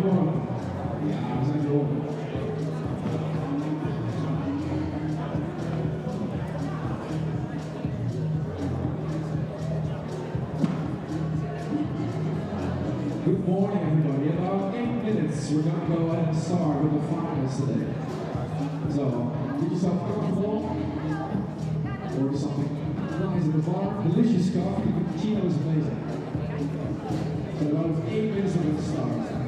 gewonnen. Ja, we zijn gewonnen. Good morning, everybody. In about 8 minutes, we're going to go ahead and start with the finals today. So, get yourself comfortable. Order something nice at the bar. Delicious coffee. The cappuccino is amazing. So, about 8 minutes, we're going to start.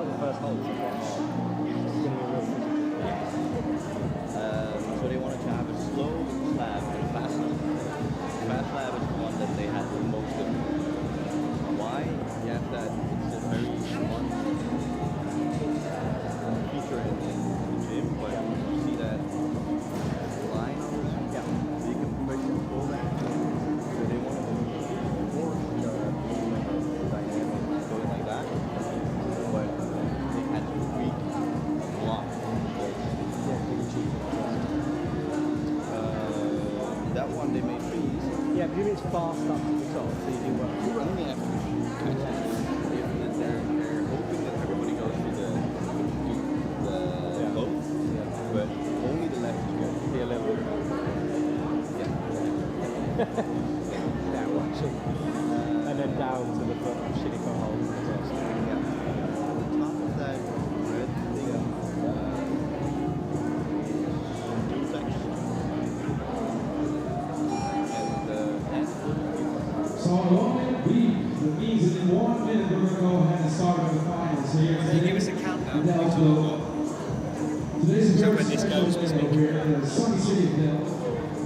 about the first hole? It's quite hard. It's going to be a real So they wanted to have a slow slab and a fast slab. The fast slab is the one that they had the most difficulty. Why? Yes, that it's a very fun feature in the gym, but you see that line on this? Yeah. You can push and pull that. So they wanted to force the movement of the dynamic going like that. But they had to tweak a lot. That one they made pretty easy. Yeah, but it's fast up to the top, so you do well. You only have to catch it. They're hoping that everybody goes to the boat, but only the left is good. Be a little bit. Yeah. That one, and then down to the front of shitty for holes. Yeah. On the top of that red thing, So 1 minute lead. That means that in 1 minute we're going to go ahead and start with the finals here. Can you give us a countdown? Today's a So very when this special goes, day we speak. here in the sunny city of Delft.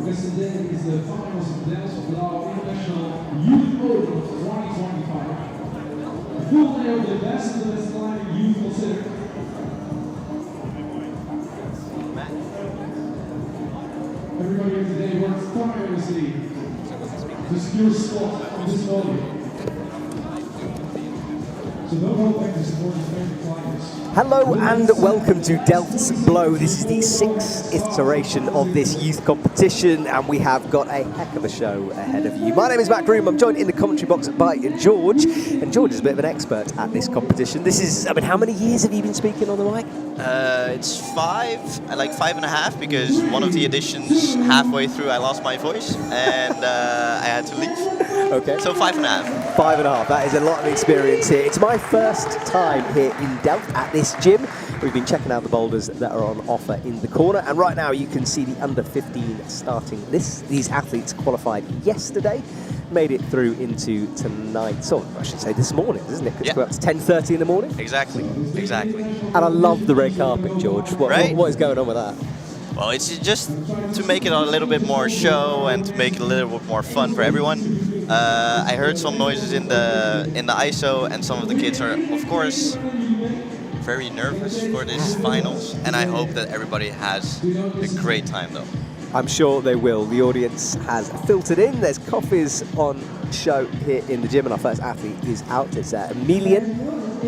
Because today is the finals of Delfts Bleau International Youth Open 2025. The full day of the best of the best climbing youth considered. Everybody here today works tirelessly to secure a spot on this podium. So don't hold back to support your favorite climbers. Hello and welcome to Delfts Bleau. This is the 6th iteration of this youth competition and we have got a heck of a show ahead of you. My name is Matt Groom, I'm joined in the commentary box by George, and George is a bit of an expert at this competition. This is, how many years have you been speaking on the mic? it's 5, like 5.5, because one of the editions halfway through I lost my voice and I had to leave. Okay. So 5.5. 5.5, that is a lot of experience here. It's my first time here in Delft at this gym. We've been checking out the boulders that are on offer in the corner, and right now you can see the under 15 starting this. These athletes qualified yesterday, made it through into tonight, so I should say this morning, isn't it? It's Yeah. up to 10:30 in the morning. Exactly. And I love the red carpet, George. What is going on with that? Well, it's just to make it a little bit more show and to make it a little bit more fun for everyone. I heard some noises in the ISO, and some of the kids are, of course, very nervous for this finals, and I hope that everybody has a great time though. I'm sure they will. The audience has filtered in. There's coffees on show here in the gym, and our first athlete is out. It's Emilian,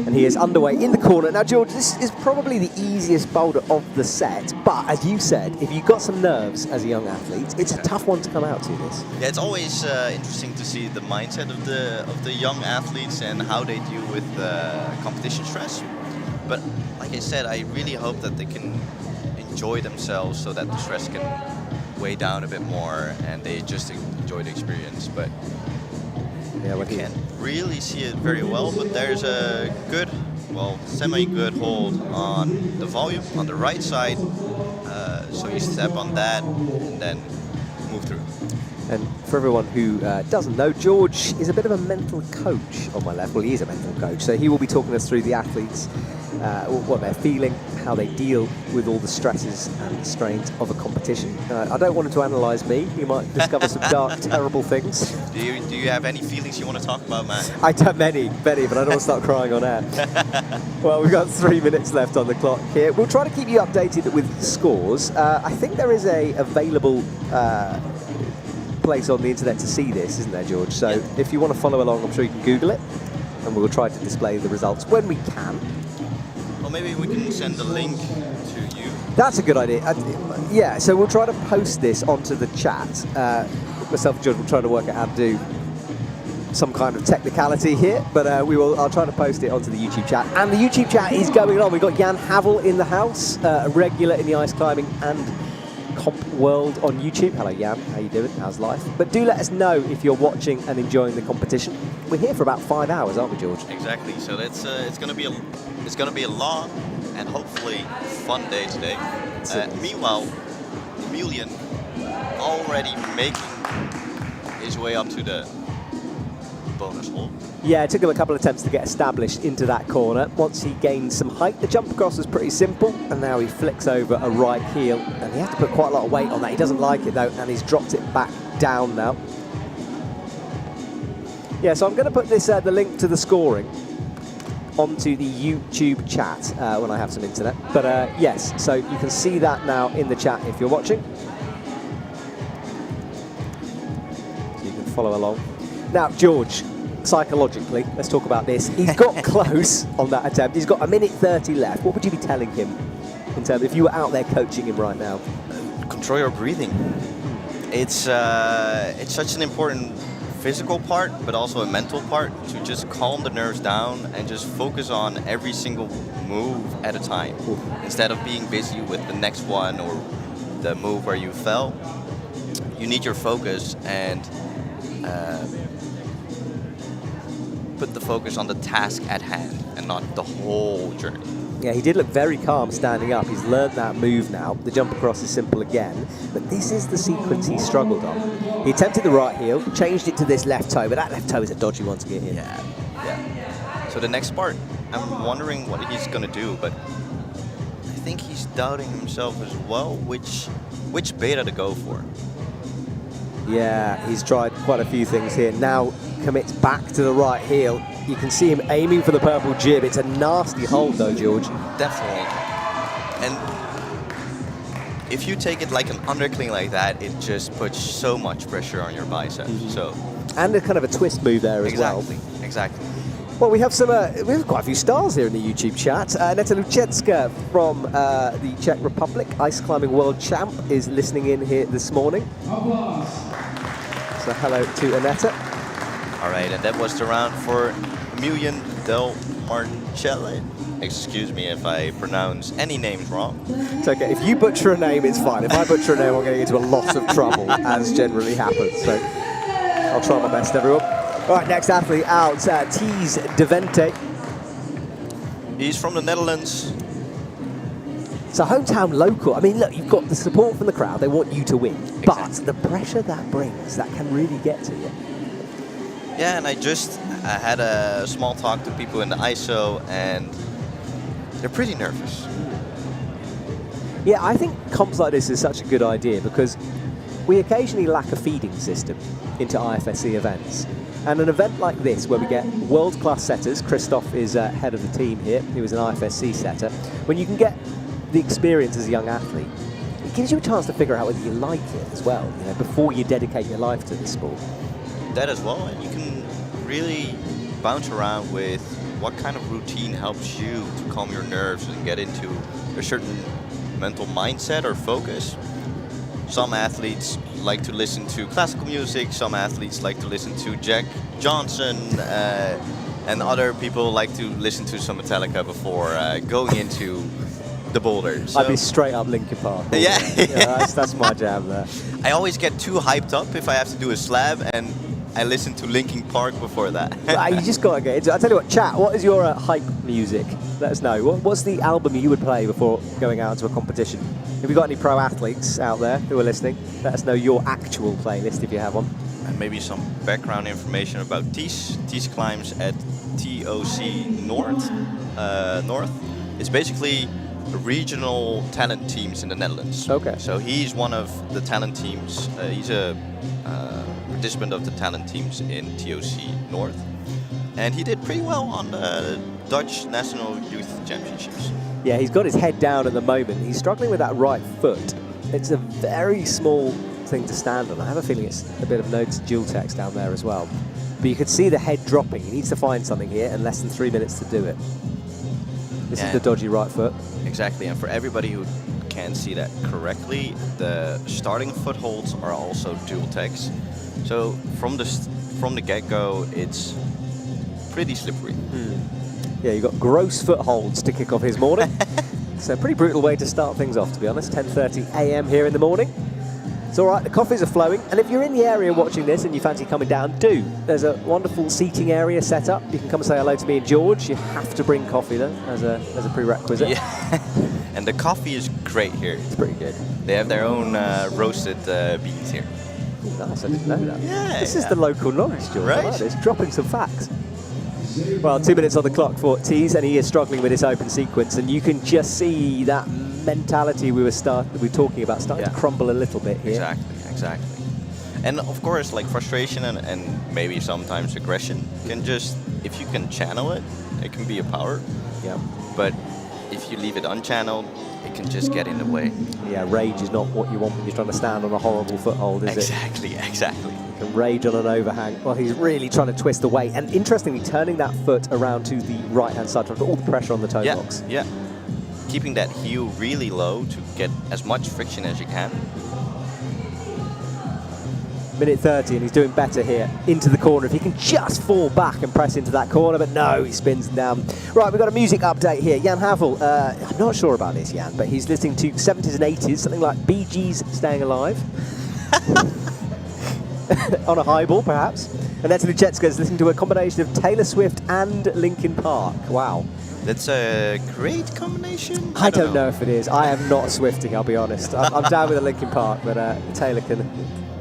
and he is underway in the corner. Now, George, this is probably the easiest boulder of the set, but as you said, if you've got some nerves as a young athlete, it's a tough one to come out to this. Yeah, it's always interesting to see the mindset of the young athletes and how they deal with competition stress. But like I said, I really hope that they can enjoy themselves so that the stress can weigh down a bit more and they just enjoy the experience. But yeah, you can't really see it very well, but there's a good, well, semi-good hold on the volume on the right side. So you step on that and then move through. And for everyone who doesn't know, George is a bit of a mental coach on my left. Well, he is a mental coach, so he will be talking us through the athletes, what they're feeling, how they deal with all the stresses and strains of a competition. I don't want him to analyse me. You might discover some dark, terrible things. Do you have any feelings you want to talk about, Matt? I don't many, but I don't want to start crying on air. Well, we've got 3 minutes left on the clock here. We'll try to keep you updated with scores. I think there is a available place on the internet to see this, isn't there, George? So if you want to follow along, I'm sure you can Google it, and we'll try to display the results when we can. Well, maybe we can send the link to you. That's a good idea. Yeah, so we'll try to post this onto the chat. Myself and George will try to work out how to do some kind of technicality here, but I'll try to post it onto the YouTube chat. And the YouTube chat is going on. We've got Jan Havel in the house, a regular in the ice climbing and comp world on YouTube. Hello, Jan. How you doing? How's life? But do let us know if you're watching and enjoying the competition. We're here for about 5 hours, aren't we, George? Exactly. So that's it's gonna be a long and hopefully fun day today. Meanwhile, Emilian already making his way up to the bonus hold. Yeah, it took him a couple of attempts to get established into that corner. Once he gained some height, the jump across was pretty simple, and now he flicks over a right heel, and he had to put quite a lot of weight on that. He doesn't like it though, and he's dropped it back down now. Yeah, so I'm going to put this the link to the scoring onto the YouTube chat when I have some internet. But yes, so you can see that now in the chat if you're watching. So you can follow along. Now, George, psychologically, let's talk about this. He's got close on that attempt. He's got 1:30 left. What would you be telling him in terms, if you were out there coaching him right now? Control your breathing. It's such an important physical part, but also a mental part, to just calm the nerves down and just focus on every single move at a time. Ooh. Instead of being busy with the next one or the move where you fell, you need your focus and put the focus on the task at hand and not the whole journey. Yeah, he did look very calm standing up. He's learned that move now. The jump across is simple again, but this is the sequence he struggled on. He attempted the right heel, changed it to this left toe, but that left toe is a dodgy one to get in. Yeah. So the next part, I'm wondering what he's gonna do, but I think he's doubting himself as well, which beta to go for. Yeah, he's tried quite a few things here. Now commits back to the right heel. You can see him aiming for the purple jib. It's a nasty hold though, George. Definitely. And if you take it like an undercling like that, it just puts so much pressure on your biceps. So. And a kind of a twist move there as well. Exactly. Well, we have we have quite a few stars here in the YouTube chat. Neta Lucecka from the Czech Republic, ice climbing world champ, is listening in here this morning. So hello to Aneta. All right, and that was the round for Emilian Del Marcelli. Excuse me if I pronounce any names wrong. It's okay. If you butcher a name, it's fine. If I butcher a name, I'm going to get into a lot of trouble, as generally happens. So I'll try my best, everyone. All right, next athlete out, Thies de Vente. He's from the Netherlands. So hometown local. I mean, look, you've got the support from the crowd. They want you to win. Exactly. But the pressure that brings, that can really get to you. Yeah, and I had a small talk to people in the ISO, and they're pretty nervous. Yeah, I think comps like this is such a good idea because we occasionally lack a feeding system into IFSC events. And an event like this, where we get world-class setters, Christoph is head of the team here, he was an IFSC setter, when you can get the experience as a young athlete, it gives you a chance to figure out whether you like it as well, you know, before you dedicate your life to the sport. That as well, and you can really bounce around with what kind of routine helps you to calm your nerves and get into a certain mental mindset or focus. Some athletes like to listen to classical music, some athletes like to listen to Jack Johnson, and other people like to listen to some Metallica before going into the boulder. So I'd be straight up Linkin Park. Yeah. That's my jam there. I always get too hyped up if I have to do a slab, and I listen to Linkin Park before that. You just got to get into it. I'll tell you what, chat, what is your hype music? Let us know. What's the album you would play before going out into a competition? Have you got any pro athletes out there who are listening? Let us know your actual playlist if you have one. And maybe some background information about Thies. Thies climbs at TOC North. It's basically regional talent teams in the Netherlands. Okay. So he's one of the talent teams. He's a participant of the talent teams in TOC North. And he did pretty well on the Dutch National Youth Championships. Yeah, he's got his head down at the moment. He's struggling with that right foot. It's a very small thing to stand on. I have a feeling it's a bit of notes dual text down there as well. But you could see the head dropping. He needs to find something here in less than 3 minutes to do it. This is the dodgy right foot. Exactly, and for everybody who can't see that correctly, the starting footholds are also dual text. So from the get-go, it's pretty slippery. Yeah, you've got gross footholds to kick off his morning. It's a pretty brutal way to start things off, to be honest. 10:30 a.m. here in the morning. It's all right, the coffees are flowing. And if you're in the area watching this and you fancy coming down, do. There's a wonderful seating area set up. You can come and say hello to me and George. You have to bring coffee, though, as a prerequisite. Yeah, and the coffee is great here. It's pretty good. They have their own roasted beans here. Nice, I didn't know that. Yeah, This is the local knowledge, George. I Right? like this. Dropping some facts. Well, 2 minutes on the clock for Tees, and he is struggling with this open sequence, and you can just see that mentality we were talking about starting to crumble a little bit here. Exactly. And of course, like frustration and maybe sometimes aggression can just, if you can channel it, it can be a power. Yeah. But if you leave it unchanneled, it can just get in the way. Yeah, rage is not what you want when you're trying to stand on a horrible foothold, is it? Exactly. You can rage on an overhang. Well, he's really trying to twist away. And interestingly, turning that foot around to the right-hand side to put all the pressure on the toe box. Yeah. Keeping that heel really low to get as much friction as you can. Minute 30, and he's doing better here. Into the corner. If he can just fall back and press into that corner, but no, he spins down. Right, we've got a music update here. Jan Havel, I'm not sure about this, Jan, but he's listening to 70s and 80s, something like Bee Gees Staying Alive. On a highball, perhaps. And Natalie Chetska is listening to a combination of Taylor Swift and Linkin Park. Wow. That's a great combination. I don't know if it is. I am not a Swiftie, I'll be honest. I'm down with the Linkin Park, but Taylor can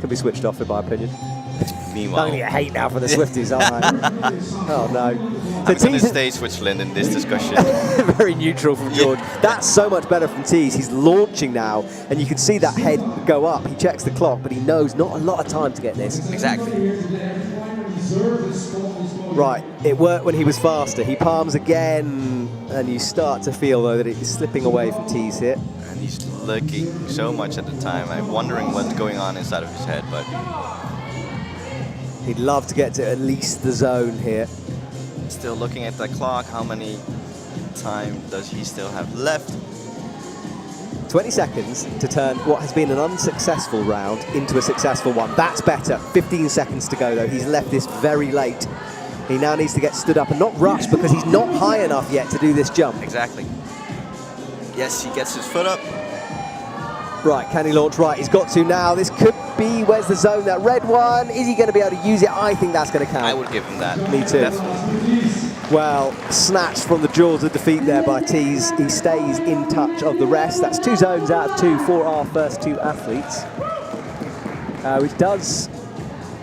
be switched off, in my opinion. Meanwhile, I'm going to get hate now for the Swifties, aren't I? Oh, no. I'm going to stay Switzerland in this discussion. Very neutral from George. That's so much better from Tees. He's launching now, and you can see that head go up. He checks the clock, but he knows not a lot of time to get this. Exactly. Right, it worked when he was faster. He palms again, and you start to feel, though, that he's slipping away from Tees here. And he's looking so much at the time. I'm wondering what's going on inside of his head, but he'd love to get to at least the zone here. Still looking at the clock. How many time does he still have left? 20 seconds to turn what has been an unsuccessful round into a successful one. That's better. 15 seconds to go, though. He's left this very late. He now needs to get stood up and not rush because he's not high enough yet to do this jump. Exactly. Yes, he gets his foot up. Right, can he launch right? He's got to now. This could be, where's the zone? That red one. Is he going to be able to use it? I think that's going to count. I would give him that. Me too. Definitely. Well, snatched from the jaws of defeat there by Tees. He stays in touch of the rest. That's 2 zones out of 2 for our first 2 athletes. Which does,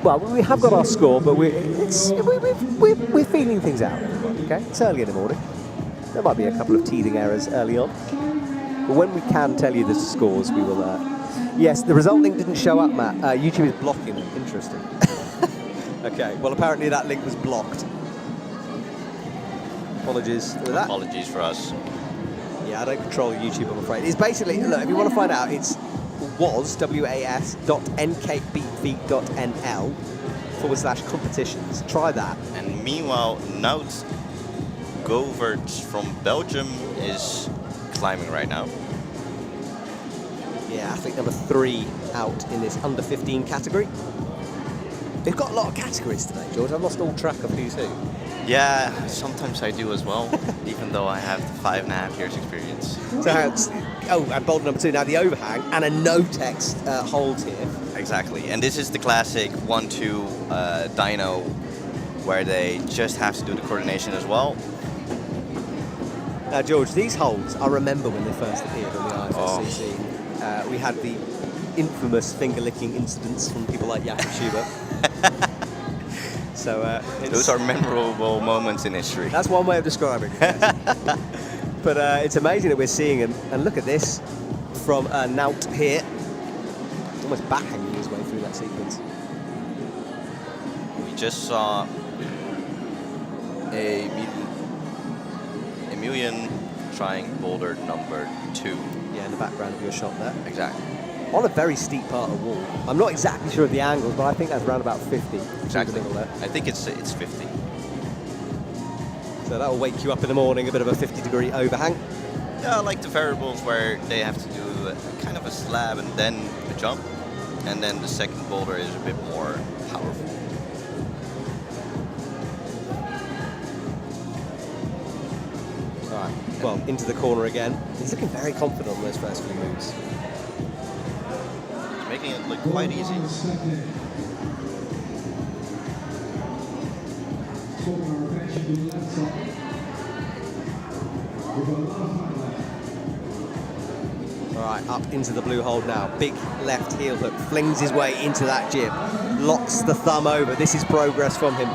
well, we have got our score, but we're feeling things out. Okay, it's early in the morning. There might be a couple of teething errors early on. But when we can tell you the scores, we will. Yes, the result link didn't show up, Matt. YouTube is blocking it. Interesting. Okay, well, apparently that link was blocked. Apologies for that. Apologies for us. Yeah, I don't control YouTube, I'm afraid. It's basically, look, if you want to find out, it's was.nkb.nl/competitions. Try that. And meanwhile, Nout Goverts from Belgium is climbing right now. Yeah, athlete number 3 out in this under 15 category. They've got a lot of categories today, George. I've lost all track of who's who. Yeah, sometimes I do as well, even though I have 5.5 years experience. So, and boulder number 2, now the overhang and a no-text hold here. Exactly, and this is the classic 1-2 dyno, where they just have to do the coordination as well. Now, George, these holds, I remember when they first appeared on the IFSC scene. We had the infamous finger-licking incidents from people like Jakob Schubert. So those are memorable moments in history. That's one way of describing it. But it's amazing that we're seeing him. And look at this from Nout here. He's almost backhanging his way through that sequence. We just saw a Emilian trying boulder number 2. Yeah, in the background of your shot there. Exactly. On a very steep part of the wall. I'm not exactly sure of the angles, but I think that's around about 50. Exactly. There. I think it's 50. So that will wake you up in the morning, a bit of a 50-degree overhang. Yeah, I like the variables where they have to do kind of a slab and then a jump, and then the second boulder is a bit more powerful. All right. Well, into the corner again. He's looking very confident on those first few moves. Making it look quite easy. All right, up into the blue hold now. Big left heel hook, flings his way into that jib, locks the thumb over. This is progress from him.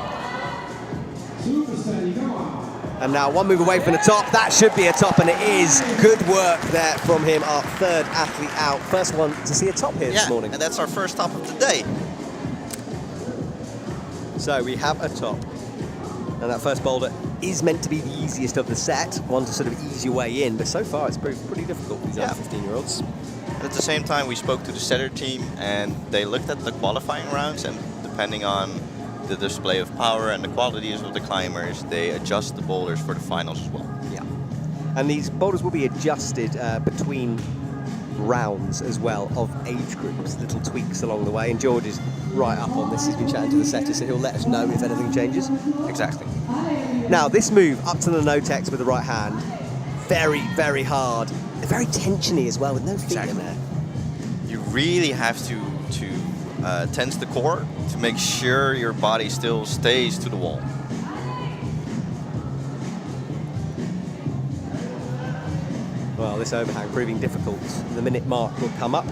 And now one move away from the top. That should be a top, and it is. Good work there from him, our third athlete out. First one to see a top here this morning. And that's our first top of the day. So we have a top. And that first boulder is meant to be the easiest of the set, one to sort of ease your way in, but so far it's proved pretty difficult for these other 15-year-olds. At the same time, we spoke to the setter team, and they looked at the qualifying rounds, and depending on the display of power and the qualities of the climbers, they adjust the boulders for the finals as well. Yeah. And these boulders will be adjusted between rounds as well of age groups, little tweaks along the way, and George is right up on this. He's been chatting to the setter, so he'll let us know if anything changes. Exactly. Now this move up to the no-tex with the right hand, very, very hard, very tensiony as well with no feet in there. You really have to tense the core to make sure your body still stays to the wall. Well, this overhang proving difficult. The minute mark will come up.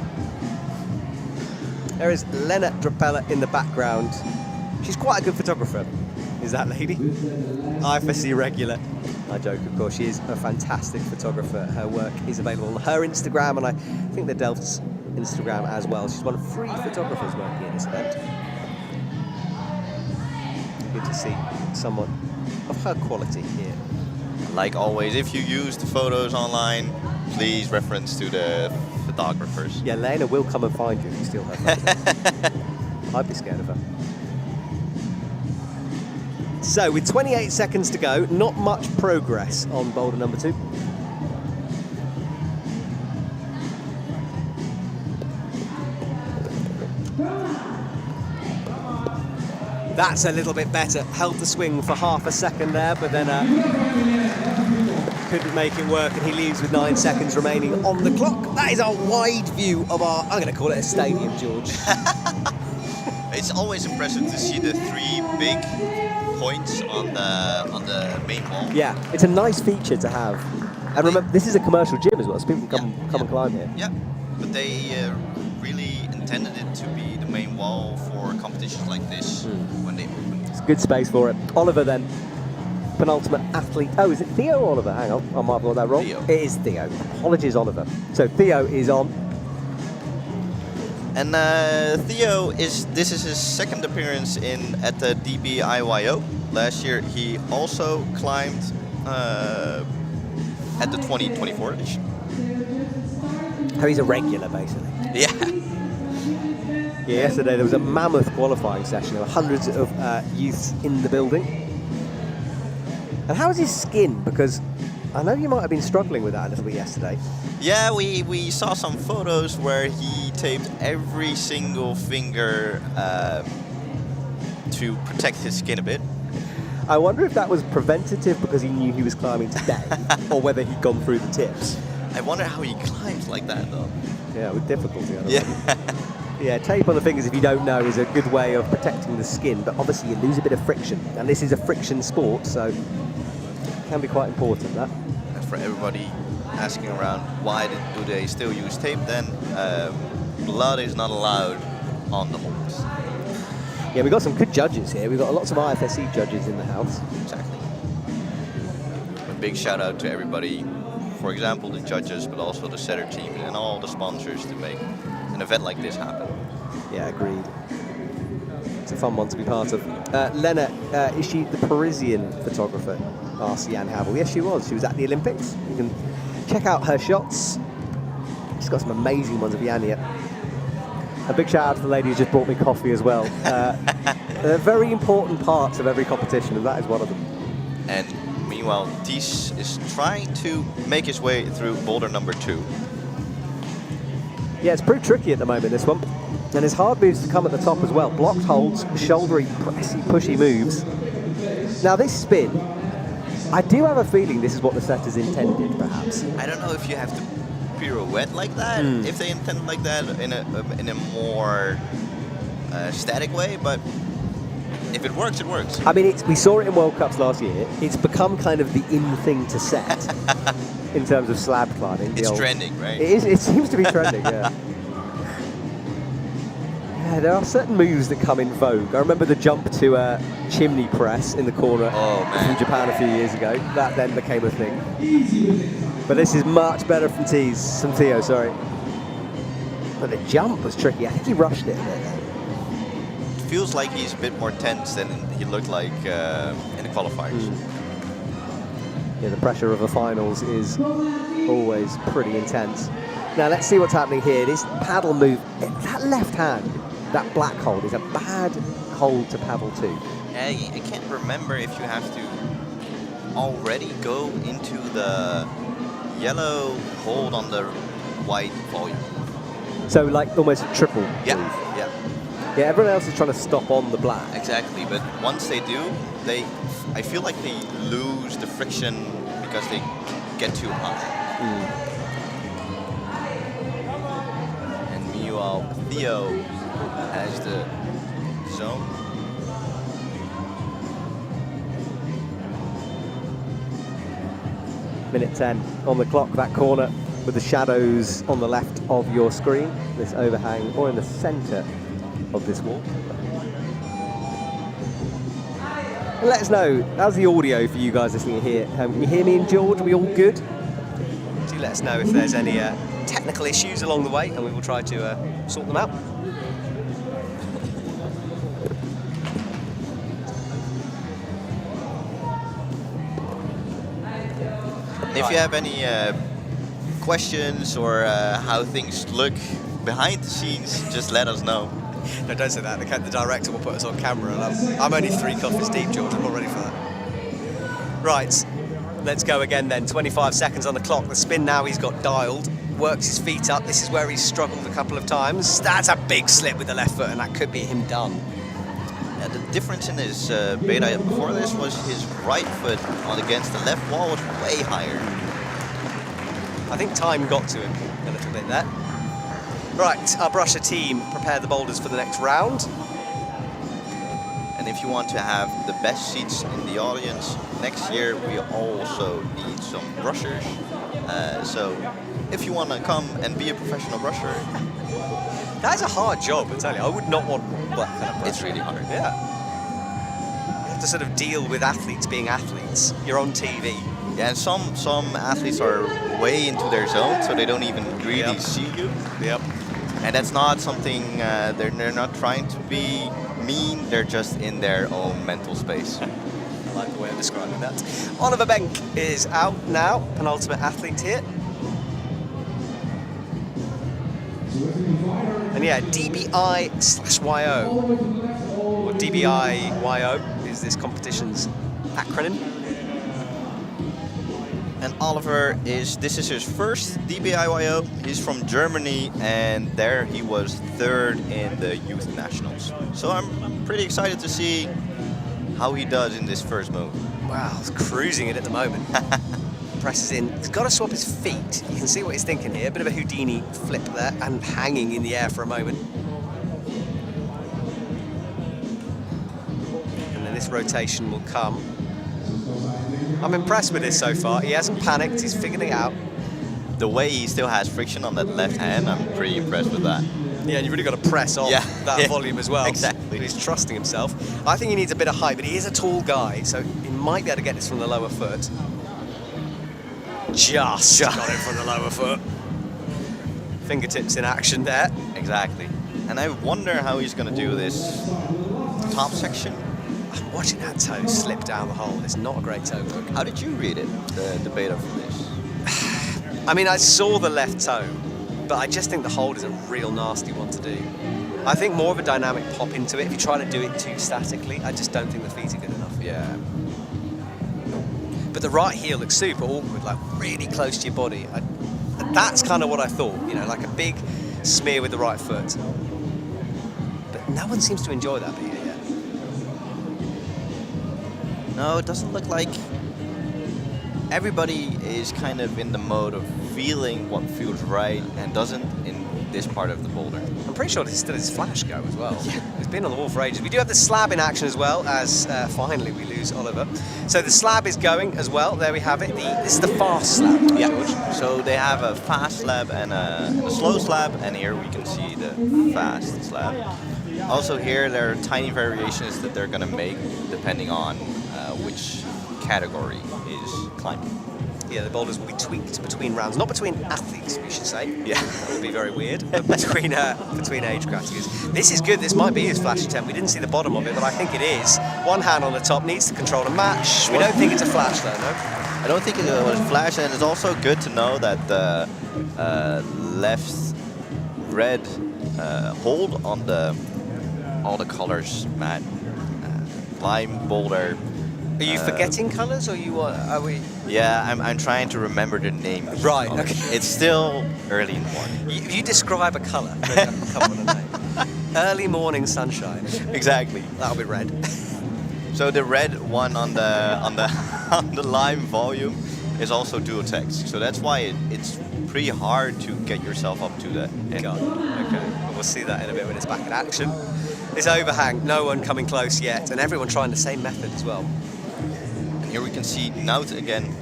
There is Lena Drapella in the background. She's quite a good photographer, is that lady? IFSC regular. I joke, of course. She is a fantastic photographer. Her work is available on her Instagram, and I think the Delfts Instagram as well. She's one of 3 photographers working at this event. Good to see someone of her quality here. Like always, if you use the photos online, please reference to the photographers. Yeah, Lena will come and find you if you steal her photos. I'd be scared of her. So, with 28 seconds to go, not much progress on boulder number 2. That's a little bit better. Held the swing for half a second there, but then couldn't make it work, and he leaves with 9 seconds remaining on the clock. That is our wide view of our, I'm going to call it a stadium, George. It's always impressive to see the 3 big points on the main wall. Yeah, it's a nice feature to have. And remember, this is a commercial gym as well, so people can come and climb here. Yeah, but they really intended it to be the main wall for competitions like this when they opened. It's good space for it. Oliver then, penultimate athlete. Oh, is it Theo or Oliver? Hang on, I might have got that wrong. Theo. It is Theo. Apologies, Oliver. So Theo is on. And Theo this is his second appearance at the DBIYO. Last year he also climbed at the 2024 edition. Oh, he's a regular, basically. Yeah. Yeah, yesterday there was a mammoth qualifying session. There were hundreds of youths in the building. And how is his skin? Because I know you might have been struggling with that a little bit yesterday. Yeah, we saw some photos where he taped every single finger to protect his skin a bit. I wonder if that was preventative because he knew he was climbing today, or whether he'd gone through the tips. I wonder how he climbs like that, though. Yeah, with difficulty. Yeah. Yeah, tape on the fingers, if you don't know, is a good way of protecting the skin, but obviously you lose a bit of friction. And this is a friction sport, so it can be quite important, that. And for everybody asking around why do they still use tape then, blood is not allowed on the molds. Yeah, we've got some good judges here. We've got lots of IFSC judges in the house. Exactly. A big shout out to everybody, for example the judges, but also the setter team and all the sponsors to make an event like this happen. Yeah, agreed. It's a fun one to be part of. Lena, is she the Parisian photographer? Asked Jan Havel. Yes, she was. She was at the Olympics. You can check out her shots. She's got some amazing ones of Jan here. A big shout out to the lady who just brought me coffee as well. They're very important parts of every competition, and that is one of them. And meanwhile, Ties is trying to make his way through boulder number 2. Yeah, it's pretty tricky at the moment, this one. And his hard moves to come at the top as well. Blocked holds, shouldery, pressy, pushy moves. Now this spin, I do have a feeling this is what the setters intended, perhaps. I don't know if you have to pirouette like that, if they intend like that in a more static way, but if it works, it works. I mean, we saw it in World Cups last year. It's become kind of the in thing to set in terms of slab climbing. It's trending, right? It is. It seems to be trending. Yeah. Yeah, there are certain moves that come in vogue. I remember the jump to a chimney press in the corner from Japan a few years ago. That then became a thing. But this is much better from Theo, sorry. But the jump was tricky. I think he rushed it a bit there. It feels like he's a bit more tense than he looked like in the qualifiers. Yeah, the pressure of the finals is always pretty intense. Now let's see what's happening here. This paddle move, that left hand, that black hold is a bad hold to paddle to. I can't remember if you have to already go into the yellow hold on the white volume. So like almost a triple Yeah, move. yeah. Yeah, everyone else is trying to stop on the black. Exactly, but once they do, I feel like they lose the friction because they get too hot. And meanwhile, Theo has the zone. Minute 10 on the clock, that corner with the shadows on the left of your screen, this overhang, or in the center of this wall. And let us know, how's the audio for you guys listening here? Can you hear me and George? Are we all good? Do let us know if there's any technical issues along the way, and we will try to sort them out. If you have any questions or how things look behind the scenes, just let us know. No, don't say that. The director will put us on camera, and I'm only 3 coffees deep, George. I'm not ready for that. Right, let's go again then. 25 seconds on the clock. The spin now he's got dialed. Works his feet up. This is where he's struggled a couple of times. That's a big slip with the left foot, and that could be him done. Yeah, the difference in his beta before this was his right foot on against the left wall was way higher. I think time got to him a little bit there. Right, our brusher team prepare the boulders for the next round. And if you want to have the best seats in the audience, next year we also need some brushers. So if you want to come and be a professional brusher, That is a hard job, I tell you. I would not want that kind of brusher. it's really hard. Yeah. You have to sort of deal with athletes being athletes. You're on TV. Yeah, and some athletes are way into their zone, so they don't even really see you. Yep. And that's not something, they're not trying to be mean, they're just in their own mental space. I like the way of describing that. Oliver Benk is out now, penultimate athlete here. And yeah, DBI/YO, or DBIYO is this competition's acronym. And Oliver this is his first DBIYO. He's from Germany, and there he was 3rd in the youth nationals. So I'm pretty excited to see how he does in this first move. Wow, he's cruising it at the moment. Presses in. He's got to swap his feet. You can see what he's thinking here. A bit of a Houdini flip there, and hanging in the air for a moment. And then this rotation will come. I'm impressed with this so far. He hasn't panicked. He's figured it out. The way he still has friction on that left hand, I'm pretty impressed with that. Yeah, and you've really got to press off that volume as well. Exactly. But he's trusting himself. I think he needs a bit of height, but he is a tall guy, so he might be able to get this from the lower foot. Just got it from the lower foot. Fingertips in action there. Exactly. And I wonder how he's going to do this top section. I'm watching that toe slip down the hole. It's not a great toe hook. How did you read it, the beta for this? I mean, I saw the left toe, but I just think the hold is a real nasty one to do. I think more of a dynamic pop into it. If you try to do it too statically, I just don't think the feet are good enough. Yeah. But the right heel looks super awkward, like really close to your body. And that's kind of what I thought, you know, like a big smear with the right foot. But no one seems to enjoy that beta yet. No, it doesn't look like everybody is kind of in the mode of feeling what feels right and doesn't in this part of the boulder. I'm pretty sure this still is flash go as well. Yeah. It's been on the wall for ages. We do have the slab in action as well, as finally we lose Oliver. So the slab is going as well. There we have it. This is the fast slab, Yeah. George. So they have a fast slab and a slow slab, and here we can see the fast slab. Also here there are tiny variations that they're going to make depending on which category is climbing. Yeah, the boulders will be tweaked between rounds, not between athletes, we should say. Yeah. That would be very weird, but between age categories. This is good. This might be his flash attempt. We didn't see the bottom of it, but I think it is. One hand on the top, needs to control a match. We don't think it's a flash though, no? I don't think it was flash, and it's also good to know that the left red hold on all the colors, Matt. Lime, boulder. Are you forgetting colours, or are we? Yeah, I'm trying to remember the name. of the Right, colors. okay. It's still early in the morning. If you describe a colour, come on a name. Early morning sunshine. Exactly. That'll be red. So the red one on the on the lime volume is also dual text. So that's why it's pretty hard to get yourself up to that. God. Okay. Well, we'll see that in a bit when it's back in action. This overhang, no one coming close yet, and everyone trying the same method as well. And here we can see Nout again.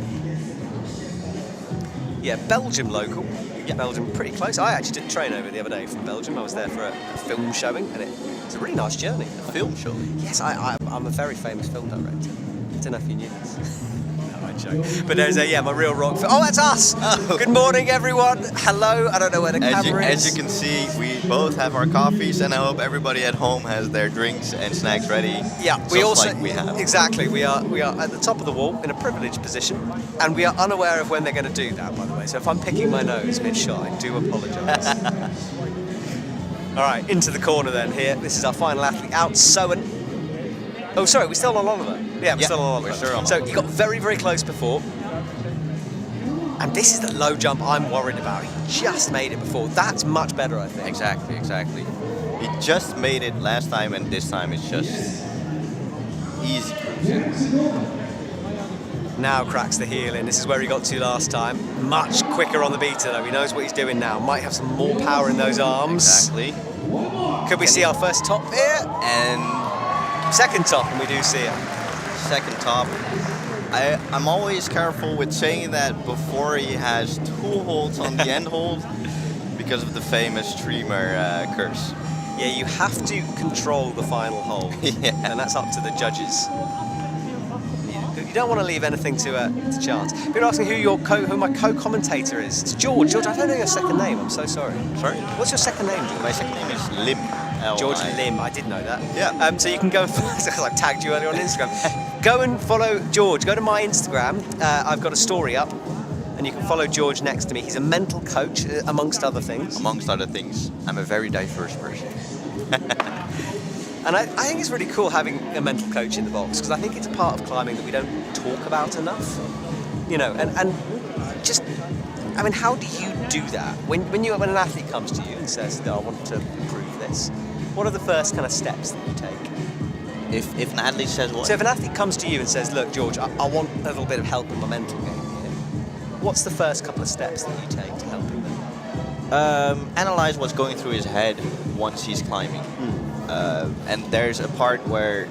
Yeah, Belgium local. Yeah, Belgium pretty close. I actually did train over the other day from Belgium. I was there for a film showing, and it's a really nice journey. A film show. Yes, I'm a very famous film director. I don't know if you knew this. No, I joke. But there's my real rock. Oh, that's us! Oh. Good morning, everyone. Hello. I don't know where the camera is. As you can see, we both have our coffees, and I hope everybody at home has their drinks and snacks ready. Yeah, just we also like we have. Exactly. We are at the top of the wall in a privileged position, and we are unaware of when they're going to do that. By the way, so if I'm picking my nose mid-shot, I do apologise. All right, into the corner then. Here, this is our final athlete out. Oh, sorry, we're still on Oliver. Yeah, we're still on Oliver. We're still on So Oliver. he got very, very close before. And this is the low jump I'm worried about. He just made it before. That's much better, I think. Exactly. He just made it last time, and this time it's just easy cruising. Now cracks the heel in. This is where he got to last time. Much quicker on the beater though. He knows what he's doing now. Might have some more power in those arms. Exactly. Could we see our first top here? And Second top, and we do see it. second top. I'm always careful with saying that before he has two holds on the end hold because of the famous streamer curse. Yeah, you have to control the final hold. Yeah. And that's up to the judges. You don't want to leave anything to chance. People are asking who my co-commentator is. It's George. George, I don't know your second name. I'm so sorry. Sorry? What's your second name, George? My second name is Lim. George L-I. Lim, I did know that. Yeah. So you can go, because I've tagged you earlier on Instagram. Go and follow George. Go to my Instagram. I've got a story up, and you can follow George next to me. He's a mental coach, amongst other things. Amongst other things, I'm a very diverse person. And I think it's really cool having a mental coach in the box, because I think it's a part of climbing that we don't talk about enough. You know, and just, I mean, how do you do that? When an athlete comes to you and says, I want to improve this, what are the first kind of steps that you take? If an athlete says what? So if an athlete comes to you and says, look, George, I want a little bit of help in my mental game here, what's the first couple of steps that you take to help him? Analyze what's going through his head once he's climbing. And there's a part where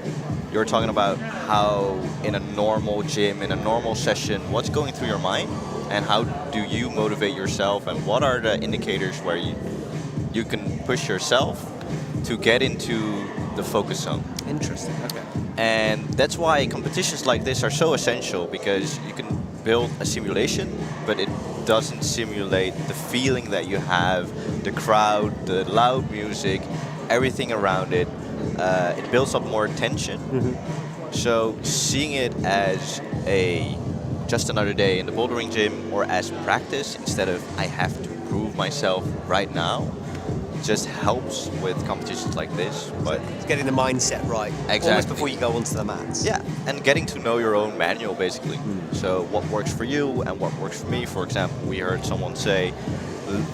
you're talking about how in a normal gym, in a normal session, what's going through your mind and how do you motivate yourself and what are the indicators where you can push yourself to get into the focus zone. Interesting, okay. And that's why competitions like this are so essential, because you can build a simulation, but it doesn't simulate the feeling that you have, the crowd, the loud music, everything around it. It builds up more tension. Mm-hmm. So seeing it as just another day in the bouldering gym or as practice instead of I have to prove myself right now just helps with competitions like this. But It's getting the mindset right, Exactly. almost before you go onto the mats. yeah, and getting to know your own manual basically. So what works for you and what works for me. For example, we heard someone say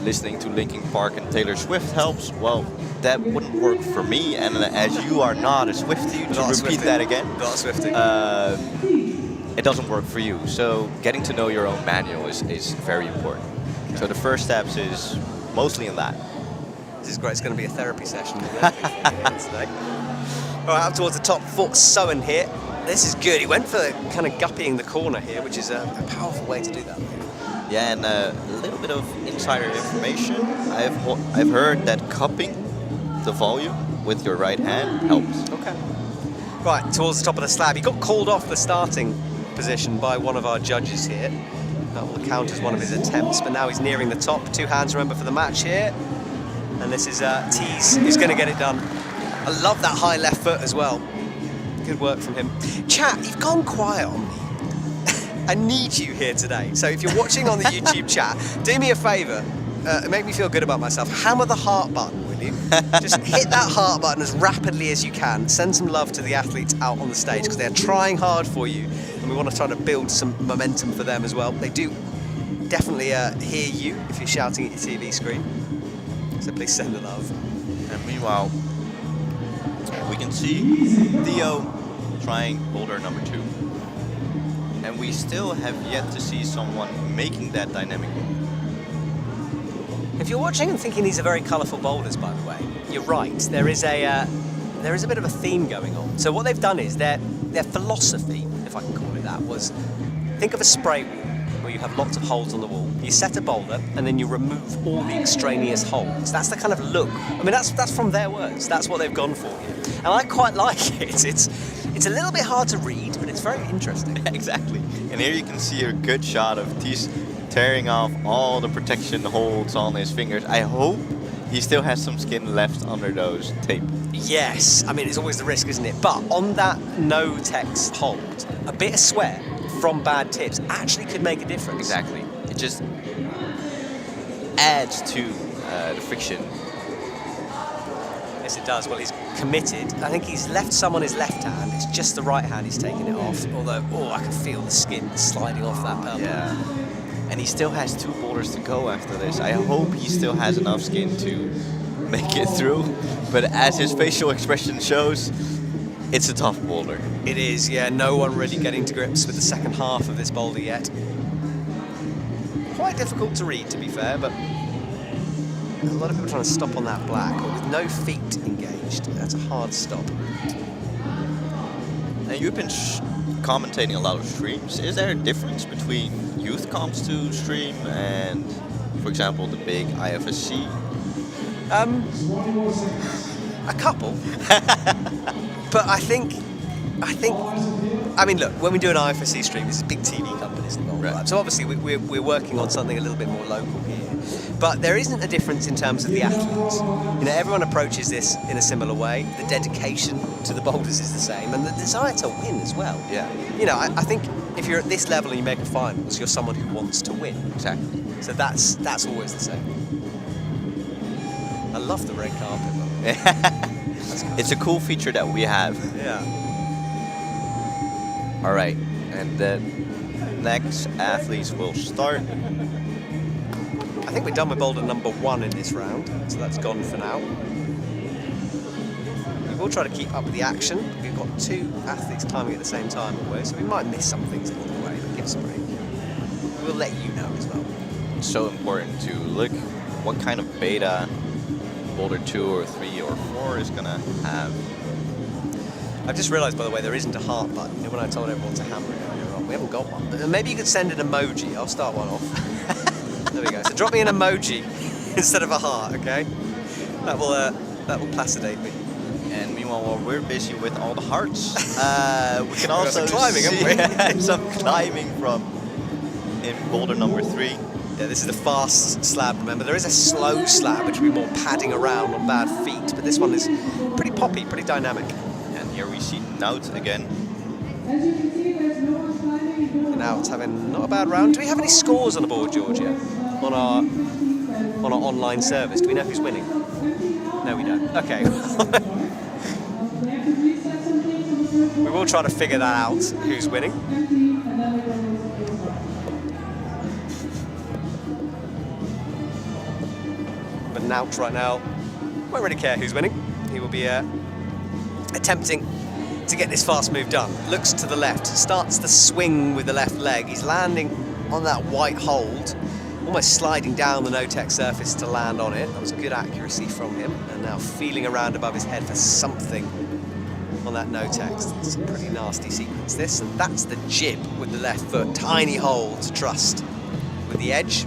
listening to Linkin Park and Taylor Swift helps. Well, that wouldn't work for me, and as you are not a Swiftie, to Not a repeat Swiftie. that again, Not a Swiftie. it doesn't work for you. So getting to know your own manual is very important. So the first steps is mostly in that. This is great. It's going to be a therapy session today. All right, up towards the top, Sowen here. This is good. He went for kind of guppying the corner here, which is a powerful way to do that. Yeah, and a little bit of insider information. I've heard that cupping the volume with your right hand helps. Okay. Right, towards the top of the slab. He got called off the starting position by one of our judges here. That will count as one of his attempts, but now he's nearing the top. 2 hands, remember, for the match here. And this is Tees who's going to get it done. I love that high left foot as well. Good work from him. Chat, you've gone quiet on me. I need you here today. So if you're watching on the YouTube chat, do me a favour. Make me feel good about myself. Hammer the heart button, will you? Just hit that heart button as rapidly as you can. Send some love to the athletes out on the stage because they're trying hard for you. And we want to try to build some momentum for them as well. They do definitely hear you if you're shouting at your TV screen. So please send the love. And meanwhile, we can see Theo trying boulder number 2. And we still have yet to see someone making that dynamic move. If you're watching and thinking these are very colourful boulders, by the way, you're right. There is a bit of a theme going on. So what they've done is their philosophy, if I can call it that, was think of a spray wall where you have lots of holes on the wall. You set a boulder and then you remove all the extraneous holes. That's the kind of look. I mean, that's from their words. That's what they've gone for here. And I quite like it. It's a little bit hard to read, but it's very interesting. Exactly. And here you can see a good shot of Tees tearing off all the protection holds on his fingers. I hope he still has some skin left under those tape. Yes, I mean, it's always the risk, isn't it? But on that no-tex hold, a bit of sweat from bad tips actually could make a difference. Exactly. It just adds to the friction. Yes, it does. Well, he's committed. I think he's left some on his left hand. It's just the right hand he's taking it off. Although, I can feel the skin sliding off that purple. Yeah. And he still has 2 boulders to go after this. I hope he still has enough skin to make it through. But as his facial expression shows, it's a tough boulder. It is, yeah. No one really getting to grips with the second half of this boulder yet. Quite difficult to read, to be fair, but a lot of people trying to stop on that black, but with no feet engaged. That's a hard stop. Now, you've been commentating a lot of streams. Is there a difference between youth comps to stream and, for example, the big IFSC? A couple. But I mean, look, when we do an IFSC stream, it's big TV companies involved. Right. So obviously we're working on something a little bit more local here. But there isn't a difference in terms of the athletes. You know, everyone approaches this in a similar way. The dedication to the boulders is the same, and the desire to win as well. Yeah. You know, I think if you're at this level and you make a finals, you're someone who wants to win. Exactly. So that's always the same. I love the red carpet, though. It's a cool feature that we have. Yeah. All right, and the next athletes will start. I think we're done with boulder number 1 in this round, so that's gone for now. We will try to keep up with the action. We've got 2 athletes climbing at the same time always, so we might miss some things along the way, but give us a break. We'll let you know as well. It's so important to look what kind of beta boulder 2 or 3 or 4 is gonna have. I've just realised, by the way, there isn't a heart button. You know, when I told everyone to hammer it earlier on, we haven't got one. But maybe you could send an emoji. I'll start one off. There we go. So drop me an emoji instead of a heart, okay? That will placidate me. And meanwhile, while we're busy with all the hearts, we can also some climbing, haven't we? some climbing in boulder number 3. Yeah, this is the fast slab, remember. There is a slow slab, which will be more padding around on bad feet, but this one is pretty poppy, pretty dynamic. And here we see Nout again. Now it's having not a bad round. Do we have any scores on the board, Georgia? On our online service? Do we know who's winning? No, we don't. Okay. We will try to figure that out, who's winning. But Nout right now won't really care who's winning. He will be attempting to get this fast move done. Looks to the left, starts the swing with the left leg. He's landing on that white hold, almost sliding down the no-tech surface to land on it. That was good accuracy from him. And now feeling around above his head for something on that no-tech. It's a pretty nasty sequence, this. And that's the jib with the left foot. Tiny hole to trust with the edge.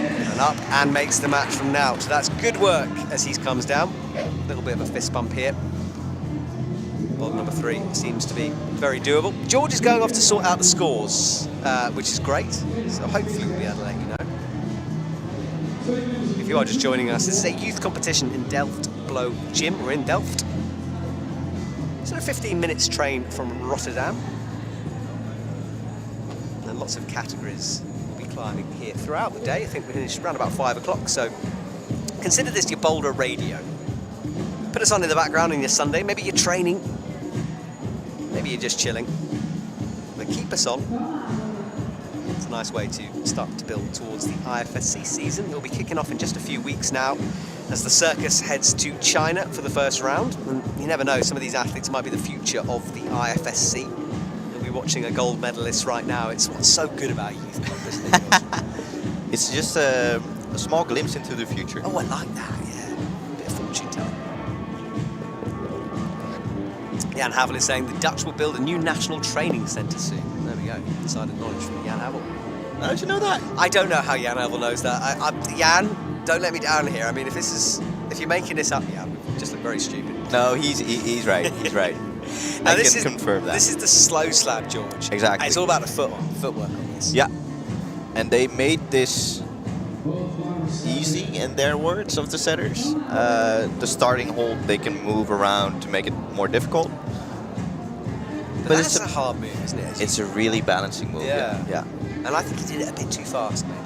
And up and makes the match from now. So that's good work as he comes down. A little bit of a fist bump here. Boulder number 3 seems to be very doable. George is going off to sort out the scores, which is great. So hopefully we'll be able to let you know. If you are just joining us, this is a youth competition in Delft Bleau Gym. We're in Delft. So 15 minutes train from Rotterdam. And lots of categories will be climbing here throughout the day. I think we finish around about 5 o'clock. So consider this your Boulder radio. Put us on in the background on your Sunday. Maybe you're training. Maybe you're just chilling. But keep us on. It's a nice way to start to build towards the IFSC season. It'll be kicking off in just a few weeks now as the circus heads to China for the first round. And you never know, some of these athletes might be the future of the IFSC. You'll be watching a gold medalist right now. It's what's so good about youth club, isn't it? It's just a small glimpse into the future. Oh, I like that, yeah. A bit of fortune telling. Jan Havel is saying the Dutch will build a new national training centre soon. There we go. Insider knowledge from Jan Havel. How did you know that? I don't know how Jan Havel knows that. Jan, don't let me down here. I mean, if you're making this up, Jan, we just look very stupid. No, he's right. He's right. Now, I can confirm that. This is the slow slab, George. Exactly. It's all about the footwork on this. Yeah. And they made this easy, in their words, of the setters. The starting hold, they can move around to make it more difficult. But that's a hard move, isn't it? It's a really balancing move. Yeah. And I think he did it a bit too fast, maybe.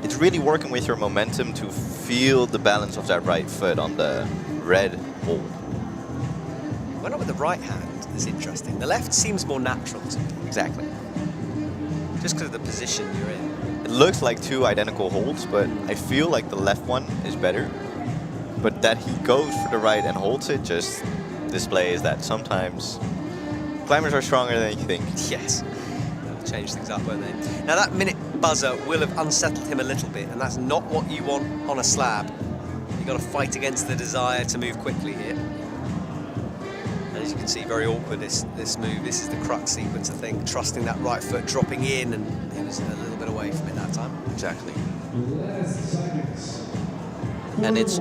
It's really working with your momentum to feel the balance of that right foot on the red hold. Why not with the right hand? It's interesting. The left seems more natural to me. Exactly. Just because of the position you're in. It looks like 2 identical holds, but I feel like the left one is better. But that he goes for the right and holds it just displays that sometimes climbers are stronger than you think. Yes. They'll change things up, won't they? Now that minute buzzer will have unsettled him a little bit, and that's not what you want on a slab. You've got to fight against the desire to move quickly here. And as you can see, very awkward this move. This is the crux sequence, I think. Trusting that right foot, dropping in, and he was a little bit away from it that time. Exactly. And it's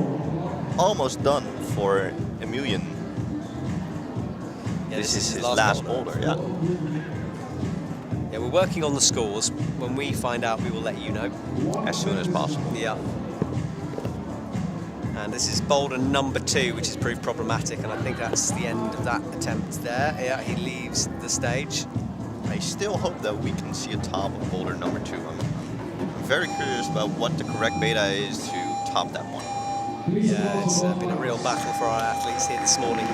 almost done for Emilian. Yeah, this is his last boulder, yeah. Yeah, we're working on the scores. When we find out, we will let you know. As soon as possible. Yeah. And this is boulder number 2, which has proved problematic, and I think that's the end of that attempt there. Yeah, he leaves the stage. I still hope that we can see a top of boulder number 2. I'm very curious about what the correct beta is to top that one. Yeah, it's been a real battle for our athletes here this morning.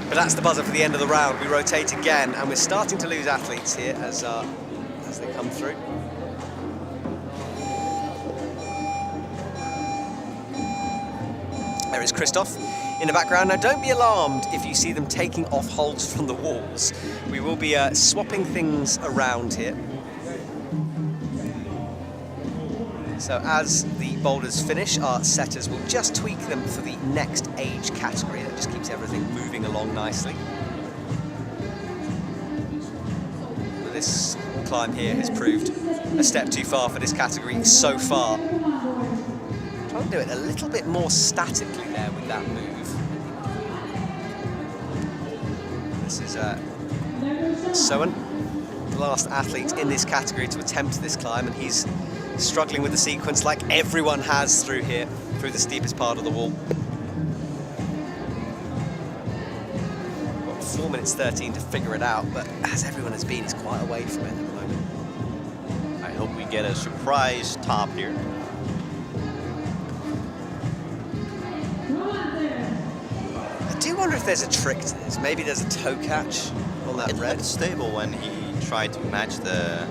But that's the buzzer for the end of the round. We rotate again, and we're starting to lose athletes here as they come through. There is Christoph in the background. Now, don't be alarmed if you see them taking off holds from the walls. We will be swapping things around here. So as the boulders finish, our setters will just tweak them for the next age category. That just keeps everything moving along nicely. But this climb here has proved a step too far for this category so far. Trying to do it a little bit more statically there with that move. This is Soen, the last athlete in this category to attempt this climb, and he's struggling with the sequence like everyone has through here, through the steepest part of the wall. Got 4 minutes 13 to figure it out, but as everyone has been, he's quite away from it at the moment. I hope we get a surprise top here. I do wonder if there's a trick to this. Maybe there's a toe catch on that red. It looked stable when he tried to match the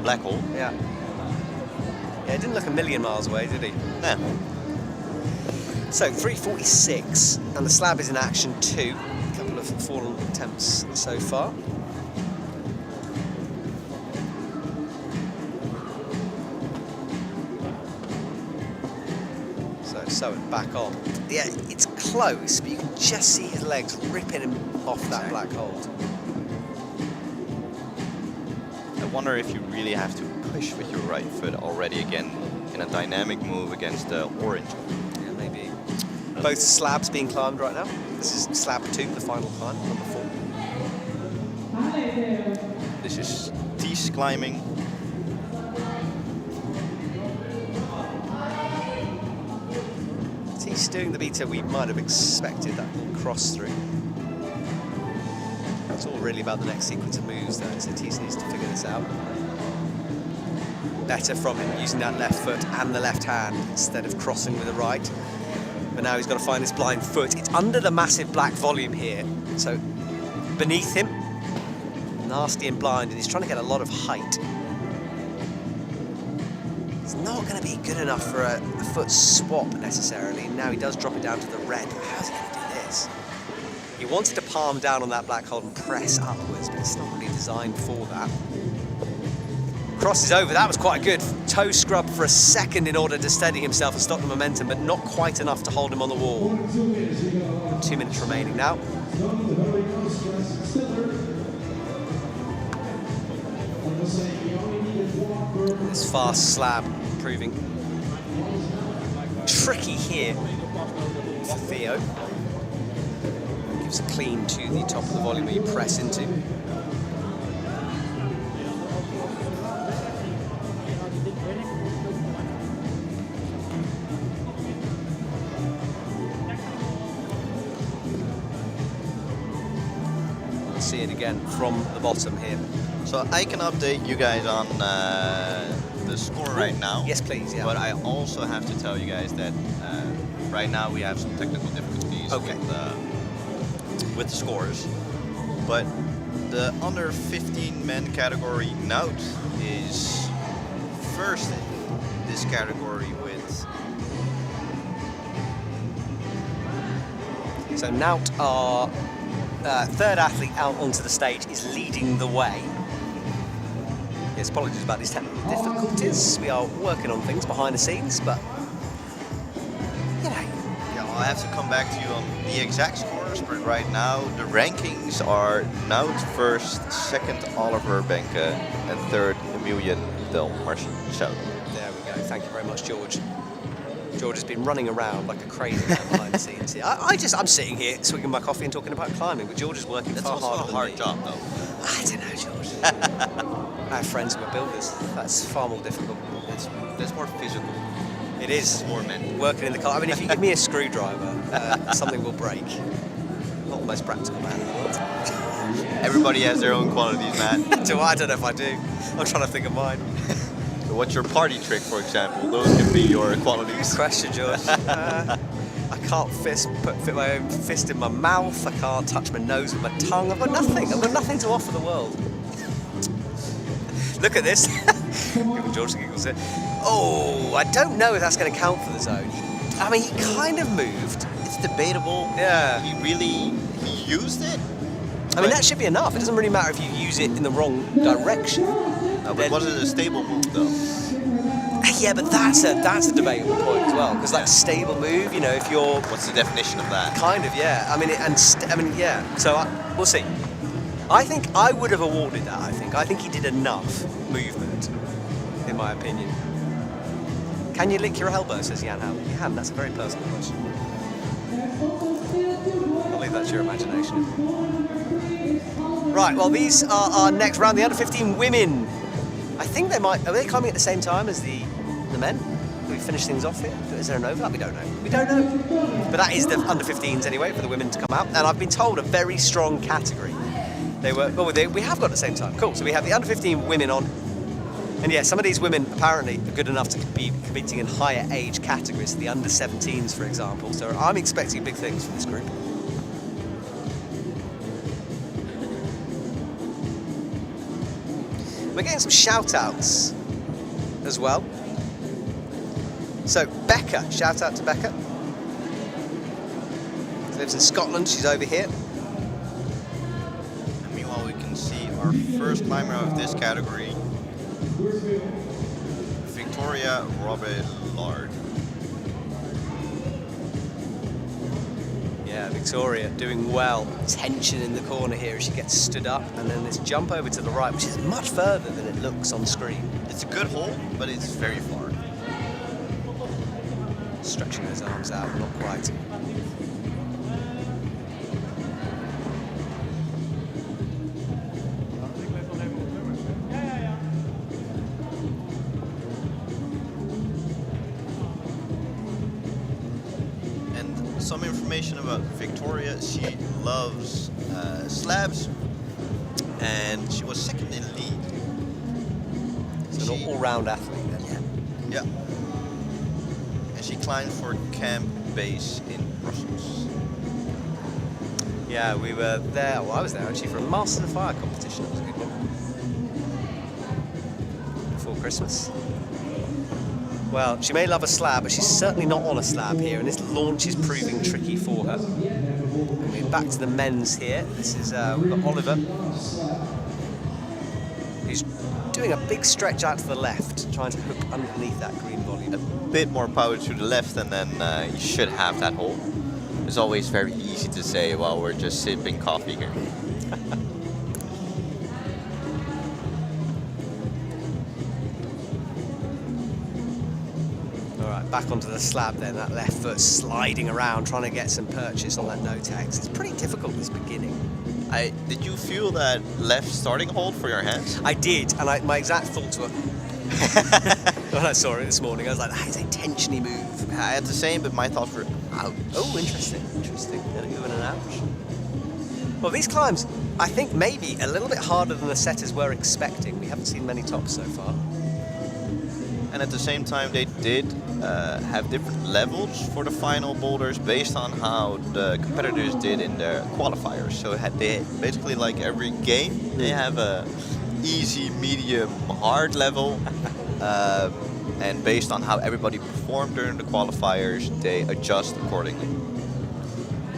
black hole. Yeah. Yeah, it didn't look a million miles away, did he? No. So 3:46, and the slab is in action too. A couple of fallen attempts so far. sew it back on. Yeah, it's close, but you can just see his legs ripping him off that black hold. I wonder if you really have to push with your right foot already again in a dynamic move against the orange. Yeah, maybe. Both slabs being climbed right now. This is slab 2, the final climb, number 4. This is Ties climbing. Ties doing the beta we might have expected, that little cross through. It's all really about the next sequence of moves though, so Ties needs to figure this out. Better from him using that left foot and the left hand instead of crossing with the right. But now he's got to find his blind foot. It's under the massive black volume here, so beneath him, nasty and blind, and he's trying to get a lot of height. It's not going to be good enough for a foot swap necessarily. Now he does drop it down to the red. How's he going to do this? He wanted to palm down on that black hold and press upwards, but it's not really designed for that. Crosses over, that was quite good. Toe scrub for a second in order to steady himself and stop the momentum, but not quite enough to hold him on the wall. 2 minutes remaining now. This fast slab proving tricky here for Theo. Gives a clean to the top of the volume that you press into. See it again from the bottom here. So I can update you guys on the score right now. Yes, please. Yeah. But I also have to tell you guys that right now we have some technical difficulties with the scores. But the under 15 men category, Nout is first in this category with. So Nout, our third athlete out onto the stage, is leading the way. Yes, apologies about these technical difficulties. We are working on things behind the scenes, but you know. Yeah, I'll have to come back to you on the exact scores, but right now the rankings are Nout first, second Oliver Benke, and third Emilian Del Marchand. There we go. Thank you very much, George. George has been running around like a crazy man behind the scenes here. I'm sitting here swigging my coffee and talking about climbing, but George is working far harder than me. That's also a hard job, though. I don't know, George. I have friends who are builders. That's far more difficult. That's more physical. It is. More mental. Working in the car. I mean, if you give me a screwdriver, something will break. Not the most practical man in the world. Everybody has their own qualities, Matt. I don't know if I do. I'm trying to think of mine. What's your party trick, for example? Those can be your qualities. Good question, George. I can't fit my own fist in my mouth. I can't touch my nose with my tongue. I've got nothing. I've got nothing to offer the world. Look at this. Giving George the giggles here. Oh, I don't know if that's going to count for the zone. I mean, he kind of moved. It's debatable. Yeah. He used it? I mean, that should be enough. It doesn't really matter if you use it in the wrong direction. No, but was it a stable move, though? Yeah, but that's a debatable point as well. Because like stable move, you know, if you're... What's the definition of that? Kind of, yeah. I mean, yeah. So we'll see. I think I would have awarded that. I think he did enough movement, in my opinion. Can you lick your elbow? Says Jan Howell. You can. That's a very personal question. I'll leave that to your imagination. Right. Well, these are our next round. The under 15 women. I think they might. Are they coming at the same time as the men? Do we finish things off here? Is there an overlap? We don't know. We don't know. But that is the under 15s anyway for the women to come out. And I've been told a very strong category. We have got at the same time. Cool. So we have the under 15 women on. And yeah, some of these women apparently are good enough to be competing in higher age categories, the under 17s, for example. So I'm expecting big things from this group. We're getting some shout-outs as well. So Becca, shout out to Becca. She lives in Scotland, she's over here. And meanwhile, we can see our first climber of this category, Victoria Robillard. Yeah, Victoria doing well. Tension in the corner here as she gets stood up, and then this jump over to the right, which is much further than it looks on screen. It's a good hole, but it's very far. Stretching those arms out, not quite. Some information about Victoria: she loves slabs, and she was second in league. So an all-round athlete then. Yeah. And she climbed for camp base in Brussels. Yeah, we were there. Well, I was there actually for a Master of the Fire competition. That was a good one. Before Christmas. Well, she may love a slab, but she's certainly not on a slab here, and this launch is proving tricky for her. And we're back to the men's here. This is we've got Oliver, who's doing a big stretch out to the left, trying to hook underneath that green volume. A bit more power to the left, and then you should have that hole. It's always very easy to say while we're just sipping coffee here. Back onto the slab then, that left foot sliding around, trying to get some purchase on that no-tex. It's pretty difficult this beginning. Did you feel that left starting hold for your hands? I did, and my exact thoughts were, when I saw it this morning, I was like, that is a tensiony move. I had the same, but my thoughts were, ouch. Oh, interesting. Gonna go in an ouch. Well, these climbs, I think maybe a little bit harder than the setters were expecting. We haven't seen many tops so far. And at the same time, they did have different levels for the final boulders based on how the competitors did in their qualifiers. So they basically, like every game, they have a easy, medium, hard level. And based on how everybody performed during the qualifiers, they adjust accordingly.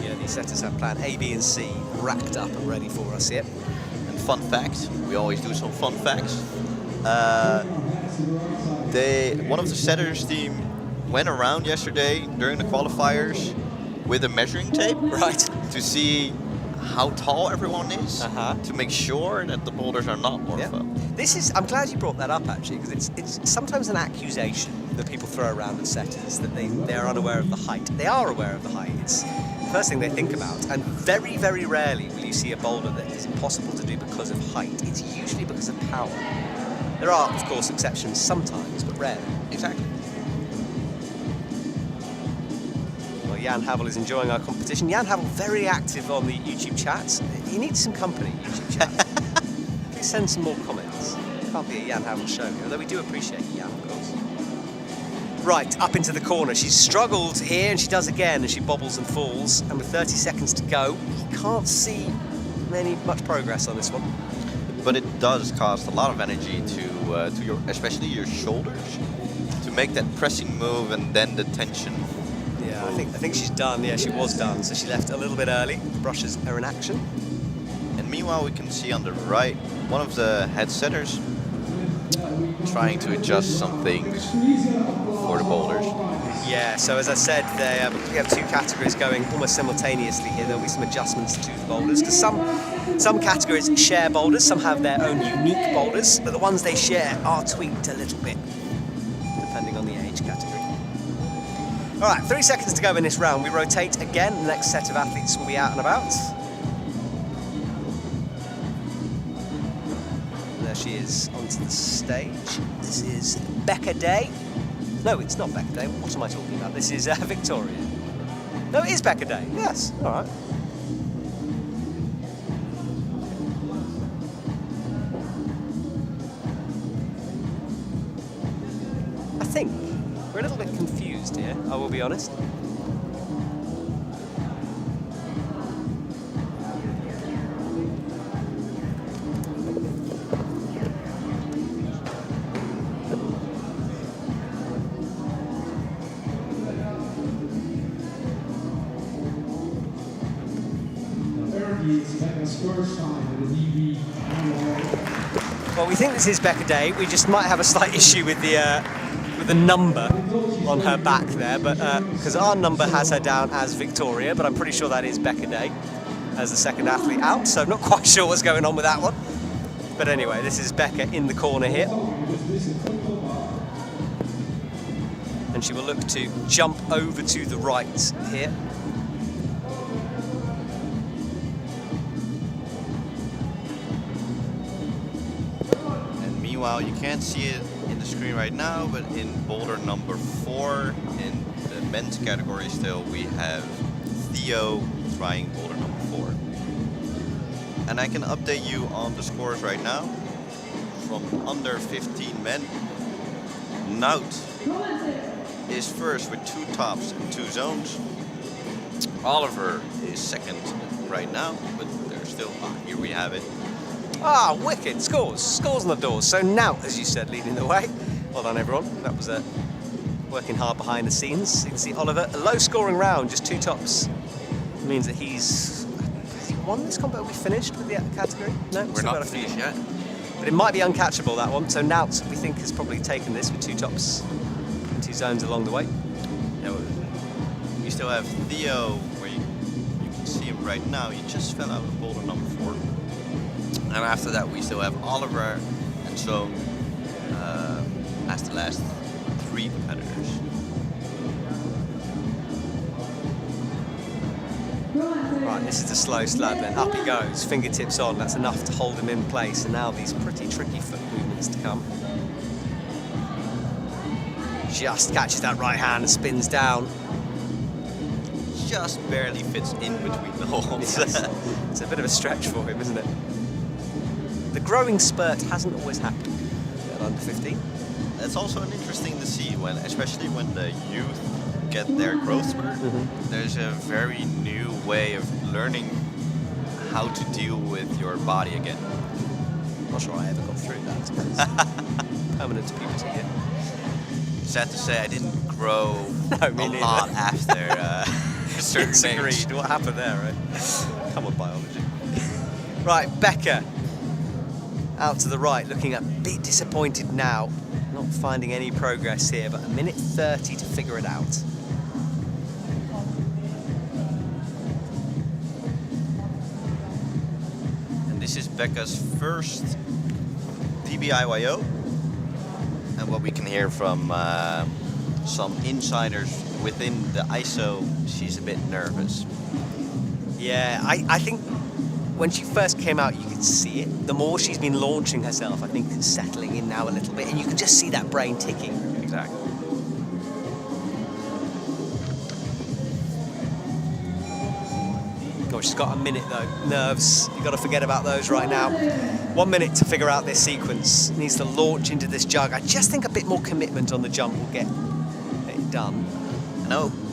Yeah, these setters have plan A, B, and C racked up and ready for us here. And fun fact, we always do some fun facts. One of the setters team went around yesterday during the qualifiers with a measuring tape, right, to see how tall everyone is, to make sure that the boulders are not morpho. This is, I'm glad you brought that up actually, because it's sometimes an accusation that people throw around at setters that they're unaware of the height. They are aware of the height. It's the first thing they think about, and very, very rarely will you see a boulder that is impossible to do because of height. It's usually because of power. There are, of course, exceptions sometimes, but rarely. Exactly. Well, Jan Havel is enjoying our competition. Jan Havel, very active on the YouTube chats. He needs some company, YouTube chat. Please send some more comments. Can't be a Jan Havel show here, although we do appreciate Jan, of course. Right, up into the corner. She's struggled here, and she does again, and she bobbles and falls. And with 30 seconds to go, you can't see much progress on this one. But it does cost a lot of energy to your, especially your shoulders, to make that pressing move and then the tension. Yeah, I think she's done. Yeah, she was done. So she left a little bit early. Brushes are in action. And meanwhile, we can see on the right one of the head setters trying to adjust some things for the boulders. Yeah, so as I said, we have two categories going almost simultaneously here. There'll be some adjustments to the boulders, because some categories share boulders, some have their own unique boulders, but the ones they share are tweaked a little bit, depending on the age category. All right, 3 seconds to go in this round. We rotate again. The next set of athletes will be out and about. And there she is onto the stage. This is Becca Day. No, it's not Becca Day. What am I talking about? This is Victoria. No, it is Becca Day. Yes. All right. I think we're a little bit confused here, I will be honest. Well, we think this is Becca Day. We just might have a slight issue with the number on her back there, but because our number has her down as Victoria, but I'm pretty sure that is Becca Day as the second athlete out, so I'm not quite sure what's going on with that one. But anyway, this is Becca in the corner here. And she will look to jump over to the right here. And meanwhile, you can't see it in the screen right now, but in boulder number 4, in the men's category still, we have Theo trying boulder number 4. And I can update you on the scores right now. From under 15 men, Nout is first with 2 tops and 2 zones. Oliver is second right now, but there's still, here we have it. Ah, wicked, scores on the doors. So now, as you said, leading the way. Well done, everyone. That was working hard behind the scenes. You can see Oliver, a low scoring round, just 2 tops. It means that has he won this combat? Are we finished with the category? No, We're not finished yet. But it might be uncatchable, that one. So Nout, we think, has probably taken this with 2 tops and 2 zones along the way. Yeah, we still have Theo, where you can see him right now. He just fell out of boulder number 4. And after that, we still have Oliver and Zone as the last 3 competitors. Right, this is the slow slab then. Up he goes, fingertips on. That's enough to hold him in place. And now these pretty tricky foot movements to come. Just catches that right hand and spins down. Just barely fits in between the holes. Yes. It's a bit of a stretch for him, isn't it? The growing spurt hasn't always happened at under 15. That's also interesting to see, especially when the youth get their growth spurt. There's a very new way of learning how to deal with your body again. Not sure I ever got through that. Permanent puberty here. Sad to say, I didn't grow No, me a neither. lot after a certain age. Agreed. What happened there, right? Come on, biology. Right, Becca. Out to the right, looking a bit disappointed now. Not finding any progress here, but 1:30 to figure it out. And this is Becca's first DBIYO. And what we can hear from some insiders within the ISO, she's a bit nervous. Yeah, I think when she first came out, you could see it. The more she's been launching herself, I think it's settling in now a little bit, and you can just see that brain ticking. Exactly. Oh, she's got a minute though. Nerves, you've got to forget about those right now. 1 minute to figure out this sequence. Needs to launch into this jug. I just think a bit more commitment on the jump will get it done.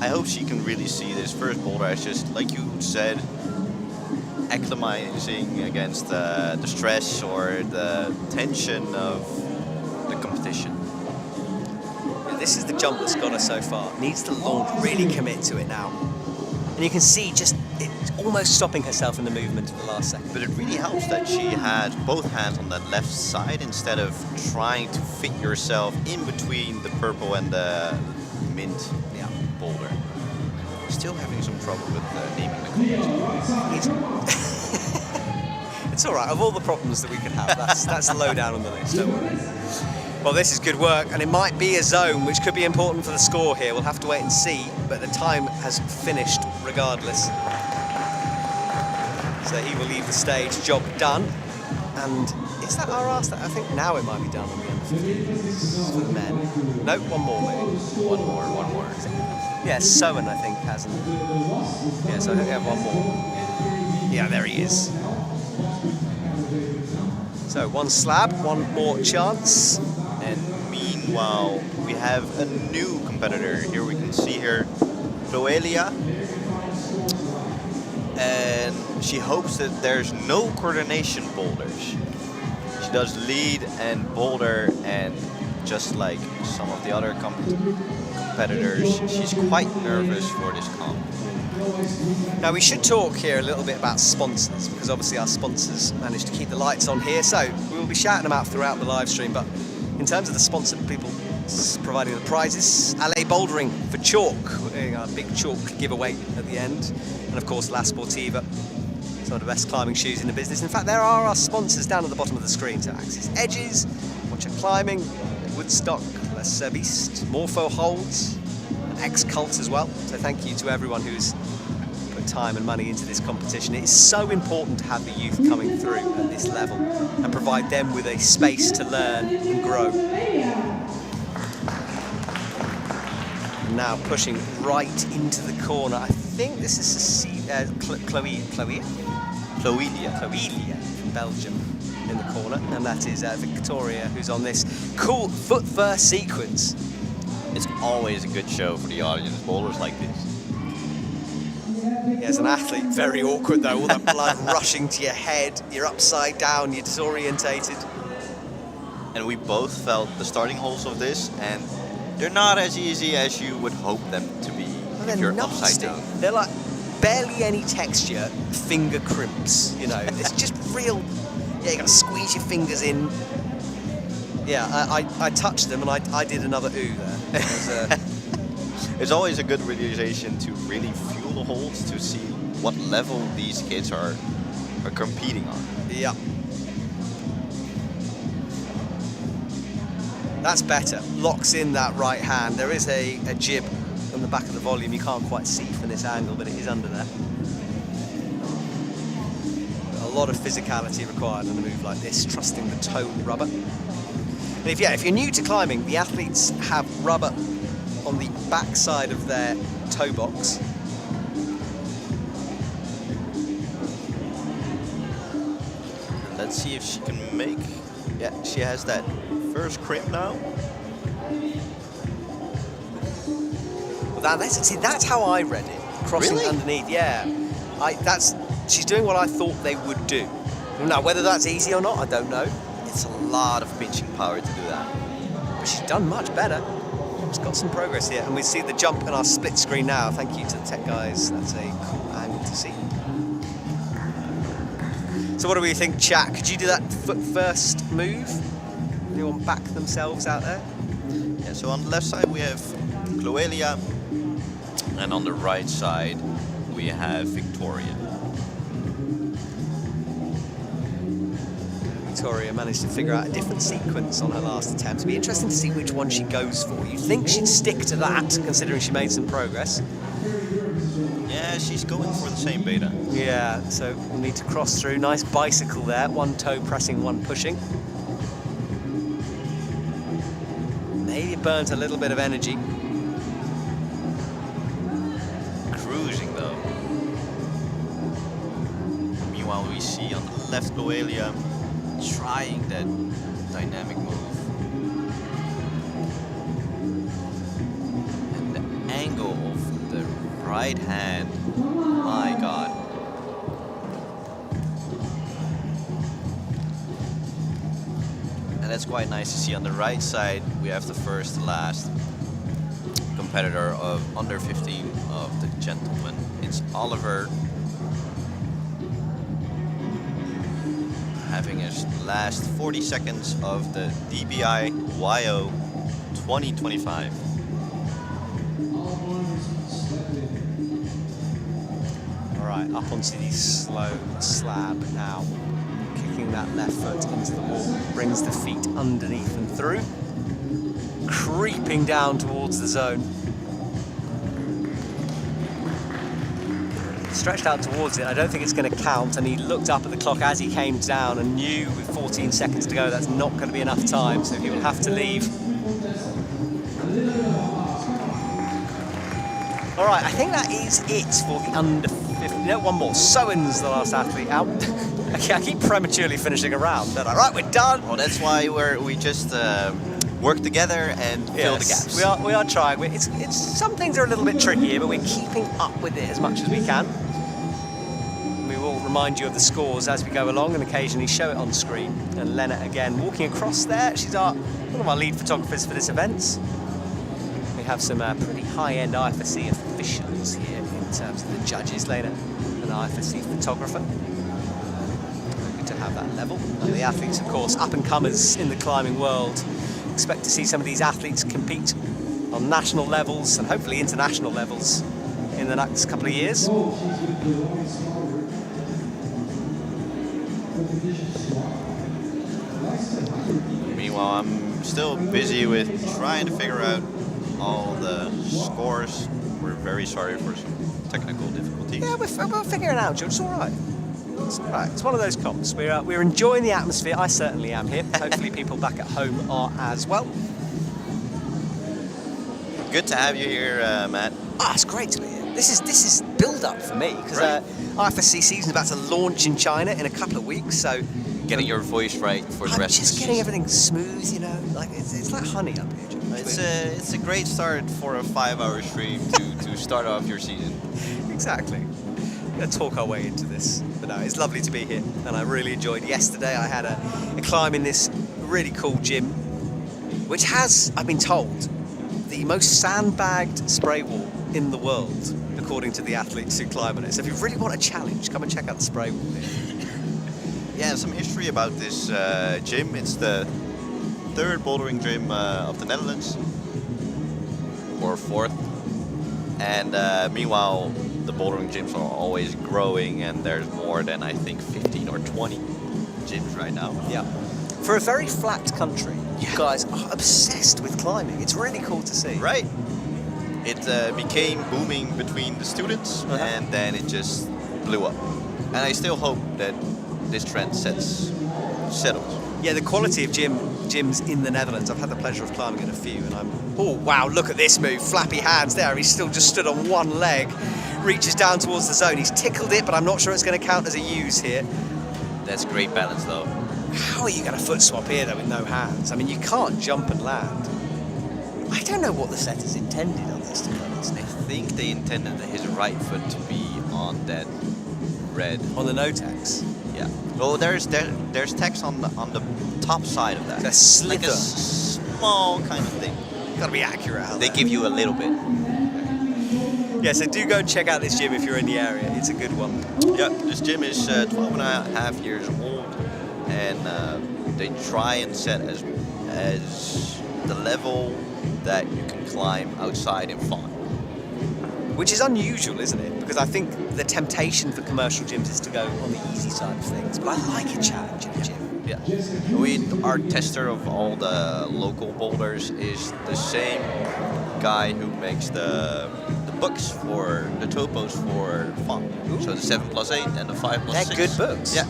I hope she can really see this first boulder as just, like you said, acclimatizing against the stress or the tension of the competition. Yeah, this is the jump that's got her so far. Needs to launch, really commit to it now. And you can see just it's almost stopping herself in the movement at the last second. But it really helps that she had both hands on that left side instead of trying to fit yourself in between the purple and the mint boulder. Still having some trouble with naming the competition. It's all right. Of all the problems that we could have, that's low down on the list. Don't worry. Well, this is good work, and it might be a zone, which could be important for the score here. We'll have to wait and see, but the time has finished regardless. So he will leave the stage. Job done. And is that our last? I think now it might be done on the under 15s for the men. No, one more maybe. One more. Yeah, Sowen I think hasn't. Yeah, so I think we have one more. Yeah, there he is. So 1 slab, 1 more chance. And meanwhile, we have a new competitor. Here we can see her, Cloelia. And she hopes that there's no coordination boulders. She does lead and boulder, and just like some of the other competitors, she's quite nervous for this comp. Now we should talk here a little bit about sponsors, because obviously our sponsors managed to keep the lights on here, so we will be shouting them out throughout the live stream. But in terms of the sponsored people providing the prizes. LA Bouldering for chalk. We're doing our big chalk giveaway at the end. And of course, La Sportiva. Some of the best climbing shoes in the business. In fact, there are our sponsors down at the bottom of the screen. So Axis Edges, Watcher Climbing, Woodstock, Les Beast, Morpho Holds, and X-Cult as well. So thank you to everyone who's put time and money into this competition. It is so important to have the youth coming through at this level and provide them with a space to learn and grow. And now pushing right into the corner. I think this is Cloelia from Belgium in the corner, and that is Victoria, who's on this cool foot first sequence. It's always a good show for the audience, boulders like this. Yeah, as an athlete, very awkward though, all that blood rushing to your head, you're upside down, you're disorientated. And we both felt the starting holes of this, and they're not as easy as you would hope them to be if you're upside down. They're like barely any texture, finger crimps, you know. It's just real, yeah, you gotta squeeze your fingers in. Yeah, I touched them and I did another ooh there. It was, It's always a good realization to really feel the holes to see what level these kids are competing on. yeah. That's better. Locks in that right hand. There is a jib on the back of the volume. You can't quite see from this angle, but it is under there. A lot of physicality required on a move like this, trusting the toe rubber. And if you're new to climbing, the athletes have rubber on the back side of their toe box. Let's see if she can make. Yeah, she has that first crimp now. Well, that's how I read it. Crossing Really? underneath, yeah. She's doing what I thought they would do. Now, whether that's easy or not, I don't know. It's a lot of pinching power to do that. But she's done much better. She's got some progress here, and we see the jump in our split screen now. Thank you to the tech guys. That's a cool angle to see. So what do we think, chat? Could you do that foot first move? Anyone back themselves out there? Yeah, so on the left side we have Cloelia, and on the right side we have Victoria. Victoria managed to figure out a different sequence on her last attempt. It'd be interesting to see which one she goes for. You'd think she'd stick to that, considering she made some progress. Yeah, she's going for the same beta. Yeah, so we'll need to cross through. Nice bicycle there. One toe pressing, one pushing. Maybe it burns a little bit of energy. Cruising though. Meanwhile we see on the left Cloelia trying that dynamic move. And the angle of the right hand, my god. And that's quite nice to see. On the right side we have the first to last competitor of under 15 of the gentlemen. It's Oliver, having his last 40 seconds of the DBIYO 2025. All right, up onto the slow slab now. Kicking that left foot into the wall, brings the feet underneath and through. Creeping down towards the zone. Stretched out towards it, I don't think it's going to count, and he looked up at the clock as he came down and knew with 14 seconds to go that's not going to be enough time, so he will have to leave. All right, I think that is it for the under 50. No, one more. Sowen's the last athlete out. I keep prematurely finishing a round. They're like, right, we're done. Well, that's why we just work together and fill the gaps. We are trying. It's some things are a little bit trickier, but we're keeping up with it as much as we can. We will remind you of the scores as we go along and occasionally show it on screen. And Lena again walking across there. She's one of our lead photographers for this event. We have some pretty high-end IFSC officials here in terms of the judges. Lena, an IFSC photographer. Good to have that level. And the athletes, of course, up-and-comers in the climbing world. expect to see some of these athletes compete on national levels and hopefully international levels in the next couple of years. Meanwhile, I'm still busy with trying to figure out all the scores. We're very sorry for some technical difficulties. Yeah, we're figuring it out, George. It's all right. It's all right. It's one of those comps. We're enjoying the atmosphere. I certainly am here. Hopefully people back at home are as well. Good to have you here, Matt. It's great to be here. This is build-up for me because Right. IFSC season's about to launch in China in a couple of weeks, so Getting your voice right for the I'm rest of just the getting season. everything smooth, you know. Like it's like honey up here, George. It's a great start for a 5-hour stream to start off your season. Exactly. We're going to talk our way into this. But no, it's lovely to be here. And I really enjoyed yesterday. I had a climb in this really cool gym, which has, I've been told, the most sandbagged spray wall in the world, according to the athletes who climb on it. So if you really want a challenge, come and check out the spray wall here. Yeah, some history about this gym. It's the 3rd bouldering gym of the Netherlands, or 4th. And meanwhile, the bouldering gyms are always growing, and there's more than, I think, 15 or 20 gyms right now. Yeah. For a very flat country, you guys are obsessed with climbing. It's really cool to see. Right. It became booming between the students, and then it just blew up. And I still hope that this trend settles. Yeah, the quality of gyms in the Netherlands, I've had the pleasure of climbing at a few, and oh wow, look at this move, flappy hands there, he's still just stood on one leg, reaches down towards the zone, he's tickled it, but I'm not sure it's going to count as a use here. That's great balance though. How are you going to foot swap here though with no hands? I mean, you can't jump and land. I don't know what the setters intended on this, to be honest. I think they intended his right foot to be on that red. On the no-tax. Yeah. Well, there's text on the top side of that. A slither. Like a small kind of thing. Got to be accurate out They there. give you a little bit. Yeah, so do go and check out this gym if you're in the area. It's a good one. Yeah, this gym is 12 and a half years old, and they try and set as the level that you can climb outside in fun. Which is unusual, isn't it? Because I think the temptation for commercial gyms is to go on the easy side of things. But I like a challenge in a gym. Yeah. Our tester of all the local boulders is the same guy who makes the books for the topos for fun. Ooh. So the 7+8 and the 5+6. They're good books. Yeah.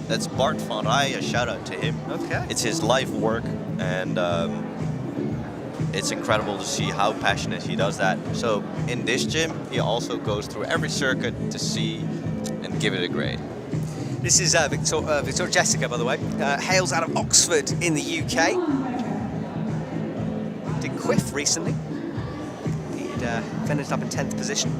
That's Bart van Rij. A shout out to him. Okay. It's his life work, and it's incredible to see how passionate he does that. So in this gym, he also goes through every circuit to see and give it a grade. This is Victoria Jessica, by the way. Hails out of Oxford in the UK. Did Quiff recently. He'd finished up in 10th position.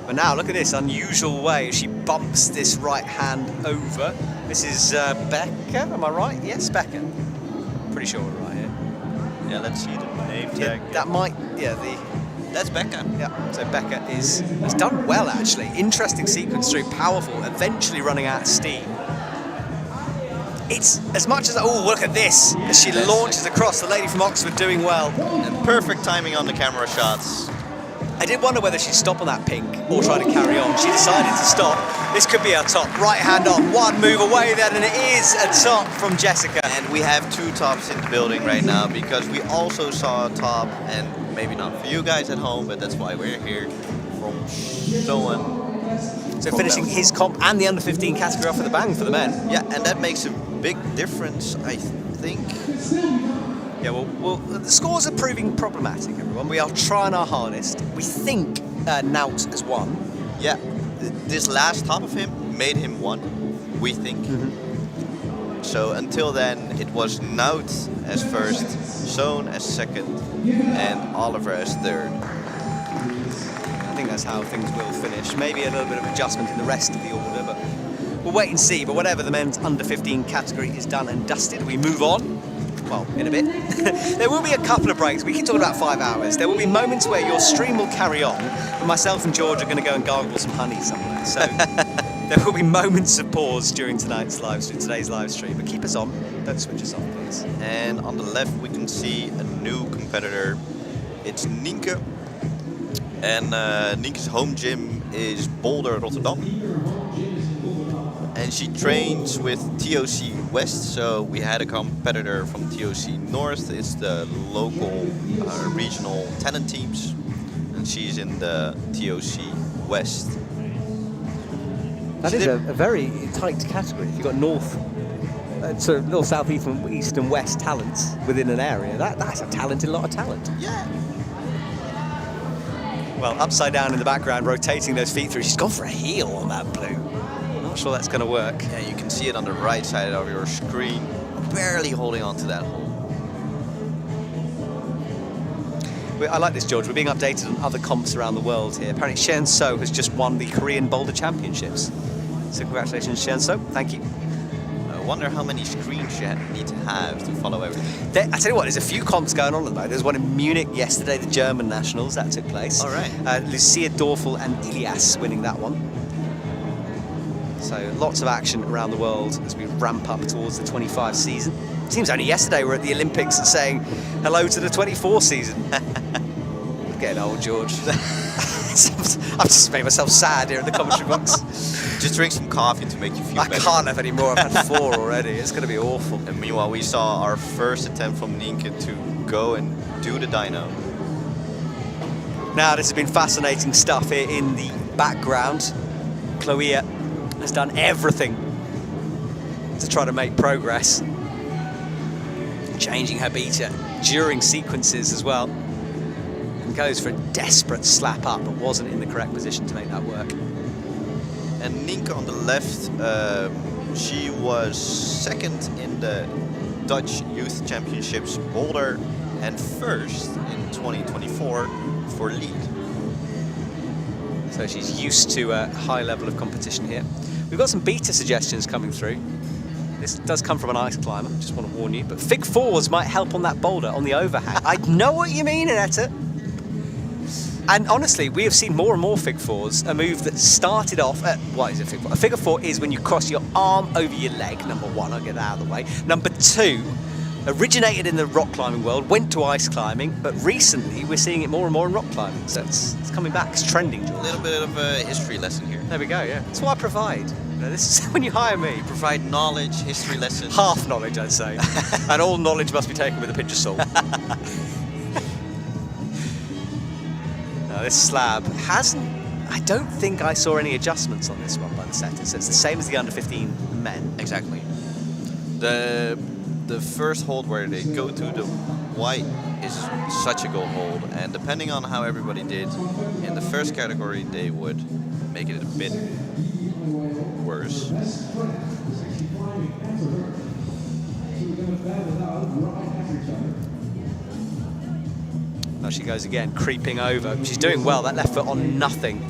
But now, look at this unusual way she bumps this right hand over. This is Becca, am I right? Yes, Becca. Pretty sure we're right here. Yeah, let's see the name Yeah, tag. that might, That's Becca. yeah. So Becca has done well, actually. Interesting sequence through, powerful, eventually running out of steam. It's as much as, oh, look at this, as she launches across, the lady from Oxford doing well. And perfect timing on the camera shots. I did wonder whether she'd stop on that pink or try to carry on. She decided to stop. This could be our top. Right hand on, one move away then, and it is a top from Jessica. And we have 2 tops in the building right now because we also saw a top, and maybe not for you guys at home, but that's why we're here, from someone. So finishing his comp and the under 15 category off with a bang for the men. Yeah, and that makes a big difference, I think. Yeah, well, the scores are proving problematic, everyone. We are trying our hardest. We think Nout has won. Yeah, this last top of him made him 1, we think. So until then, it was Nout as first, Zoon as second, and Oliver as third. I think that's how things will finish. Maybe a little bit of adjustment in the rest of the order, but we'll wait and see. But whatever, the men's under 15 category is done and dusted. We move on. Well, in a bit. There will be a couple of breaks. We keep talking about 5 hours. There will be moments where your stream will carry on, but myself and George are going to go and gargle some honey somewhere. So There will be moments of pause during today's live stream, but keep us on. Don't switch us off, please. And on the left, we can see a new competitor. It's Nienke. And Nienke's home gym is Boulder, Rotterdam. And she trains with TOC West, so we had a competitor from TOC North. It's the local regional talent teams. And she's in the TOC West. That is a very tight category. If you've got north, sort of north, south, east and west talents within an area, that's a talented lot of talent. Yeah. Well, upside down in the background, rotating those feet through. She's gone for a heel on that Bleau. I'm not sure that's going to work. Yeah, you can see it on the right side of your screen, barely holding on to that hole. I like this, George. We're being updated on other comps around the world here. Apparently, Shen So has just won the Korean Boulder Championships. So congratulations, Shen So. Thank you. I wonder how many screens you need to have to follow everything. I tell you what, there's a few comps going on at the moment. There's one in Munich yesterday, the German nationals, that took place. All right. Lucia Dorfel and Ilias winning that one. So lots of action around the world as we ramp up towards the 25 season. It seems only yesterday we were at the Olympics and saying hello to the 24 season. I'm getting old, George. I've just made myself sad here in the commentary box. Just drink some coffee to make you feel better. I can't have any more. I've had 4 already. It's going to be awful. And meanwhile, we saw our first attempt from Nienke to go and do the dyno. Now, this has been fascinating stuff here in the background. Chloe has done everything to try to make progress. Changing her beta during sequences as well. And goes for a desperate slap up, but wasn't in the correct position to make that work. And Nienke on the left, she was second in the Dutch Youth Championships Boulder and first in 2024 for lead. So she's used to a high level of competition here. We've got some beta suggestions coming through. This does come from an ice climber, just want to warn you. But Fig 4s might help on that boulder, on the overhang. I know what you mean, Annette. And honestly, we have seen more and more Fig 4s, a move that started off at, what is a Fig 4? A Figure 4 is when you cross your arm over your leg, number 1, I'll get that out of the way. Number 2, originated in the rock climbing world, went to ice climbing, but recently we're seeing it more and more in rock climbing. So it's coming back, it's trending. A little bit of a history lesson here. There we go, yeah. That's what I provide. You know, this is when you hire me. Provide knowledge, history lessons. Half knowledge, I'd say. And all knowledge must be taken with a pinch of salt. Now, this slab hasn't... I don't think I saw any adjustments on this one by the setters. So it's the same as the under-15 men. Exactly. The first hold where they go to the white is such a good hold, and depending on how everybody did in the first category, they would make it a bit worse. Now she goes again, creeping over. She's doing well. That left foot on nothing.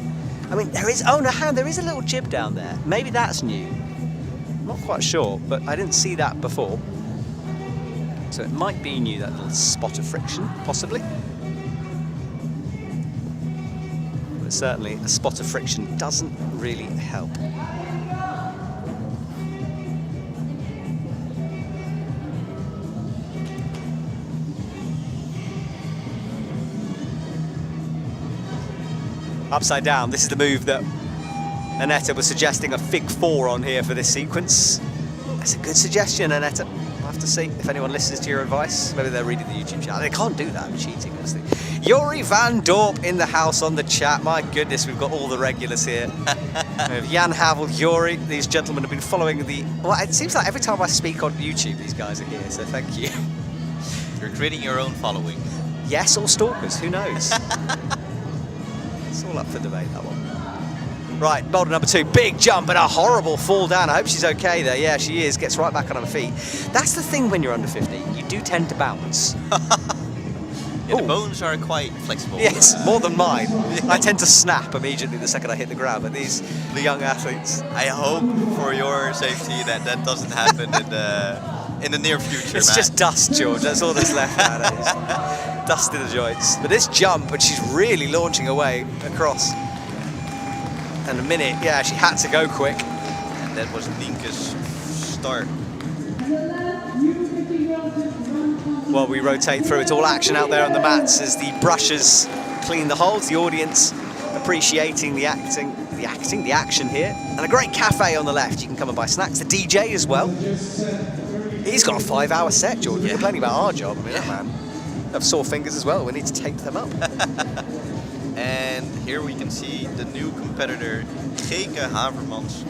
I mean, there is... Oh, no, there is a little jib down there. Maybe that's new. I'm not quite sure, but I didn't see that before. So it might be new, that little spot of friction, possibly. But certainly, a spot of friction doesn't really help. Upside down, this is the move that Annette was suggesting a Fig 4 on here for this sequence. That's a good suggestion, Annette. We'll have to see if anyone listens to your advice. Maybe they're reading the YouTube channel. They can't do that, I'm cheating, honestly. Yuri Van Dorp in the house on the chat. My goodness, we've got all the regulars here. We have Jan Havel, Yuri. These gentlemen have been following the... Well, it seems like every time I speak on YouTube, these guys are here, so thank you. You're creating your own following. Yes, or stalkers, who knows? It's all up for debate, that one. Right, boulder number 2, big jump and a horrible fall down. I hope she's okay there. Yeah, she is. Gets right back on her feet. That's the thing when you're under 50. You do tend to bounce. Yeah, the bones are quite flexible. Yes, more than mine. I tend to snap immediately the second I hit the ground. But the young athletes. I hope for your safety that doesn't happen in the near future. It's just dust, George. That's all that's left nowadays. Dust in the joints. But this jump, and she's really launching away across. And a minute, yeah, she had to go quick. And that was Nienke's start. While we rotate through, it's all action out there on the mats as the brushers clean the holes, the audience appreciating the action here. And a great cafe on the left, you can come and buy snacks. The DJ as well. He's got a 5-hour set, George. We're complaining about our job. I mean, that man have sore fingers as well. We need to tape them up. And here we can see the new competitor, Geke Havermans.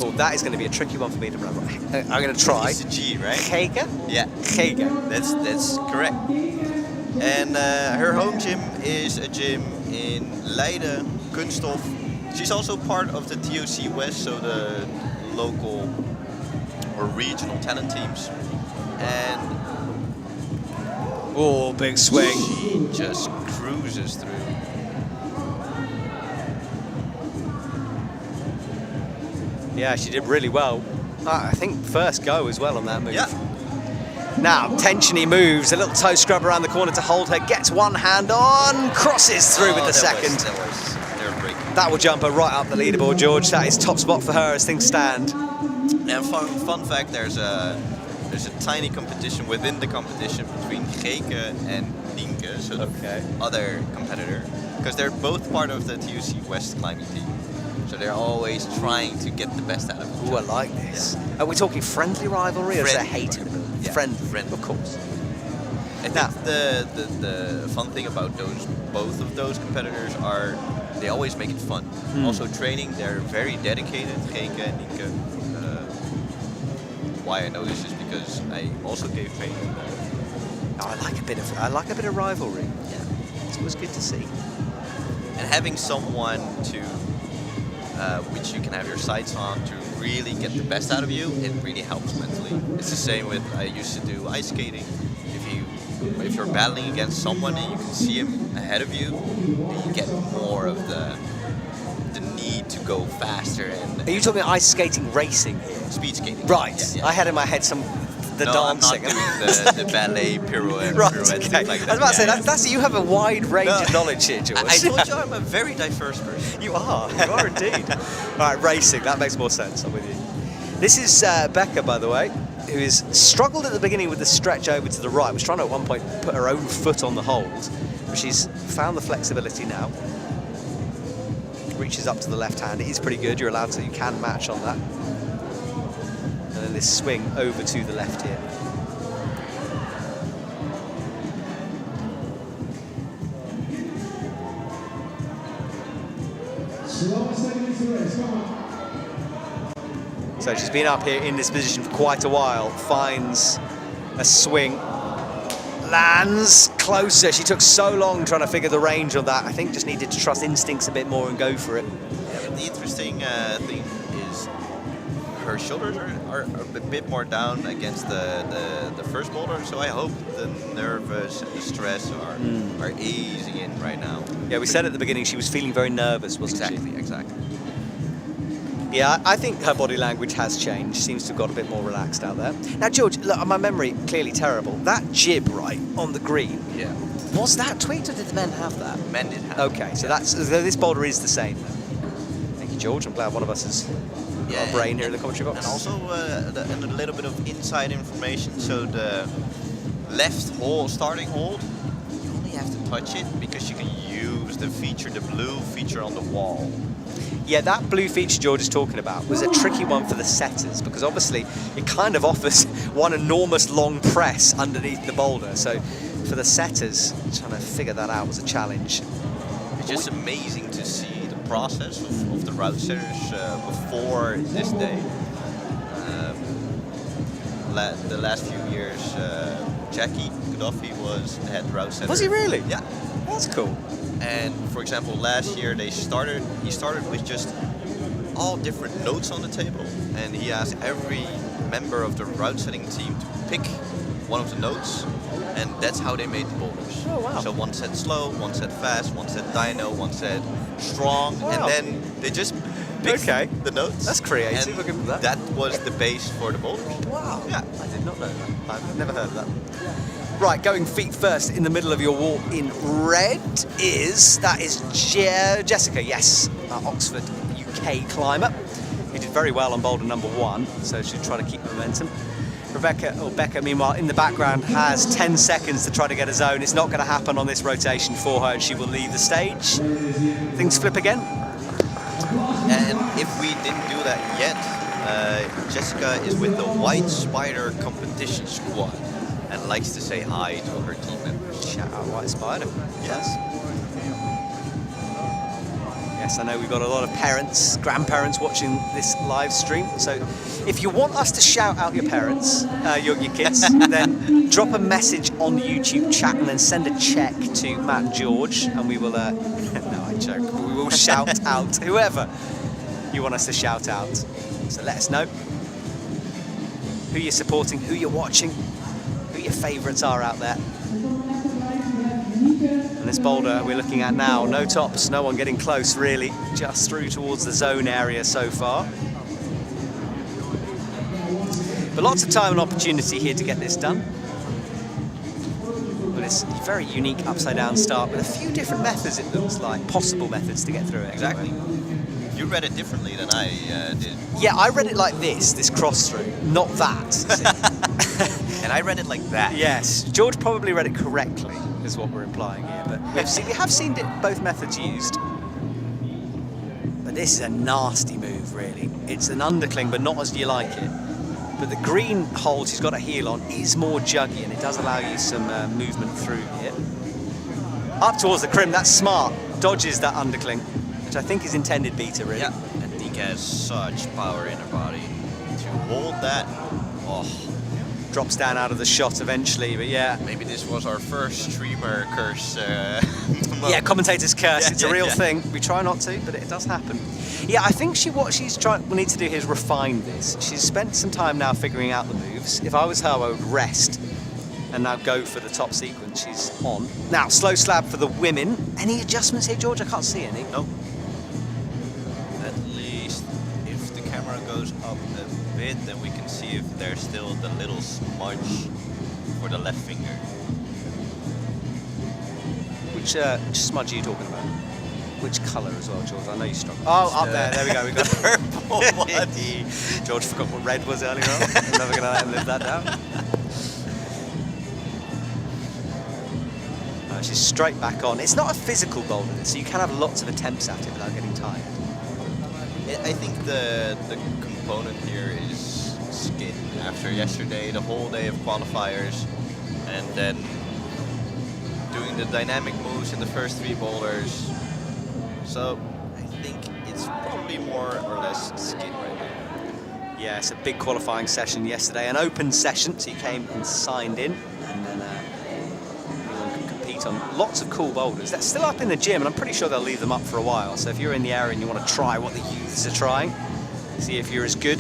Oh, that is going to be a tricky one for me to remember. I'm going to try. It's a G, right? Geke? Yeah. Geke. That's correct. And her home gym is a gym in Leiden, Kunststof. She's also part of the TOC West, so the local or regional talent teams. And oh, big swing. She just cruises through. Yeah, she did really well. I think first go as well on that move. Yeah. Now, tensiony moves, a little toe scrub around the corner to hold her, gets one hand on, crosses through with the second. That will jump her right up the leaderboard, George. That is top spot for her as things stand. And fun fact, there's a tiny competition within the competition between Geke and Nienke, so the other competitor, because they're both part of the TOC West climbing team. So they're always trying to get the best out of it. Ooh, I like this. Yeah. Are we talking friendly rivalry or is there Friendly hate in the middle? Yeah. Friend, of course. I think the fun thing about both of those competitors are they always make it fun. Also training, they're very dedicated, Geke and Nienke. Why I know this is because I also gave training. I like a bit of rivalry. Yeah. It's always good to see. And having someone to which you can have your sights on to really get the best out of you, it really helps mentally. It's the same with, I used to do ice skating. If you're battling against someone and you can see him ahead of you, then you get more of the need to go faster. And Are you talking ice skating racing here? Speed skating. Right. Yeah, yeah. I had in my head the dancing. I'm not doing the ballet pirouette, Right, things okay. like that. I was about to say, that's you have a wide range of knowledge here, George. I told you I'm a very diverse person. You are indeed. All right, racing, that makes more sense, I'm with you. This is Becca, by the way, who has struggled at the beginning with the stretch over to the right, was trying to at one point put her own foot on the hold, but she's found the flexibility now. Reaches up to the left hand, it is pretty good, you're allowed to, you can match on that. And then this swing over to the left here. So she's been up here in this position for quite a while, finds a swing, lands closer. She took so long trying to figure the range on that. I think just needed to trust instincts a bit more and go for it. Yeah, but the interesting thing is her shoulders are a bit more down against the first boulder, so I hope the nervous and the stress are easing in right now. Yeah, we said at the beginning she was feeling very nervous, wasn't she? Exactly. Yeah, I think her body language has changed. Seems to have got a bit more relaxed out there. Now, George, look, my memory clearly terrible. That jib right on the green. Yeah. Was that tweaked or did the men have that? Men did have. Okay, so this boulder is the same then. Thank you, George. I'm glad one of us has got a brain here in the commentary box. And also and a little bit of inside information. So the left starting hold, you only have to touch it because you can use the blue feature on the wall. Yeah, that blue feature George is talking about was a tricky one for the setters because obviously it kind of offers one enormous long press underneath the boulder. So for the setters, trying to figure that out was a challenge. It's just amazing to see the process of the route setters before this day. The last few years, Jackie Gaddafi was the head route setter. Was he really? Yeah. That's cool. And for example, last year he started with just all different notes on the table, and he asked every member of the route setting team to pick one of the notes, and that's how they made the boulders. Oh wow. So one said slow, one said fast, one said dyno, one said strong, and then they just picked the notes. That's creative. And I'll give them that. that was the base for the boulders. Wow. Yeah. I did not know that. I've never heard of that. Right, going feet first in the middle of your wall in red is Jessica, yes, Oxford, UK K climber. He did very well on boulder number 1, so she'll try to keep momentum. Becca, meanwhile, in the background, has 10 seconds to try to get a zone. It's not going to happen on this rotation for her, and she will leave the stage. Things flip again. And if we didn't do that yet, Jessica is with the White Spider competition squad and likes to say hi to her team members. Shout out White Spider. Yes. Yes, I know we've got a lot of parents, grandparents watching this live stream. So if you want us to shout out your parents, your kids, then drop a message on the YouTube chat and then send a check to Matt and George, and we will, no, I joke, but we will shout out whoever you want us to shout out. So let us know who you're supporting, who you're watching, who your favourites are out there. And this boulder we're looking at now, no tops, no one getting close really, just through towards the zone area so far. But lots of time and opportunity here to get this done. But it's a very unique upside down start with a few different methods, it looks like, possible methods to get through it. Exactly. You read it differently than I did. Yeah, I read it like this cross through, not that. And I read it like that. Yes, George probably read it correctly, is what we're implying here. But we have seen both methods used. But this is a nasty move, really. It's an undercling, but not as you like it. But the green hold she's got a heel on is more juggy, and it does allow you some movement through here. Up towards the crim, that's smart. Dodges that undercling, which I think is intended beater, really. Yeah, and Nika has such power in her body. To hold that, oh. Drops down out of the shot eventually, but yeah. Maybe this was our first streamer curse. Yeah, commentator's curse. It's a real thing. We try not to, but it does happen. Yeah, I think what she's trying we need to do here is refine this. She's spent some time now figuring out the moves. If I was her, I would rest and now go for the top sequence she's on. Now, slow slab for the women. Any adjustments here, George? I can't see any. No. At least if the camera goes up a bit, then we can see if there's still the little smudge for the left finger. Which smudge are you talking about? Which colour as well, George? I know you struggle. Oh, up there. There we go. We got Purple one. George forgot what red was earlier on. I'm never going to let him live that down. She's straight back on. It's not a physical boulder, so you can have lots of attempts at it without getting tired. I think the component here is skin. After yesterday, the whole day of qualifiers, and then doing the dynamic moves in the first 3 boulders. So I think it's probably more or less skin right now. Yeah, it's a big qualifying session yesterday, an open session, so you came and signed in, and then anyone can compete on lots of cool boulders. That's still up in the gym, and I'm pretty sure they'll leave them up for a while. So if you're in the area and you want to try what the youths are trying, see if you're as good,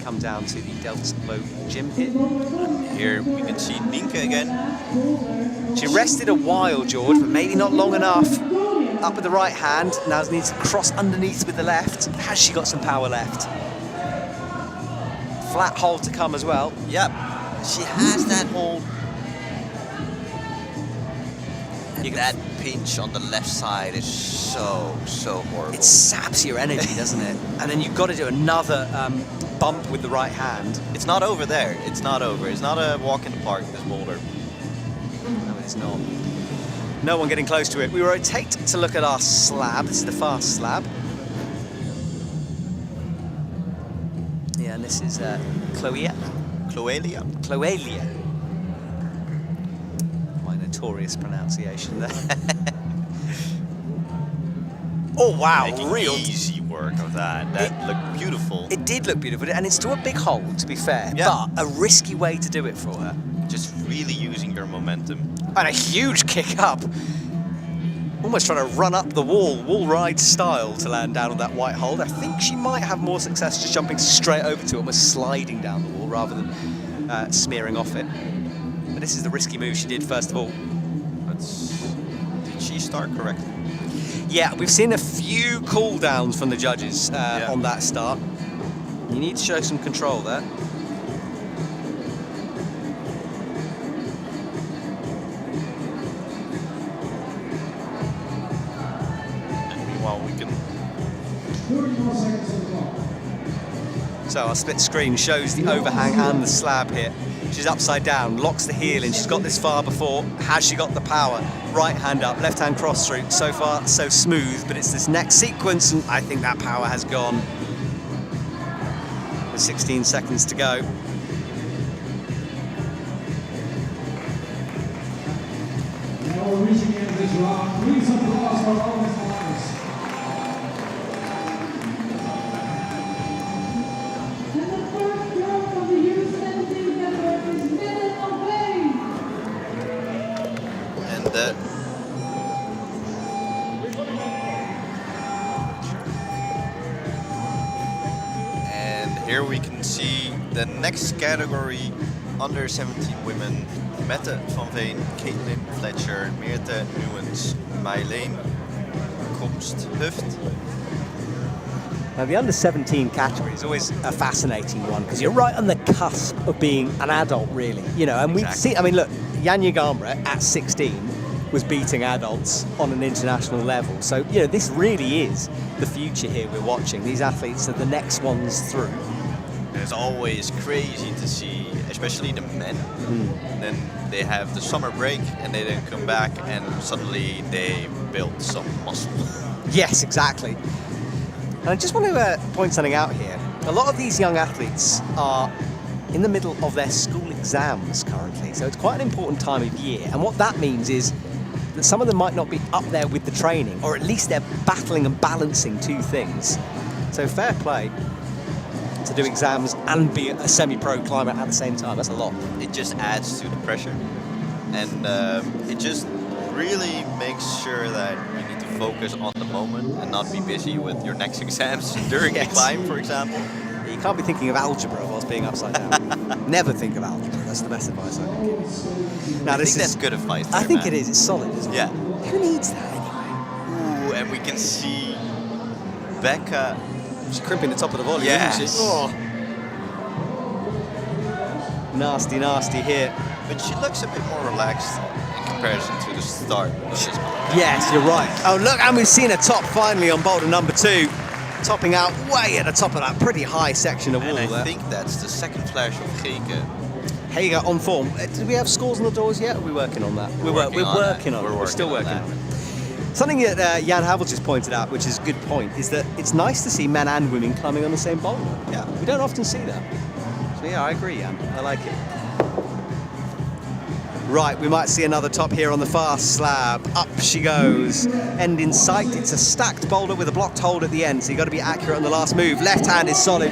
come down to the Delfts Bleau gym here. Here we can see Ninka again. She rested a while, George, but maybe not long enough. Up with the right hand, now needs to cross underneath with the left. Has she got some power left? Flat hold to come as well. Yep, she has that hold. And that pinch on the left side is so horrible. It saps your energy, doesn't it? And then you've got to do another bump with the right hand. It's not over there. It's not over. It's not a walk in the park, this boulder. No, it's not. No one getting close to it. We rotate to look at our slab. This is the fast slab. Yeah, and this is Cloelia. My notorious pronunciation there. Oh wow, real easy work of that. That looked beautiful. It did look beautiful, and it's to a big hole, to be fair, but a risky way to do it for her. Just really using your momentum. And a huge kick up. Almost trying to run up the wall ride style to land down on that white hold. I think she might have more success just jumping straight over to it, almost sliding down the wall rather than smearing off it. But this is the risky move she did first of all. Did she start correctly? Yeah, we've seen a few cooldowns from the judges on that start. You need to show some control there. 30 more seconds on the clock. So our split screen shows the overhang and the slab here. She's upside down, locks the heel in. She's got this far before. Has she got the power? Right hand up, left hand cross through. So far, so smooth, but it's this next sequence, and I think that power has gone. With 16 seconds to go. Now we're reaching the end of this round. Please applause for all these lives. And the first girl from the U17 network is Minute Away. And here we can see the next category, under 17 women. Mette van Veen, Caitlin Fletcher, Meerte Nuwens, Marleen Komst-Huft. Now, the under-17 category is always a fascinating one because you're right on the cusp of being an adult, really. You know, and we see. I mean, look, Janja Garnbret at 16 was beating adults on an international level. So, you know, this really is the future here we're watching. These athletes are the next ones through. And it's always crazy to see, especially the men. Then they have the summer break and they then come back and suddenly they build some muscle. Yes, exactly. And I just want to point something out here. A lot of these young athletes are in the middle of their school exams currently, so it's quite an important time of year. And what that means is that some of them might not be up there with the training, or at least they're battling and balancing two things. So fair play to do exams and be a semi-pro climber at the same time. That's a lot. It just adds to the pressure, and it just really makes sure that you need to focus on the moment and not be busy with your next exams during the climb, for example. You can't be thinking of algebra whilst being upside down. Never think of algebra. That's the best advice I can give. Now, I think that's good advice. I think it is. It's solid, isn't it? Yeah. Who needs that anyway? Ooh, and we can see Becca. She's crimping the top of the volley, Yes. isn't she? Oh. Nasty, nasty here. But she looks a bit more relaxed in comparison to the start of this one. Yes, you're right. Oh, look, and we've seen a top finally on boulder number 2, topping out way at the top of that pretty high section of wall And I there. think that's the second flash of Geke. Hager on form. Did we have scores on the doors yet? Or are we working on that? We're working on it. We're still working on it. Something that Jan Havel just pointed out, which is a good point, is that it's nice to see men and women climbing on the same boulder. Yeah. We don't often see that. So yeah, I agree, Jan. I like it. Right, we might see another top here on the fast slab. Up she goes. End in sight. It's a stacked boulder with a blocked hold at the end, so you've got to be accurate on the last move. Left hand is solid.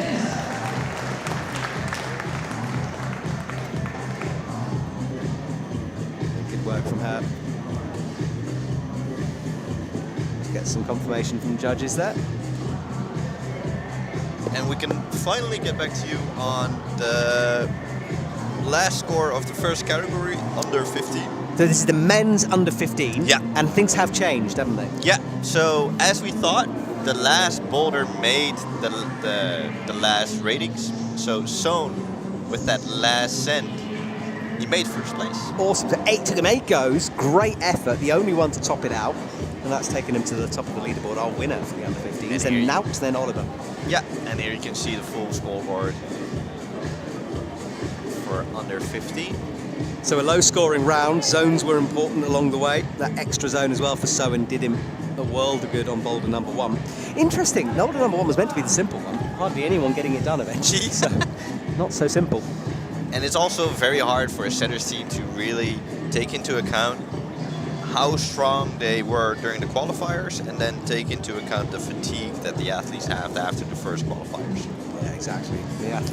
Good work from her. Let's get some confirmation from the judges there. And we can finally get back to you on the last score of the first category, under 15. So this is the men's under 15. Yeah. And things have changed, haven't they? Yeah, so as we thought, the last boulder made the last ratings. So Sohn, with that last send, he made first place. Awesome. So took him 8 goes. Great effort. The only one to top it out. And that's taken him to the top of the leaderboard. Our winner for the under 15s. Then Nout, then Oliver. Yeah, and here you can see the full scoreboard for under 15. So a low scoring round. Zones were important along the way. That extra zone as well for Sohn did him a world of good on boulder number 1. Interesting. Boulder number 1 was meant to be the simple one. Hardly anyone getting it done eventually. So not so simple. And it's also very hard for a setters team to really take into account how strong they were during the qualifiers and then take into account the fatigue that the athletes have after the first qualifiers. Yeah, exactly.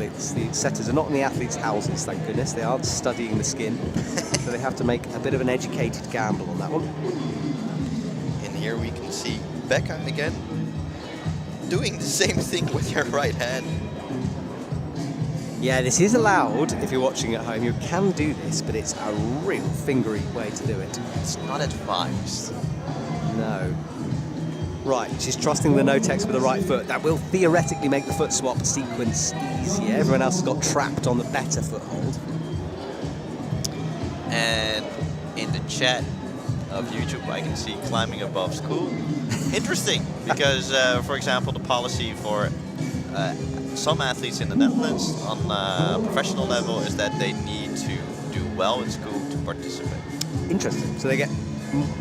The setters are not in the athletes' houses, thank goodness. They aren't studying the skin. So they have to make a bit of an educated gamble on that one. And here we can see Becca again doing the same thing with her right hand. Yeah, this is allowed if you're watching at home. You can do this, but it's a real fingery way to do it. It's not advised. No. Right, she's trusting the no-tex with the right foot. That will theoretically make the foot swap sequence easier. Everyone else has got trapped on the better foothold. And in the chat, of YouTube, I can see climbing above school. Interesting, because for example, the policy for some athletes in the Netherlands on professional level is that they need to do well in school to participate. Interesting. So they get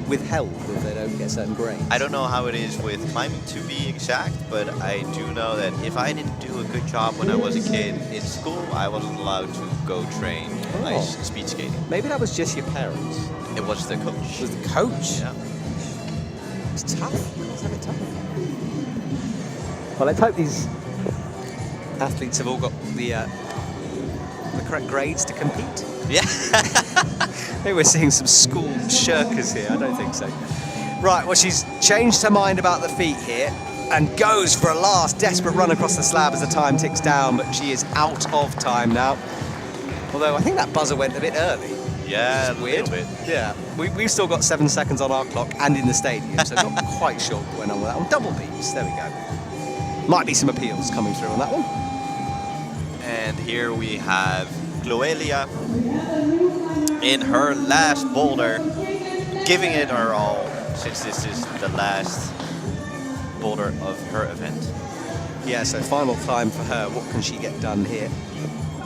withheld if they don't get certain grades. I don't know how it is with climbing to be exact, but I do know that if I didn't do a good job when I was a kid in school, I wasn't allowed to go train ice speed skating. Maybe that was just your parents. It was the coach. It was the coach? Yeah. It's tough. It's a bit tough. Well, let's hope these Athletes have all got the correct grades to compete. Yeah. I think we're seeing some school shirkers here. I don't think so. Right, well, she's changed her mind about the feet here and goes for a last desperate run across the slab as the time ticks down, but she is out of time now. Although I think that buzzer went a bit early. Yeah, a Weird. little bit. Yeah, we've still got 7 seconds on our clock and in the stadium, so not quite sure what went on with that one. Double beats, there we go. Might be some appeals coming through on that one. And here we have Chloelia in her last boulder, giving it her all, since this is the last boulder of her event. Yeah, so final climb for her. What can she get done here?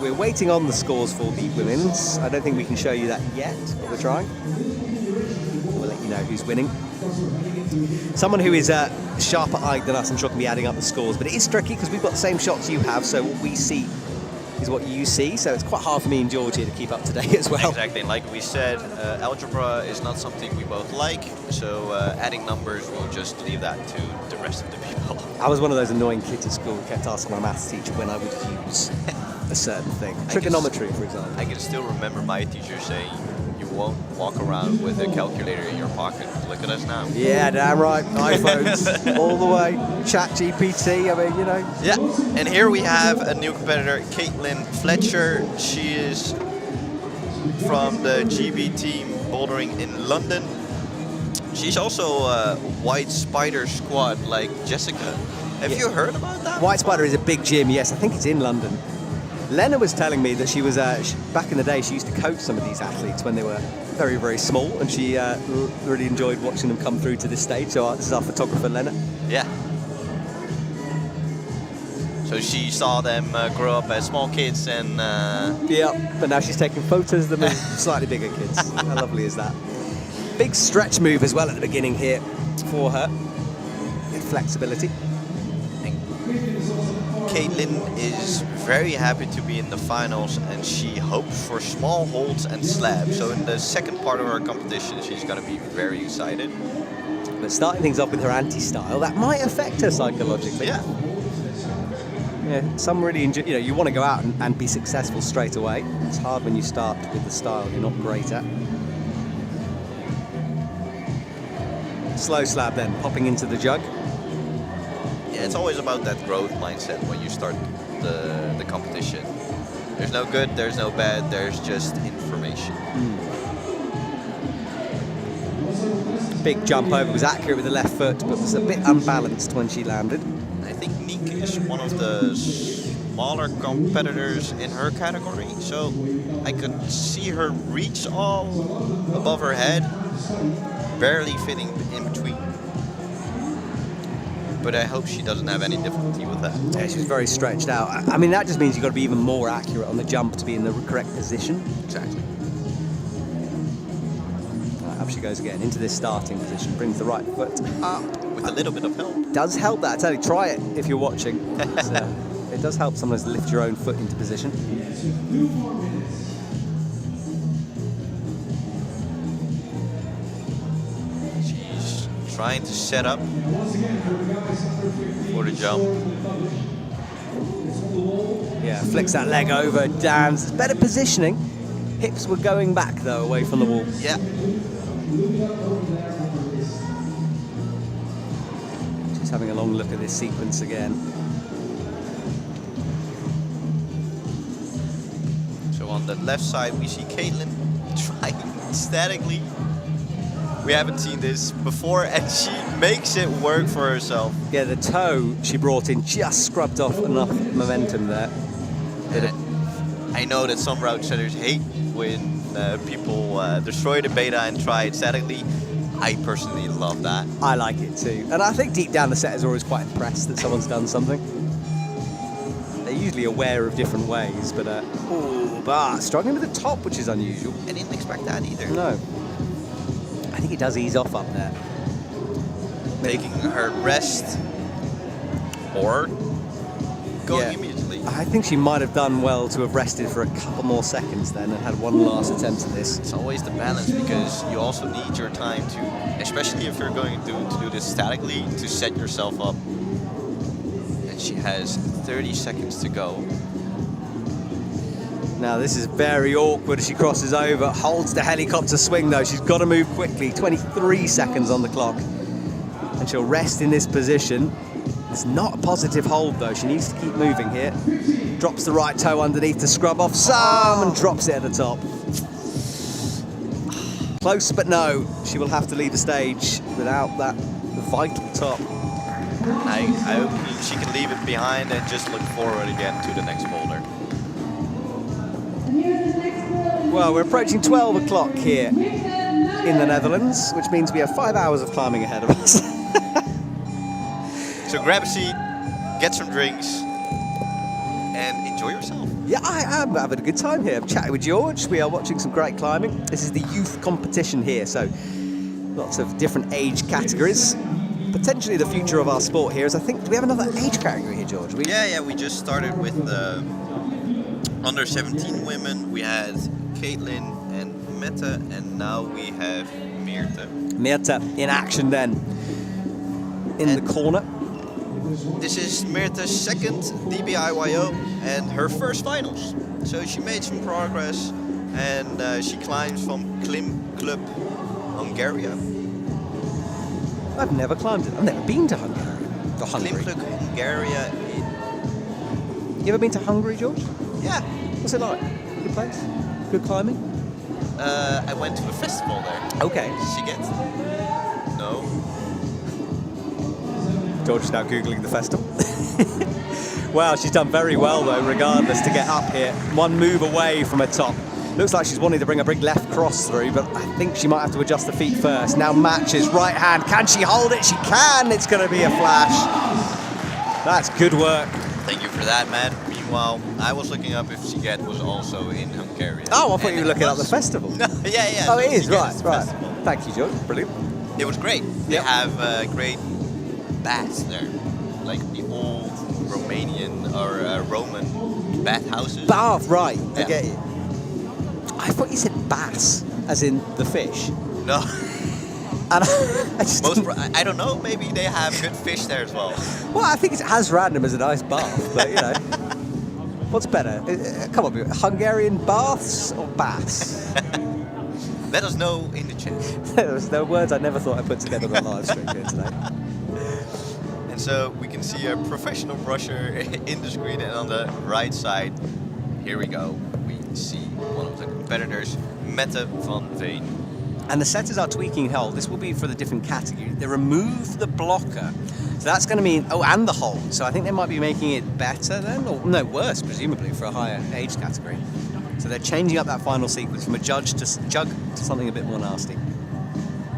We're waiting on the scores for the women's. I don't think we can show you that yet, but we're trying. We'll let you know who's winning. Someone who is sharper-eyed than us, I'm sure, can be adding up the scores, but it is tricky because we've got the same shots you have, so what we see is what you see, so it's quite hard for me and George here to keep up to date as well. Exactly, and like we said, algebra is not something we both like, so adding numbers, we'll just leave that to the rest of the people. I was one of those annoying kids at school who kept asking my maths teacher when I would use a certain thing. Trigonometry, for example. I can still remember my teacher saying, you won't walk around with a calculator in your pocket. Look at us now. Yeah, damn right. iPhones all the way. Chat GPT, I mean, you know. Yeah, and here we have a new competitor, Caitlin Fletcher. She is from the GB team bouldering in London. She's also a White Spider squad like Jessica. Have you heard about that? White Spider is a big gym, yes. I think it's in London. Lena was telling me that she was, back in the day, she used to coach some of these athletes when they were very, very small, and she really enjoyed watching them come through to this stage. So this is our photographer, Lena. Yeah. So she saw them grow up as small kids and... Yeah, but now she's taking photos of them as slightly bigger kids. How lovely is that? Big stretch move as well at the beginning here for her. With flexibility. Caitlin is very happy to be in the finals, and she hopes for small holds and slabs. So in the second part of her competition, she's going to be very excited. But starting things off with her anti-style, that might affect her psychologically. Yeah. Yeah, some really enjoy, you know, you want to go out and be successful straight away. It's hard when you start with the style you're not great at. Slow slab then, popping into the jug. Yeah, it's always about that growth mindset when you start the competition. There's no good, there's no bad, there's just information. Big jump over, was accurate with the left foot, but was a bit unbalanced when she landed. I think Nick is one of the smaller competitors in her category, so I could see her reach all above her head, barely fitting in between. But I hope she doesn't have any difficulty with that. Yeah, she was very stretched out. I mean, that just means you've got to be even more accurate on the jump to be in the correct position. Exactly. Right, up she goes again, into this starting position, brings the right foot up. With a little bit of help. Does help that, I tell you, try it if you're watching. It does help sometimes lift your own foot into position. She's trying to set up for the jump. Yeah, flicks that leg over, dams. Better positioning. Hips were going back, though, away from the wall. Yeah. Just having a long look at this sequence again. So on the left side, we see Caitlin trying statically. We haven't seen this before, and she makes it work for herself. Yeah, the toe she brought in just scrubbed off enough momentum there. I know that some route setters hate when people destroy the beta and try it statically. I personally love that. I like it too. And I think deep down the setters are always quite impressed that someone's done something. They're usually aware of different ways, but struggling with the top, which is unusual. I didn't expect that either. No. I think it does ease off up there. Taking her rest or going Yeah. immediately. I think she might have done well to have rested for a couple more seconds then and had one last attempt at this. It's always the balance because you also need your time to, especially if you're going to do this statically, to set yourself up. And she has 30 seconds to go. Now this is very awkward as she crosses over, holds the helicopter swing though. She's got to move quickly, 23 seconds on the clock. And she'll rest in this position. It's not a positive hold though, she needs to keep moving here. Drops the right toe underneath to scrub off some and drops it at the top. Close but no, she will have to leave the stage without that vital top. I hope she can leave it behind and just look forward again to the next boulder. And here is the next boulder. Well, we're approaching 12 o'clock here in the Netherlands, which means we have 5 hours of climbing ahead of us. So grab a seat, get some drinks, and enjoy yourself. Yeah, I am having a good time here. I'm chatting with George. We are watching some great climbing. This is the youth competition here, so lots of different age categories. Potentially the future of our sport here is, I think, do we have another age category here, George? Yeah, we just started with the under 17 women. We had Caitlin and Meta, and now we have Meerte. Meerte in action then. In the corner. This is Meerte's second DBIYO and her first finals. So she made some progress, and she climbs from Klim Club, Hungary. I've never climbed it. I've never been to Hungary. Klim Club, Hungary. You ever been to Hungary, George? Yeah. What's it like? Good place? Good climbing? I went to a festival there. Okay. Siget? No. George is now Googling the festival. Wow, she's done very well though, regardless, to get up here. One move away from her top. Looks like she's wanting to bring a big left cross through, but I think she might have to adjust the feet first. Now matches, right hand. Can she hold it? She can. It's going to be a flash. That's good work. Thank you for that, man. Meanwhile, I was looking up if Siget was also in Hungary. Oh, I thought you were looking at the festival. Yeah. Oh, it is, Siget right. festival. Thank you, George. Brilliant. It was great. They Yep. have great baths there, like the old Romanian or Roman bathhouses. Bath, right. I Yeah. get you. I thought you said bass, as in the fish. No, And I just I don't know. Maybe they have good fish there as well. well, I think it's as random as a nice bath, but you know. What's better? Come on, Hungarian baths or baths? Let us know in the chat. There were words I never thought I'd put together on a live stream here today. And so we can see a professional brusher in the screen, and on the right side, here we go. We see one of the competitors, Mette van Veen. And the setters are tweaking hold. This will be for the different category. They remove the blocker. So that's going to mean, and the hold. So I think they might be making it better then, or no, worse, presumably, for a higher age category. So they're changing up that final sequence from a jug to something a bit more nasty.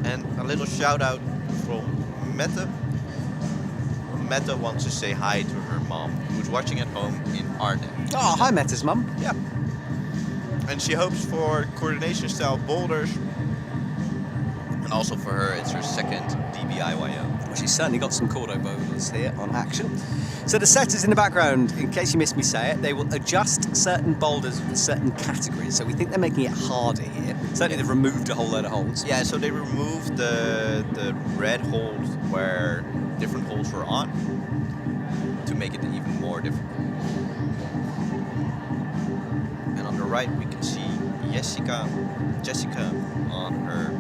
And a little shout out from Mette. Mette wants to say hi to her mom, who's watching at home in Arnhem. Oh, hi, Metta's mum. Yeah. And she hopes for coordination style boulders. And also for her, it's her second DBIYO. Well, she's certainly got some Cordo boulders here on action. So the setters in the background, in case you missed me say it, they will adjust certain boulders with certain categories. So we think they're making it harder here. Certainly they've removed a whole load of holds. Yeah, so they removed the red hold where different holds were on to make it even more difficult. And on the right we can see Jessica on her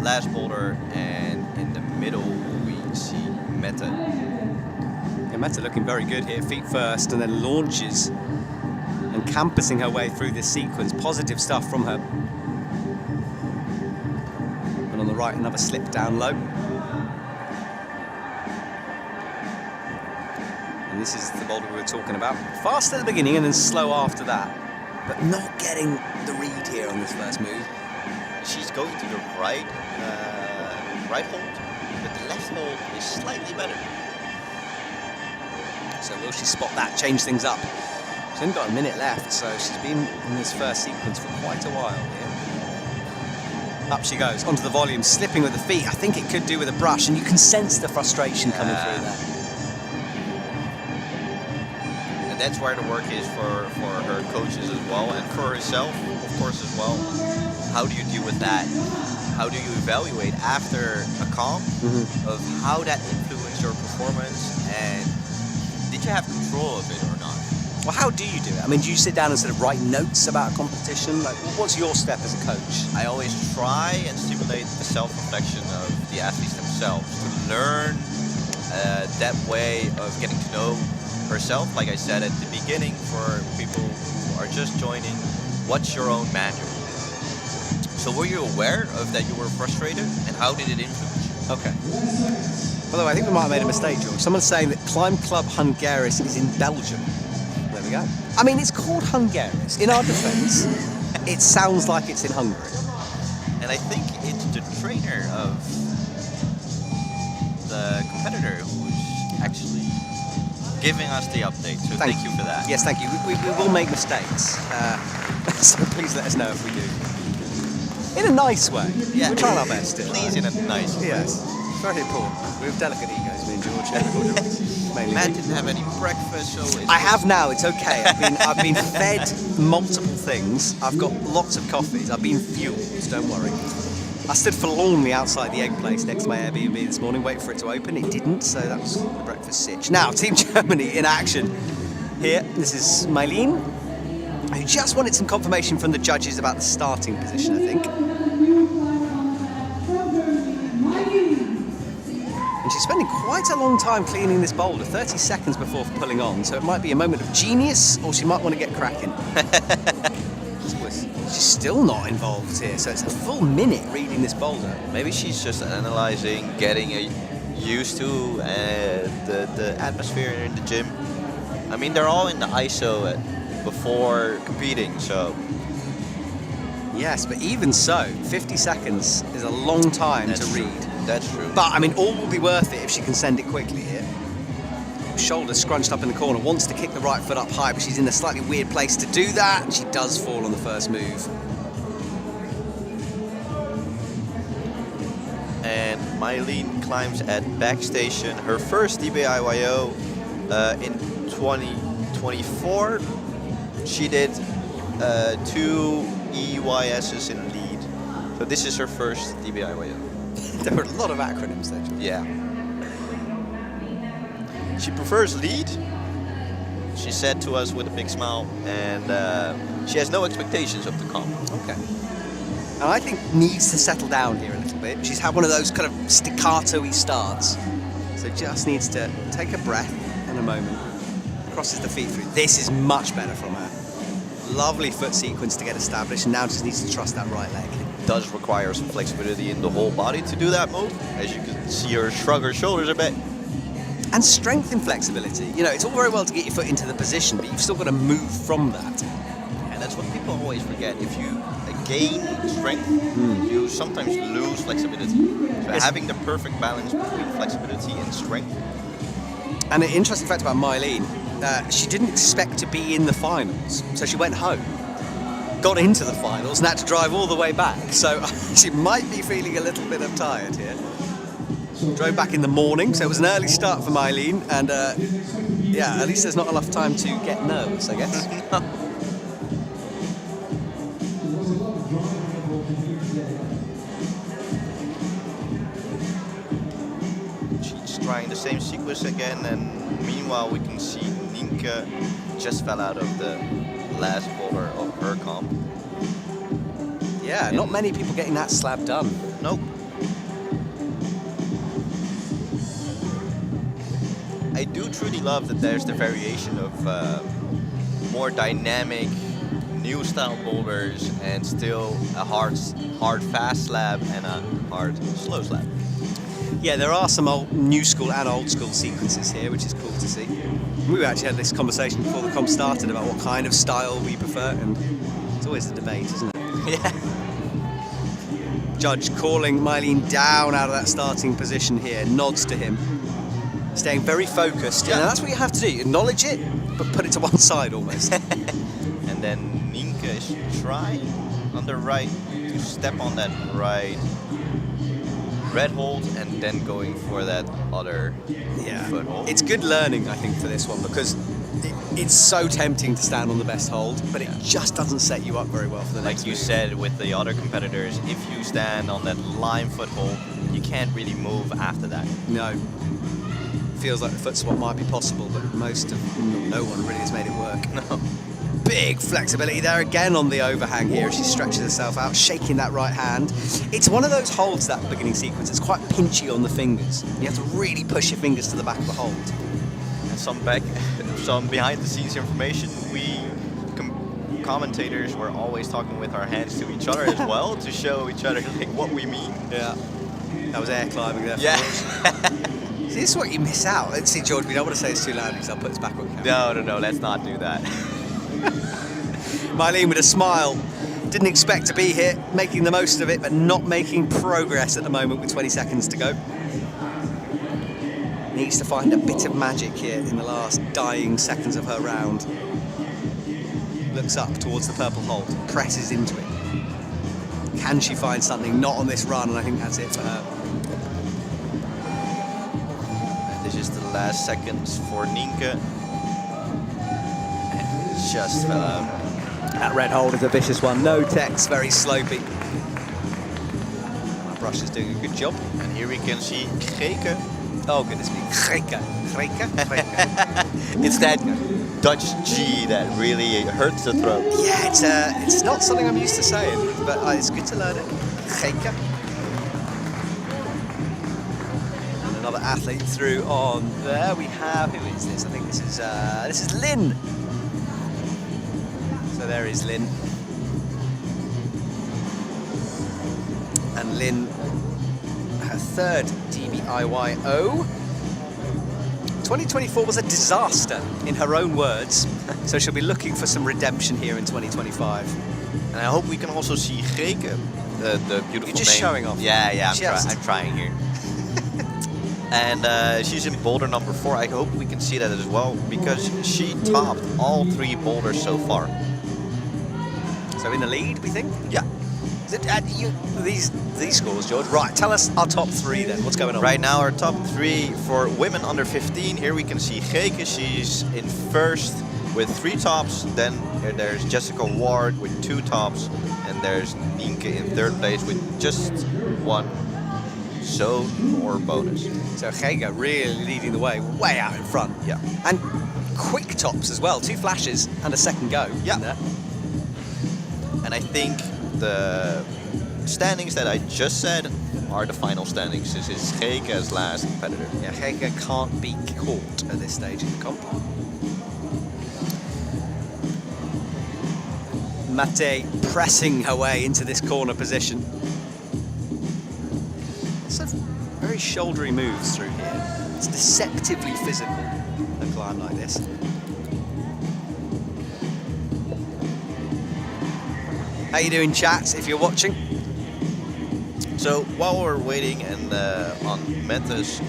last boulder, and in the middle we see Mette. Yeah, Mette looking very good here, feet first, and then launches and campusing her way through this sequence. Positive stuff from her. And on the right, another slip down low. And this is the boulder we were talking about. Fast at the beginning and then slow after that. But not getting the read here on this first move. She's going to the right right hold, but the left hold is slightly better. So will she spot that, change things up? She's only got a minute left, so she's been in this first sequence for quite a while here. Up she goes, onto the volume, slipping with the feet. I think it could do with a brush, and you can sense the frustration coming through there. And that's where the work is for her coaches as well, and for herself, of course, as well. How do you deal with that? How do you evaluate after a comp of how that influenced your performance, and did you have control of it or not? Well, how do you do it? I mean, do you sit down and sort of write notes about a competition? Like, what's your step as a coach? I always try and stimulate the self-reflection of the athletes themselves to learn that way of getting to know herself. Like I said at the beginning, for people who are just joining, what's your own manual? So were you aware of that you were frustrated, and how did it influence you? Okay. By the way, I think we might have made a mistake, George. Someone's saying that Climb Club Hungaris is in Belgium. There we go. I mean, it's called Hungaris. In our defence, it sounds like it's in Hungary. And I think it's the trainer of the competitor who's actually giving us the update. So thank you for that. Yes, thank you. We will make mistakes. So please let us know if we do. In a nice way. Yeah. We're trying our best. Please, in a nice way. Yes. Very important. We have delicate egos, me and George. Mainly. Matt didn't have any breakfast, so it's I have now. It's okay. I've been fed multiple things. I've got lots of coffees. I've been fueled. Don't worry. I stood forlornly outside the egg place next to my Airbnb this morning, waiting for it to open. It didn't, so that was the breakfast sitch. Now, Team Germany in action. Here, this is Mylene, who just wanted some confirmation from the judges about the starting position, I think. And she's spending quite a long time cleaning this boulder, 30 seconds before pulling on, so it might be a moment of genius, or she might want to get cracking. She's still not involved here, so it's a full minute reading this boulder. maybe she's just analyzing, getting used to the atmosphere in the gym. I mean, they're all in the ISO before competing, so... Yes, but even so, 50 seconds is a long time to read. That's true. But, I mean, all will be worth it if she can send it quickly here. Shoulder scrunched up in the corner, wants to kick the right foot up high, but she's in a slightly weird place to do that. She does fall on the first move. And Mylene climbs at backstation, her first DBIYO in 2024. She did 2 EYSs in lead. So this is her first DBIYO. There were a lot of acronyms there, George. Yeah. She prefers lead, she said to us with a big smile, and she has no expectations of the comp. Okay. And I think needs to settle down here a little bit. She's had one of those kind of staccato-y starts. So just needs to take a breath and a moment. Crosses the feet through. This is much better from her. Lovely foot sequence to get established, and now just needs to trust that right leg. It does require some flexibility in the whole body to do that move. As you can see her shrug her shoulders a bit. And strength and flexibility. You know, it's all very well to get your foot into the position, but you've still got to move from that. And that's what people always forget. If you gain strength, you sometimes lose flexibility. So having the perfect balance between flexibility and strength. And an interesting fact about Mylene, she didn't expect to be in the finals, so she went home, got into the finals, and had to drive all the way back. So she might be feeling a little bit of tired here. Drove back in the morning, so it was an early start for Mylene, and yeah, at least there's not enough time to get nervous, I guess. She's trying the same sequence again, and meanwhile we can see Nienke just fell out of the last boulder of her comp. Yeah, not many people getting that slab done. Nope. I do truly love that there's the variation of more dynamic, new style boulders, and still a hard fast slab and a hard slow slab. Yeah, there are some old new school and old school sequences here, which is cool to see. We actually had this conversation before the comp started about what kind of style we prefer, and it's always a debate, isn't it? Yeah. Judge calling Mylene down out of that starting position here, nods to him, staying very focused. Yeah, that's what you have to do. Acknowledge it, but put it to one side almost. And then Nienke is trying on the right to step on that right red hold and then going for that other foothold. It's good learning, I think, for this one because it's so tempting to stand on the best hold, but it just doesn't set you up very well for the next Like you move. said with the other competitors, if you stand on that line foothold, you can't really move after that. No. Feels like the foot swap might be possible, but no one really has made it work. No. Big flexibility there again on the overhang here as she stretches herself out, shaking that right hand. It's one of those holds, that beginning sequence. It's quite pinchy on the fingers. You have to really push your fingers to the back of the hold. And some behind the scenes information, we commentators were always talking with our hands to each other as well to show each other like what we mean. Yeah. That was air climbing there. Yeah. See, this is what you miss out. Let's see, George, we don't want to say it's too loud because I'll put us back on camera. No, let's not do that. Mylene with a smile. Didn't expect to be here, making the most of it, but not making progress at the moment with 20 seconds to go. Needs to find a bit of magic here in the last dying seconds of her round. Looks up towards the purple hold, presses into it. Can she find something? Not on this run, and I think that's it for her. This is the last seconds for Nienke. And it just fell out. That red hold is a vicious one. No text. Very slopey. My brush is doing a good job. And here we can see Geke. Oh, goodness me. Geke. It's that Dutch G that really hurts the throat. Yeah, it's not something I'm used to saying, but it's good to learn it. Geke. And another athlete through on there. We have, who is this? I think this is Lynn. So there is Lynn. And Lynn, her third DBIYO. 2024 was a disaster, in her own words, so she'll be looking for some redemption here in 2025. And I hope we can also see Geke, the beautiful You're just name. showing off. Yeah, Just. I'm trying here. And she's in boulder number 4. I hope we can see that as well, because she topped all 3 boulders so far. So in the lead, we think? Yeah. These scores, George. Right, tell us our top 3 then. What's going on? Right now, our top 3 for women under 15. Here we can see Geke. She's in first with 3 tops. Then there's Jessica Ward with 2 tops. And there's Nienke in third place with just 1 zone or bonus. So Geke really leading the way out in front. Yeah. And quick tops as well. 2 flashes and a second go. Yeah. In there. And I think the standings that I just said are the final standings. This is Geke's last competitor. Yeah, Geke can't be caught at this stage in the comp. Mate pressing her way into this corner position. Some very shouldery moves through here. It's deceptively physical, a climb like this. How you doing, chat, if you're watching? So while we're waiting and on Mente's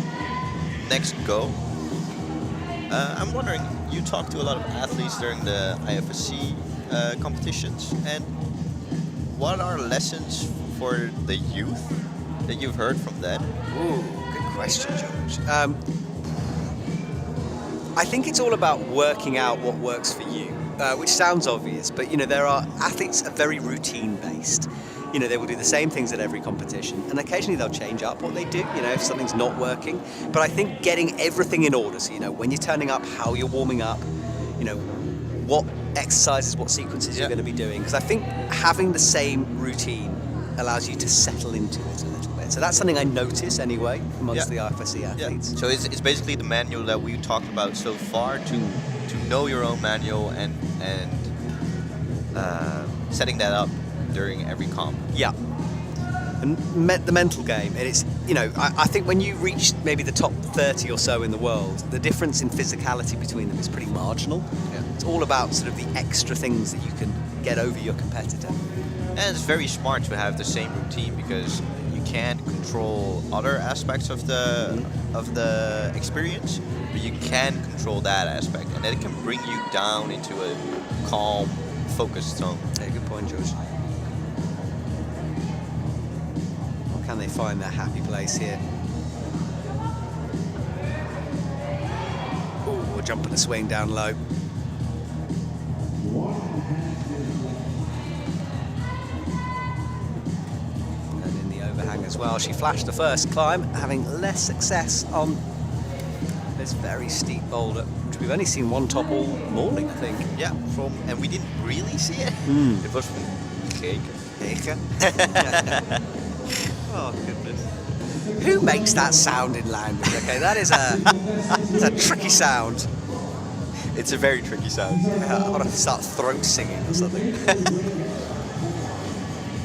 next go, I'm wondering, you talked to a lot of athletes during the IFSC competitions, and what are lessons for the youth that you've heard from that? Ooh, good question, George. I think it's all about working out what works for you, which sounds obvious, but there are athletes that are very routine based. They will do the same things at every competition, and occasionally they'll change up what they do, if something's not working. But I think getting everything in order, so when you're turning up, how you're warming up, what exercises, what sequences you're going to be doing, because I think having the same routine allows you to settle into it a little bit. So that's something I notice anyway amongst the IFSC athletes. So it's basically the manual that we talked about so far, to know your own manual and setting that up during every comp. Yeah. And the mental game, and it's, I think when you reach maybe the top 30 or so in the world, the difference in physicality between them is pretty marginal. Yeah. It's all about sort of the extra things that you can get over your competitor. And it's very smart to have the same routine because you can't control other aspects of the experience, but you can control that aspect, and that can bring you down into a calm, focused zone. Yeah, good point, George. Or can they find their happy place here? Ooh, jump and a swing down low. And in the overhang as well. She flashed the first climb, having less success on this very steep boulder, which we've only seen one top all morning, I think. Yeah, and we didn't really see it. It was from Geke. Oh, goodness. Who makes that sound in language? Okay, that is it's a tricky sound. It's a very tricky sound. I want to start throat singing or something.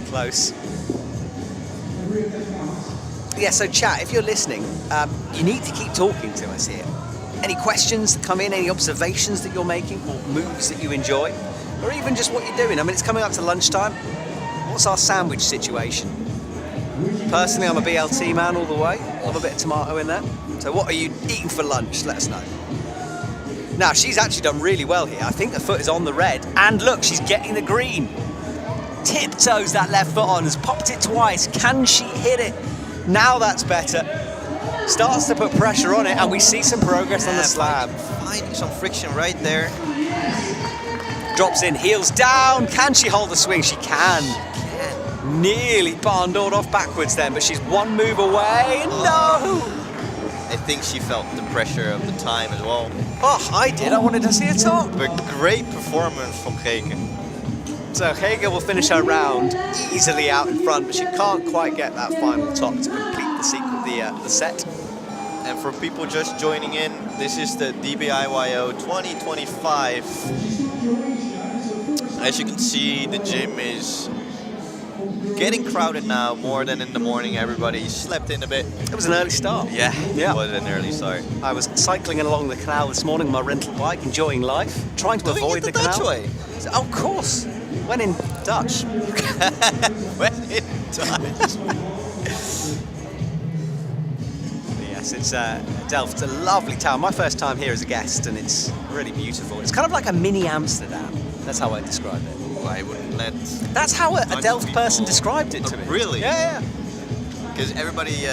Close. Yeah, so chat, if you're listening, you need to keep talking to us here. Any questions that come in, any observations that you're making, or moves that you enjoy, or even just what you're doing. I mean, it's coming up to lunchtime. What's our sandwich situation? Personally, I'm a BLT man all the way. Love a bit of tomato in there. So what are you eating for lunch? Let us know. Now, she's actually done really well here. I think the foot is on the red. And look, she's getting the green. Tiptoes that left foot on, has popped it twice. Can she hit it? Now that's better. Starts to put pressure on it, and we see some progress on the slab. Finding some friction right there. Drops in, heels down. Can she hold the swing? She can. Nearly barndoored off backwards then, but she's one move away. No! I think she felt the pressure of the time as well. Oh, I did. I wanted to see her top. But great performance from Geke. So Geke will finish her round easily out in front, but she can't quite get that final top to complete the set. And for people just joining in, this is the DBIYO 2025. As you can see, the gym is getting crowded now more than in the morning. Everybody slept in a bit. It was an early start. Yeah, it was an early start. I was cycling along the canal this morning on my rental bike, enjoying life, trying to avoid the canal. Dutch way? Oh, of course. When in Dutch. When in Dutch. Yes, it's Delfts, a lovely town. My first time here as a guest, and it's really beautiful. It's kind of like a mini Amsterdam. That's how I describe it. I wouldn't let... That's how a Delft person described it to me. Really? Yeah. Because everybody,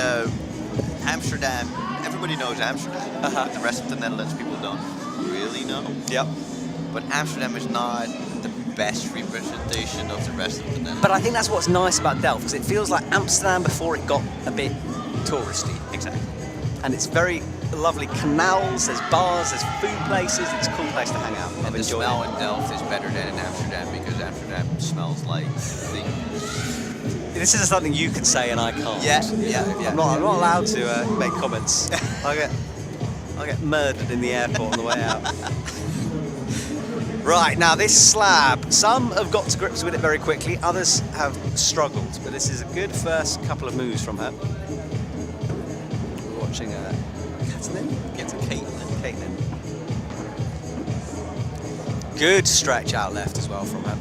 Amsterdam, everybody knows Amsterdam. But the rest of the Netherlands people don't really know. Yep. But Amsterdam is not the best representation of the rest of the Netherlands. But I think that's what's nice about Delft, because it feels like Amsterdam before it got a bit touristy. Exactly. And it's very lovely canals, there's bars, there's food places, it's a cool place to hang out. And the smell in Delft is better than in Amsterdam because Amsterdam smells like things. This is something you can say and I can't. Yeah. I'm not allowed to make comments. I'll get murdered in the airport on the way out. Right, now this slab, some have got to grips with it very quickly, others have struggled, but this is a good first couple of moves from her. We're watching Caitlin. Good stretch out left as well from her.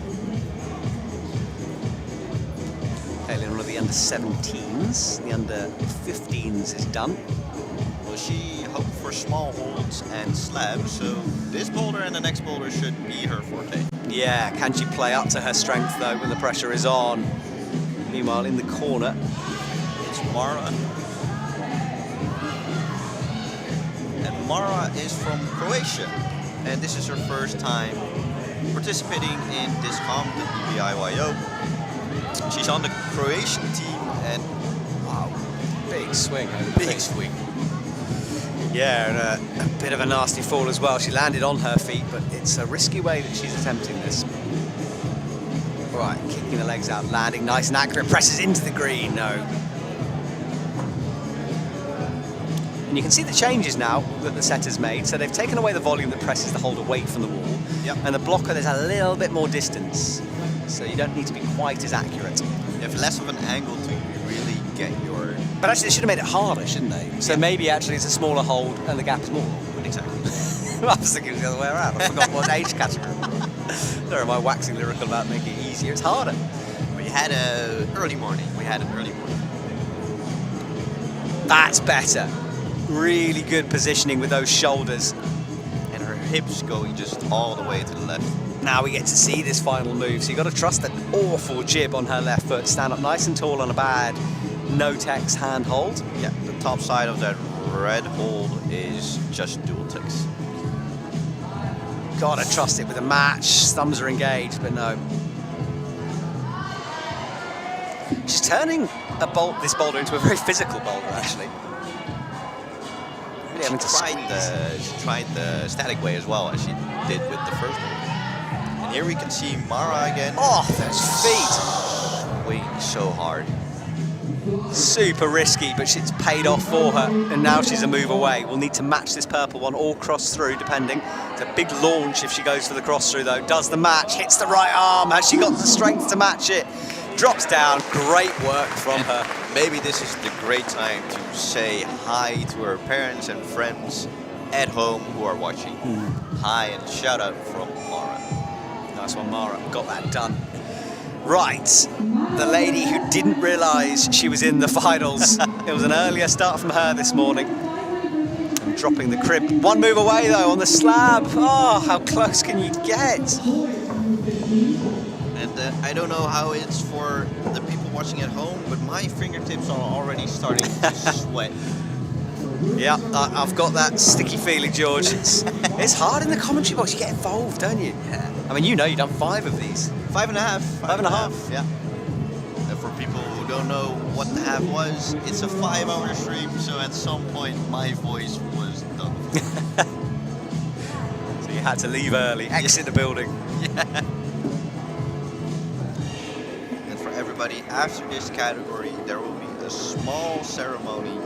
Caitlin, one of the under 17s, the under 15s is done. Well, she hoped for small holds and slabs, so this boulder and the next boulder should be her forte. Yeah, can she play up to her strength though when the pressure is on? Meanwhile, in the corner, it's Mara. And Mara is from Croatia, and this is her first time participating in this comp, the DBIYO. She's on the Croatian team, and wow, big swing. Big swing. Yeah, and a bit of a nasty fall as well. She landed on her feet, but it's a risky way that she's attempting this. Right, kicking the legs out, landing nice and accurate, presses into the green, no. And you can see the changes now that the setter's made. So they've taken away the volume that presses the holder weight from the wall. Yep. And the blocker, there's a little bit more distance. So you don't need to be quite as accurate. You have less of an angle to really get your... But actually, they should have made it harder, shouldn't they? So maybe actually it's a smaller hold and the gap is more. Exactly. I was thinking it was the other way around. I forgot what age category. There am I waxing lyrical about making it easier. It's harder. But you had an early morning. That's better. Really good positioning with those shoulders. And her hips going just all the way to the left. Now we get to see this final move, so you've got to trust that awful jib on her left foot. Stand up nice and tall on a bad no-tex hand hold. Yeah, the top side of that red hold is just dual tex. Gotta trust it with a match. Thumbs are engaged, but no. She's turning this boulder into a very physical boulder, actually. Really having to She tried the static way as well, as she did with the first one. And here we can see Mara again. Oh, those feet! Swinging so hard. Super risky, but it's paid off for her, and now she's a move away. We'll need to match this purple one or cross through, depending. It's a big launch if she goes for the cross through, though. Does the match, hits the right arm. Has she got the strength to match it? Drops down. Great work from her. Maybe this is the great time to say hi to her parents and friends at home who are watching. Hi and shout out from Mara. Nice one, Mara. Got that done. Right, the lady who didn't realise she was in the finals. It was an earlier start from her this morning. And dropping the crib. One move away though on the slab. Oh, how close can you get? And I don't know how it's for the people watching at home, but my fingertips are already starting to sweat. Yeah, I've got that sticky feeling, George. It's hard in the commentary box. You get involved, don't you? Yeah. I mean, you know you've done 5 of these. 5.5. 5.5. Yeah. And for people who don't know what the half was, it's a 5-hour stream, so at some point my voice was done. So you had to leave early, exit the building. Yeah. And for everybody after this category, there will be a small ceremony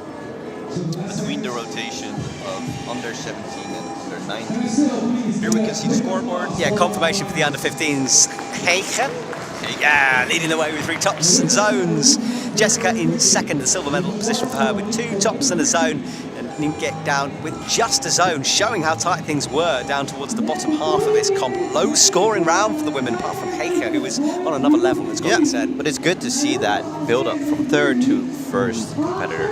between the rotation of under 17 and under 19. Here we can see the scoreboard. Yeah, confirmation for the under 15s. Heike. Yeah, leading the way with 3 tops and zones. Jessica in second, the silver medal position for her with 2 tops and a zone. And Ninket down with just a zone, showing how tight things were down towards the bottom half of this comp. Low scoring round for the women, apart from Heike, who was on another level, it's got to be said. But it's good to see that build up from third to first competitor.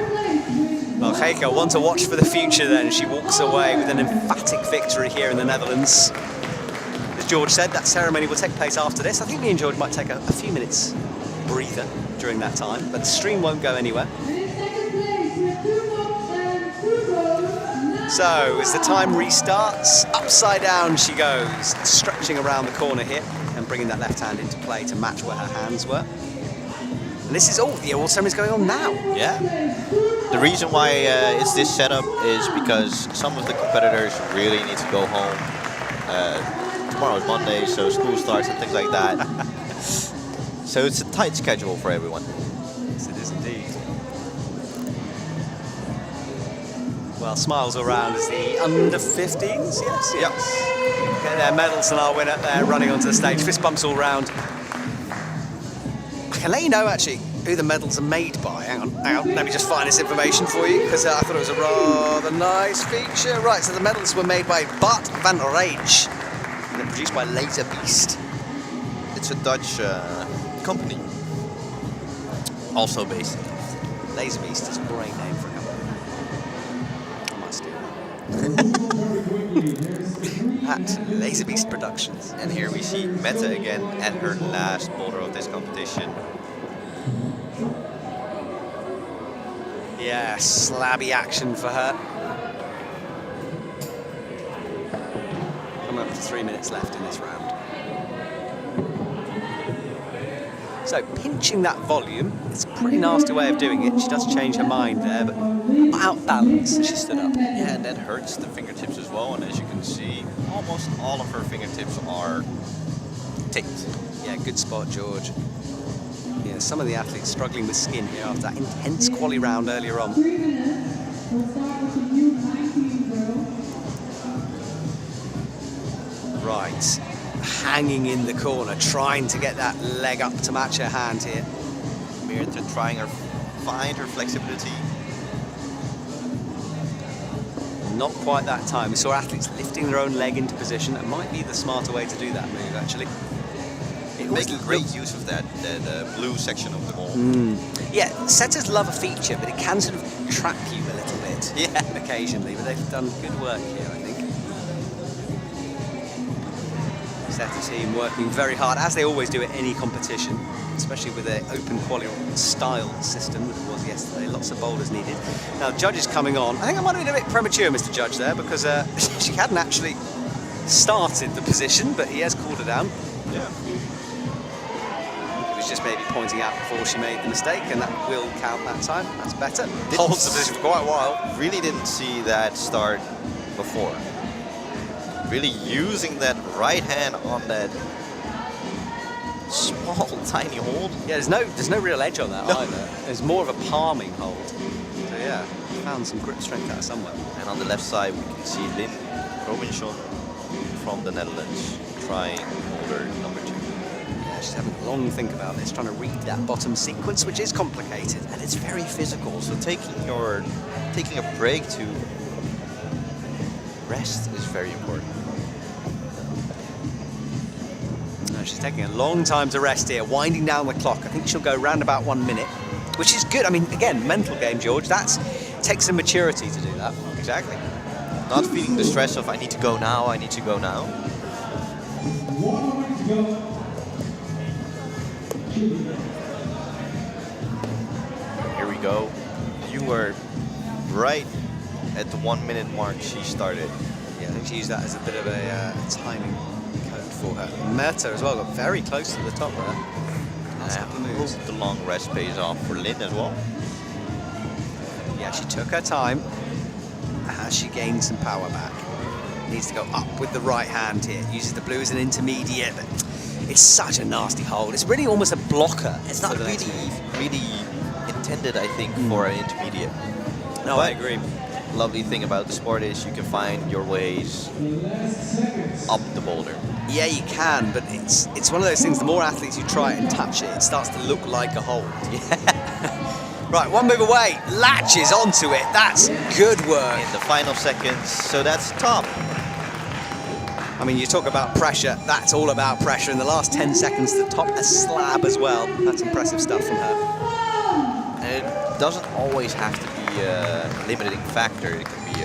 Well, Heike, one to watch for the future then. She walks away with an emphatic victory here in the Netherlands. As George said, that ceremony will take place after this. I think me and George might take a few minutes breather during that time, but the stream won't go anywhere. So, as the time restarts, upside down she goes, stretching around the corner here and bringing that left hand into play to match where her hands were. And this is all, the award ceremony is going on now. Yeah. The reason why it's this setup is because some of the competitors really need to go home. Tomorrow is Monday, so school starts and things like that. So it's a tight schedule for everyone. Yes, it is indeed. Well, smiles all round as the under 15s, yes. Yep. Get their medals and our winner there running onto the stage. Fist bumps all round. I can let you know actually who the medals are made by. Hang on. Let me just find this information for you because I thought it was a rather nice feature. Right, so the medals were made by Bart van Rage and they're produced by Laser Beast. It's a Dutch company, also based in Delft. Laser Beast is a great name for a company. I might steal that. At Laser Beast Productions. And here we see Mette again at her last boulder of this competition. Yeah, slabby action for her. Coming up to 3 minutes left in this round. So pinching that volume, it's a pretty nasty way of doing it. She does change her mind there, but out balance as she stood up. Yeah, and that hurts the fingertips as well. And as you can see, almost all of her fingertips are taped. Yeah, good spot, George. Yeah, some of the athletes struggling with skin here after that intense quali round earlier on. 3 minutes. We'll start with the U19 row. Right, hanging in the corner, trying to get that leg up to match her hand here. Mette trying to find her flexibility. Not quite that time. We saw athletes lifting their own leg into position. That might be the smarter way to do that move, actually. making great use of that blue section of the ball. Yeah, setters love a feature, but it can sort of trap you a little bit. Yeah. Occasionally, but they've done good work here, I think. Setter team working very hard, as they always do at any competition, especially with their open quali style system that it was yesterday. Lots of boulders needed. Now, Judge is coming on. I think I might have been a bit premature, Mr. Judge, there, because she hadn't actually started the position, but he has called her down. Yeah. He was just maybe pointing out before she made the mistake, and that will count that time. That's better. Holds the position for quite a while. Really didn't see that start before. Really using that right hand on that small, tiny hold. Yeah, there's no real edge on that either. There's more of a palming hold. So yeah, found some grip strength out of somewhere. And on the left side, we can see Lynn Robinson from the Netherlands trying boulder number 2. Yeah, she's having a long think about this, trying to read that bottom sequence, which is complicated. And it's very physical, so taking a break to rest is very important. No, she's taking a long time to rest here, winding down the clock. I think she'll go round about 1 minute, which is good. I mean, again, mental game, George. Takes some maturity to do that. Exactly. Not feeling the stress of I need to go now, I need to go now. 1 minute to go. Here we go. You were right at the 1 minute mark she started. Yeah, I think she used that as a bit of a timing code for her. Meta as well, got very close to the top there. I hope the long rest pays off for Lynn as well. Yeah, she took her time as she gained some power back. Needs to go up with the right hand here. Uses the blue as an intermediate, but it's such a nasty hold. It's really almost a blocker. It's not really intended, I think, for an intermediate. No, but I agree. Lovely thing about the sport is you can find your ways up the boulder. Yeah, you can, but it's one of those things, the more athletes you try it and touch it, it starts to look like a hold. Yeah. Right, 1 move away, latches onto it. That's good work. In the final seconds, so that's top. I mean, you talk about pressure, that's all about pressure. In the last 10 seconds to top a slab as well. That's impressive stuff from her. And it doesn't always have to be a limiting factor. It can be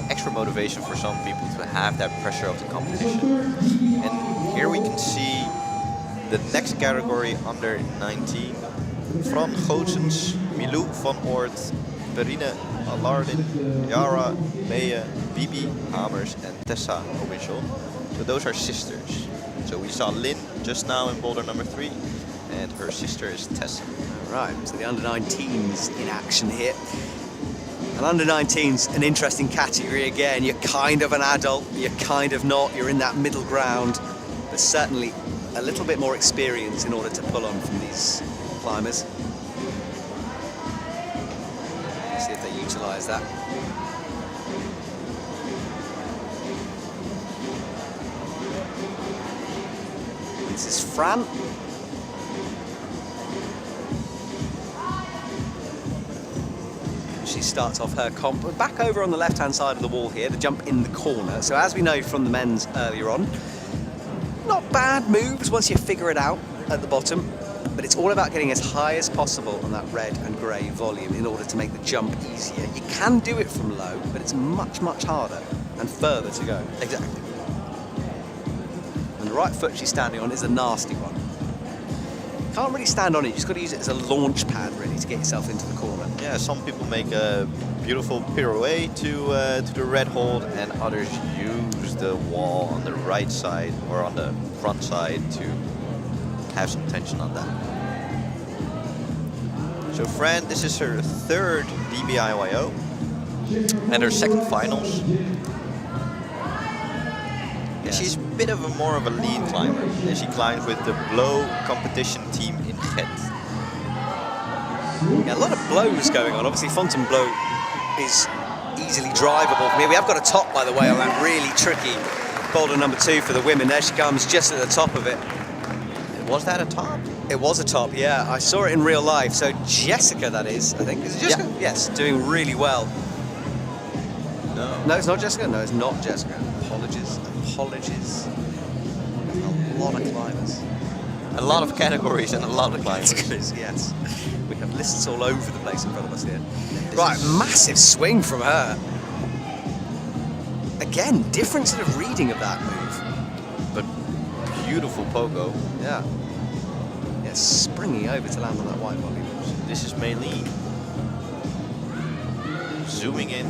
extra motivation for some people to have that pressure of the competition. And here we can see the next category, under 19. Fran Goossens, Milou van Oort, Perrine Alardin, Yara, Meijer, Bibi Hamers, and Tessa Robinson. So those are sisters. So we saw Lynn just now in boulder number 3, and her sister is Tessa. Right, so the under-19s in action here. And under-19s, an interesting category again. You're kind of an adult, you're kind of not, you're in that middle ground. But certainly a little bit more experience in order to pull on from these climbers. Let's see if they utilise that. This is Fran. She starts off her comp. We're back over on the left-hand side of the wall here, the jump in the corner. So as we know from the men's earlier on, not bad moves once you figure it out at the bottom, but it's all about getting as high as possible on that red and grey volume in order to make the jump easier. You can do it from low, but it's much, much harder and further to go. Exactly. And the right foot she's standing on is a nasty one. Can't really stand on it, you just got to use it as a launch pad really to get yourself into the corner. Yeah, some people make a beautiful pirouette to the red hold, and others use the wall on the right side or on the front side to have some tension on that. So Fran, this is her 3rd DBIYO and her 2nd finals. Yes. She's a bit of a more of a lead climber, and she climbs with the Bleau competition team in Ghent. Yeah, a lot of blows going on. Obviously, Fontainebleau is easily drivable from here. We have got a top, by the way, on that really tricky boulder number 2 for the women. There she comes, just at the top of it. Was that a top? It was a top, yeah. I saw it in real life. So Jessica, that is, I think. Is it Jessica? Yeah. Yes, doing really well. No. No, it's not Jessica. No, it's not Jessica. Apologies. A lot of climbers. A lot of categories and a lot of climbers. Yes. We have lists all over the place in front of us here. Right, massive swing from her. Again, different sort of reading of that move. But beautiful pogo. Yeah. Yeah, springing over to land on that white volley. This is Mei Li. Zooming in.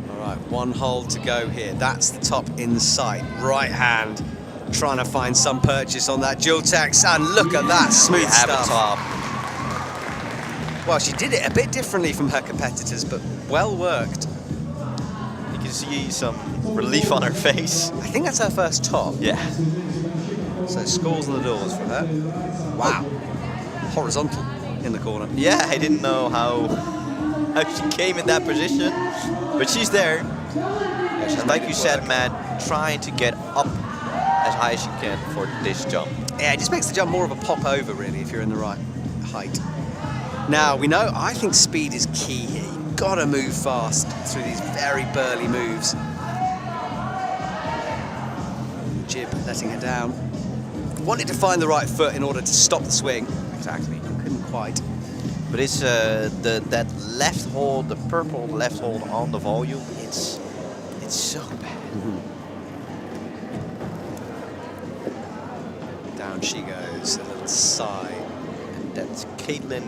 All right, one hole to go here. That's the top in sight. Right hand, trying to find some purchase on that dual text, and look at that smooth We have stuff. a top. Well, she did it a bit differently from her competitors, but well worked. You can see some relief on her face. I think that's her first top. Yeah. So scores on the doors for her. Wow. Horizontal in the corner. Yeah, I didn't know how she came in that position, but she's there. And like you said, Matt, trying to get up as high as you can for this jump. Yeah, it just makes the jump more of a pop over, really, if you're in the right height. Now, we know, I think speed is key here. You've got to move fast through these very burly moves. Jib letting her down. Wanted to find the right foot in order to stop the swing. Exactly, couldn't quite. But it's that left hold, the purple left hold on the volume. It's so bad. Down she goes, a little sigh. And that's Caitlin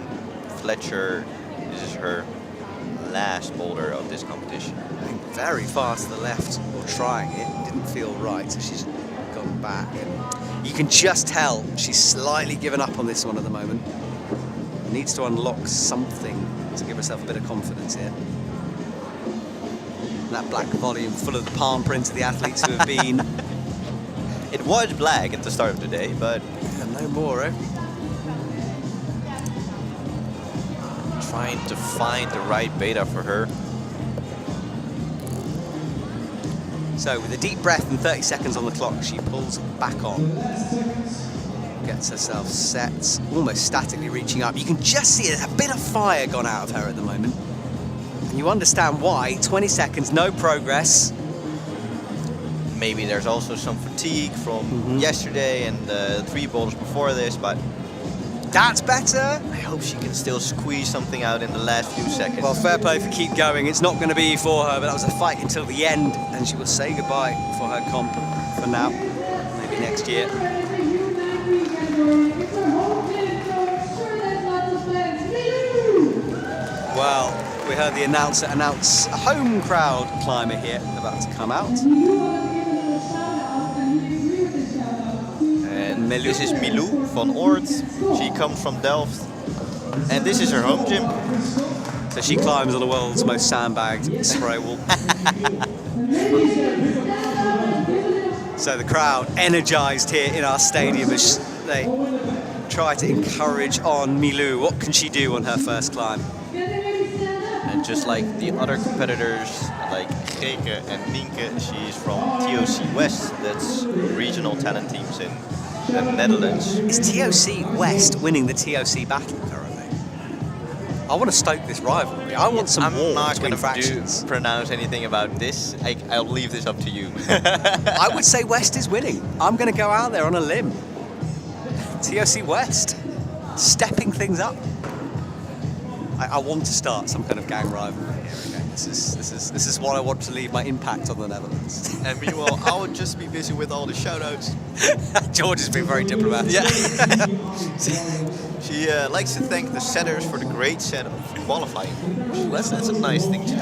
Fletcher. This is her last boulder of this competition. Going very fast to the left, or trying it. Didn't feel right, so she's gone back. And you can just tell she's slightly given up on this one at the moment. Needs to unlock something to give herself a bit of confidence here. And that black volume full of the palm print of the athletes who have been. It was black at the start of the day, but No more, eh? trying to find the right beta for her. So with a deep breath and 30 seconds on the clock, she pulls back on. Gets herself set, almost statically reaching up. You can just see a bit of fire gone out of her at the moment. And you understand why. 20 seconds, no progress. Maybe there's also some fatigue from yesterday and the 3 boulders before this, but That's better. I hope she can still squeeze something out in the last few seconds. Well, fair play for keep going. It's not going to be for her, but that was a fight until the end. And she will say goodbye for her comp for now. Maybe next year. Well, we heard the announcer announce a home crowd climber here about to come out. And this is Milou van Oort. She comes from Delft. And this is her home gym. So she climbs on the world's most sandbagged spray wall. So the crowd energized here in our stadium as they try to encourage on Milou. What can she do on her first climb? And just like the other competitors, like Geke and Nienke, she's from TOC West. That's regional talent teams in the Netherlands. Is TOC West winning the TOC battle currently? I want to stoke this rivalry. I want some I'm war not between going to factions. pronounce anything about this. I'll leave this up to you. I would say West is winning. I'm going to go out there on a limb. TOC West, stepping things up. I want to start some kind of gang rivalry here again. This is what I want to leave my impact on the Netherlands. And meanwhile, I would just be busy with all the shout-outs. George has been very diplomatic. Yeah. She likes to thank the setters for the great set of qualifying. That's a nice thing to do.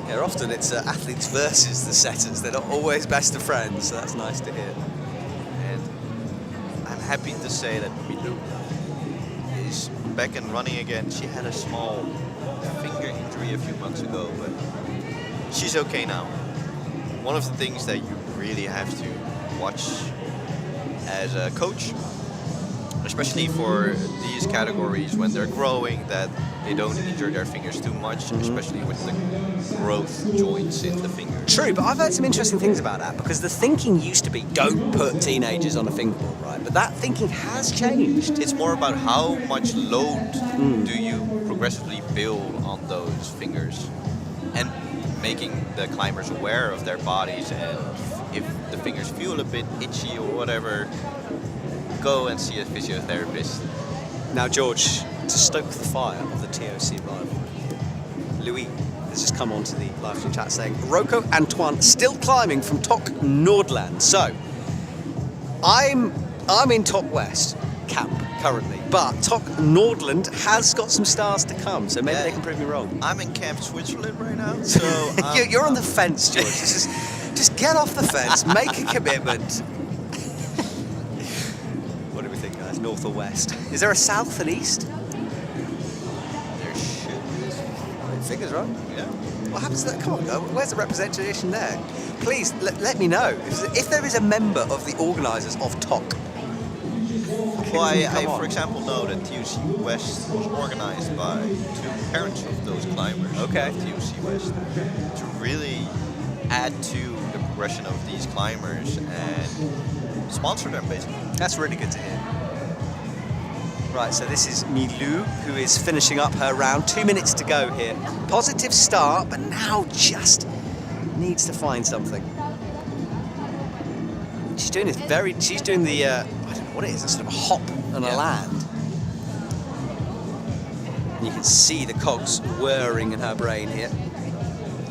Yeah, often it's athletes versus the setters. They're not always best of friends, so that's nice to hear. And I'm happy to say that Milou is back and running again. She had a small finger injury a few months ago, but she's okay now. One of the things that you really have to watch as a coach, especially for these categories when they're growing, that they don't injure their fingers too much, especially with the growth joints in the fingers. True, but I've heard some interesting things about that, because the thinking used to be don't put teenagers on a fingerboard, right? But that thinking has changed. It's more about how much load do you progressively build on those fingers, and making the climbers aware of their bodies and if the fingers feel a bit itchy or whatever, go and see a physiotherapist. Now, George, to stoke the fire of the TOC rivalry, Louis has just come onto the live stream chat saying, Rocco Antoine still climbing from Tok Nordland. So, I'm in Tok West camp currently, but Tok Nordland has got some stars to come, so maybe they can prove me wrong. I'm in Camp Switzerland right now, so You're on the fence, George. Just get off the fence, make a commitment. What do we think, guys? North or west? Is there a south and east? there should be. Fingers right. Yeah. What happens to that? Come on, where's the representation there? Please let me know if there is a member of the organisers of Tok. Well, I Come on. for example, know that TUC West was organized by two parents of those climbers. Okay. Of TUC West to really add to the progression of these climbers and sponsor them, basically. That's really good to hear. Right, so this is Milou, who is finishing up her round. 2 minutes to go here. Positive start, but now just needs to find something. She's doing this she's doing the, I don't know what it is, a sort of a hop and a land. And you can see the cogs whirring in her brain here.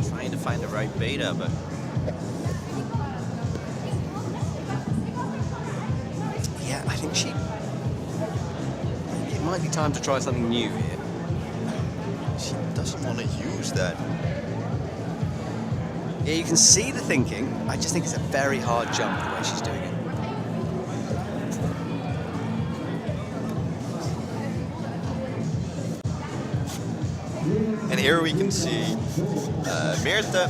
Trying to find the right beta, but Yeah, I think it might be time to try something new here. she doesn't want to use that. Yeah, you can see the thinking. I just think it's a very hard jump the way she's doing it. And here we can see Meerte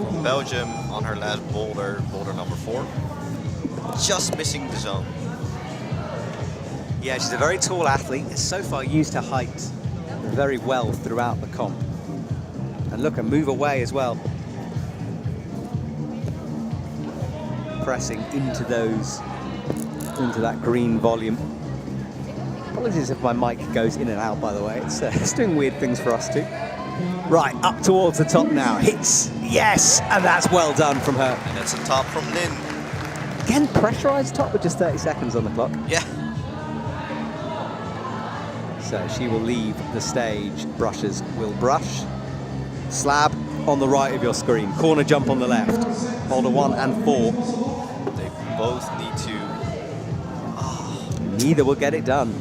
from Belgium on her last boulder number 4, just missing the zone. Yeah, she's a very tall athlete. Has so far used her height very well throughout the comp. And look, and move away as well. Pressing into that green volume. Apologies if my mic goes in and out, by the way. It's doing weird things for us too. Right, up towards the top now. Hits, yes, and that's well done from her. And that's a top from Lynn. Again, pressurized top with just 30 seconds on the clock. Yeah. So she will leave the stage. Brushers will brush. Slab on the right of your screen. Corner jump on the left. Boulder 1 and 4. They both need to. Neither will get it done.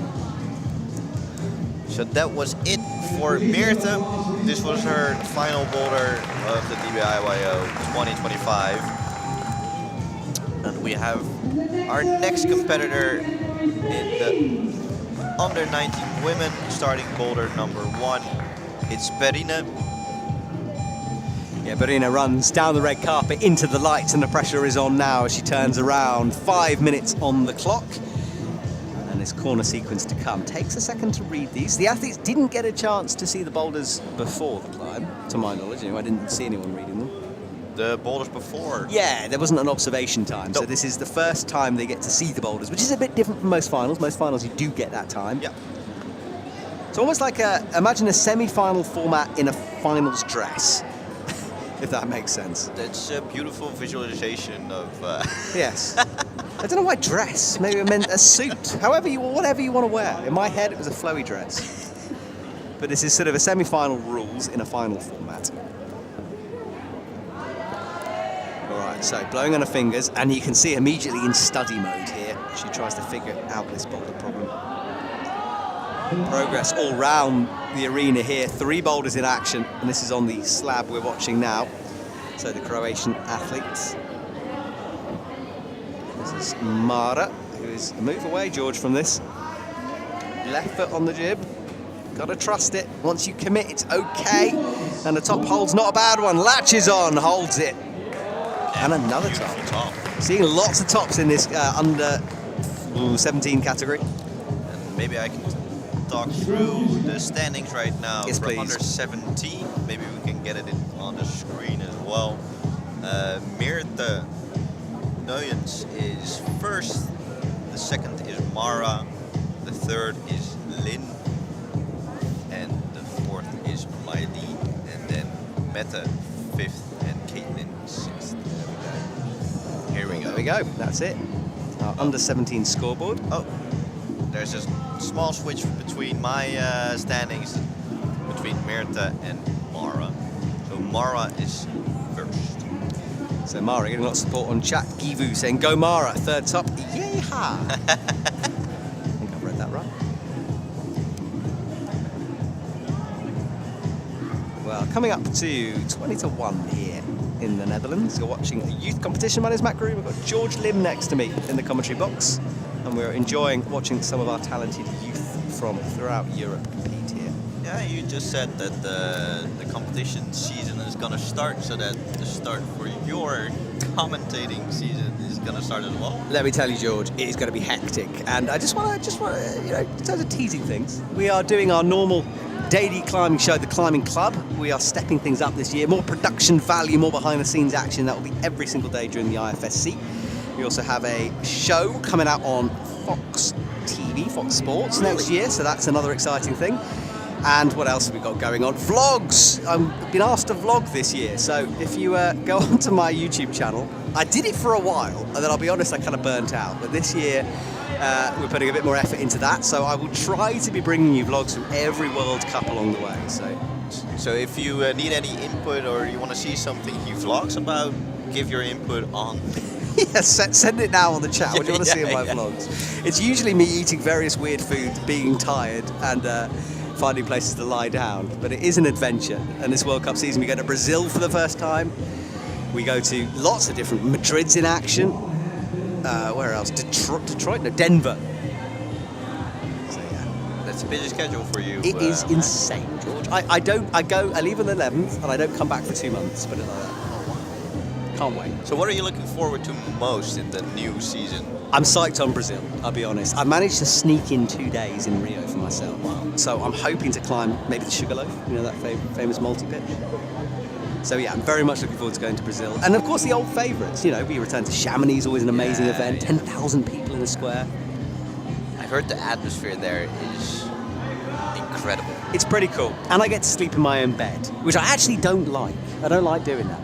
So that was it for Meerte. This was her final boulder of the DBIYO 2025. And we have our next competitor in the under 19 women, starting boulder number 1. It's Berine. Yeah, Berina runs down the red carpet into the lights, and the pressure is on now as she turns around. 5 minutes on the clock. And this corner sequence to come. Takes a second to read these. The athletes didn't get a chance to see the boulders before the climb, to my knowledge. Anyway, I didn't see anyone reading them. The boulders before. Yeah, there wasn't an observation time, so Nope. this is the first time they get to see the boulders, which is a bit different from most finals. Most finals you do get that time. Yeah. It's almost like imagine a semi-final format in a finals dress, if that makes sense. That's a beautiful visualization of. Yes. I don't know why dress. Maybe it meant a suit. Whatever you want to wear. In my head, it was a flowy dress. But this is sort of a semi-final rules in a final format. All right, so blowing on her fingers, and you can see immediately in study mode here. She tries to figure out this boulder problem. Progress all round the arena here. 3 boulders in action, and this is on the slab we're watching now. So the Croatian athletes. This is Mara, who is move away, George, from this. Left foot on the jib. Gotta trust it. Once you commit, it's okay. And the top hold's not a bad one. Latches on, holds it. And another top. Seeing lots of tops in this under 17 category. And maybe I can talk through the standings right now. Yes, for please. under 17. Maybe we can get it on the screen as well. Meerte Nuyens is first. The second is Mara. The third is Lynn. And the fourth is Miley. And then Mette, fifth, and Caitlin, sixth. there we go. That's it. Our under 17 scoreboard. Oh, there's a small switch between my standings between Mirta and Mara. So Mara is first. So Mara getting a lot of support on chat. Givu saying, go Mara, third top. Yeehaw! I think I've read that right. Well, coming up to 20-1 here in the Netherlands. You're watching a youth competition. My name's Matt Grew. We've got George Lim next to me in the commentary box. And we're enjoying watching some of our talented youth from throughout Europe compete here. Yeah, you just said that the competition season is gonna start, so that the start for your commentating season is gonna start as well. Let me tell you, George, it is going to be hectic. And I just want to, you know, in terms of teasing things, we are doing our normal daily climbing show, the Climbing Club. We are stepping things up this year. More production value, more behind-the-scenes action. That will be every single day during the IFSC. We also have a show coming out on Fox TV, Fox Sports next year, so that's another exciting thing. And what else have we got going on? Vlogs! I've been asked to vlog this year, so if you go onto my YouTube channel, I did it for a while, and then I'll be honest, I kind of burnt out. But this year, we're putting a bit more effort into that, so I will try to be bringing you vlogs from every World Cup along the way. So if you need any input or you want to see something he vlogs about, give your input on. Yes, send it now on the chat. What do you want to see in my Yeah. vlogs? It's usually me eating various weird food, being tired, and finding places to lie down. But it is an adventure. And this World Cup season, we go to Brazil for the first time. We go to lots of different Madrid's in action. Where else? Detroit? No, Denver. So yeah, That's a busy schedule for you. it is insane, George. I leave on the 11th, and I don't come back for 2 months. Put it like that. Can't wait. So what are you looking forward to most in the new season? I'm psyched on Brazil, I'll be honest. I managed to sneak in 2 days in Rio for myself. So I'm hoping to climb maybe the Sugarloaf, you know, that famous multi-pitch. So yeah, I'm very much looking forward to going to Brazil. And of course the old favourites, you know, we return to Chamonix, always an amazing event, 10,000 people in the square. I heard the atmosphere there is incredible. It's pretty cool. And I get to sleep in my own bed, which I actually don't like. I don't like doing that.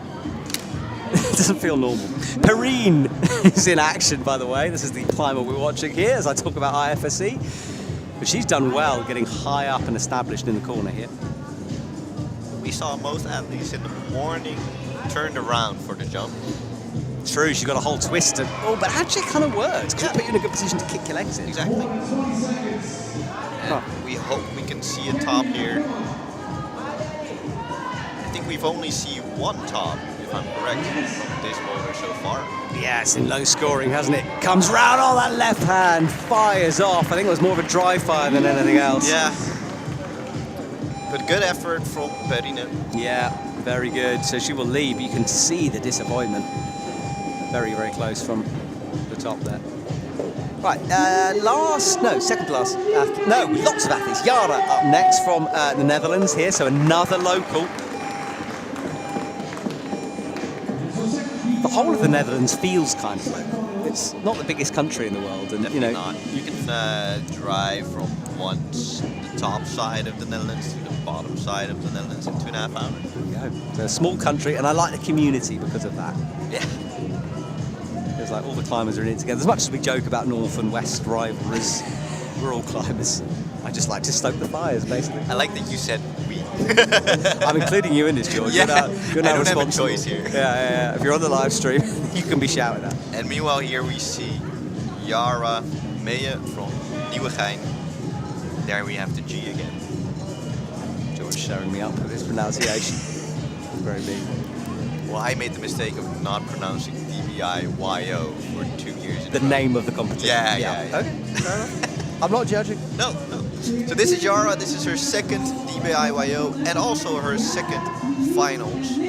It doesn't feel normal. Perrine is in action, by the way. This is the climber we're watching here as I talk about IFSC. But she's done well getting high up and established in the corner here. We saw most athletes in the morning turned around for the jump. True, she got a whole twist. But actually it kind of works. Because it put you in a good position to kick your legs in. Exactly. And we hope we can see a top here. I think we've only seen one top, if I'm correct, from this boulder so far. Yeah, it's in low scoring, hasn't it? Comes round on that left hand, fires off. I think it was more of a dry fire than anything else. Yeah. But good effort from Perrine. Yeah, very good. So she will leave, but you can see the disappointment. Very, very close from the top there. Right, second to last. Lots of athletes. Yara up next from the Netherlands here, so another local. The whole of the Netherlands feels kind of local. It's not the biggest country in the world, and Definitely not. You can drive from the top side of the Netherlands to the bottom side of the Netherlands in 2.5 hours. There we go. It's a small country, and I like the community because of that. Yeah. It's like all the climbers are in it together. As much as we joke about North and West rivalries, we're all climbers. I just like to stoke the fires, basically. I like that you said we. I'm including you in this, George. Yeah, you're now I don't have a responsible. choice here. Yeah. If you're on the live stream, you can be shouted at. And meanwhile here we see Yara Meije from Nieuwegein. There we have the G again. George showing me up with his pronunciation. Very big. Well, I made the mistake of not pronouncing DBIYO for 2 years. The name of the competition. Yeah. Okay, fair enough. I'm not judging. No. So this is Yara. This is her second DBIYO and also her second finals.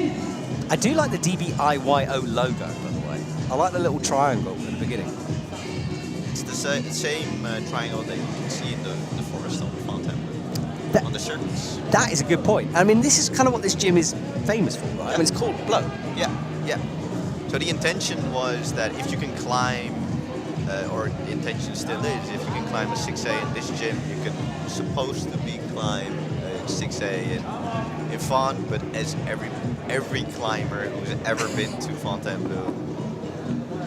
I do like the DBIYO logo, by the way. I like the little triangle at the beginning. It's the same triangle that you can see in the forest on Fontainebleau, on the circuits. That is a good point. I mean, this is kind of what this gym is famous for, right? I mean, it's called Bleau. Yeah. So the intention was that if you can climb, or the intention still is, if you can climb a 6A in this gym, you can supposed to be climb a 6A in Font, but as every climber who's ever been to Fontainebleau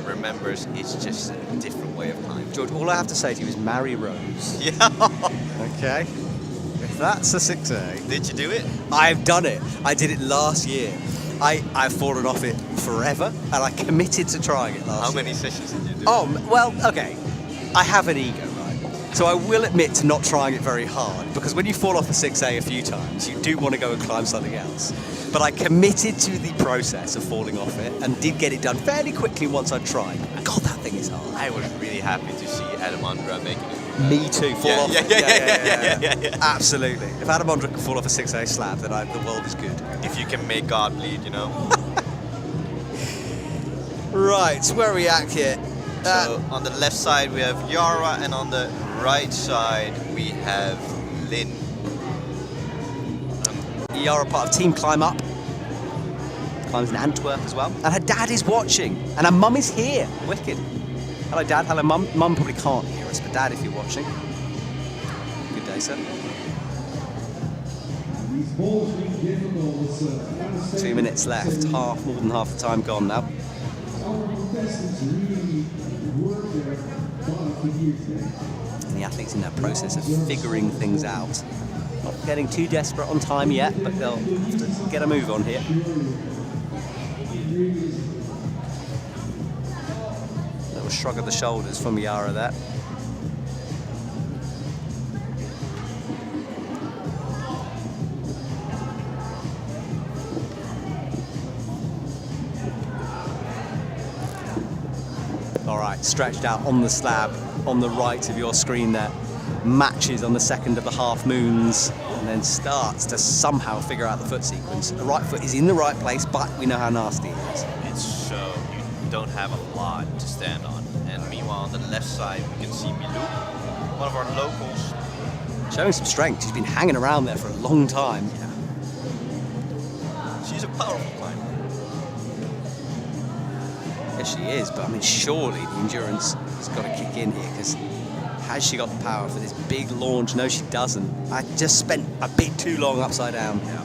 remembers it's just a different way of climbing. George, all I have to say to you is marry Rose. Yeah. Okay? If that's a 6A. Did you do it? I've done it. I did it last year. I've fallen off it forever, and I committed to trying it last year. How many sessions did you do? Oh, well, okay. I have an ego, right? So I will admit to not trying it very hard, because when you fall off a 6A a few times, you do want to go and climb something else. But I committed to the process of falling off it, and did get it done fairly quickly once I tried. God, that thing is hard. I was really happy to see Adam Andra making it. Me too. Fall off. Yeah. Absolutely. If Adam Andra can fall off a 6A slab, then the world is good. If you can make God bleed, you know. Right, where are we at here? So on the left side we have Yara, and on the right side we have Lynn. Yara, part of Team Climb Up. Climbs in Antwerp as well. And her dad is watching. And her mum is here. Wicked. Hello, Dad. Hello, Mum. Mum probably can't hear us, but Dad, if you're watching. Good day, sir. 2 minutes left. More than half the time gone now. And the athletes in that process of figuring things out. Not getting too desperate on time yet, but they'll have to get a move on here. Little shrug of the shoulders from Yara there. All right, stretched out on the slab on the right of your screen there. Matches on the second of the half moons, and then starts to somehow figure out the foot sequence. The right foot is in the right place, but we know how nasty it is. It's so you don't have a lot to stand on. And meanwhile on the left side we can see Bleau, one of our locals. Showing some strength. She's been hanging around there for a long time. She's a powerful climber. Yes, she is, but I mean, surely the endurance has got to kick in here, because has she got the power for this big launch? No, she doesn't. I just spent a bit too long upside down. Yeah.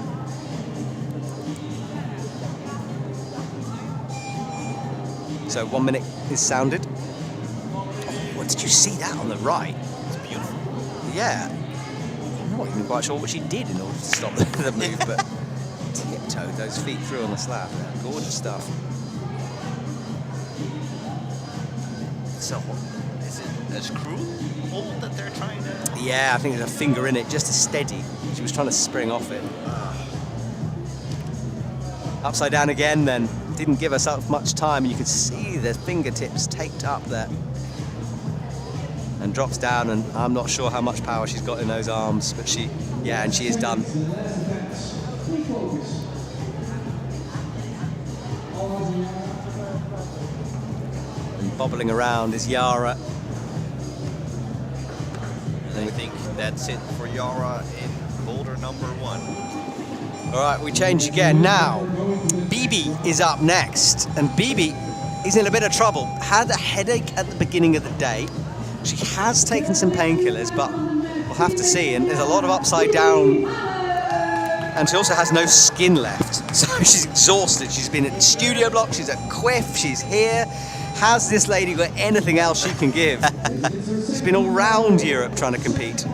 So 1 minute is sounded. Oh, did you see that on the right? It's beautiful. Yeah. I'm not even quite sure what she did in order to stop the move, but tiptoed those feet through on the slab. Gorgeous stuff. So is it a screw hold that they're trying to? Yeah, I think there's a finger in it just to steady. She was trying to spring off it. Upside down again then. Didn't give herself much time. You could see the fingertips taped up there. And drops down, and I'm not sure how much power she's got in those arms, but she is done. And bobbling around is Yara. I think that's it for Yara in boulder number 1. All right, we change again. Now, Bibi is up next, and Bibi is in a bit of trouble. Had a headache at the beginning of the day. She has taken some painkillers, but we'll have to see. And there's a lot of upside down, and she also has no skin left. So she's exhausted. She's been at the studio block, she's at Quiff, she's here. Has this lady got anything else she can give? She's been all round Europe trying to compete.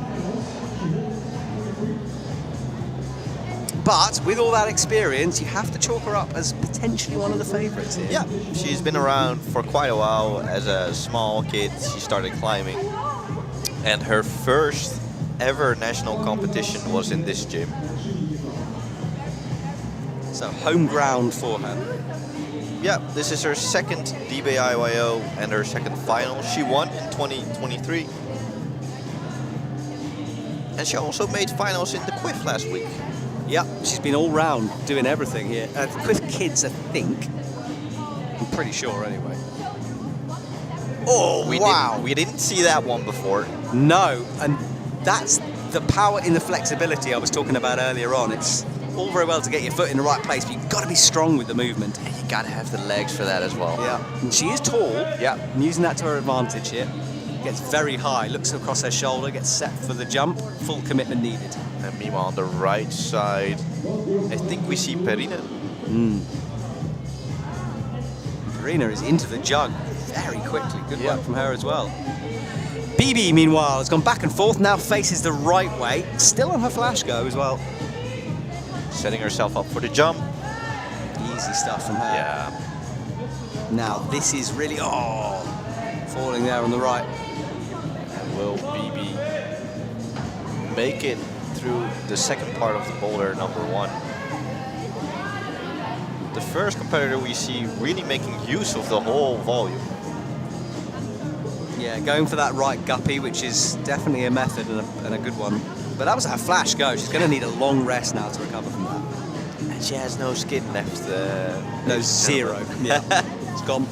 But with all that experience, you have to chalk her up as potentially one of the favourites here. Yeah, she's been around for quite a while. As a small kid, she started climbing. And her first ever national competition was in this gym. So home ground for her. Yeah, this is her second DBIYO and her second final. She won in 2023. And she also made finals in the Quiff last week. Yep, she's been all round doing everything here. Quiff Kids, I think. I'm pretty sure, anyway. Oh, wow. We didn't see that one before. No, and that's the power in the flexibility I was talking about earlier on. It's all very well to get your foot in the right place, but you've got to be strong with the movement. And you got to have the legs for that as well. Yeah, and she is tall. Yeah. And using that to her advantage here. Gets very high, looks across her shoulder, gets set for the jump. Full commitment needed. And meanwhile, on the right side, I think we see Perina. Karina is into the jug very quickly. Good work from her as well. BB, meanwhile, has gone back and forth, now faces the right way. Still on her flash go as well. Setting herself up for the jump. Easy stuff from her. Yeah. Now, this is really, falling there on the right. And will BB make it through the second part of the boulder, number 1? The first competitor we see really making use of the whole volume. Yeah, going for that right guppy, which is definitely a method and a good one. But that was her flash go. She's going to need a long rest now to recover from that. And she has no skin left. No, 0. Yeah, it's gone.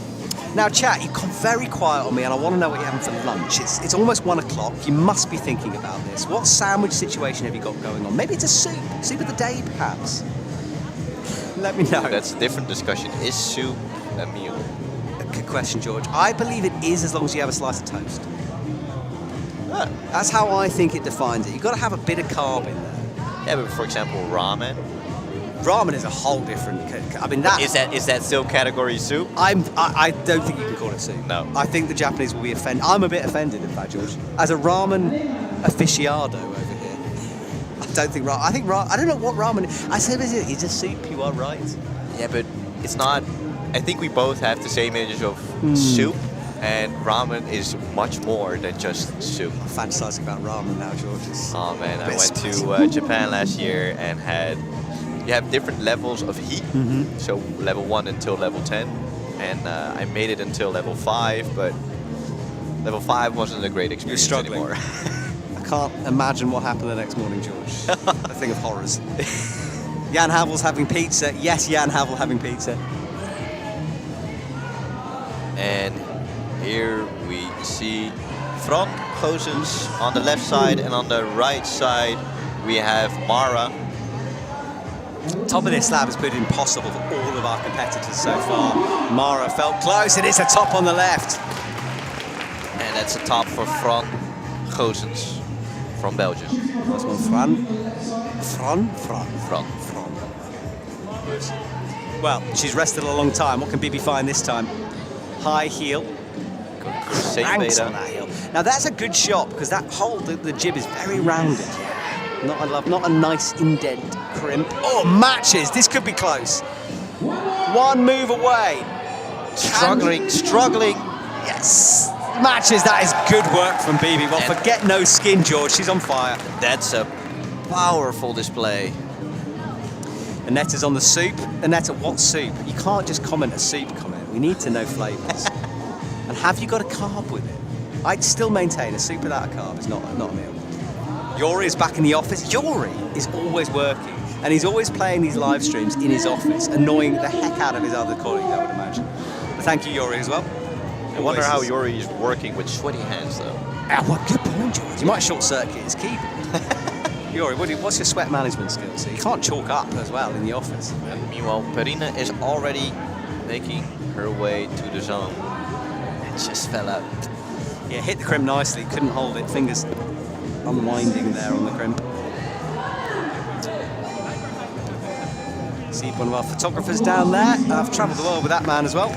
Now, chat, you've gone very quiet on me, and I want to know what you're having for lunch. It's almost 1 o'clock. You must be thinking about this. What sandwich situation have you got going on? Maybe it's a soup. Soup of the day, perhaps. Let me know. That's a different discussion. Is soup a meal? Good question, George. I believe it is, as long as you have a slice of toast. That's how I think it defines it. You've got to have a bit of carb in there. Yeah, but for example, ramen. Ramen is a whole different. I mean, that is that still category soup? I don't think you can call it soup. No. I think the Japanese will be offended. I'm a bit offended, in fact, George. As a ramen aficionado over here, I don't think ramen. I don't know what ramen is. I said it's a soup. You are right. Yeah, but it's not. I think we both have the same image of soup, and ramen is much more than just soup. I'm fantasizing about ramen now, George. Oh man, I went to Japan last year and you have different levels of heat. So level 1 until level 10, and I made it until level 5, but level 5 wasn't a great experience anymore. I can't imagine what happened the next morning, George. A thing of horrors. Jan Havel's having pizza. Yes, Jan Havel having pizza. And here we see Fran Gozens on the left side, and on the right side we have Mara. Top of this slab has put it impossible for all of our competitors so far. Mara felt close, and it's a top on the left. And that's a top for Fran Gozens from Belgium. Nice one, Fran. Well, she's rested a long time. What can BB find this time? High heel. Cranks on that heel. Now that's a good shot because that hole, the jib is very rounded. Not a nice indent crimp. Oh, matches. This could be close. 1 move away. Struggling. Yes. Matches. That is good work from BB. Well, forget no skin, George. She's on fire. That's a powerful display. Annette is on the soup. Annette, what soup? You can't just comment a soup comment. We need to know flavours. And have you got a carb with it? I'd still maintain a soup without a carb is not a meal. Yori is back in the office. Yori is always working, and he's always playing these live streams in his office, annoying the heck out of his other colleagues, I would imagine. But thank you, Yori, as well. I wonder how Yori is working with sweaty hands, though. What good point, George. You might short circuit his keyboard. Yori, what's your sweat management skills? So you can't chalk up as well in the office. And meanwhile, Perina is already making her way to the zone. And just fell out. Yeah, hit the crimp nicely, couldn't hold it. Fingers unwinding there on the crimp. See one of our photographers down there. I've travelled the world with that man as well.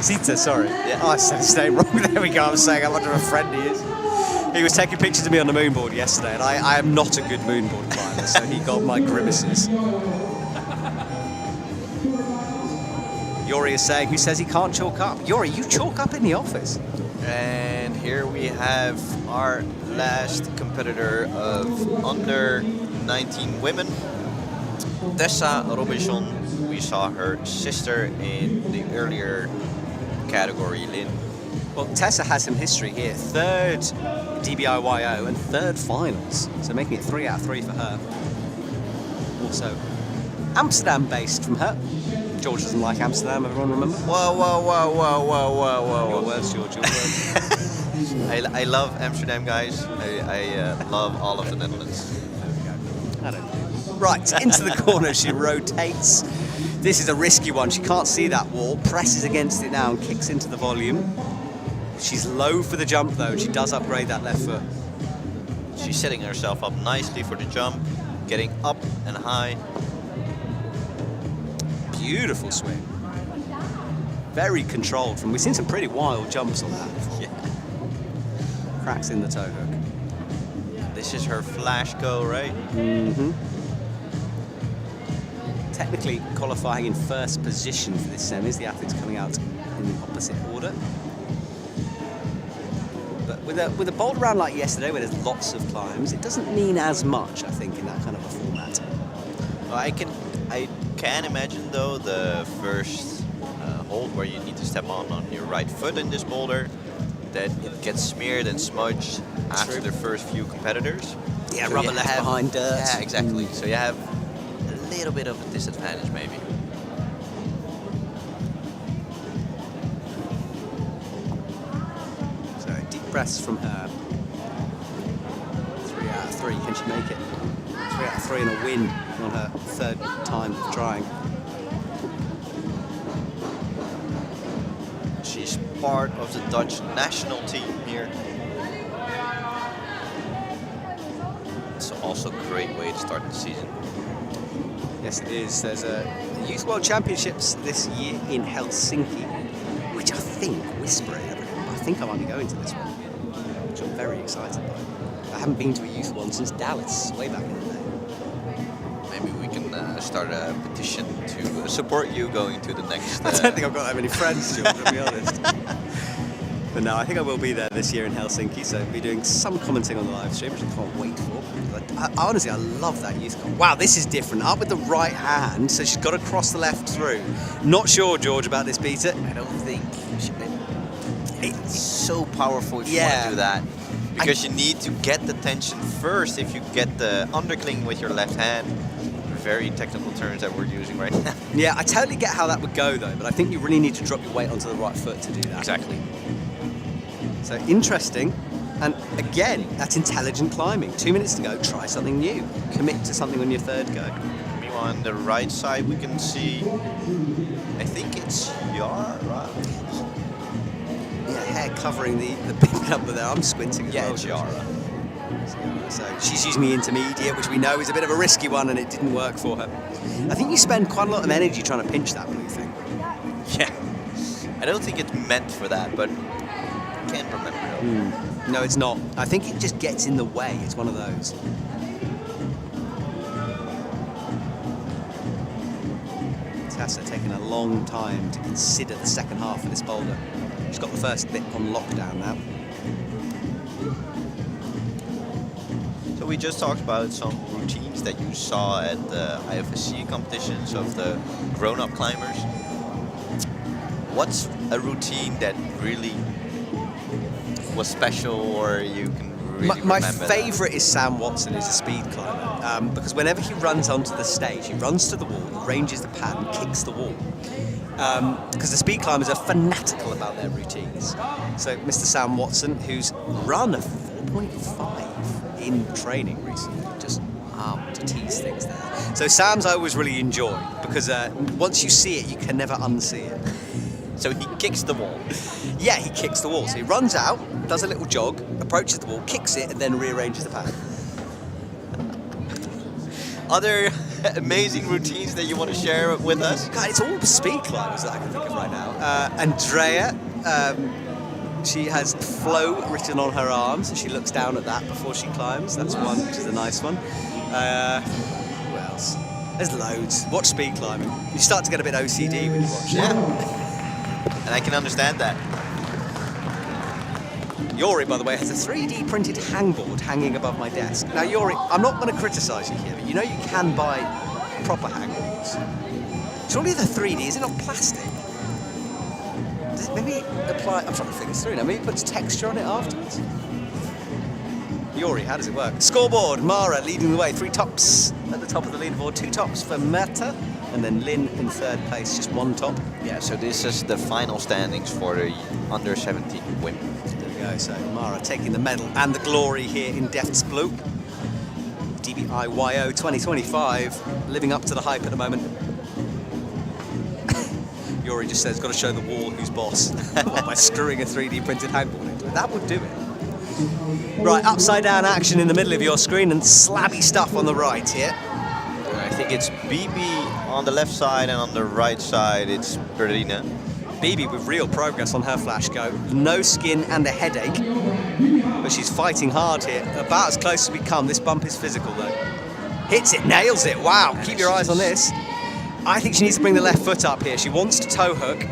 Sita, sorry. Yeah. Oh, I said his name wrong. There we go. I was saying how much of a friend he is. He was taking pictures of me on the moonboard yesterday, and I am not a good moonboard climber, so he got my grimaces. Yori is saying, who says he can't chalk up? Yori, you chalk up in the office. And here we have our last competitor of under 19 women, Tessa Robinson. We saw her sister in the earlier category, Lynn. Well, Tessa has some history here. 3rd DBIYO and 3rd finals. So making it 3 out of 3 for her. Also, Amsterdam-based from her. George doesn't like Amsterdam, everyone remember? Whoa. Your words, George, your words. I love Amsterdam, guys. I love all of the Netherlands. I don't know. Right, into the corner she rotates. This is a risky one. She can't see that wall. Presses against it now and kicks into the volume. She's low for the jump, though. She does upgrade that left foot. She's setting herself up nicely for the jump, getting up and high. Beautiful swing. Very controlled. We've seen some pretty wild jumps on that. Yeah. Cracks in the toe hook. This is her flash go, right? Mm-hmm. Technically qualifying in first position for this semis. The athletes coming out in the opposite order. But with a boulder round like yesterday, where there's lots of climbs, it doesn't mean as much, I think, in that kind of a format. Well, I can imagine though the first hold where you need to step on your right foot in this boulder, that it gets smeared and smudged after the first few competitors. Yeah, So rubber you left have- behind dirt. Yeah, exactly. So you have a little bit of a disadvantage maybe. So deep breaths from her. 3 out of 3. Can she make it? 3 out of 3 and a win on her third time of trying. She's part of the Dutch national team here. It's also a great way to start the season. Yes, it is. There's a Youth World Championships this year in Helsinki, which I think, whisper it, everyone, but I think I might be going to this one, which I'm very excited by. I haven't been to a youth one since Dallas, way back in the day. Maybe we can start a petition to support you going to the next. I don't think I've got that many friends, George, to be honest. But no, I think I will be there this year in Helsinki, so I'll be doing some commenting on the live stream, which I can't wait for. Honestly, I love that youth comp. Wow, this is different. Up with the right hand, so she's got to cross the left through. Not sure, George, about this beater. I don't think it's so powerful if you want Yeah. to do that. Because you need to get the tension first if you get the undercling with your left hand. Very technical terms that we're using right now. Yeah, I totally get how that would go, though, but I think you really need to drop your weight onto the right foot to do that. Exactly. So interesting. And again, that's intelligent climbing. 2 minutes to go, try something new. Commit to something on your third go. Meanwhile, on the right side, we can see, I think it's Yara. Yeah, hair covering the big number there. I'm squinting as Yeah, well. it's Yara. So she's using the intermediate, which we know is a bit of a risky one, and it didn't work for her. I think you spend quite a lot of energy trying to pinch that blue thing. Yeah. I don't think it's meant for that, but I can't remember. No, it's not. I think it just gets in the way. It's one of those. Tessa taking a long time to consider the second half of this boulder. She's got the first bit on lockdown now. So we just talked about some routines that you saw at the IFSC competitions of the grown-up climbers. What's a routine that really was special, or you can really My remember favourite is Sam Watson, who's a speed climber, because whenever he runs onto the stage, he runs to the wall, arranges the pad, and kicks the wall. Because the speed climbers are fanatical about their routines. So Mr. Sam Watson, who's run a 4.5 in training recently, just to tease things there. So Sam's I always really enjoy, because once you see it, you can never unsee it. So he kicks the wall. Yeah, he kicks the wall. So he runs out, does a little jog, approaches the wall, kicks it, and then rearranges the pad. Other amazing routines that you want to share with us? God, it's all speed climbers that I can think of right now. Andrea, she has flow written on her arm, so she looks down at that before she climbs. That's one, which is a nice one. Who else? There's loads. Watch speed climbing. You start to get a bit OCD when you watch it. Yeah. And I can understand that. Yori, by the way, has a 3D printed hangboard hanging above my desk. Now, Yori, I'm not going to criticise you here, but you know you can buy proper hangboards. Surely they're 3D, is it not plastic? Does it maybe apply... I'm trying to think this through now. Maybe it puts texture on it afterwards. Yori, how does it work? Scoreboard, Mara leading the way. 3 tops at the top of the leaderboard. 2 tops for Meta. And then Lynn in third place, just 1 top. Yeah, so this is the final standings for the under 17 women. There we go, so Mara taking the medal and the glory here in Delfts Bleau. DBIYO 2025, living up to the hype at the moment. Yori just says, got to show the wall who's boss. By screwing a 3D printed hangboard into it. That would do it. Right, upside down action in the middle of your screen and slabby stuff on the right here. I think it's BBIYO on the left side, and on the right side it's Berina. Bibi with real progress on her flash go. No skin and a headache, but she's fighting hard here. About as close as we come. This bump is physical though. Hits it, nails it. Wow, keep your eyes on this. I think she needs to bring the left foot up here. She wants to toe hook.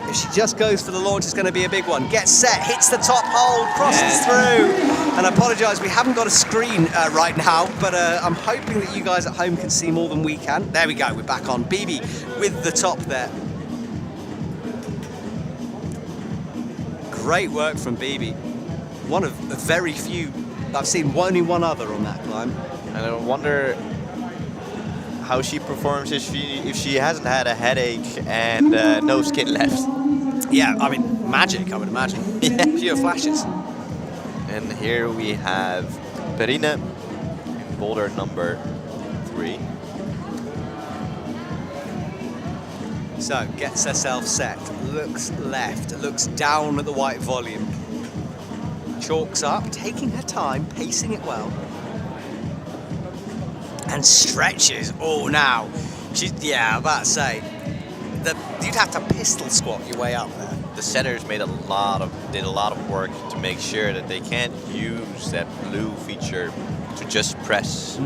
If she just goes for the launch, it's going to be a big one. Gets set, hits the top hold, crosses through. And I apologise, we haven't got a screen right now, but I'm hoping that you guys at home can see more than we can. There we go, we're back on. Bibi with the top there. Great work from Bibi. One of the very few, I've seen only one other on that climb. And I wonder how she performs if she hasn't had a headache and no skin left. Yeah, I mean, magic, I would imagine. Yeah, fewer flashes. And here we have Berina, boulder number 3. So, gets herself set, looks left, looks down at the white volume. Chalks up, taking her time, pacing it well. And stretches. Oh, now. Yeah, about to say, you'd have to pistol squat your way up there. The setters did a lot of work to make sure that they can't use that blue feature to just press.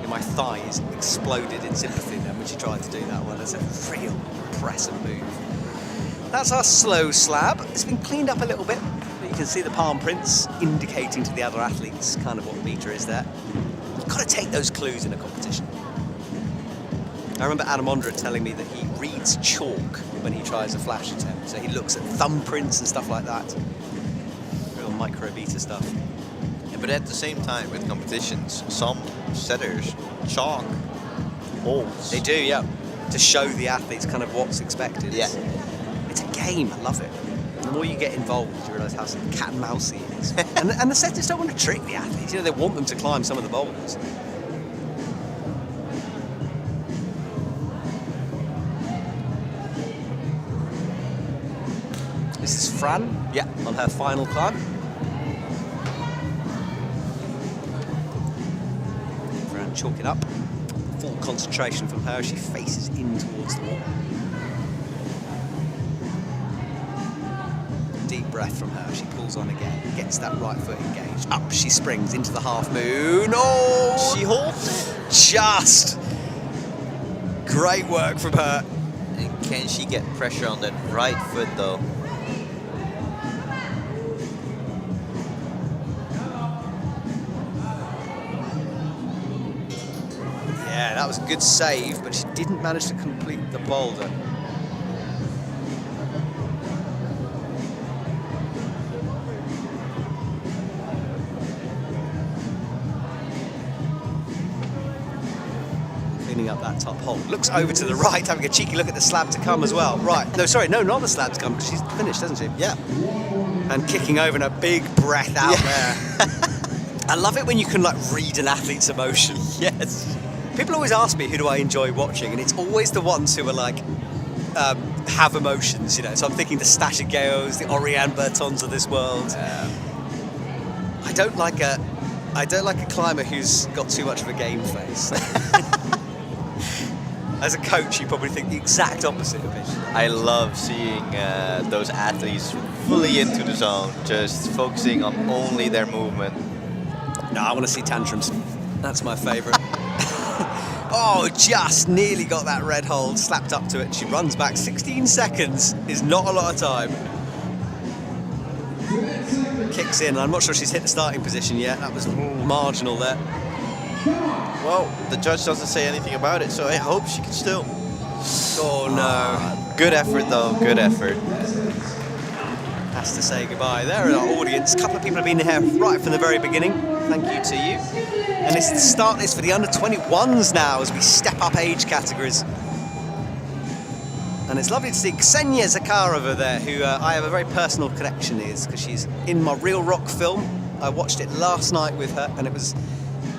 My thighs exploded in sympathy then when she tried to do that one. It's a real impressive move. That's our slow slab. It's been cleaned up a little bit, but you can see the palm prints indicating to the other athletes kind of what the meter is there. You've got to take those clues in a competition. I remember Adam Ondra telling me that he reads chalk when he tries a flash attempt. So he looks at thumbprints and stuff like that. Real micro beta stuff. Yeah, but at the same time, with competitions, some setters chalk holes. They do, yeah. To show the athletes kind of what's expected. Yeah. It's a game. I love it. The more you get involved, you realise how cat and mousey it is. and the setters don't want to trick the athletes. You know, they want them to climb some of the boulders. This is Fran, on her final climb. Fran chalking up. Full concentration from her. She faces in towards the wall. Deep breath from her. She pulls on again. Gets that right foot engaged. Up she springs into the half moon. Oh! She holds. Just! Great work from her. And can she get pressure on that right foot though? Yeah, that was a good save, but she didn't manage to complete the boulder. Cleaning up that top hole. Looks over to the right, having a cheeky look at the slab to come as well. Right, no, sorry, no, not the slab to come, because she's finished, hasn't she? Yeah. And kicking over and a big breath out there. I love it when you can like read an athlete's emotion. Yes. People always ask me who do I enjoy watching, and it's always the ones who are like have emotions, you know. So I'm thinking the Statigeos, the Oriane Bertons of this world. I don't like a climber who's got too much of a game face. As a coach, you probably think the exact opposite of it. I love seeing those athletes fully into the zone, just focusing on only their movement. No, I want to see tantrums. That's my favourite. Oh, just nearly got that red hold, slapped up to it. She runs back. 16 seconds is not a lot of time. Kicks in. I'm not sure she's hit the starting position yet. That was marginal there. Well, the judge doesn't say anything about it, so I hope she can still. Oh, no. Good effort, though. Good effort. Has to say goodbye. There in our audience. A couple of people have been here right from the very beginning. Thank you to you. And it's the start list for the under-21s now as we step up age categories. And it's lovely to see Ksenia Zakharova there, who I have a very personal connection with, because she's in my Real Rock film. I watched it last night with her, and it was,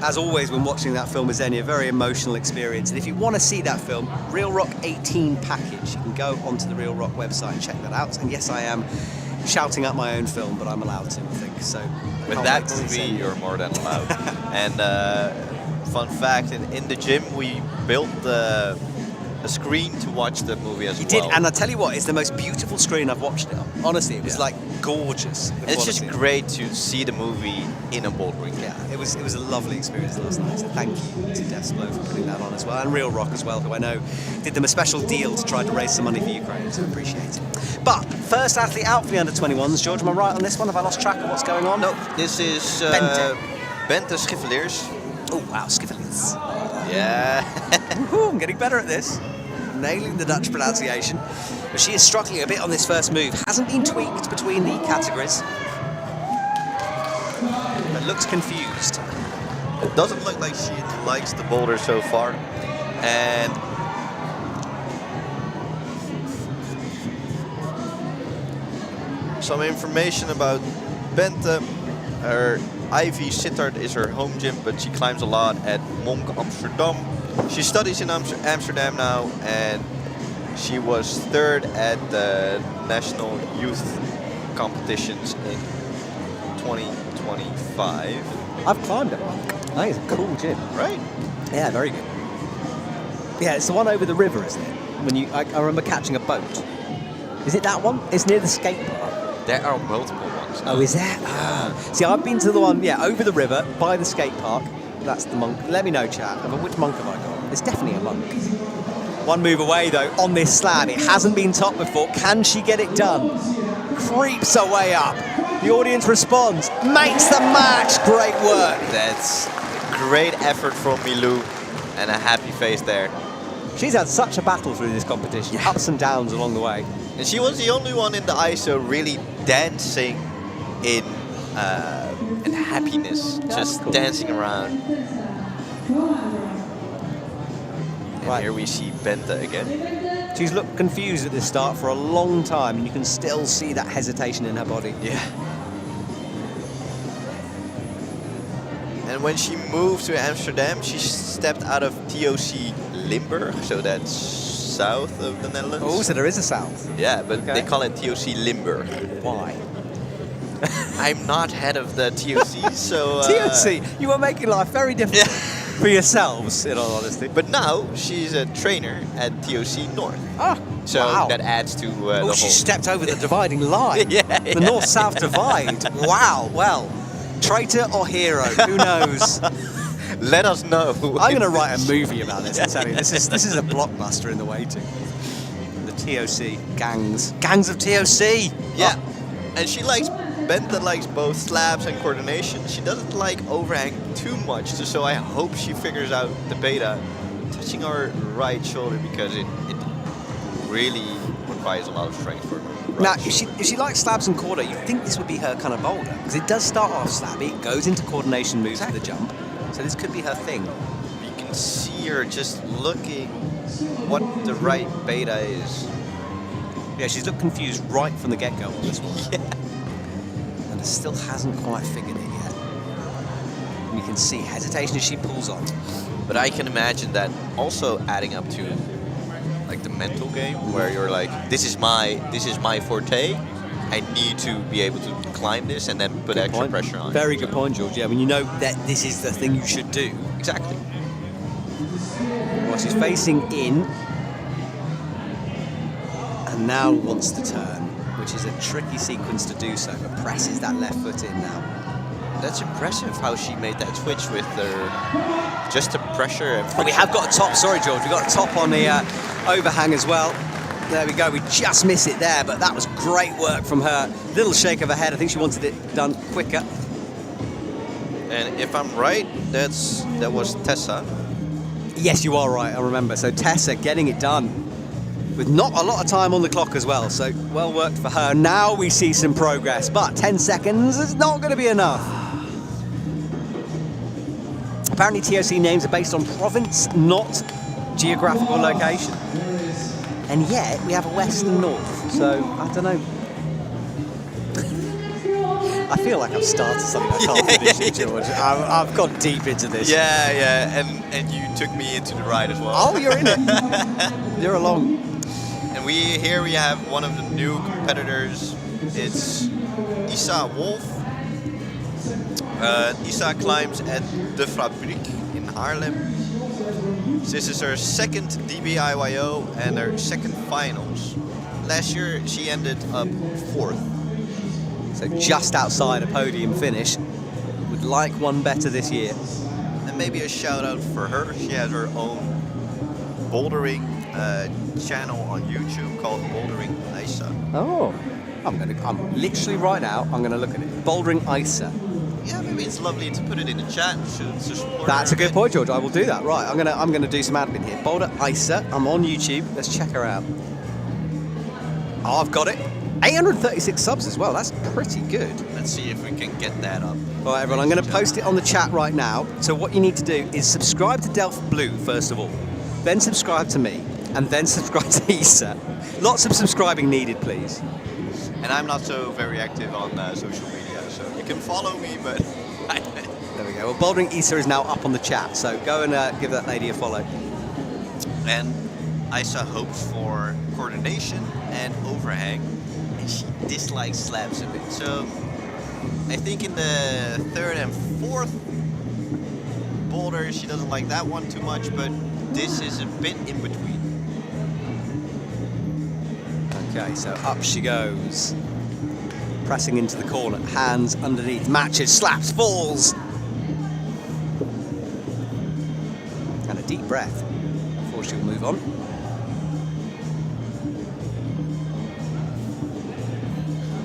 as always when watching that film with Xenia, a very emotional experience. And if you want to see that film, Real Rock 18 package, you can go onto the Real Rock website and check that out. And yes, I am shouting out my own film, but I'm allowed to, I think. So with that movie, you're more than allowed. And fun fact, in the gym we built a screen to watch the movie as He well. did, and I tell you what, it's the most beautiful screen I've watched it on. Honestly, it was like gorgeous. the And it's just quality. great to see the movie in a bouldering. Yeah, it was a lovely experience last night. So thank you to Delfts Bleau for putting that on as well, and Real Rock as well, who I know did them a special deal to try to raise some money for Ukraine. So appreciate it. But first athlete out for the under-21s, George. Am I right on this one? Have I lost track of what's going on? No, this is Bente Schiffeleers. Oh wow, Skiffelies. Yeah. Woohoo, I'm getting better at this. Nailing the Dutch pronunciation. But she is struggling a bit on this first move. Hasn't been tweaked between the categories. But looks confused. It doesn't look like she likes the boulder so far. And some information about Bente. Her Ivy Sittard is her home gym, but she climbs a lot at Monk Amsterdam. She studies in Amsterdam now, and she was third at the national youth competitions in 2025. I've climbed it. I think it's a cool gym. Right? Yeah, very good. Yeah, it's the one over the river, isn't it? When I remember catching a boat. Is it that one? It's near the skate park. There are multiple ones. Oh, is there? Ah. See, I've been to the one, over the river, by the skate park. That's the monk. Let me know, chat. Which monk have I got? It's definitely a monk. One move away though on this slab. It hasn't been topped before. Can she get it done? Creeps her way up. The audience responds. Makes the match. Great work. That's great effort from Milou, and a happy face there. She's had such a battle through this competition. Ups and downs along the way. And she was the only one in the ISO really dancing in happiness, just cool. dancing around. And Right. here we see Bente again. She's looked confused at this start for a long time, and you can still see that hesitation in her body. Yeah. And when she moved to Amsterdam, she stepped out of TOC Limburg, so that's south of the Netherlands. Oh, so there is a south. Yeah, but Okay. they call it TOC Limburg. Why? I'm not head of the TOC, so... TOC, you are making life very difficult Yeah. for yourselves, in all honesty. But now she's a trainer at TOC North. Ah, So wow. that adds to the Oh, whole... she stepped over the dividing line. Yeah, The yeah. north-south divide. Wow. Well, traitor or hero? Who knows? Let us know. I'm going to write a movie about this. I tell you, this is a blockbuster in the waiting. The TOC gangs of TOC. Yeah, and she likes... Bente likes both slabs and coordination. She doesn't like overhang too much, so I hope she figures out the beta touching her right shoulder, because it really requires a lot of strength for her. Right Now, shoulder. if she likes slabs and quarter, you'd think this would be her kind of boulder, because it does start off slabby, it goes into coordination moves for the jump, so this could be her thing. You can see her just looking what the right beta is. Yeah, she's looked confused right from the get-go on this one. Yeah. And still hasn't quite figured it yet. And you can see hesitation as she pulls on. But I can imagine that also adding up to like the mental game, where you're like, this is my forte. I need to be able to climb this and then put extra pressure on. Very it. good point, George. Yeah, I mean, you know that this is the thing you should do. Exactly. Well, she's facing in, and now wants to turn, which is a tricky sequence to do so, but presses that left foot in now. That's impressive how she made that switch with her, just the pressure. And Oh, we have got a top, sorry George, we got a top on the overhang as well. There we go, we just miss it there, but that was great work from her. Little shake of her head, I think she wanted it done quicker. And if I'm right, that was Tessa. Yes, you are right, I remember. So Tessa getting it done with not a lot of time on the clock as well, so well worked for her. Now we see some progress, but 10 seconds is not going to be enough. Apparently TOC names are based on province, not geographical location. And yet we have a west and north, so I don't know. I feel like I've started something I can't finish, George. I've gone deep into this. Yeah, and you took me into the ride as well. Oh, you're in it. You're along. And here we have one of the new competitors. It's Isa Wolf. Isa climbs at De Fabriek in Haarlem. This is her second DBIYO and her second finals. Last year she ended up 4th. So just outside a podium finish. Would like one better this year. And maybe a shout out for her. She has her own bouldering channel on YouTube called Bouldering Isa. Oh. I'm literally right now, I'm gonna look at it. Bouldering Isa. Yeah, maybe it's lovely to put it in the chat. To support That's her a good bit. point, George. I will do that. Right, I'm gonna do some admin here. Boulder Isa. I'm on YouTube. Let's check her out. Oh, I've got it. 836 subs as well. That's pretty good. Let's see if we can get that up. All right, everyone. I'm going to post it on the chat right now. So what you need to do is subscribe to Delft Bleau first of all, then subscribe to me, and then subscribe to Isa. Lots of subscribing needed, please. And I'm not so very active on social media, so you can follow me, but There we go. Well, Bouldering Isa is now up on the chat, so go and give that lady a follow. And Isa hopes for coordination and overhang, and she dislikes slabs a bit. So I think in the 3rd and 4th boulder she doesn't like that one too much, but this is a bit in between. Okay, so up she goes. Pressing into the corner, hands underneath, matches, slaps, falls. And a deep breath before she'll move on.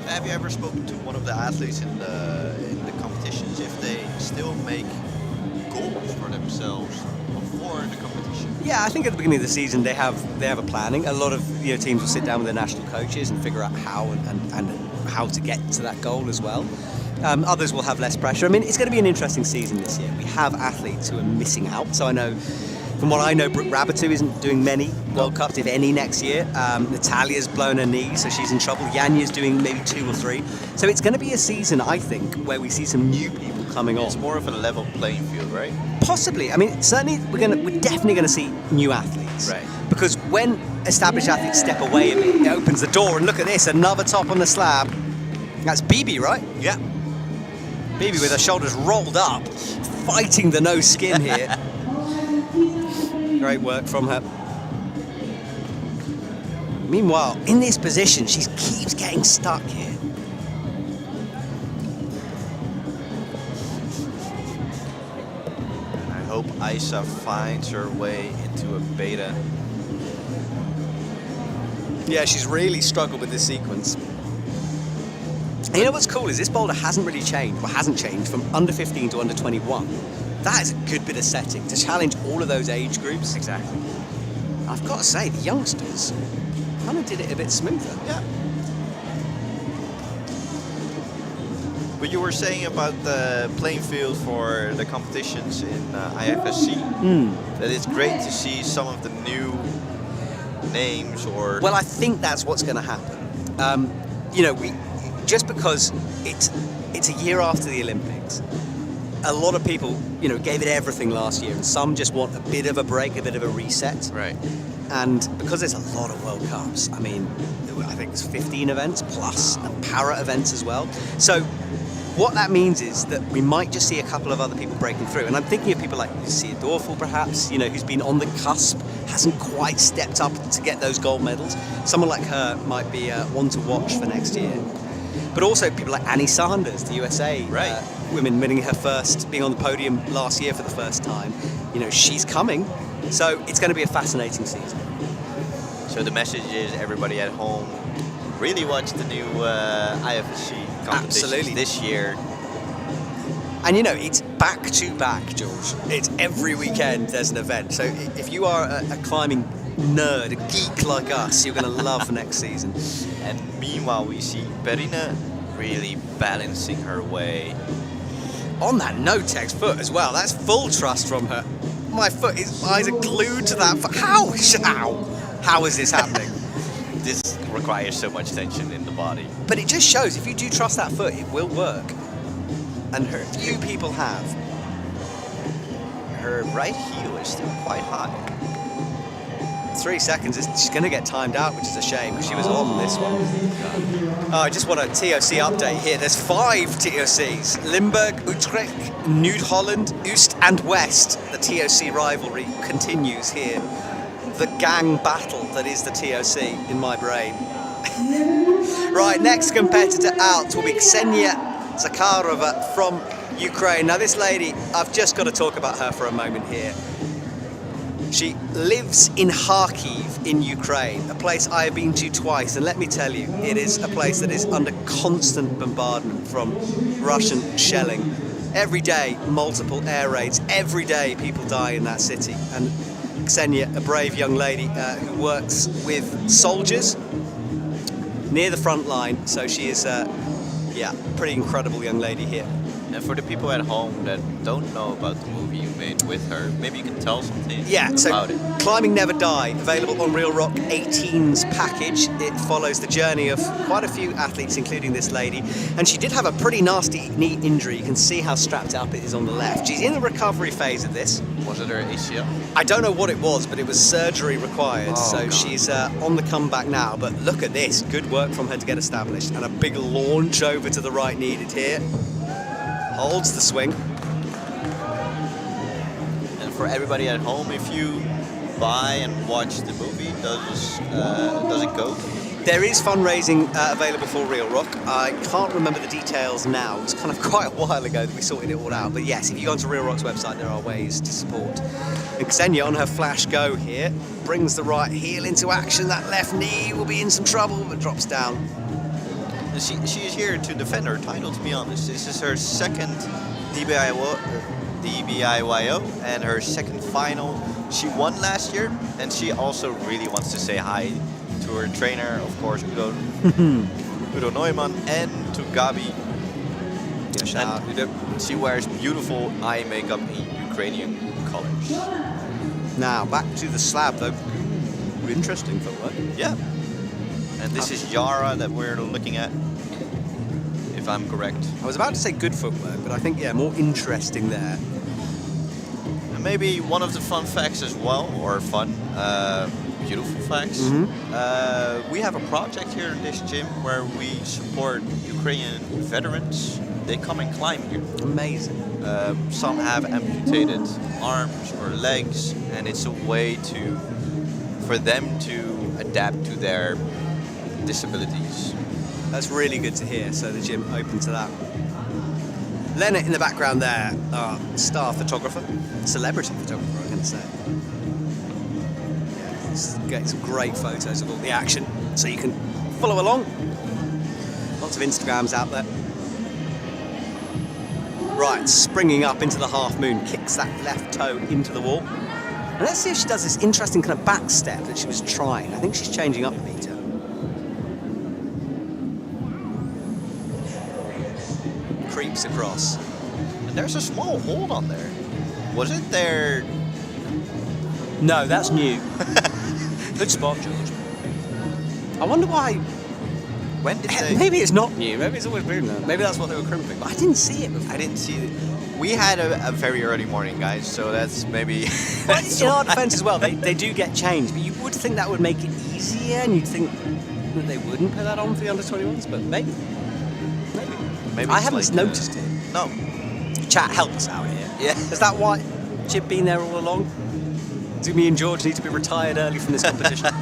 Have you ever spoken to one of the athletes in the competitions if they still make goals for themselves before the competition? Yeah, I think at the beginning of the season they have a planning. A lot of teams will sit down with their national coaches and figure out how and how to get to that goal as well. Others will have less pressure. I mean, it's going to be an interesting season this year. We have athletes who are missing out. So I know, from what I know, Brooke Rabbitoo isn't doing many World Cups, if any, next year. Natalia's blown her knee, so she's in trouble. Yanya's doing maybe 2 or 3. So it's going to be a season, I think, where we see some new people coming on. It's more of a level playing field, right? Possibly. I mean, certainly we're definitely going to see new athletes. Right. Because when established athletes step away a bit, it opens the door. And look at this, another top on the slab. That's Bibi, right? Yeah. Bibi with her shoulders rolled up, fighting the no skin here. Great work from her. Meanwhile, in this position, she keeps getting stuck here. I hope Isa finds her way into a beta. Yeah, she's really struggled with this sequence. And you know what's cool is this boulder hasn't really changed, or hasn't changed from under 15 to under 21. That is a good bit of setting to challenge all of those age groups. Exactly. I've got to say, the youngsters kind of did it a bit smoother. Yeah. But you were saying about the playing field for the competitions in IFSC, that it's great to see some of the new names or... Well, I think that's what's going to happen. Just because it's a year after the Olympics, a lot of people, gave it everything last year, and some just want a bit of a break, a bit of a reset. Right. And because there's a lot of World Cups, I mean, I think it's 15 events plus and para events as well. So what that means is that we might just see a couple of other people breaking through. And I'm thinking of people like Lucia Dorfel, perhaps, who's been on the cusp, hasn't quite stepped up to get those gold medals. Someone like her might be one to watch for next year. But also people like Annie Sanders, the USA women winning being on the podium last year for the first time. She's coming. So it's going to be a fascinating season. So the message is everybody at home, really watch the new IFSC competitions Absolutely. this year. And it's back to back, George. It's every weekend there's an event. So if you are a climbing nerd, a geek like us, you're going to love next season. And meanwhile, we see Perrine really balancing her way. On that no-tex foot as well. That's full trust from her. My eyes are glued to that foot. How is this happening? This requires so much tension in the body. But it just shows, if you do trust that foot, it will work. And few people have. Her right heel is still quite high. 3 seconds. She's going to get timed out, which is a shame because she was on this one. Oh, I just want a TOC update here. There's 5 TOCs. Limburg, Utrecht, Noord-Holland, Oost and West. The TOC rivalry continues here. The gang battle that is the TOC in my brain. Right, next competitor out will be Ksenia Zakharova from Ukraine. Now this lady, I've just got to talk about her for a moment here. She lives in Kharkiv in Ukraine, a place I have been to twice, and let me tell you, it is a place that is under constant bombardment from Russian shelling. Every day, multiple air raids. Every day, people die in that city. And Ksenia, a brave young lady who works with soldiers near the front line, so she is, yeah, pretty incredible young lady here. And for the people at home that don't know about the movie you made with her, maybe you can tell something about it. Climbing Never Die, available on Real Rock 18's package. It follows the journey of quite a few athletes, including this lady. And she did have a pretty nasty knee injury. You can see how strapped up it is on the left. She's in the recovery phase of this. Was it her ACL? I don't know what it was, but it was surgery required. So she's on the comeback now. But look at this. Good work from her to get established. And a big launch over to the right needed here. Holds the swing. And for everybody at home, if you buy and watch the movie, does it go? There is fundraising available for Real Rock. I can't remember the details now. It's kind of quite a while ago that we sorted it all out. But yes, if you go onto Real Rock's website, there are ways to support. And Ksenia on her flash go here brings the right heel into action. That left knee will be in some trouble, but drops down. She is here to defend her title, to be honest. This is her second DBIYO and her second final. She won last year, and she also really wants to say hi to her trainer, of course, Udo Neumann, and to Gabi. Yeah, shout out, Udo. She wears beautiful eye makeup in Ukrainian colors. Now, back to the slab, though. Interesting footwork. Yeah. And this is Yara that we're looking at, if I'm correct. I was about to say good footwork, but I think, yeah, more interesting there. And maybe one of the fun facts as well, or fun, beautiful facts. We have a project here in this gym where we support Ukrainian veterans. They come and climb here. Amazing. Some have amputated arms or legs, and it's a way for them to adapt to their disabilities. That's really good to hear, so the gym open to that. Leonard in the background there, our star photographer, celebrity photographer, I'm going to say. Yeah, let's get some great photos of all the action so you can follow along. Lots of Instagrams out there. Right, springing up into the half moon, kicks that left toe into the wall. And let's see if she does this interesting kind of back step that she was trying. I think she's changing up a meter. Creeps across. And there's a small hold on there. Was it there? No, that's new. Good spot, George. I wonder why. When did they? Maybe it's not new. Maybe it's always been there. Maybe that's what they were crimping. But I didn't see it before. I didn't see it. We had a very early morning, guys, so that's maybe... That's in our defence as well, they do get changed, but you would think that would make it easier, and you'd think that they wouldn't put that on for the under-21s, but maybe. Maybe I haven't noticed it. No. Chat, help us out here. Yeah. Is that why Jib been there all along? Do me and George need to be retired early from this competition?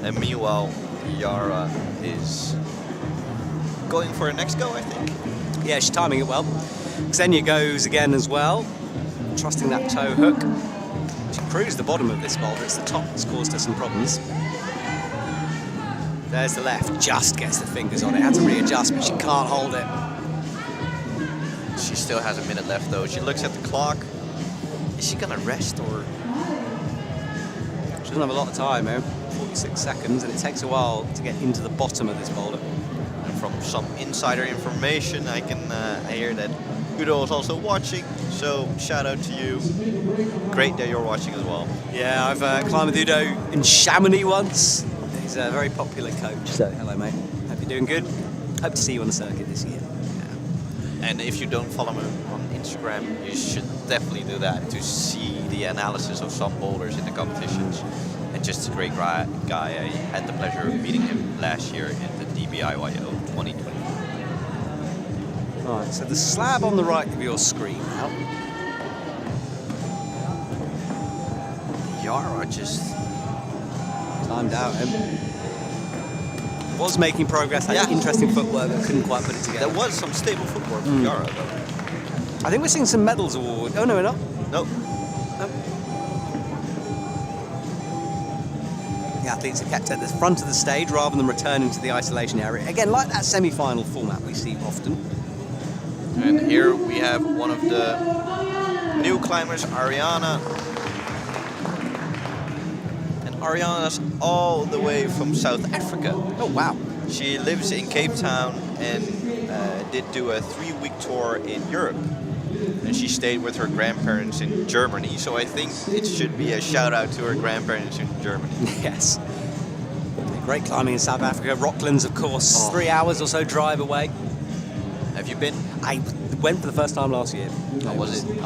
And meanwhile, Yara is going for a next go, I think. Yeah, she's timing it well. Ksenia goes again as well, trusting that toe hook. She cruised the bottom of this boulder. It's the top that's caused her some problems. There's the left, just gets the fingers on it. Had to readjust, but she can't hold it. She still has a minute left, though. She looks at the clock. Is she gonna rest or? She doesn't have a lot of time, man. 46 seconds, and it takes a while to get into the bottom of this boulder. And from some insider information, I can hear that Udo is also watching. So shout out to you. Great that you're watching as well. Yeah, I've climbed with Udo in Chamonix once. He's a very popular coach. So hello, mate. Hope you're doing good. Hope to see you on the circuit this year. And if you don't follow him on Instagram. You should definitely do that to see the analysis of some boulders in the competitions. And just a great guy. I had the pleasure of meeting him last year in the DBIYO 2020. All right, so the slab on the right of your screen now. Yara just Timed out him. Was making progress, had interesting footwork, but couldn't quite put it together. there was some stable footwork from Yara though. I think we're seeing some medals award. Oh, no, we're not. Nope. The athletes are kept at the front of the stage rather than returning to the isolation area. Again, like that semi-final format we see often. And here we have one of the new climbers, Ariana. And Ariana's all the way from South Africa. Oh, wow. She lives in Cape Town and did do a 3-week tour in Europe. And she stayed with her grandparents in Germany, so I think it should be a shout out to her grandparents in Germany. Yes. Great climbing in South Africa. Rocklands, of course, 3 hours or so drive away. Have you been? I went for the first time last year. How was it?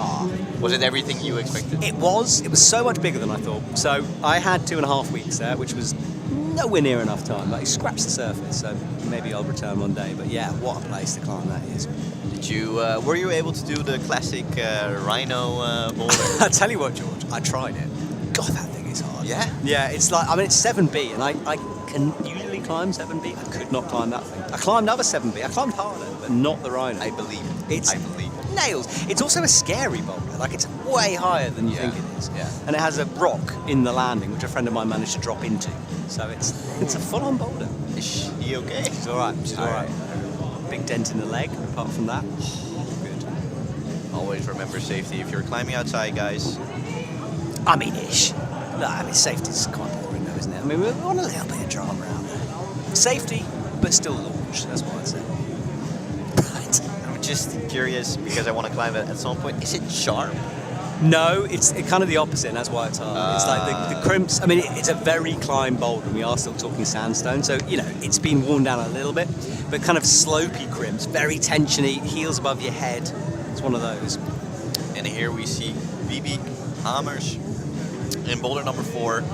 Was it everything you expected? It was so much bigger than I thought. So I had 2.5 weeks there, which was nowhere near enough time. Like, scratched the surface, so maybe I'll return one day. But yeah, what a place to climb that is. Did you? Were you able to do the classic rhino boulder? I tell you what, George, I tried it. God, that thing is hard. Yeah? Yeah, it's like, I mean, it's 7B, and I can usually climb 7B. I could not climb that thing. I climbed other 7B. I climbed harder, but not the rhino. I believe it. It's I believe it. nails. It's also a scary boulder. Like, it's way higher than you think it is. Yeah. And it has a rock in the landing, which a friend of mine managed to drop into. So it's a full-on boulder. Is she okay? She's all right. She's all right. Big dent in the leg, apart from that. Good. Always remember safety if you're climbing outside, guys. I mean, ish. No, I mean, safety's quite boring though, isn't it? I mean, we want a little bit of drama around there. Safety, but still launch. That's what I'd say. Right. I'm just curious because I want to climb it at some point. Is it sharp? No, it's kind of the opposite, and that's why it's hard. It's like the crimps. I mean, it's a very climb boulder, and we are still talking sandstone, so, you know, it's been worn down a little bit, but kind of slopey crimps, very tensiony, heels above your head. It's one of those. And here we see BB Hamers in boulder number 4.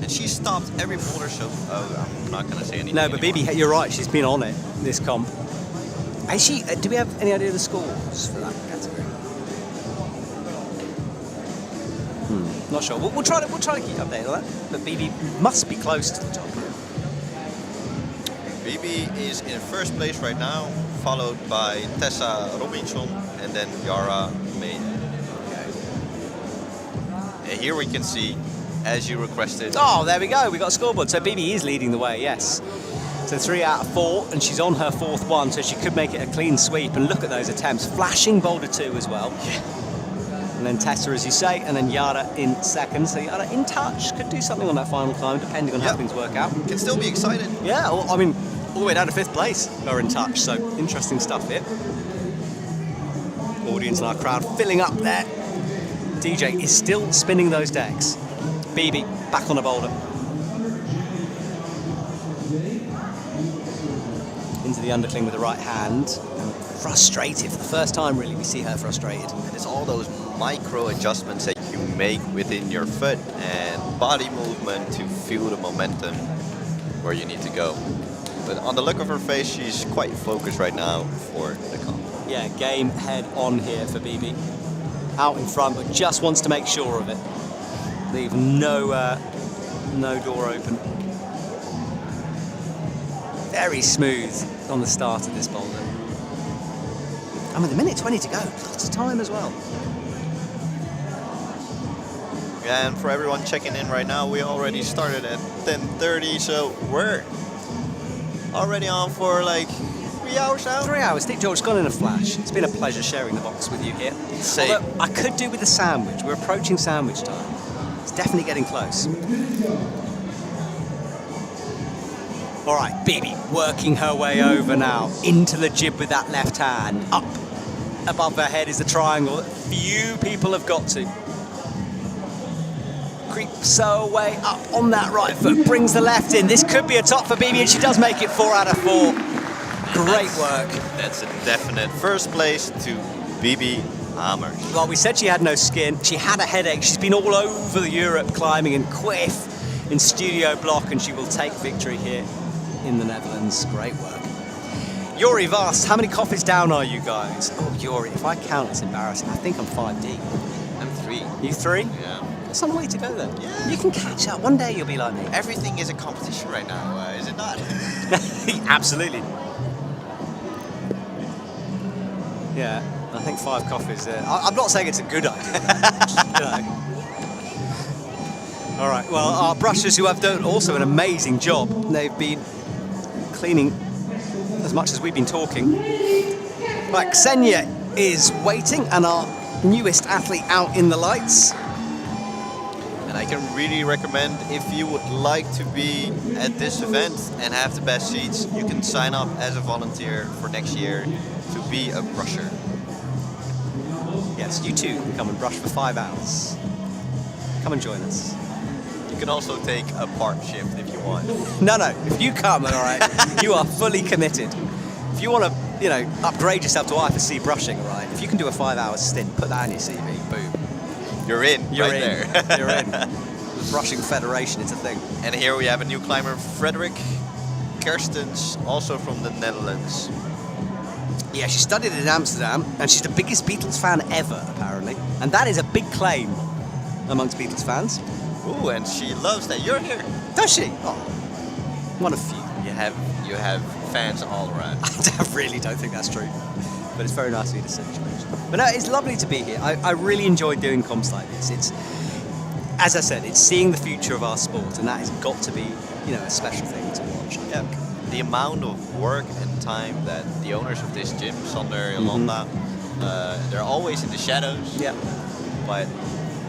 And she stopped every boulder, so I'm not going to say anything. No, but anymore. BB, you're right, she's been on it, this comp. Is she, do we have any idea of the scores for that category? Not sure. We'll try to keep updated on that. But BB must be close to the top. BB is in first place right now, followed by Tessa Robinson and then Yara May. And here we can see, as you requested. Oh, there we go. We got a scoreboard. So BB is leading the way. Yes. So 3 out of 4, and she's on her 4th one, so she could make it a clean sweep. And look at those attempts. Flashing boulder 2 as well. Yeah. And then Tessa, as you say, and then Yara in 2nd. So Yara in touch. Could do something on that final climb, depending on how things work out. Can still be excited. Yeah, well, I mean, all the way down to 5th place are in touch. So interesting stuff here. Audience and our crowd filling up there. DJ is still spinning those decks. BB back on a boulder. Into the undercling with the right hand. Frustrated. For the first time, really, we see her frustrated. And it's all those micro adjustments that you make within your foot and body movement to feel the momentum where you need to go. But on the look of her face, she's quite focused right now for the comp. Yeah, game head on here for BB. Out in front, but just wants to make sure of it. Leave no door open. Very smooth on the start of this boulder. I mean, 1:20 to go. Lots of time as well. And for everyone checking in right now, we already started at 10:30, so we're already on for like 3 hours now. 3 hours. Dick George's gone in a flash. It's been a pleasure sharing the box with you here. Same. Although I could do with a sandwich. We're approaching sandwich time. It's definitely getting close. All right, BB working her way over now into the jib with that left hand. Up above her head is the triangle that few people have got to. Creeps her way up on that right foot, brings the left in. This could be a top for BB, and she does make it 4 out of 4. Great work. That's a definite first place to BB Hammers. Well, we said she had no skin. She had a headache. She's been all over the Europe climbing in Quiff, in Studio Block, and she will take victory here in the Netherlands. Great work. Yuri Vast, how many coffees down are you guys? Oh, Yuri, if I count, it's embarrassing. I think I'm 5 deep. I'm 3. You 3? Yeah. There's some way to go then. Yeah. You can catch up. One day you'll be like me. Everything is a competition right now, is it not? Absolutely. Yeah, I think 5 coffees. I'm not saying it's a good idea. You know. All right. Well, our brushers who have done also an amazing job. They've been cleaning as much as we've been talking. Right, Ksenia is waiting, and our newest athlete out in the lights. And I can really recommend, if you would like to be at this event and have the best seats, you can sign up as a volunteer for next year to be a brusher. Yes, you too can come and brush for 5 hours. Come and join us. You can also take a part shift if you want. No, if you come, all right, you are fully committed. If you want to, you know, upgrade yourself to IFSC brushing, all right, if you can do a 5-hour stint, put that on your CV, boom. You're in, You're right in. there. You're in. The Brushing Federation, it's a thing. And here we have a new climber, Frederik Kerstens, also from the Netherlands. Yeah, she studied in Amsterdam, and she's the biggest Beatles fan ever, apparently. And that is a big claim amongst Beatles fans. Ooh, and she loves that you're here. Does she? Oh, one of few. You have fans all around. I really don't think that's true. But it's very nice of you to say. But no, it's lovely to be here. I really enjoy doing comps like this. It's, as I said, it's seeing the future of our sport, and that has got to be, you know, a special thing to watch. Yeah. The amount of work and time that the owners of this gym, Sander, Yolanda, they're always in the shadows. Yeah. But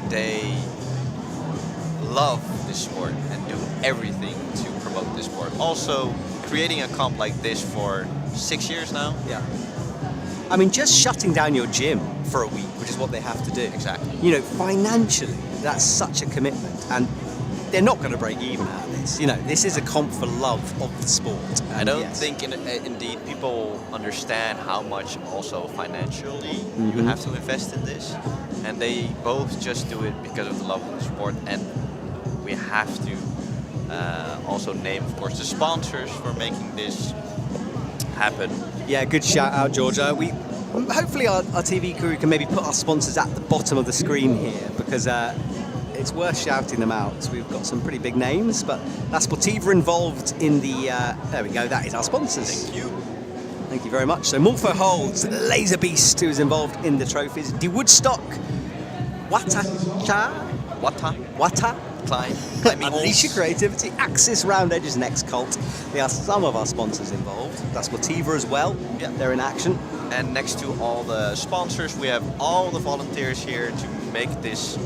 they love this sport and do everything to promote this sport. Also, creating a comp like this for 6 years now. Yeah. I mean, just shutting down your gym for a week, which is what they have to do. Exactly. You know, financially, that's such a commitment, and they're not going to break even out of this. You know, this is a comp for love of the sport. I don't yes. think, indeed, people understand how much also financially you have to invest in this. And they both just do it because of the love of the sport. And we have to also name, of course, the sponsors for making this happen. Yeah, good shout out, Georgia. We hopefully our TV crew can maybe put our sponsors at the bottom of the screen here, because it's worth shouting them out. So we've got some pretty big names, but La Sportiva involved in the. There we go. That is our sponsors. Thank you. Thank you very much. So Morpho Holds, Laser Beast, who is involved in the trophies. De Woodstock, Wata Climbing Unleash your creativity, Axis Round Edges and X-Cult. They are some of our sponsors involved. That's Sportiva as well. Yeah. They're in action. And next to all the sponsors, we have all the volunteers here to make this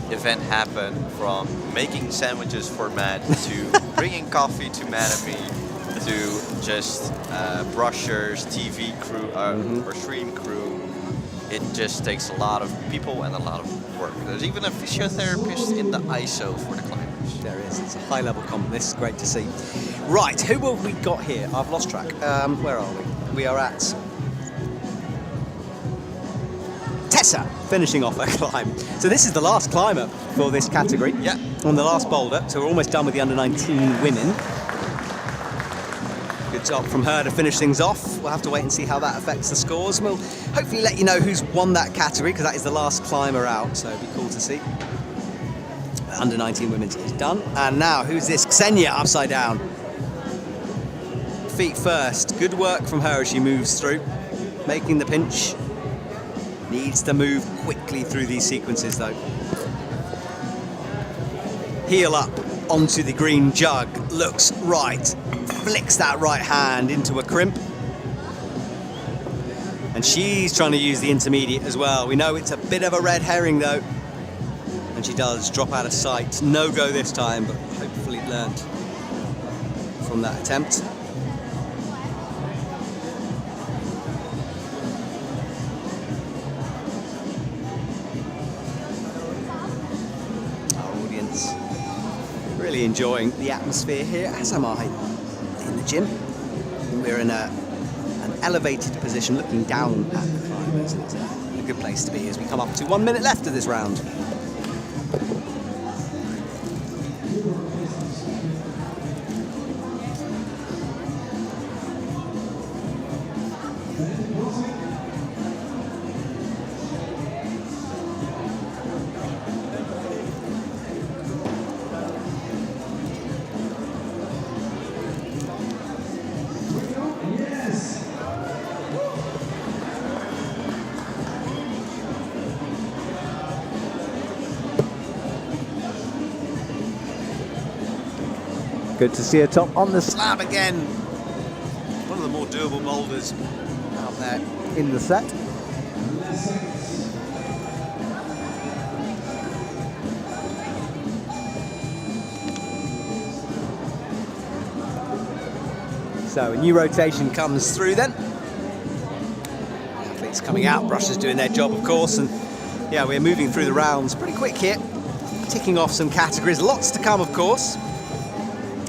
event happen, from making sandwiches for Matt to bringing coffee to Matt and me, to just brushers, TV crew, or stream crew. It just takes a lot of people and a lot of work. There's even a physiotherapist in the ISO for the climbers. There is. It's a high-level comp. This is great to see. Right, who have we got here? I've lost track. Where are we? We are at Tessa, finishing off her climb. So this is the last climber for this category. Yeah. On the last boulder. So we're almost done with the under-19 women. Good job from her to finish things off. We'll have to wait and see how that affects the scores. We'll hopefully let you know who's won that category, because that is the last climber out, so it'll be cool to see. Under 19 women's is done. And now, who's this? Ksenia, upside down. Feet first. Good work from her as she moves through. Making the pinch. Needs to move quickly through these sequences, though. Heel up onto the green jug. Looks right. Flicks that right hand into a crimp. And she's trying to use the intermediate as well. We know it's a bit of a red herring, though. And she does drop out of sight. No go this time, but hopefully learned from that attempt. Our audience really enjoying the atmosphere here, as am I in the gym. We're in an elevated position looking down at the climbers. It's a good place to be as we come up to 1 minute left of this round. Good to see her top on the Slab again. One of the more doable boulders out there. in the set. So a new rotation comes through then. The athletes coming out, brushers doing their job of course, and yeah, we're moving through the rounds pretty quick here. Ticking off some categories, lots to come of course.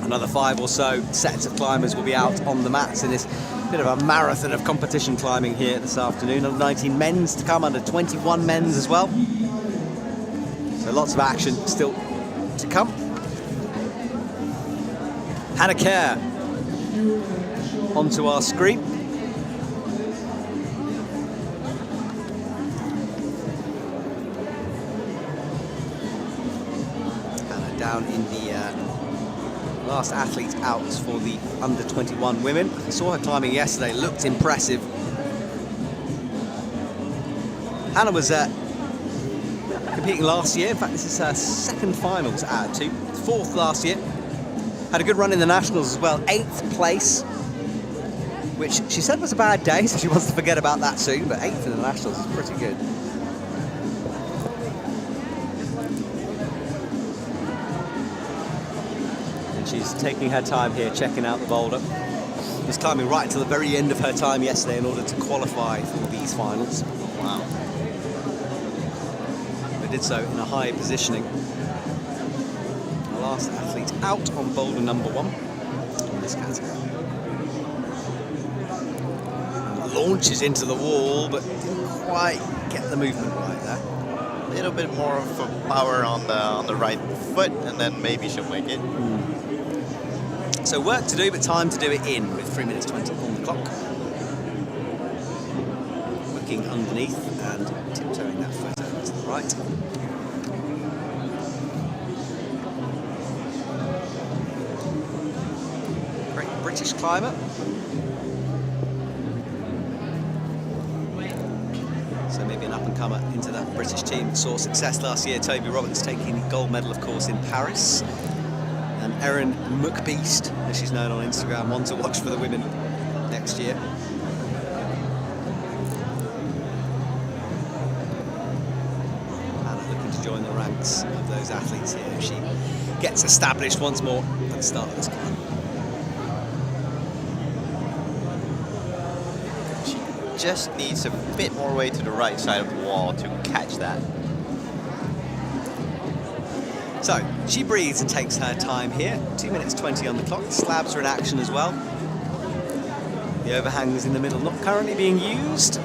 Another 5 or so sets of climbers will be out on the mats in this bit of a marathon of competition climbing here this afternoon. Under 19 men's to come, under 21 men's as well. So lots of action still to come. Hannah Kerr onto our screen. Hannah down in the last athlete out for the under 21 women. I saw her climbing yesterday, looked impressive. Hannah was competing last year. In fact, this is her second finals out of 2. 4th last year. Had a good run in the nationals as well. 8th place, which she said was a bad day, so she wants to forget about that soon, but 8th in the nationals is pretty good. She's taking her time here, checking out the boulder. Was climbing right to the very end of her time yesterday in order to qualify for these finals. Wow. But did so in a high positioning. The last athlete out on boulder number 1 in this category. And launches into the wall, but didn't quite get the movement right there. A little bit more of power on the right foot, and then maybe she'll make it. So work to do, but time to do it in with 3 minutes 20 on the clock. Looking underneath and tiptoeing that foot over to the right. Great British climber. So maybe an up-and-comer into that British team that saw success last year. Toby Roberts taking the gold medal, of course, in Paris. And Erin McBeast, as she's known on Instagram, one to watch for the women next year. Anna looking to join the ranks of those athletes here if she gets established once more at the start of this climb. She just needs a bit more weight to the right side of the wall to catch that. So, she breathes and takes her time here. 2 minutes 20 on the clock. Slabs are in action as well. The overhangs in the middle not currently being used.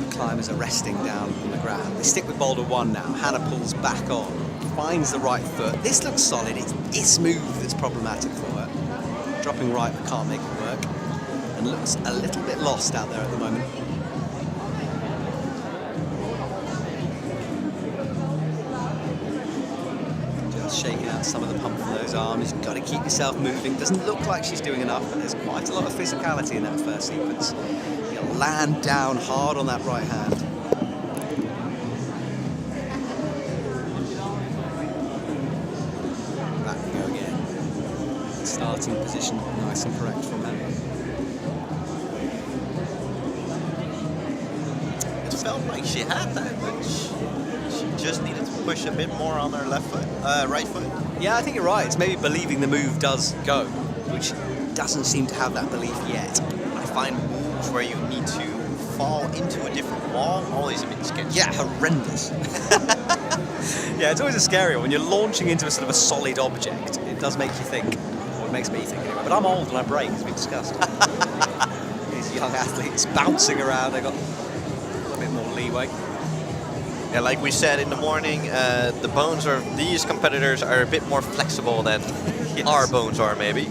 The climbers are resting down on the ground. They stick with boulder 1 now. Hannah pulls back on, finds the right foot. This looks solid. It's move that's problematic for her. Dropping right but can't make it work. And looks a little bit lost out there at the moment. Shaking out some of the pump from those arms. You've got to keep yourself moving. Doesn't look like she's doing enough, but there's quite a lot of physicality in that first sequence. You'll land down hard on that right hand. Back we go again. Starting position, nice and correct from that. It felt like she had that, but she just needed to push a bit more on her left foot, right foot. Yeah, I think you're right. It's maybe believing the move does go, which doesn't seem to have that belief yet. I find moves where you need to fall into a different wall always a bit sketchy. Yeah, horrendous. Yeah, it's always a scary one. When you're launching into a sort of a solid object, it does make you think, makes me think anyway. But I'm old and I break, as we discussed. These young athletes bouncing around, they got a little bit more leeway. Yeah, like we said in the morning, the bones of these competitors are a bit more flexible than our bones are, maybe.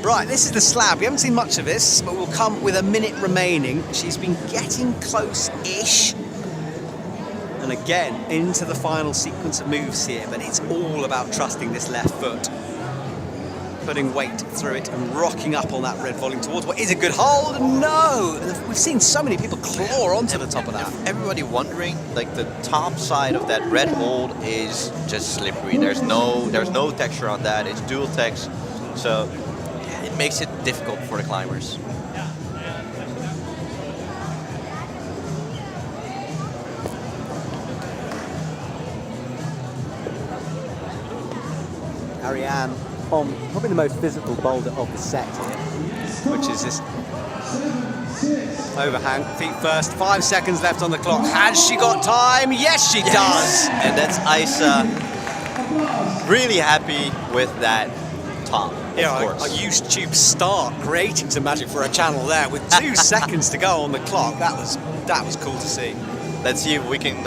Right, this is the slab. We haven't seen much of this, but we'll come with a minute remaining. She's been getting close-ish. And again, into the final sequence of moves here, but it's all about trusting this left foot. Putting weight through it and rocking up on that red volume towards what is a good hold. No! We've seen so many people claw onto the top of that. Everybody wondering, like the top side of that red hold is just slippery. There's no texture on that. It's dual text, so it makes it difficult for the climbers. Ariane on probably the most physical boulder of the set here. Which is this overhang, feet first, 5 seconds left on the clock. Has she got time? Yes, she does. And that's Isa really happy with that top, Yeah, of course. a YouTube start creating some magic for a channel there with 2 seconds to go on the clock. That was cool to see. Let's see if we can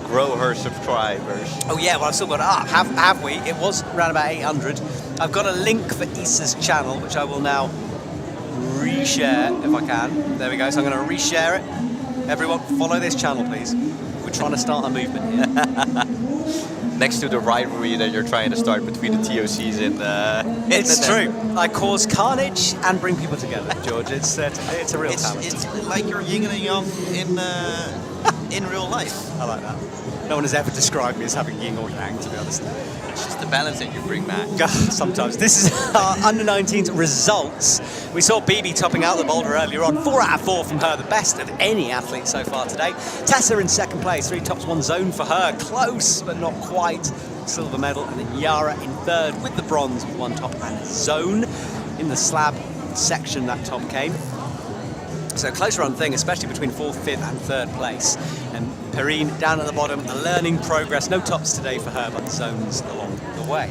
grow her subscribers. Oh yeah, well I've still got it up. Have we? It was around about 800. I've got a link for Isa's channel, which I will now reshare if I can. There we go. So I'm going to reshare it. Everyone, follow this channel, please. We're trying to start a movement here. Next to the rivalry that you're trying to start between the TOCs in It's true. I cause carnage and bring people together, George. It's a real talent. It's like you're yin and yang in real life. I like that. No one has ever described me as having yin or yang, to be honest. It's just the balance that you bring back. Sometimes. This is our under-19s results. We saw BB topping out the boulder earlier on. 4 out of 4 from her, the best of any athlete so far today. Tessa in second place, 3 tops, 1 zone for her. Close, but not quite. Silver medal. And then Yara in third with the bronze with 1 top and a zone. In the slab section, that top came. So close run thing, especially between 4th, 5th and 3rd place. And Perrine down at the bottom, a learning progress. No tops today for her, but zones along the way.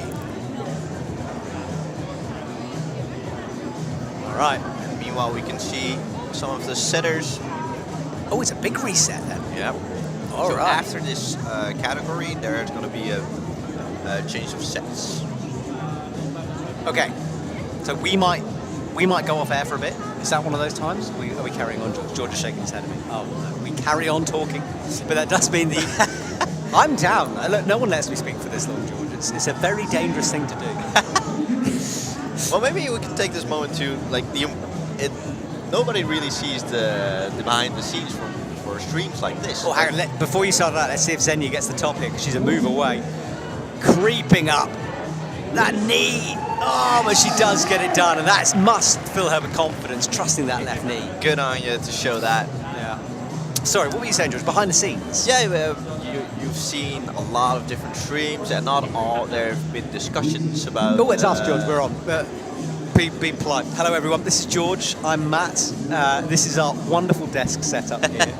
All right. And meanwhile, we can see some of the setters. Oh, it's a big reset then. Yeah. All so right. after this category, there's going to be a change of sets. Okay. So we might go off air for a bit. Is that one of those times? Are we carrying on? George is shaking his head at me. Oh, no. We carry on talking. But that does mean the... I'm down. Look, no one lets me speak for this long, George. It's a very dangerous thing to do. Well, maybe we can take this moment to, like, nobody really sees the behind the scenes for streams like this. Oh, hang on. Before you start that, let's see if Xenia gets the top here, because she's a move away. Creeping up. That knee. Oh, but she does get it done, and that must fill her with confidence, trusting that left knee. Good on you to show that. Yeah. Sorry, what were you saying, George? Behind the scenes? Yeah, you've seen a lot of different streams, and not all. There have been discussions about. Oh, it's us, George. We're on. Be polite. Hello, everyone. This is George. I'm Matt. This is our wonderful desk setup here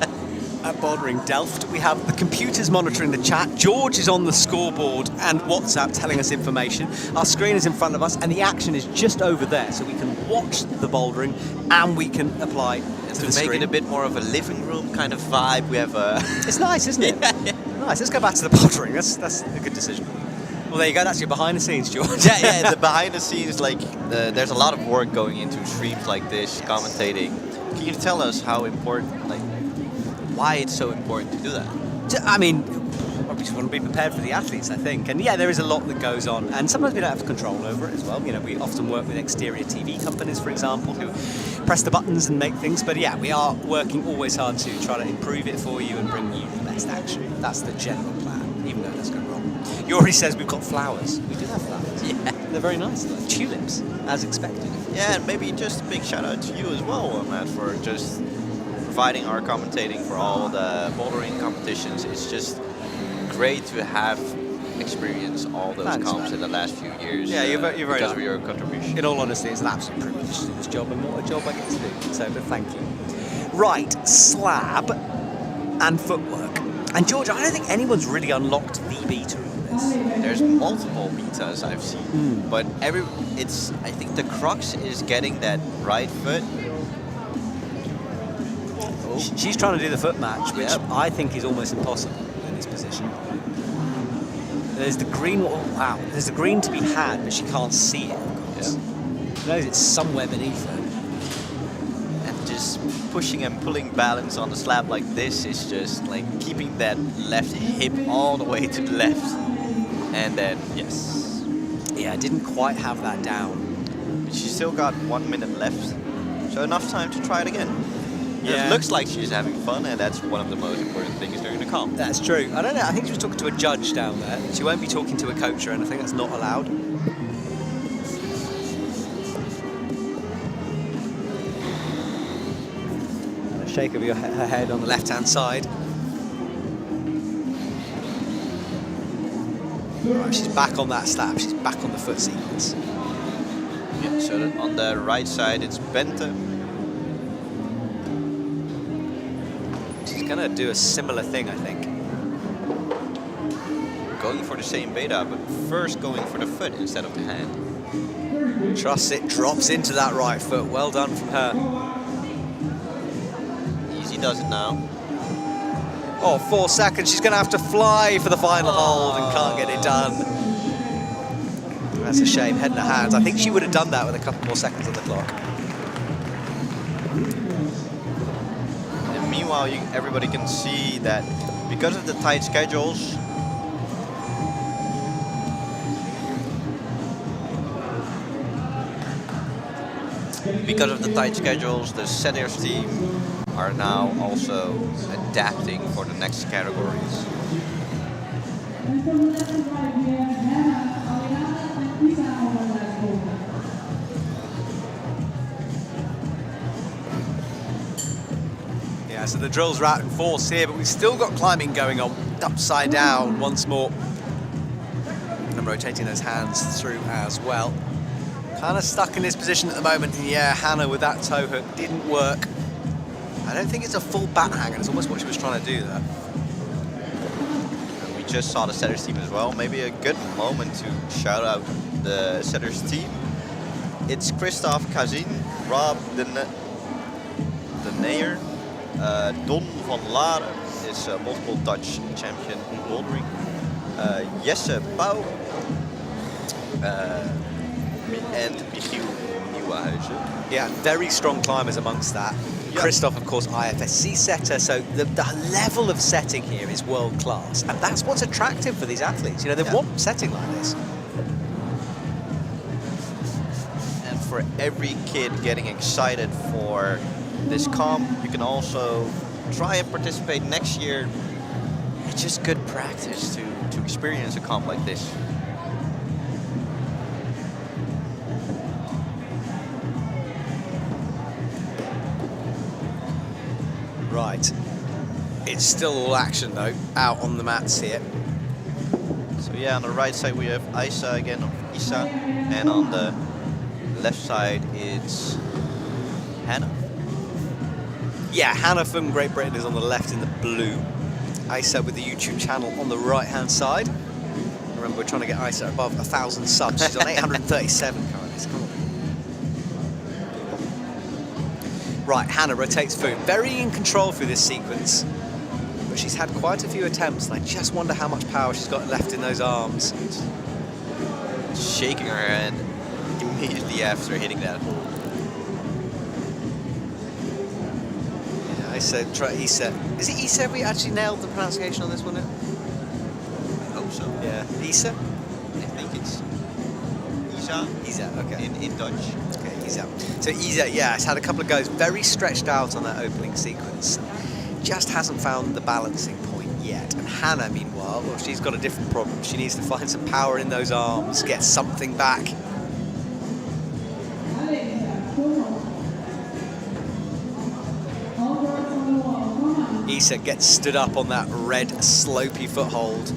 at Bouldering Delft. We have the computers monitoring the chat. George is on the scoreboard and WhatsApp telling us information. Our screen is in front of us, and the action is just over there, so we can watch the bouldering and we can apply to the make it a bit more of a living room kind of vibe. We have a. It's nice, isn't it? Yeah. Nice. Let's go back to the bouldering. That's a good decision. Well, there you go. That's your behind the scenes, George. Yeah. The behind the scenes, like there's a lot of work going into streams like this, commentating. Can you tell us how important, like, why it's so important to do that? I mean, we just want to be prepared for the athletes, I think. And yeah, there is a lot that goes on, and sometimes we don't have control over it as well. You know, we often work with exterior TV companies, for example, who press the buttons and make things. But yeah, we are working always hard to try to improve it for you and bring you the best action. That's the general plan, even though it does go wrong. Yuri says we've got flowers. We do have flowers. Yeah. They're very nice. Like tulips, as expected. Yeah, and maybe just a big shout out to you as well, Matt, for just providing our commentating for all the bouldering competitions. It's just great to have experienced all those comps in the last few years. Yeah, you're very because nice. of your contribution. In all honesty, it's an absolute privilege to do this job, and what a job I get to do. So, but thank you. Right, slab and footwork. And George, I don't think anyone's really unlocked the beta in this. There's multiple betas I've seen, but I think the crux is getting that right foot. She's trying to do the foot match, which Yep. I think is almost impossible in this position. There's the green. Oh, wow. There's the green to be had, but she can't see it. Of course. She knows it's somewhere beneath her. And just pushing and pulling balance on the slab like this is just like keeping that left hip all the way to the left. And then, yes. Yeah, I didn't quite have that down. But she's still got 1 minute left. So enough time to try it again. Yeah. It looks like she's having fun, and that's one of the most important things during the comp. That's true. I don't know. I think she was talking to a judge down there. She won't be talking to a coach or anything. That's not allowed. And a shake of her head on the left-hand side. Right, she's back on that slab. She's back on the foot sequence. Yeah, so that on the right side it's Bente. She's gonna do a similar thing, I think. Going for the same beta, but first going for the foot instead of the hand. Trust it, drops into that right foot. Well done from her. Easy does it now. Oh, 4 seconds. She's going to have to fly for the final hold and can't get it done. That's a shame. Head in her hands. I think she would have done that with a couple more seconds on the clock. And meanwhile, everybody can see that because of the tight schedules, the setters team are now also adapting for the next categories. En van de left to right, we have Hannah, Ariana, and Isa on the left boulder. Yeah, so the drills are out in force here, but we've still got climbing going on. Upside down once more. And rotating those hands through as well. Kind of stuck in this position at the moment. And yeah, Hannah with that toe hook didn't work. I don't think it's a full bat hang, and it's almost what she was trying to do there. And we just saw the setters team as well. Maybe a good moment to shout out the setters team. It's Christophe Kazin, Rob De Neyer, Don van Laren is multiple Dutch champion in bouldering, Jesse Pauw, and Michiel Nieuwenhuizen. Yeah, very strong climbers amongst that. Yep. Christophe, of course, IFSC setter, so the level of setting here is world class, and that's what's attractive for these athletes. You know, they want setting like this. And for every kid getting excited for this comp, you can also try and participate next year. It's just good practice to experience a comp like this. Right. It's still all action, though, out on the mats here. So yeah, on the right side we have Isa again, or Isa, and on the left side it's Hannah. Yeah, Hannah from Great Britain is on the left in the blue. Isa with the YouTube channel on the right-hand side. Remember, we're trying to get Isa above 1,000 subs. She's on 837 currently. So come on. Right, Hannah rotates foot. Very in control through this sequence. But she's had quite a few attempts, and I just wonder how much power she's got left in those arms. Shaking her head immediately after hitting that hole. Yeah, Isa, try Isa. Is it Isa? We actually nailed the pronunciation on this one now? I hope so. Yeah. Isa? I think it's Isa Isa, okay. in Dutch. Okay, Isa. So Isa, yeah, has had a couple of goes, very stretched out on that opening sequence. Just hasn't found the balancing point yet. And Hannah, meanwhile, well, she's got a different problem. She needs to find some power in those arms, get something back. Isa gets stood up on that red slopey foothold.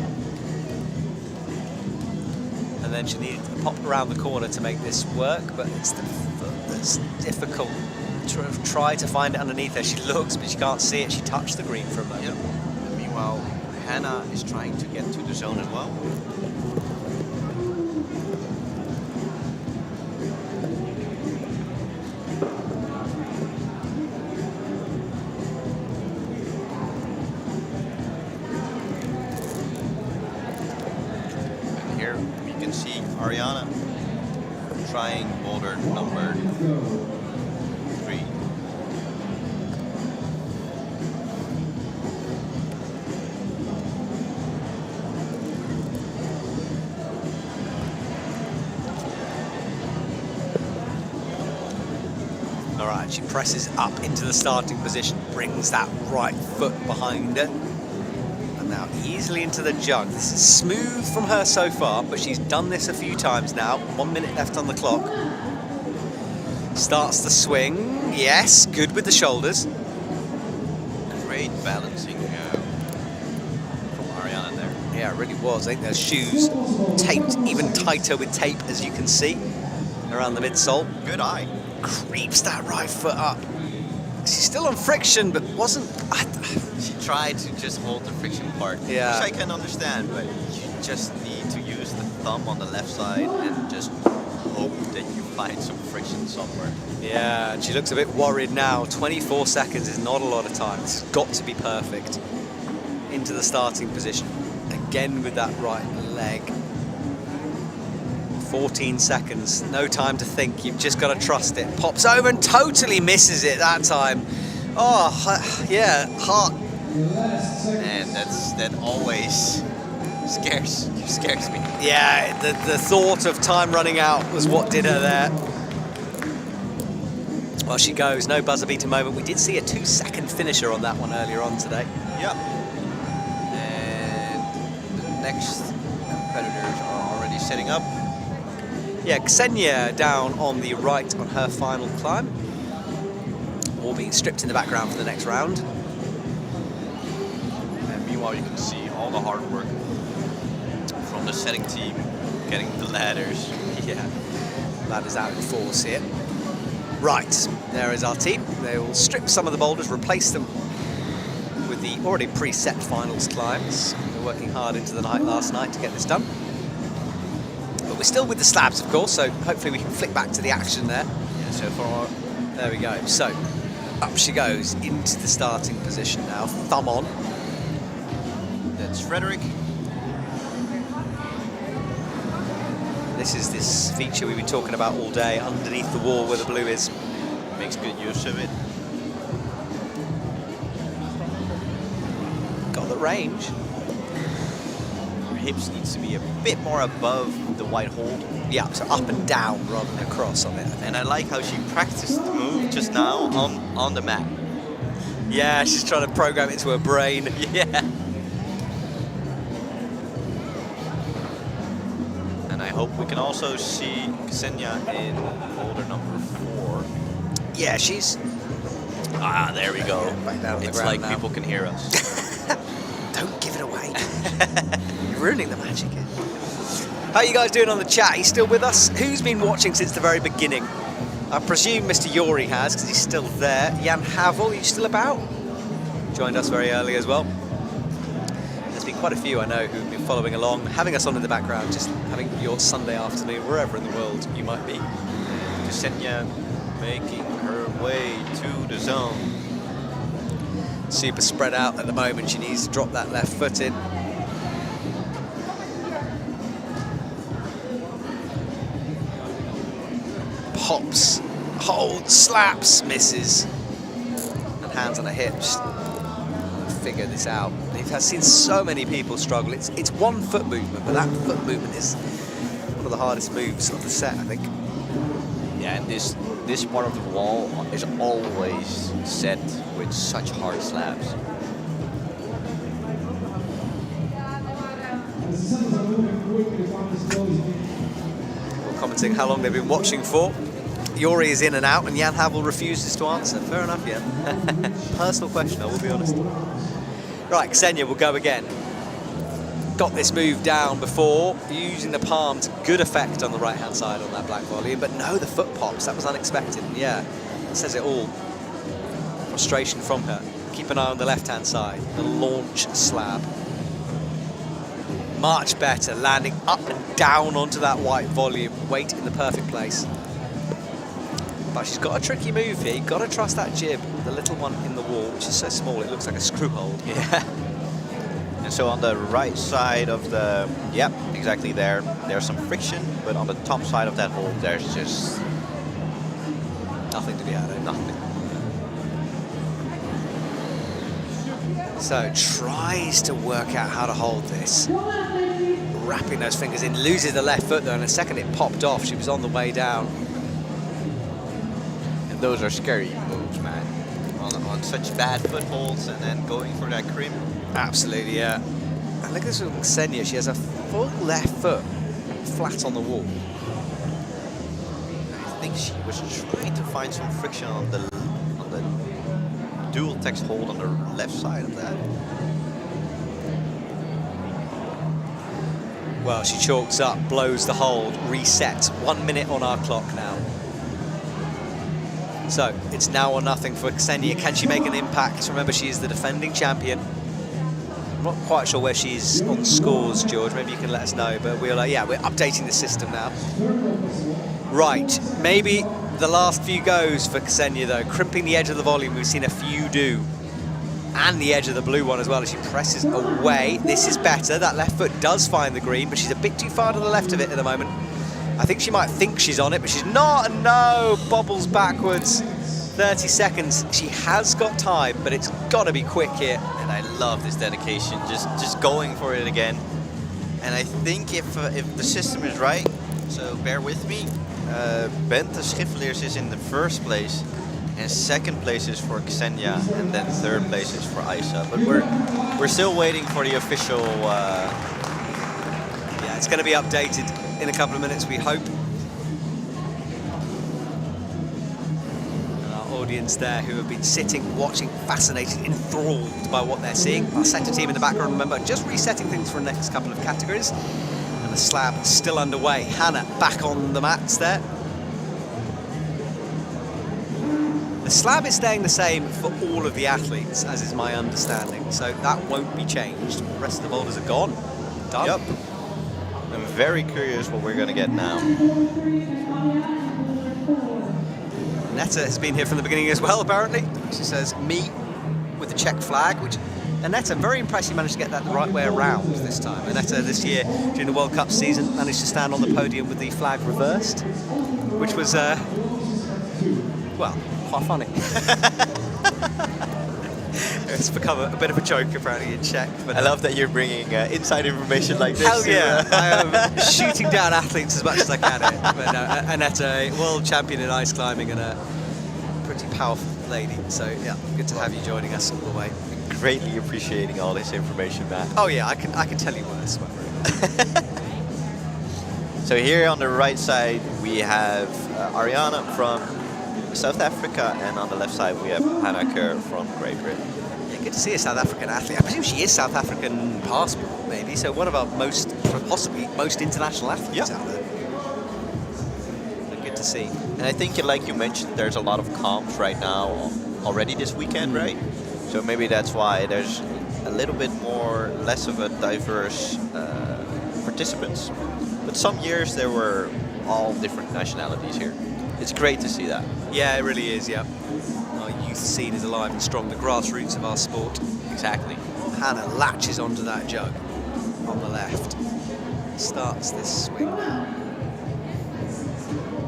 And then she needed to pop around the corner to make this work, but it's the foot that's difficult. Try to find it underneath her. She looks, but she can't see it. She touched the green for a moment. Yep. And meanwhile, Hannah is trying to get to the zone as well. And here we can see Ariana trying boulder number 3. All right, she presses up into the starting position, brings that right foot behind her, and now easily into the jug. This is smooth from her so far, but she's done this a few times now. 1 minute left on the clock. Starts the swing. Yes, good with the shoulders. Great balancing from Ariana there. Yeah, it really was. I think those shoes taped even tighter with tape, as you can see, around the midsole. Good eye. Creeps that right foot up. She's still on friction, but wasn't... She tried to just hold the friction part, Yeah. which I can understand, but you just need to use the thumb on the left side and just hope that you find some friction somewhere. Yeah, she looks a bit worried now. 24 seconds is not a lot of time. This has got to be perfect. Into the starting position. Again with that right leg. 14 seconds, no time to think, you've just got to trust it. Pops over and totally misses it that time. Oh, yeah, heart. And that always scares me. Yeah, the thought of time running out was what did her there. Well, she goes, no buzzer beater moment. We did see a 2-second finisher on that one earlier on today. Yep. And the next competitors are already setting up. Yeah, Ksenia down on the right on her final climb. All being stripped in the background for the next round. And meanwhile, you can see all the hard work from the setting team, getting the ladders. Yeah, ladders out in force here. Right, there is our team. They will strip some of the boulders, replace them with the already preset finals climbs. They were working hard into the night last night to get this done. But we're still with the slabs, of course, so hopefully we can flick back to the action there. Yeah, so far. There we go. So, up she goes into the starting position now. Thumb on. That's Frederick. This is this feature we've been talking about all day, underneath the wall where the blue is. Makes good use of it. Got the range. Your hips needs to be a bit more above the white hold. Yeah, so up and down rather than across on it. And I like how she practiced the move just now on the mat. Yeah, she's trying to program it into her brain. Yeah. And I hope we can also see Ksenia in boulder number 4. Yeah, she's... Ah, there we go. Back down on the It's ground like now. people can hear us. Don't give it away. You're ruining the magic here. How are you guys doing on the chat? Are you still with us? Who's been watching since the very beginning? I presume Mr. Yori has, because he's still there. Jan Havel, are you still about? Joined us very early as well. There's been quite a few I know who've been following along, having us on in the background, just having your Sunday afternoon, wherever in the world you might be. Ksenia making her way to the zone. Super spread out at the moment. She needs to drop that left foot in. Pops, holds, slaps, misses. And hands on her hips. Figure this out. I've seen so many people struggle. It's one foot movement, but that foot movement is one of the hardest moves of the set, I think. Yeah, and this part of the wall is always set with such hard slabs. People commenting how long they've been watching for. Yori is in and out, and Jan Havel refuses to answer. Fair enough, Jan. Personal question, I will be honest. Right, Ksenia will go again. Got this move down before, using the palm to good effect on the right-hand side on that black volume, but no, the foot pops. That was unexpected. Yeah, it says it all. Frustration from her. Keep an eye on the left-hand side. The launch slab. Much better, landing up and down onto that white volume, weight in the perfect place. But she's got a tricky move here. You've got to trust that jib, the little one in the wall, which is so small it looks like a screw hole. Yeah. And so on the right side of the, yep, exactly there, there's some friction, but on the top side of that hole, there's just nothing to be added, nothing. So tries to work out how to hold this. Wrapping those fingers in, loses the left foot though, and a second it popped off. She was on the way down. And those are scary moves, man. On such bad footholds and then going for that crimp. Absolutely, yeah. And look at this with Ksenia. She has a full left foot flat on the wall. I think she was trying to find some friction on the dual text hold on the left side of that. Well, she chalks up, blows the hold, resets. 1 minute on our clock now. So it's now or nothing for Ksenia. Can she make an impact? Remember, she is the defending champion. I'm not quite sure where she's on scores, George. Maybe you can let us know. But we're yeah, we're updating the system now. Right, maybe the last few goes for Ksenia though. Crimping the edge of the volume, we've seen a few do. And the edge of the blue one as well as she presses away. This is better. That left foot does find the green, but she's a bit too far to the left of it at the moment. I think she might think she's on it, but she's not. And no, bobbles backwards. 30 seconds. She has got time, but it's got to be quick here. And I love this dedication, just going for it again. And I think if the system is right, so bear with me, Bente Schiffelers is in the first place, and second place is for Ksenia, and then third place is for Isa. But we're still waiting for the official. Yeah, it's going to be updated in a couple of minutes, we hope. And our audience there, who have been sitting, watching, fascinated, enthralled by what they're seeing. Our centre team in the background, remember, just resetting things for the next couple of categories. And the slab is still underway. Hannah back on the mats there. The slab is staying the same for all of the athletes, as is my understanding, so that won't be changed. The rest of the boulders are gone. Done. Yep. I'm very curious what we're going to get now. Netta has been here from the beginning as well, apparently. She says, me with the Czech flag, which Annetta, very impressed you managed to get that the right way around this time. Annetta this year, during the World Cup season, managed to stand on the podium with the flag reversed, which was, well, quite funny. It's become a bit of a joke apparently in Czech. But I love that you're bringing inside information like this. Hell yeah, I am shooting down athletes as much as I can here. But no, Annetta, world champion in ice climbing and a pretty powerful lady. So yeah, good to have you joining us all the way. Greatly appreciating all this information, Matt. Oh yeah, I can tell you worse. So here on the right side we have Ariana from South Africa, and on the left side we have Hannah Kerr from Great Britain. Yeah, good to see a South African athlete. I presume she is South African passport, maybe. So one of our possibly most international athletes out there. So good to see. And I think, like you mentioned, there's a lot of comps right now already this weekend, right? So maybe that's why there's a little bit less of a diverse participants. But some years there were all different nationalities here. It's great to see that. Yeah, it really is, yeah. Our youth scene is alive and strong, the grassroots of our sport. Exactly. Hannah latches onto that jug on the left. Starts this swing now.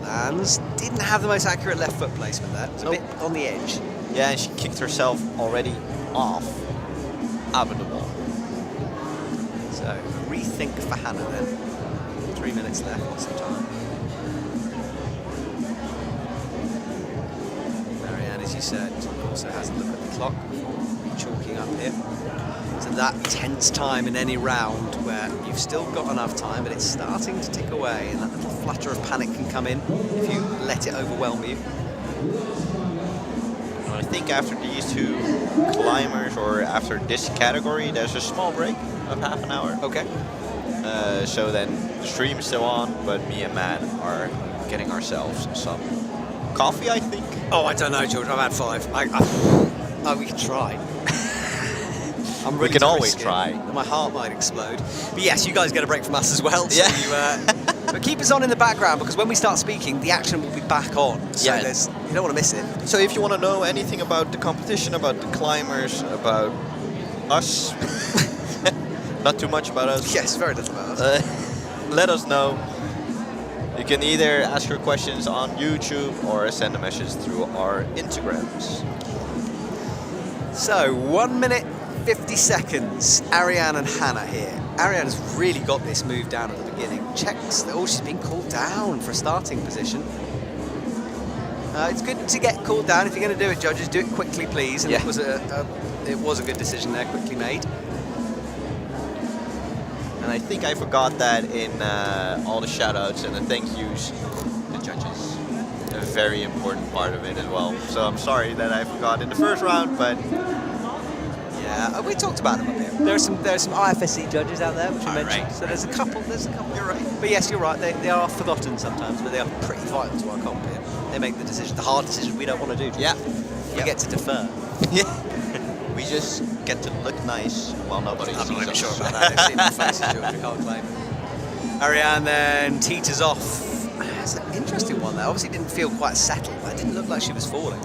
Lands. Didn't have the most accurate left foot placement there. It was a bit on the edge. Yeah, and she kicked herself already off out of the wall. So, a rethink for Hannah then. 3 minutes left, lots of time. Marianne, as you said, also has a look at the clock, chalking up here. So that tense time in any round where you've still got enough time, but it's starting to tick away, and that little flutter of panic can come in if you let it overwhelm you. I think after these two climbers, or after this category, there's a small break of half an hour. Okay. So then the stream is still on, but me and Matt are getting ourselves some coffee, I think. Oh, I don't know, George. I've had 5. We can try. I'm We ready can to always risk it. try. My heart might explode. But yes, you guys get a break from us as well. So Yeah. but keep us on in the background, because when we start speaking, the action will be back on. So Yeah. you don't want to miss it. So if you want to know anything about the competition, about the climbers, about us, not too much about us, Yes, very little about us. let us know. You can either ask your questions on YouTube or send a message through our Instagrams. So 1 minute 50 seconds. Ariane and Hannah here. Ariane has really got this move down at the beginning. Checks that she's been called down for a starting position. It's good to get called down. If you're going to do it, judges, do it quickly, please. And Yeah. it was a good decision there, quickly made. And I think I forgot that in all the shout-outs and the thank yous, the judges. A very important part of it as well. So I'm sorry that I forgot in the first round, but Yeah, we talked about them up here. There are some IFSC judges out there, which you mentioned. right. So there's a couple. You're right. But yes, you're right. They are forgotten sometimes, but they are pretty vital to our comp here. They make the decision, the hard decision we don't want to do. yeah. We get to defer. Yeah. We just get to look nice while nobody I'm sees not even us. sure about that. They've seen our faces, George. We can't claim. Ariane then teeters off. That's an interesting one there. Obviously didn't feel quite settled, but it didn't look like she was falling.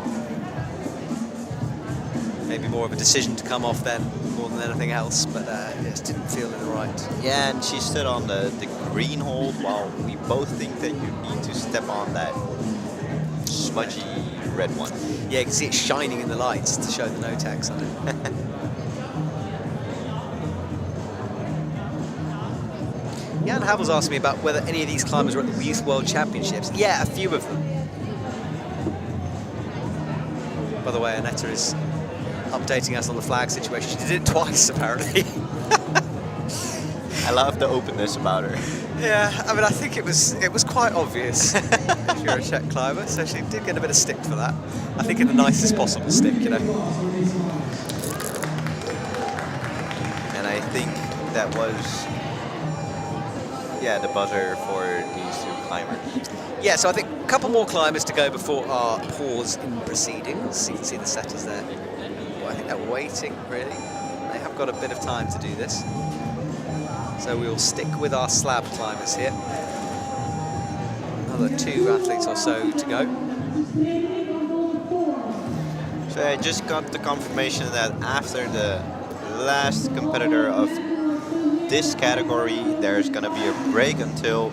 Maybe more of a decision to come off then, more than anything else, but it just didn't feel in the right. Yeah, and she stood on the green hold while we both think that you need to step on that smudgy red one. Yeah, you can see it shining in the lights to show the no tags on it. Jan Havel's asked me about whether any of these climbers were at the Youth World Championships. Yeah, a few of them. By the way, Annetta is updating us on the flag situation. She did it twice, apparently. I love the openness about her. Yeah, I mean, I think it was quite obvious if you're a Czech climber, so she did get a bit of stick for that. I think in the nicest possible stick, you know. And I think that was, the buzzer for these two climbers. Yeah, so I think a couple more climbers to go before our pause in proceedings. You can see the setters there. Well, I think they're waiting, really. They have got a bit of time to do this. So we'll stick with our slab climbers here. Another 2 athletes or so to go. So I just got the confirmation that after the last competitor of this category, there's going to be a break until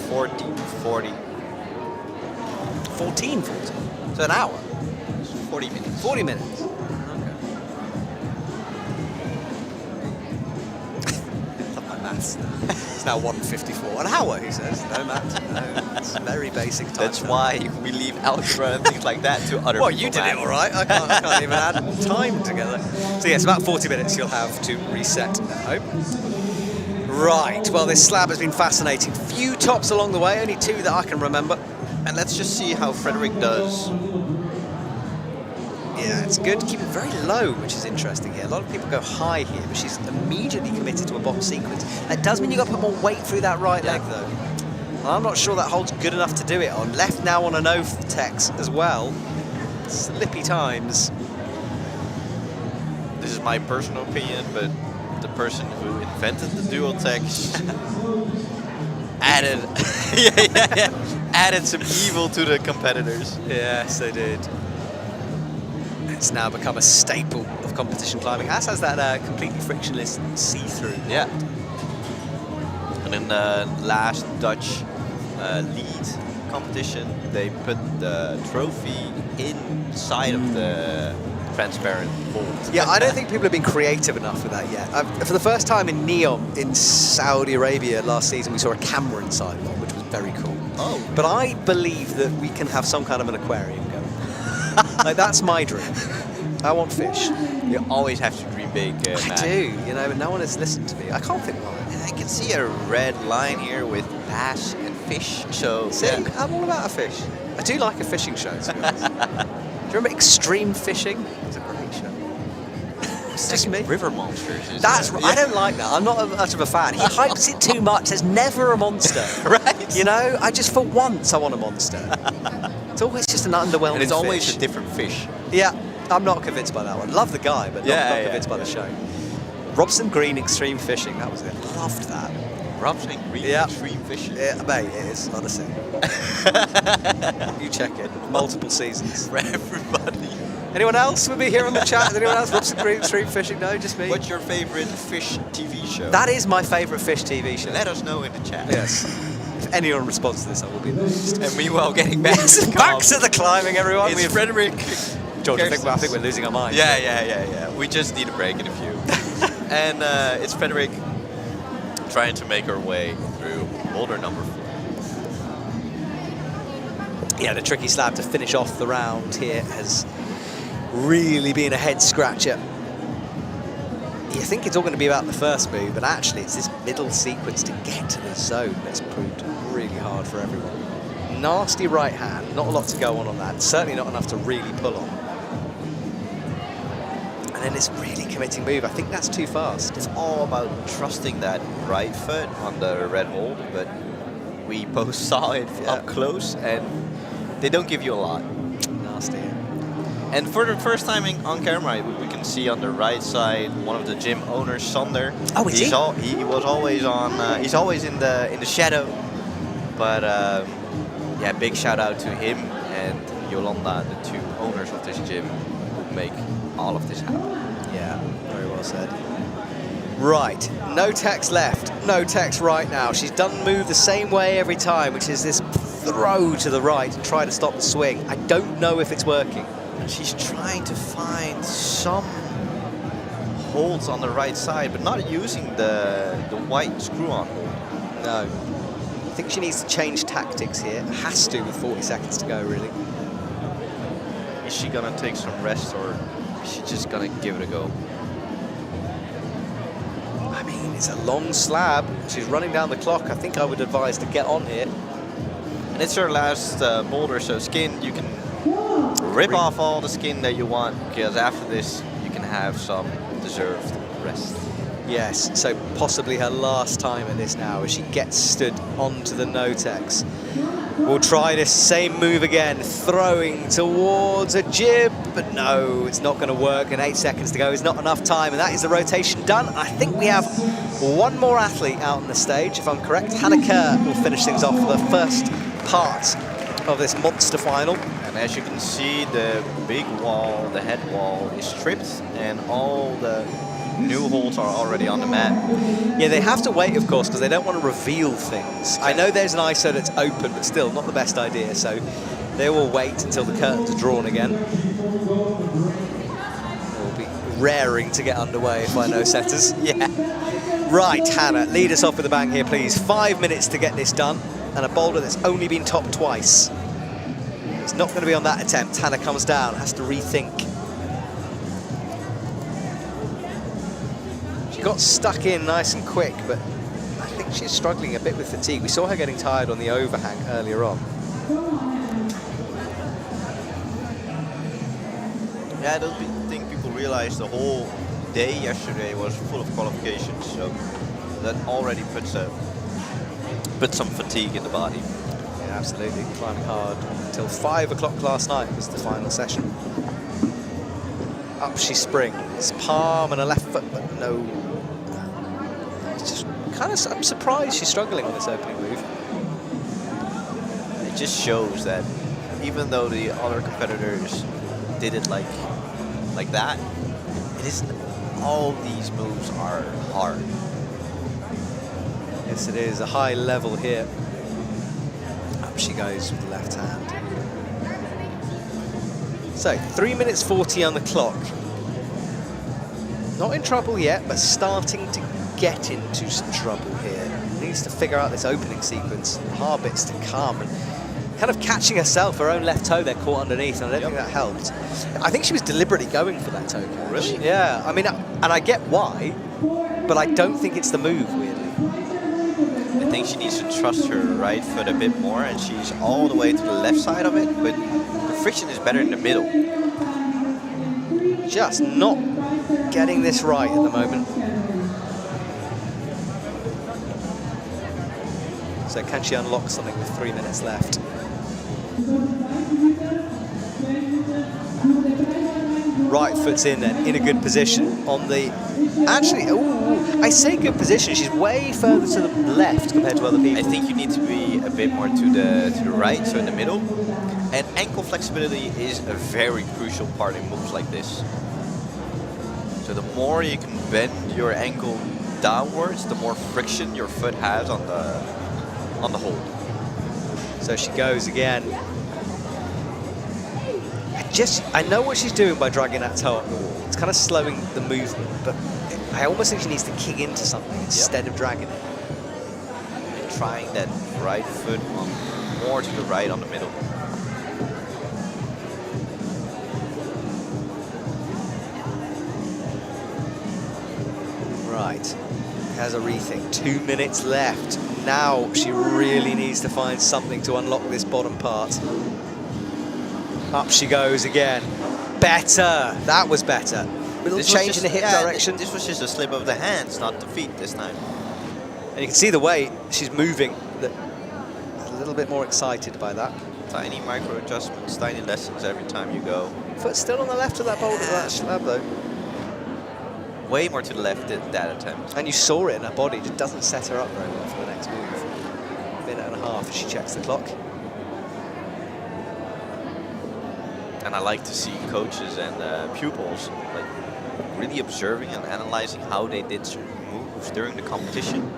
14:40. 14:40. So an hour. 40 minutes. 40 minutes. Okay. Love my maths. It's now 1:54. An hour, he says. No maths. No, it's very basic time. That's why we leave algebra and things like that to other Well, people. you did man. it all right. I can't even add time together. So yes, about 40 minutes you'll have to reset at home. Right, well this slab has been fascinating. Few tops along the way, only 2 that I can remember. And let's just see how Frederick does. Yeah, it's good to keep it very low, which is interesting here. A lot of people go high here, but she's immediately committed to a bottom sequence. That does mean you've got to put more weight through that right leg though. And I'm not sure that holds good enough to do it on. Left now on a no-tex as well. Slippy times. This is my personal opinion, but the person who invented the dual text added added some evil to the competitors. Yes, they did. It's now become a staple of competition climbing, as has that completely frictionless see-through. Yeah. And in the last Dutch lead competition, they put the trophy inside of the transparent mold. Yeah, I don't think people have been creative enough with that yet. For the first time in Neom in Saudi Arabia last season, we saw a camera inside one, which was very cool. Oh. But I believe that we can have some kind of an aquarium going. Like, that's my dream. I want fish. You always have to dream big, I Matt. do, you know, but no one has listened to me. I can't think why. I can see a red line here with bass and fish, so See, yeah. I'm all about a fish. I do like a fishing show, to be honest. Do you remember Extreme Fishing? It was a great show. It's just me. River monsters. Isn't That's it? right. I don't like that. I'm not much of a fan. He hypes it too much. There's never a monster. Right. You know, for once I want a monster. It's always just an underwhelming And it's always fish. a different fish. Yeah, I'm not convinced by that one. Love the guy, but not Yeah. convinced by the show. Robson Green Extreme Fishing, that was it. Loved that. Robson Green Yeah. Extreme Fishing. Yeah, mate, it is, honestly. You check it. Multiple seasons. For everybody. Anyone else with me here on the chat? Is anyone else Robson Green Extreme Fishing? No, just me. What's your favorite fish TV show? That is my favourite fish TV show. Let us know in the chat. Yes. If anyone responds to this, I will be amazed. And meanwhile, getting back to Back to the climbing, everyone. It's We have- Frederick. George, I think we're losing our minds. Yeah. We just need a break in a few. And it's Frederick trying to make her way through boulder number 4. Yeah, the tricky slab to finish off the round here has really been a head scratcher. You think it's all going to be about the first move, but actually it's this middle sequence to get to the zone that's proved really hard for everyone. Nasty right hand, not a lot to go on that, certainly not enough to really pull on. And then this really committing move, I think that's too fast. It's all about trusting that right foot on the red hold, but we both saw it up close, and they don't give you a lot. Nasty. And for the first time on camera, we can see on the right side one of the gym owners, Sander. Oh, is he? He was always on. He's always in the shadow. But yeah, big shout out to him and Yolanda, the 2 owners of this gym, who make all of this happen. Yeah, very well said. Right, no text left, no text right now. She's done move the same way every time, which is this throw to the right to try to stop the swing. I don't know if it's working. And she's trying to find some holds on the right side, but not using the white screw-on hold. No. I think she needs to change tactics here. Has to with 40 seconds to go, really. Is she gonna take some rest, or is she just gonna give it a go? I mean, it's a long slab. She's running down the clock. I think I would advise to get on here. And it's her last boulder, so skin, you can rip off all the skin that you want, because after this you can have some deserved rest. Yes, so possibly her last time at this now as she gets stood onto the no-tex. We'll try this same move again, throwing towards a jib, but no, it's not going to work, and 8 seconds to go is not enough time, and that is the rotation done. I think we have one more athlete out on the stage, if I'm correct. Hannah Kerr will finish things off for the first part of this monster final. And as you can see, the big wall, the head wall, is stripped, and all the new holes are already on the mat. Yeah, they have to wait, of course, because they don't want to reveal things. I know there's an ISO that's open, but still not the best idea, so they will wait until the curtains are drawn again. They'll be raring to get underway if I know setters. Yeah. Right, Hannah, lead us off with a bang here, please. 5 minutes to get this done, and a boulder that's only been topped twice. It's not going to be on that attempt. Hannah comes down, has to rethink. She got stuck in nice and quick, but I think she's struggling a bit with fatigue. We saw her getting tired on the overhang earlier on. Yeah, I don't think people realize the whole day yesterday was full of qualifications, so that already puts some fatigue in the body. Yeah, absolutely. Climbing hard until 5 o'clock last night was the final session. Up she springs, palm and a left foot, but no. It's just kind of, I'm surprised she's struggling on this opening move. It just shows that even though the other competitors did it like that, it isn't. All these moves are hard. Yes, it is a high level here. Up she goes with the left hand. So 3 minutes 40 on the clock. Not in trouble yet, but starting to get into some trouble here. Needs to figure out this opening sequence. Hard bits to come. And kind of catching herself, her own left toe there caught underneath, and I don't think that helped. I think she was deliberately going for that toe catch. Really? Yeah, I mean, and I get why, but I don't think it's the move, weirdly. I think she needs to trust her right foot a bit more, and she's all the way to the left side of it, but the friction is better in the middle. Just not getting this right at the moment. So can she unlock something with 3 minutes left? Right foot's in then, in a good position on the... Actually, ooh, I say good position. She's way further to the left compared to other people. I think you need to be a bit more to the right, so in the middle. And ankle flexibility is a very crucial part in moves like this. So the more you can bend your ankle downwards, the more friction your foot has on the hold. So she goes again. I know what she's doing by dragging that toe up the wall. It's kind of slowing the movement, but I almost think she needs to kick into something instead of dragging it. And trying that right foot more to the right on the middle. Right, has a rethink. 2 minutes left. Now she really needs to find something to unlock this bottom part. Up she goes again. Better. That was better. Little change in the hip direction. This was just a slip of the hands, not the feet this time. And you can see the way she's moving. A little bit more excited by that. Tiny micro adjustments, tiny lessons every time you go. Foot still on the left of that boulder, that slab though. Way more to the left than that attempt. And you saw it in her body. It just doesn't set her up very well for the next move. Minute and a half as she checks the clock. And I like to see coaches and pupils like really observing and analyzing how they did certain moves during the competition,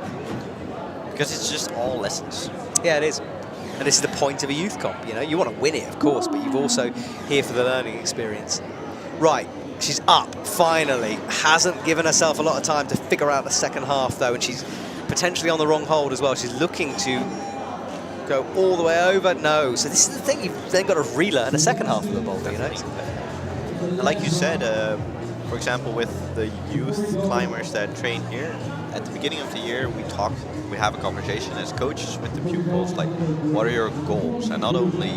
because it's just all lessons. Yeah, it is. And this is the point of a youth comp. You know, you want to win it, of course, but you've also here for the learning experience. Right, she's up finally. Hasn't given herself a lot of time to figure out the second half though, and she's potentially on the wrong hold as well. She's looking to go all the way over. No. So this is the thing, you've then got to relearn the second half of the boulder, you know? And like you said, for example, with the youth climbers that train here, at the beginning of the year, we have a conversation as coaches with the pupils, like, what are your goals? And not only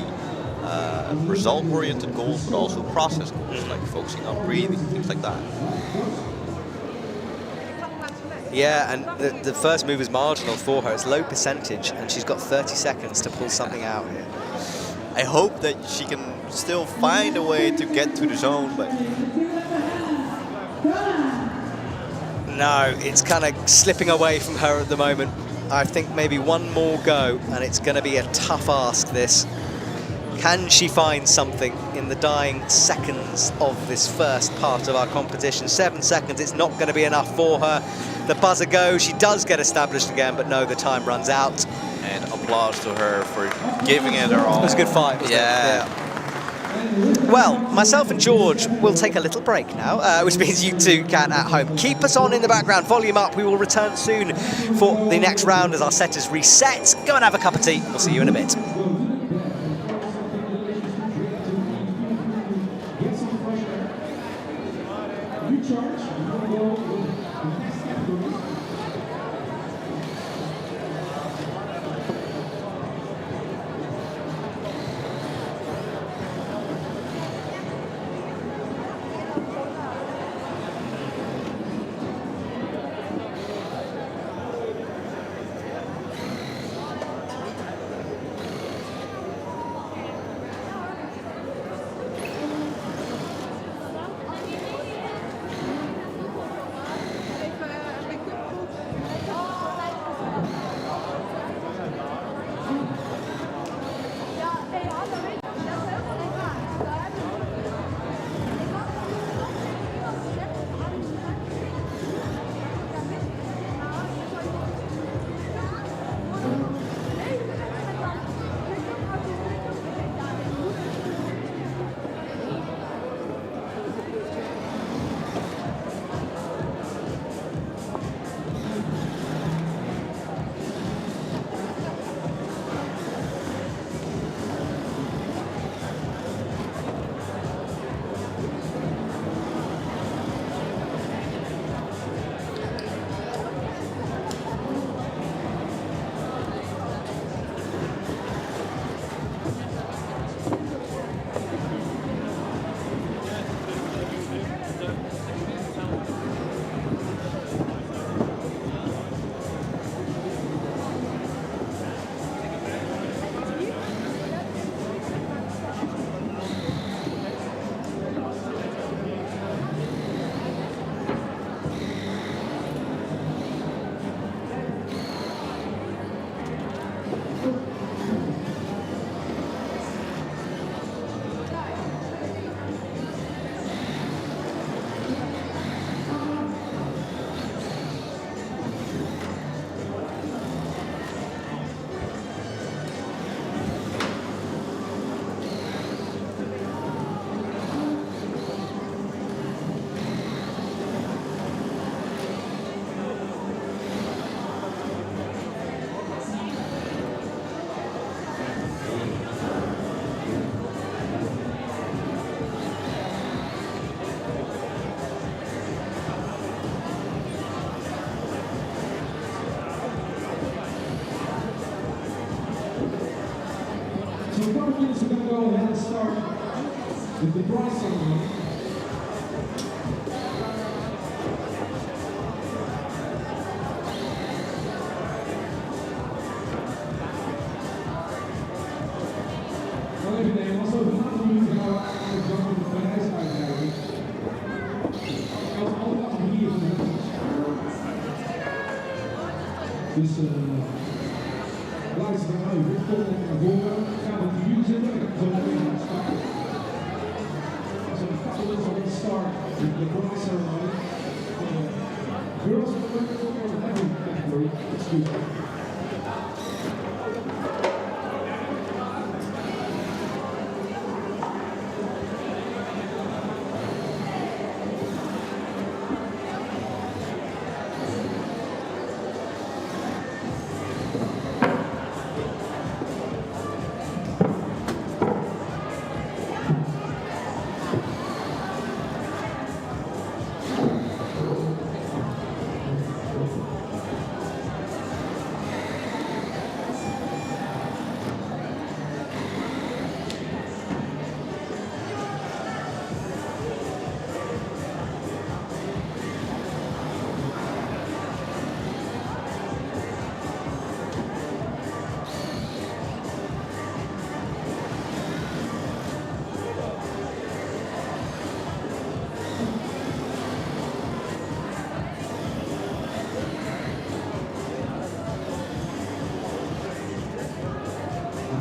result-oriented goals, but also process goals, like focusing on breathing, things like that. Yeah, and the first move is marginal for her. It's low percentage, and she's got 30 seconds to pull something out here. I hope that she can still find a way to get to the zone, but... No, it's kind of slipping away from her at the moment. I think maybe one more go, and it's going to be a tough ask, this. Can she find something in the dying seconds of this first part of our competition? 7 seconds, it's not going to be enough for her. The buzzer goes, she does get established again, but no, the time runs out. And applause to her for giving it her all. It was a good fight, wasn't it? Yeah. Well, myself and George will take a little break now, which means you two can at home keep us on in the background, volume up. We will return soon for the next round as our setters reset. Go and have a cup of tea. We'll see you in a bit. So in a couple of minutes, we're going to go ahead and start with the prize ceremony. Dan even nemen, als we over een aantal minuten gaan we de prijs uitreiken. Als alle categorieën van de dus luister naar even, kom op naar voren, ga op de muur zitten en zo meteen gaan starten. So in a couple minutes we're going to start with the prize ceremony. Girls and women in every category, excuse me.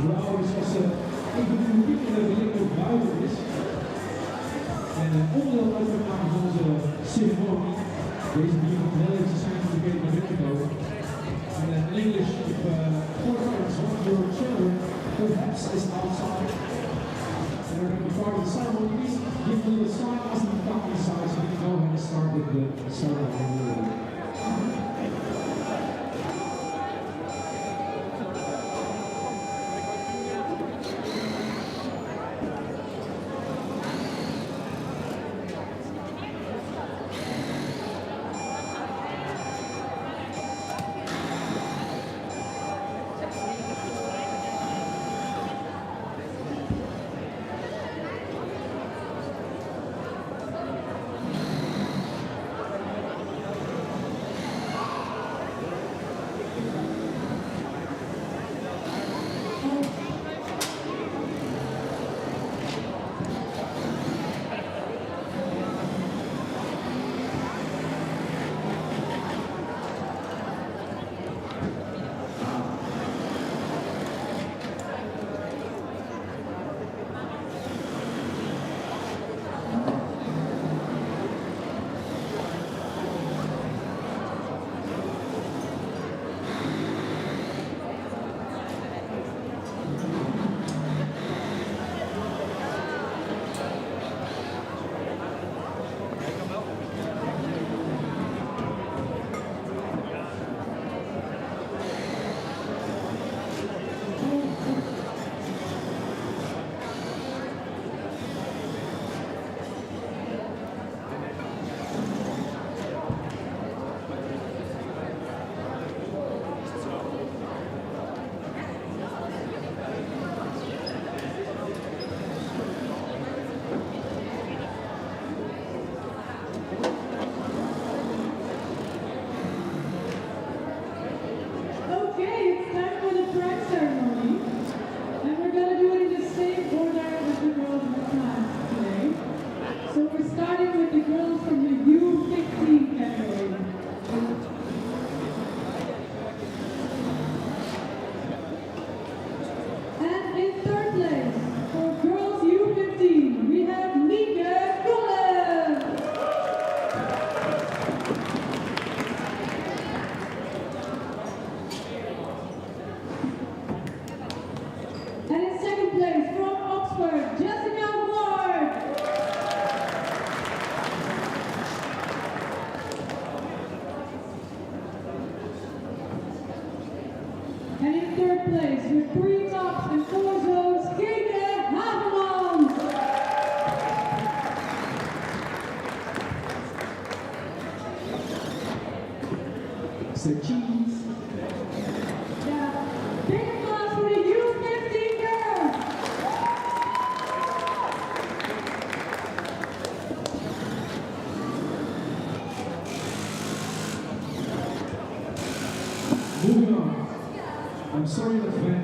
Bleau is als een van de unieke dingen ook buiten is. En onderdeel uitgemaakt van onze ceremonie. Deze manier van heel even zijn van de game naar binnen komen. En in English, if four parents want your children, perhaps is outside. And we're going to be part of the ceremony. Please give a little sign as the company size so we can go ahead and start with the ceremony.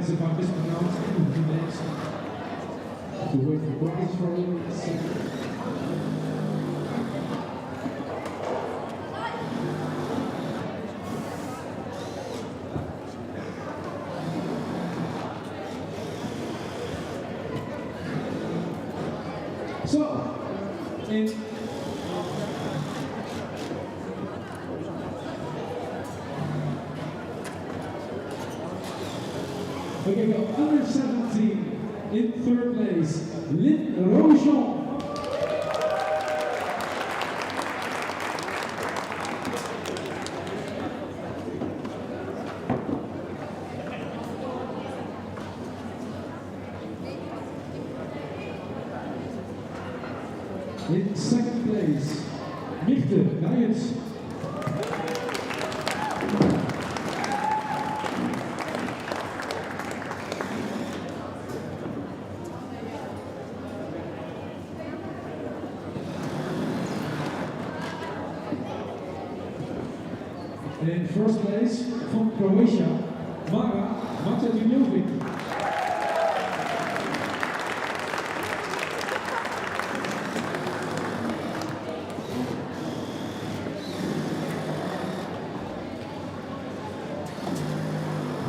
apologize if I mispronounce any of your names. To wait for questions for a second. So, okay, go under 17 in third place, Lynn Rochon. In second place, Michte Nijens. In first place, from Croatia, Mara Matjadujovic.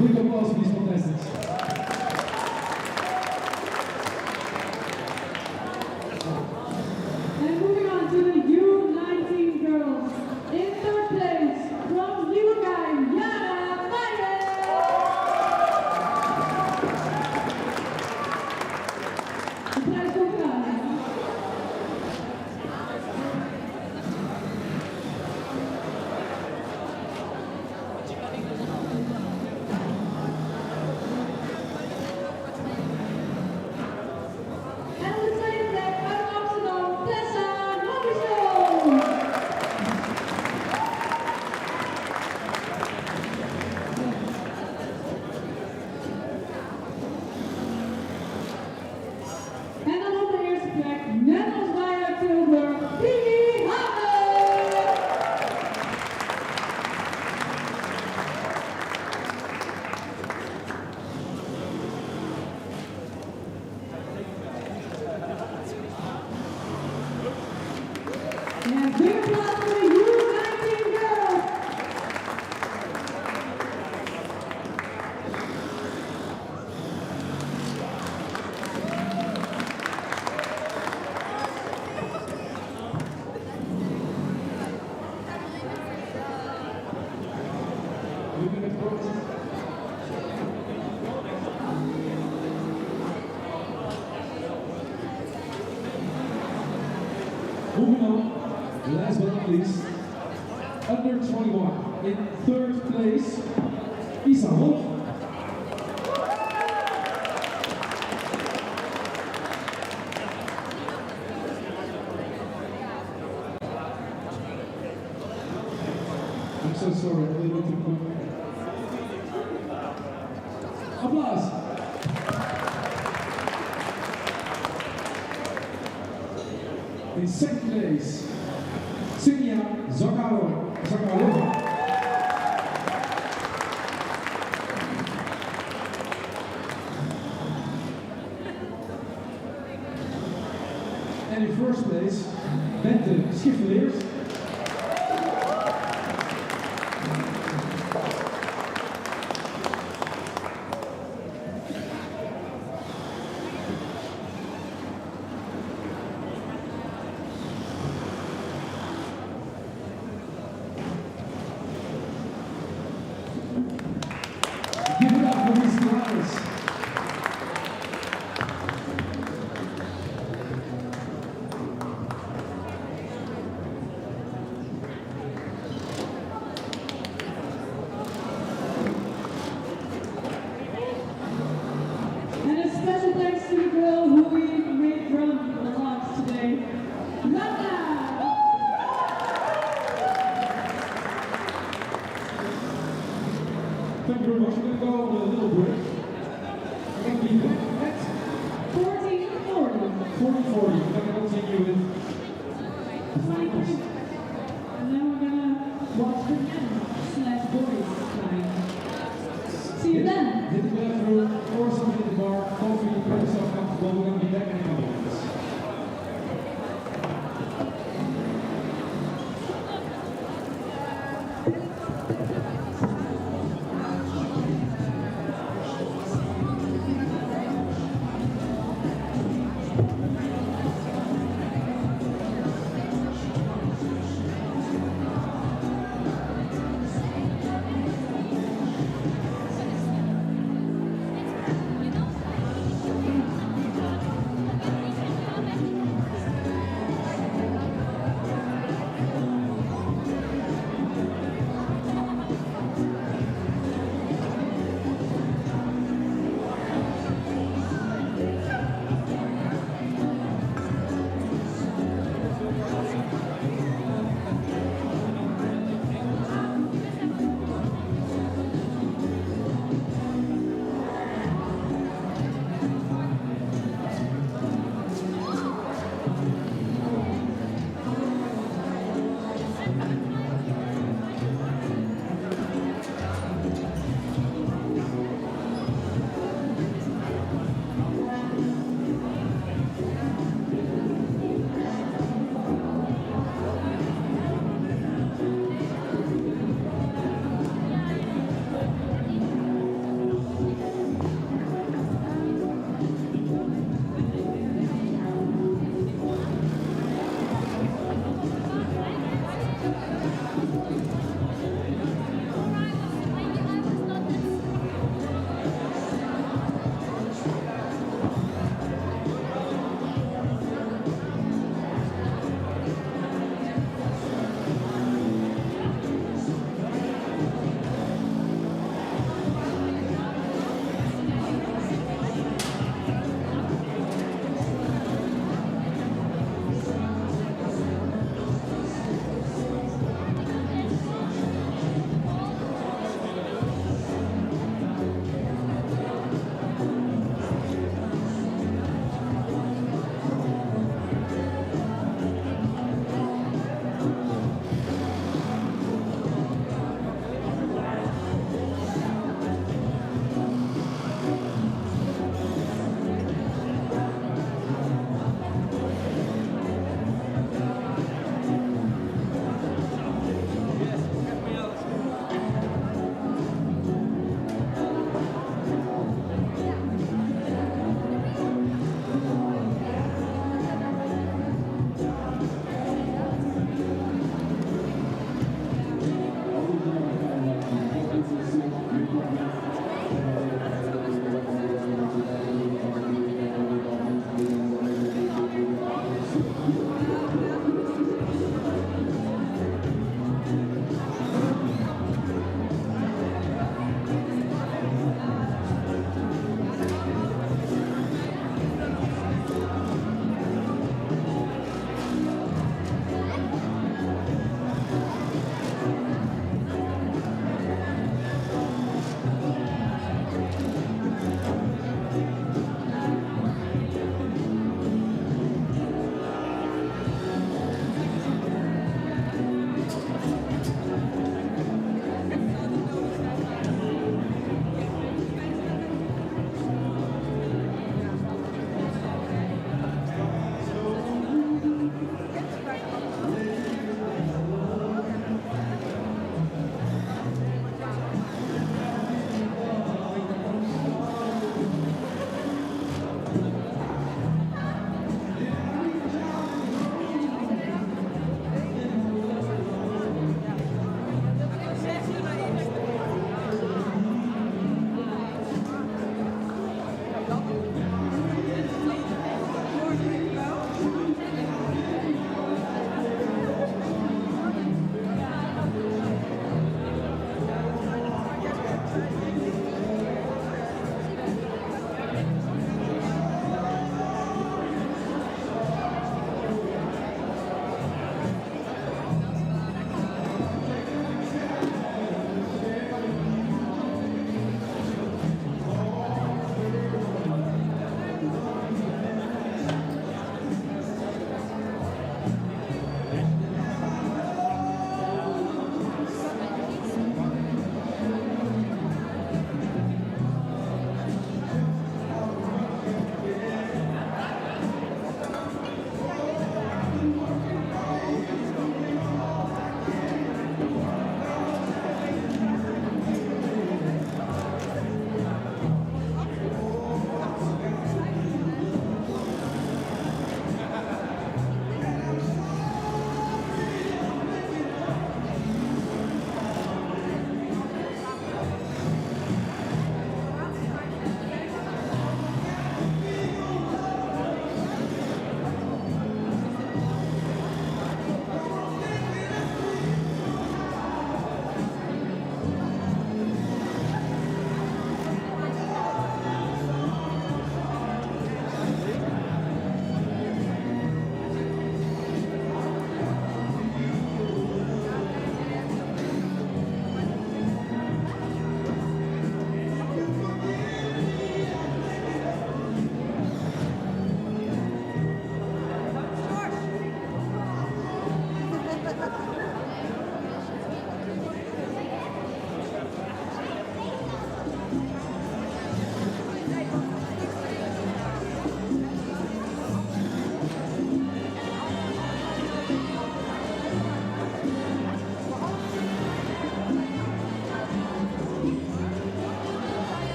Big applause for these contestants. And moving on to the U19 girls. In third place, from Uruguay, Yara Mayer. De prijs komt eraan. En op de tweede plek uit Amsterdam, Tessa Robinson. En dan op de eerste plek, net als wij uit Tilburg, Pili Hagen. En big applause voor de U19 girls. Moving across. Moving on, last but not least, under 21 in third place, Isa Wolf. I'm so sorry, a little bit too quick. Applause. In second place, Ksenia Zakharova. And in first place, Bente Schifferleers. Give it up for these guys. And a special thanks to the girl who we made drum the lots today, Lana. Thank you very much. We're going to go on a little break. We're going to be back at 1440. 40:40. We're going to continue with the finals. And then we're gonna watch the men / boys line. See you then. Hit the bathroom.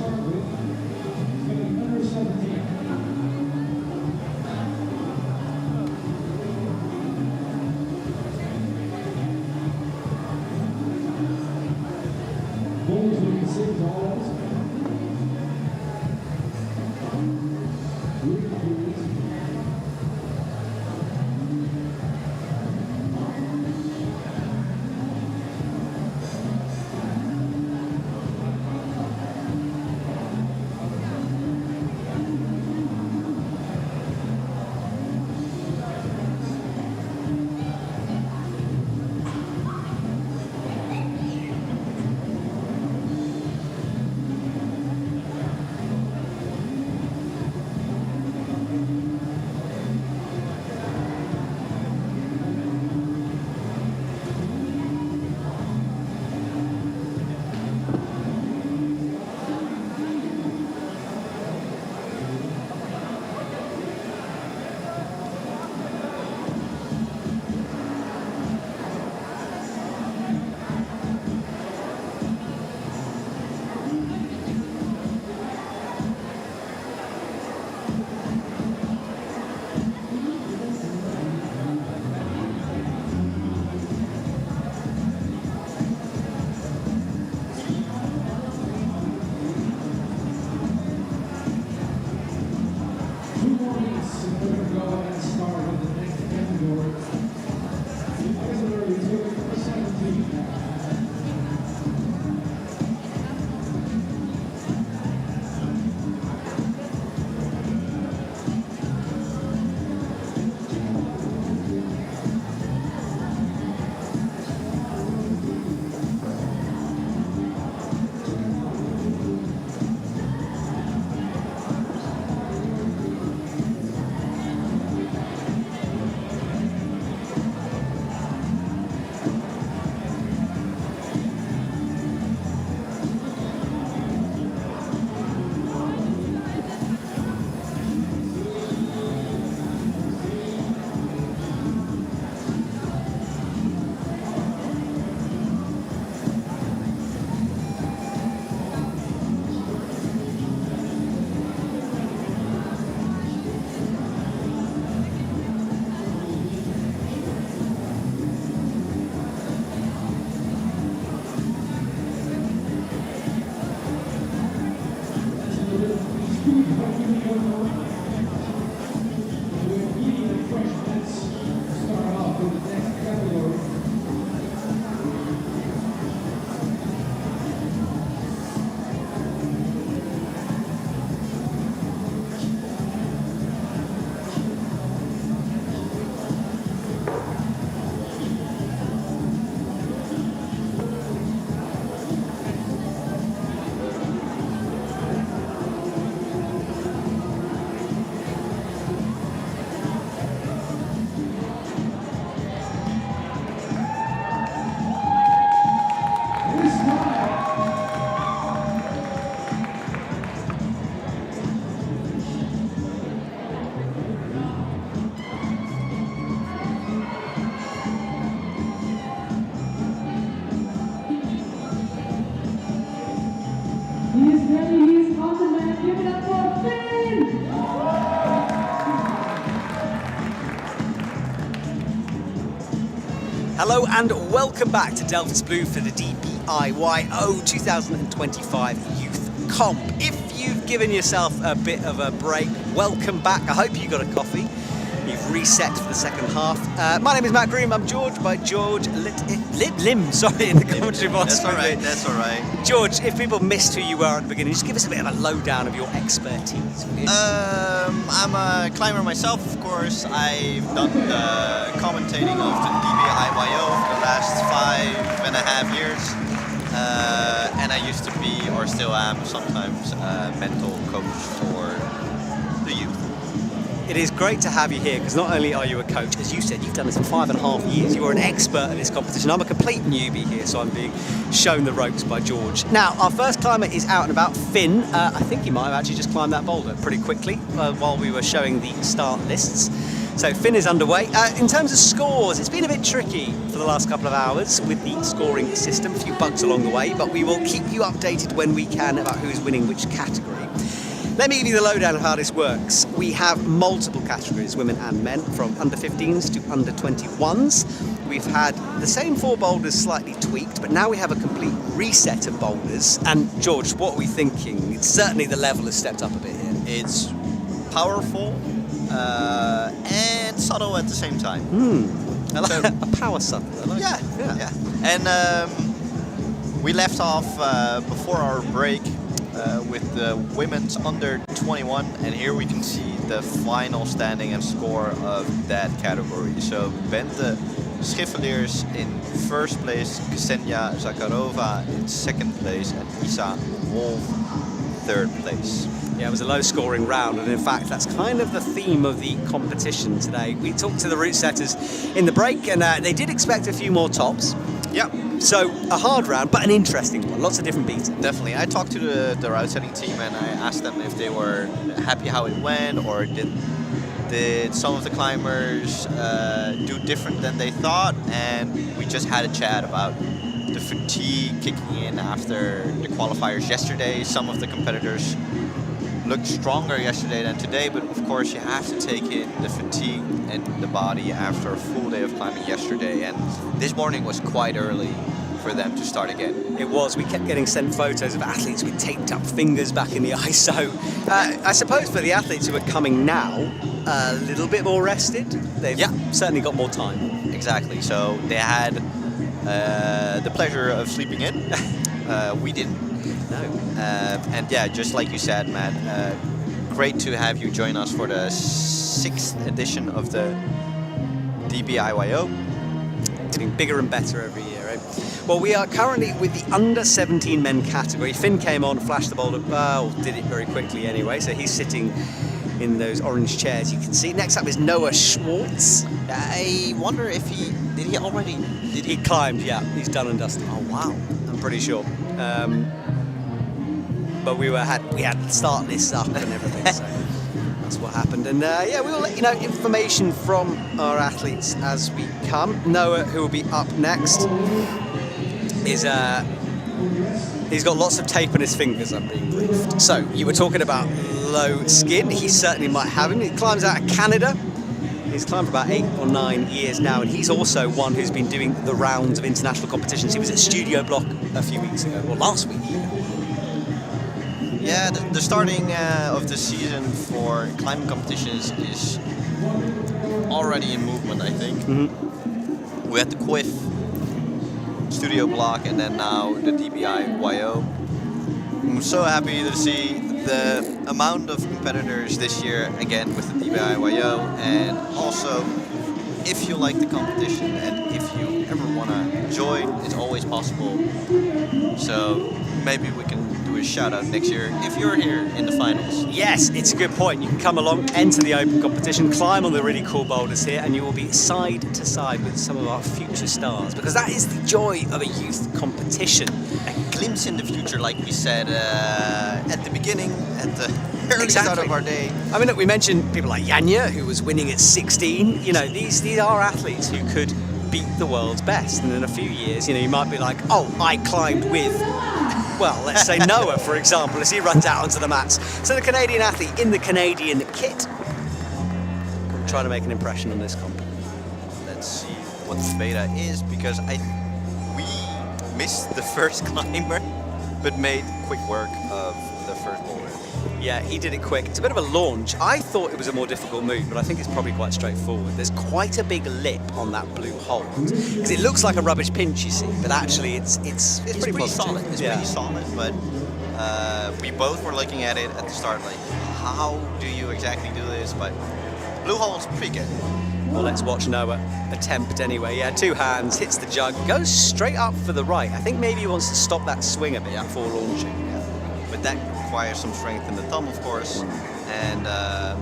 start with is going to be under 17. Boulders will be 6 balls. Hello and welcome back to Delfts Bleau for the DBIYO 2025 Youth Comp. If you've given yourself a bit of a break, welcome back. I hope you got a coffee. You've reset for the second half. My name is Matt Green. I'm George by George Lim. Sorry, in the commentary box. That's all right. That's all right. George, if people missed who you were at the beginning, just give us a bit of a lowdown of your expertise. I'm a climber myself, of course. I've done the commentating of the DBIYO for the last 5.5 years. And I used to be, or still am sometimes, a mental coach for the youth. It is great to have you here because not only are you a coach, as you said, you've done this for 5.5 years. You are an expert at this competition. I'm a complete newbie here, so I'm being shown the ropes by George. Now, our first climber is out and about, Finn. I think he might have actually just climbed that boulder pretty quickly while we were showing the start lists. So Finn is underway. In terms of scores, it's been a bit tricky for the last couple of hours with the scoring system. A few bugs along the way, but we will keep you updated when we can about who's winning which category. Let me give you the lowdown of how this works. We have multiple categories, women and men, from under 15s to under 21s. We've had the same 4 boulders slightly tweaked, but now we have a complete reset of boulders. And George, what are we thinking? It's certainly the level has stepped up a bit here. It's powerful and subtle at the same time. I like a power sucker. I like it. Yeah. And we left off before our break with the women's under 21, and here we can see the final standing and score of that category. So Bente Schiffeliers in first place, Ksenia Zakharova in second place, and Isa Wolf third place. Yeah, it was a low-scoring round, and in fact, that's kind of the theme of the competition today. We talked to the route setters in the break, and they did expect a few more tops. Yeah. So a hard round, but an interesting one. Lots of different beats. Definitely. I talked to the route setting team, and I asked them if they were happy how it went, or did some of the climbers do different than they thought. And we just had a chat about the fatigue kicking in after the qualifiers yesterday. Some of the competitors looked stronger yesterday than today, but of course you have to take in the fatigue and the body after a full day of climbing yesterday, and this morning was quite early for them to start again. It was. We kept getting sent photos of athletes with taped up fingers back in the ice. So I suppose for the athletes who are coming now, a little bit more rested. They've certainly got more time. Exactly. So they had the pleasure of sleeping in. We didn't. No. And yeah, just like you said, Matt, great to have you join us for the 6th edition of the DBIYO. Getting bigger and better every year, eh? Well, we are currently with the under 17 men category. Finn came on, flashed the boulder, did it very quickly anyway, so he's sitting in those orange chairs you can see. Next up is Noah Schwartz. I wonder if he already He climbed, yeah, he's done and dusted. Oh wow. I'm pretty sure. But we had to start this up and everything, so that's what happened. And we will let you know information from our athletes as we come. Noah, who will be up next, is he's got lots of tape on his fingers, I'm being briefed. So you were talking about low skin. He certainly might have him. He climbs out of Canada. He's climbed for about 8 or 9 years now, and he's also one who's been doing the rounds of international competitions. He was at Studio Block a few weeks ago, or last week. Yeah, the starting of the season for climbing competitions is already in movement, I think. We had the Quiff, Studio Block, and then now the DBIYO. I'm so happy to see the amount of competitors this year again with the DBIYO, and also if you like the competition and if you ever want to join, it's always possible. So maybe we can do a shout out next year if you're here in the finals. Yes, it's a good point. You can come along, enter the open competition, climb on the really cool boulders here, and you will be side to side with some of our future stars, because that is the joy of a youth competition. A glimpse in the future, like we said at the beginning, at the early start of our day. I mean, look, we mentioned people like Yanya, who was winning at 16. You know, these are athletes who could beat the world's best, and in a few years, you know, you might be like, oh, I climbed with, well, let's say Noah, for example, as he runs out onto the mats. So the Canadian athlete in the Canadian kit, I'm trying to make an impression on this comp. Let's see what the beta is, because we missed the first climber, but made quick work of the first boulder. Yeah, he did it quick. It's a bit of a launch. I thought it was a more difficult move, but I think it's probably quite straightforward. There's quite a big lip on that blue hold, because it looks like a rubbish pinch, you see, but actually it's pretty solid. It's pretty solid, but we both were looking at it at the start, like, how do you exactly do this? But blue hole's pretty good. Well, let's watch Noah attempt anyway. Yeah, 2 hands, hits the jug, goes straight up for the right. I think maybe he wants to stop that swing a bit before launching. Yeah. But that requires some strength in the thumb, of course. And a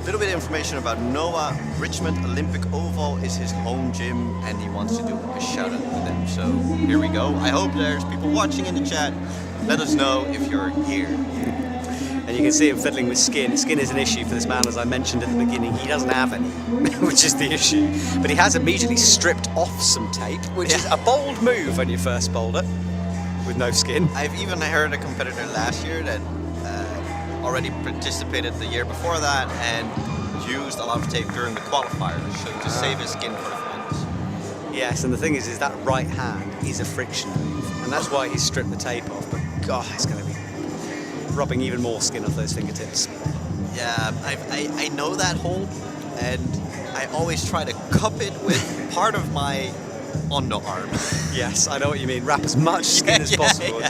little bit of information about Noah. Richmond Olympic Oval is his home gym, and he wants to do a shout out with them. So here we go. I hope there's people watching in the chat. Let us know if you're here. And And you can see him fiddling with skin. Skin is an issue for this man, as I mentioned at the beginning. He doesn't have any, which is the issue. But he has immediately stripped off some tape, which is a bold move when you first boulder with no skin. I've even heard a competitor last year that already participated the year before that and used a lot of tape during the qualifiers, so to save his skin for the finals. Yes, and the thing is that right hand is a friction move, and that's why he's stripped the tape off. But God, it's going to be rubbing even more skin off those fingertips. Yeah, I know that hold, and I always try to cup it with part of my underarm. Yes, I know what you mean. Wrap as much skin as possible.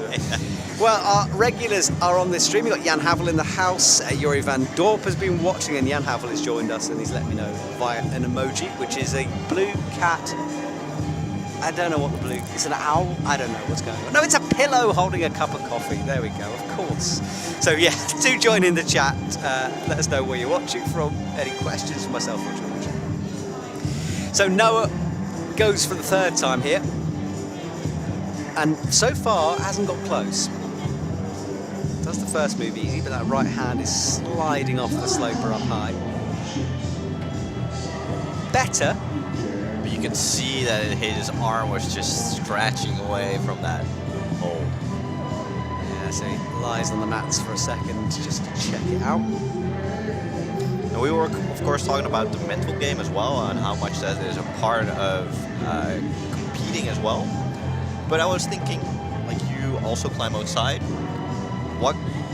Well, our regulars are on this stream. We've got Jan Havel in the house. Yuri Van Dorp has been watching, and Jan Havel has joined us, and he's let me know via an emoji, which is a blue cat. I don't know what the blue... It's an owl? I don't know what's going on. No, it's a pillow holding a cup of coffee. There we go, of course. So, yeah, do join in the chat. Let us know where you're watching from. Any questions for myself or George? So, Noah goes for the third time here. And so far, hasn't got close. Does the first move easy, but that right hand is sliding off the sloper up high. Better. But you can see that his arm was just scratching away from that hole. Yeah, so he lies on the mats for a second just to check it out. And we were, of course, talking about the mental game as well, and how much that is a part of competing as well. But I was thinking, like, you also climb outside.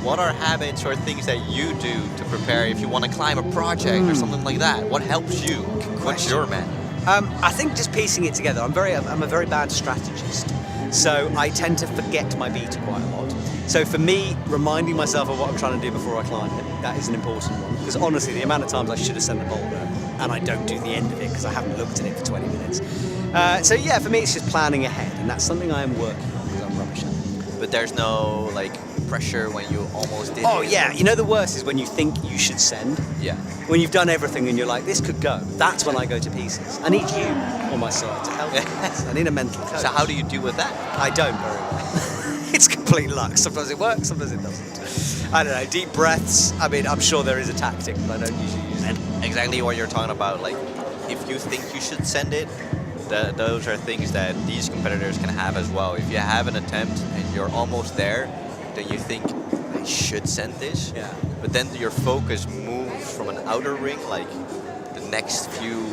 What are habits or things that you do to prepare if you want to climb a project or something like that? What helps you? What's your man? I think just piecing it together. I'm a very bad strategist, so I tend to forget my beta quite a lot. So for me, reminding myself of what I'm trying to do before I climb it, that is an important one. Because honestly, the amount of times I should have sent a boulder and I don't do the end of it because I haven't looked at it for 20 minutes. So yeah, for me, it's just planning ahead, and that's something I am working on because I'm rubbish at it. But there's no, like, pressure when you almost did Oh it. yeah, you know the worst is when you think you should send. Yeah. When you've done everything and you're like, this could go. That's when I go to pieces. I need you on my side to help me. I need a mental coach. So how do you deal with that? I don't very well. It's complete luck. Sometimes it works, sometimes it doesn't. I don't know, deep breaths. I mean, I'm sure there is a tactic, but I don't usually use it. And exactly what you're talking about, like, if you think you should send it, those are things that these competitors can have as well. If you have an attempt and you're almost there, then you think, I should send this. Yeah. But then your focus moves from an outer ring, like the next few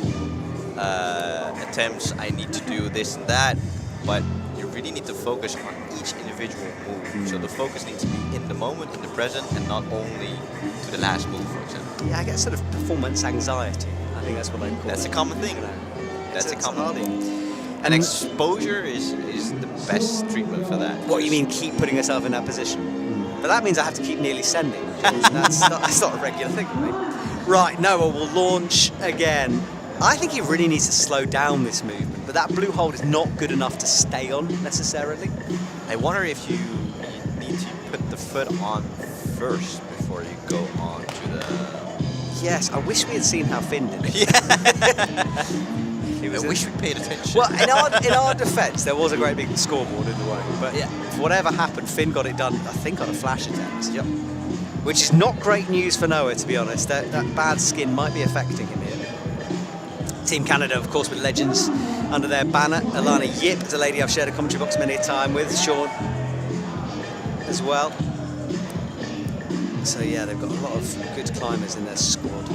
attempts, I need to do this and that. But you really need to focus on each individual move. So the focus needs to be in the moment, in the present, and not only to the last move, for example. Yeah, I get sort of performance anxiety. I think that's what I call it. That's a common thing. You know. That's a It's common hard. thing. And exposure is the best treatment for that. What, you mean keep putting yourself in that position? But that means I have to keep nearly sending. That's not a regular thing for me. Right, Noah will launch again. I think he really needs to slow down this movement, but that blue hold is not good enough to stay on necessarily. I wonder if you need to put the foot on first before you go on to the... Yes, I wish we had seen how Finn did it. I wish we paid attention. Well, in our defence, there was a great big scoreboard in the way, but yeah, for whatever happened, Finn got it done, I think, on a flash attempt. Yep. Which is not great news for Noah, to be honest. That bad skin might be affecting him here. Team Canada, of course, with legends under their banner. Alana Yip is a lady I've shared a commentary box many a time with. Sean as well. So yeah, they've got a lot of good climbers in their squad.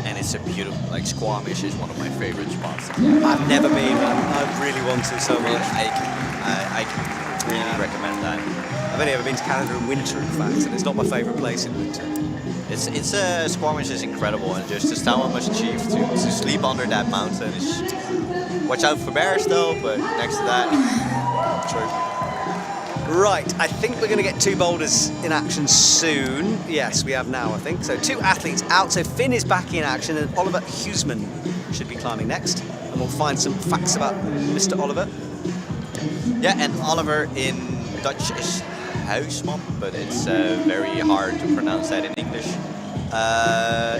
And it's a beautiful, like, Squamish is one of my favorite spots. I've never been, but I really want to so much. I can really recommend that. I've only ever been to Canada in winter, in fact, and it's not my favourite place in winter. Squamish is incredible, and just the Stalma must achieve to sleep under that mountain is... Watch out for bears though, but next to that... True. Right, I think we're going to get two boulders in action soon. Yes, we have now, I think. So 2 athletes out. So Finn is back in action, and Oliver Huisman should be climbing next. And we'll find some facts about Mr. Oliver. Yeah, and Oliver in Dutch is Huisman, but it's very hard to pronounce that in English.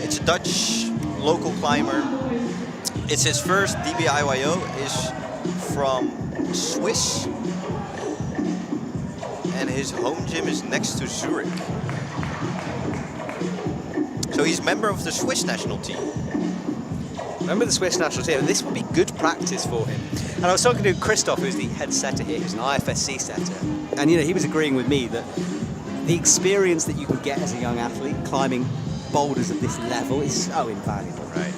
It's a Dutch local climber. It's his first DBIYO, is from Swiss. And his home gym is next to Zurich. So he's member of the Swiss national team. Remember the Swiss national team, and this would be good practice for him. And I was talking to Christoph, who's the head setter here, who's an IFSC setter, and he was agreeing with me that the experience that you can get as a young athlete climbing boulders at this level is so invaluable. Right.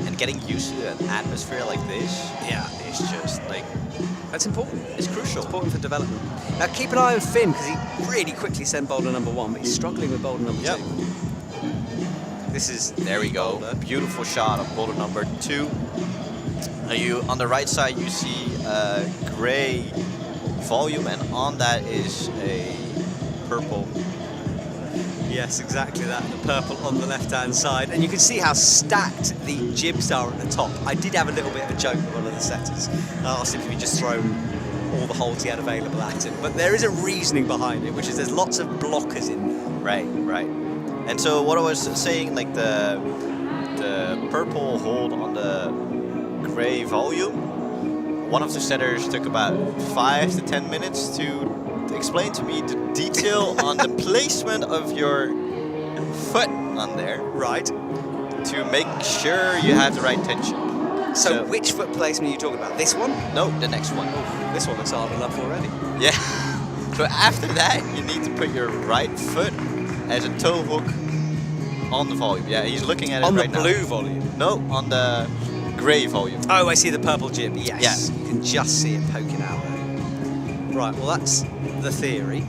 And getting used to an atmosphere like this, it's just like, That's important. it's crucial. It's important for development. Now keep an eye on Finn, because he really quickly sent boulder number 1, but he's struggling with boulder number 2. This is There we go. boulder. Beautiful shot of boulder number 2. You on the right side you see a gray volume, and on that is a purple. Yes, exactly that. The purple on the left-hand side. And you can see how stacked the jibs are at the top. I did have a little bit of a joke with one of the setters. I asked him if he'd just thrown all the holds he had available at him. But there is a reasoning behind it, which is there's lots of blockers in. Right. And so what I was saying, like the purple hold on the gray volume, one of the setters took about 5 to 10 minutes to explain to me the detail on the placement of your foot on there, Right. to make sure you have the right tension. So which foot placement are you talking about? This one? No, the next one. This one looks hard enough already. Yeah. So after that, you need to put your right foot as a toe hook on the volume. Yeah, he's looking at it On the right now. blue volume? No, on the grey volume. Oh, I see the purple jib. Yes. Yeah. You can just see it poking out there. Right, well that's the theory.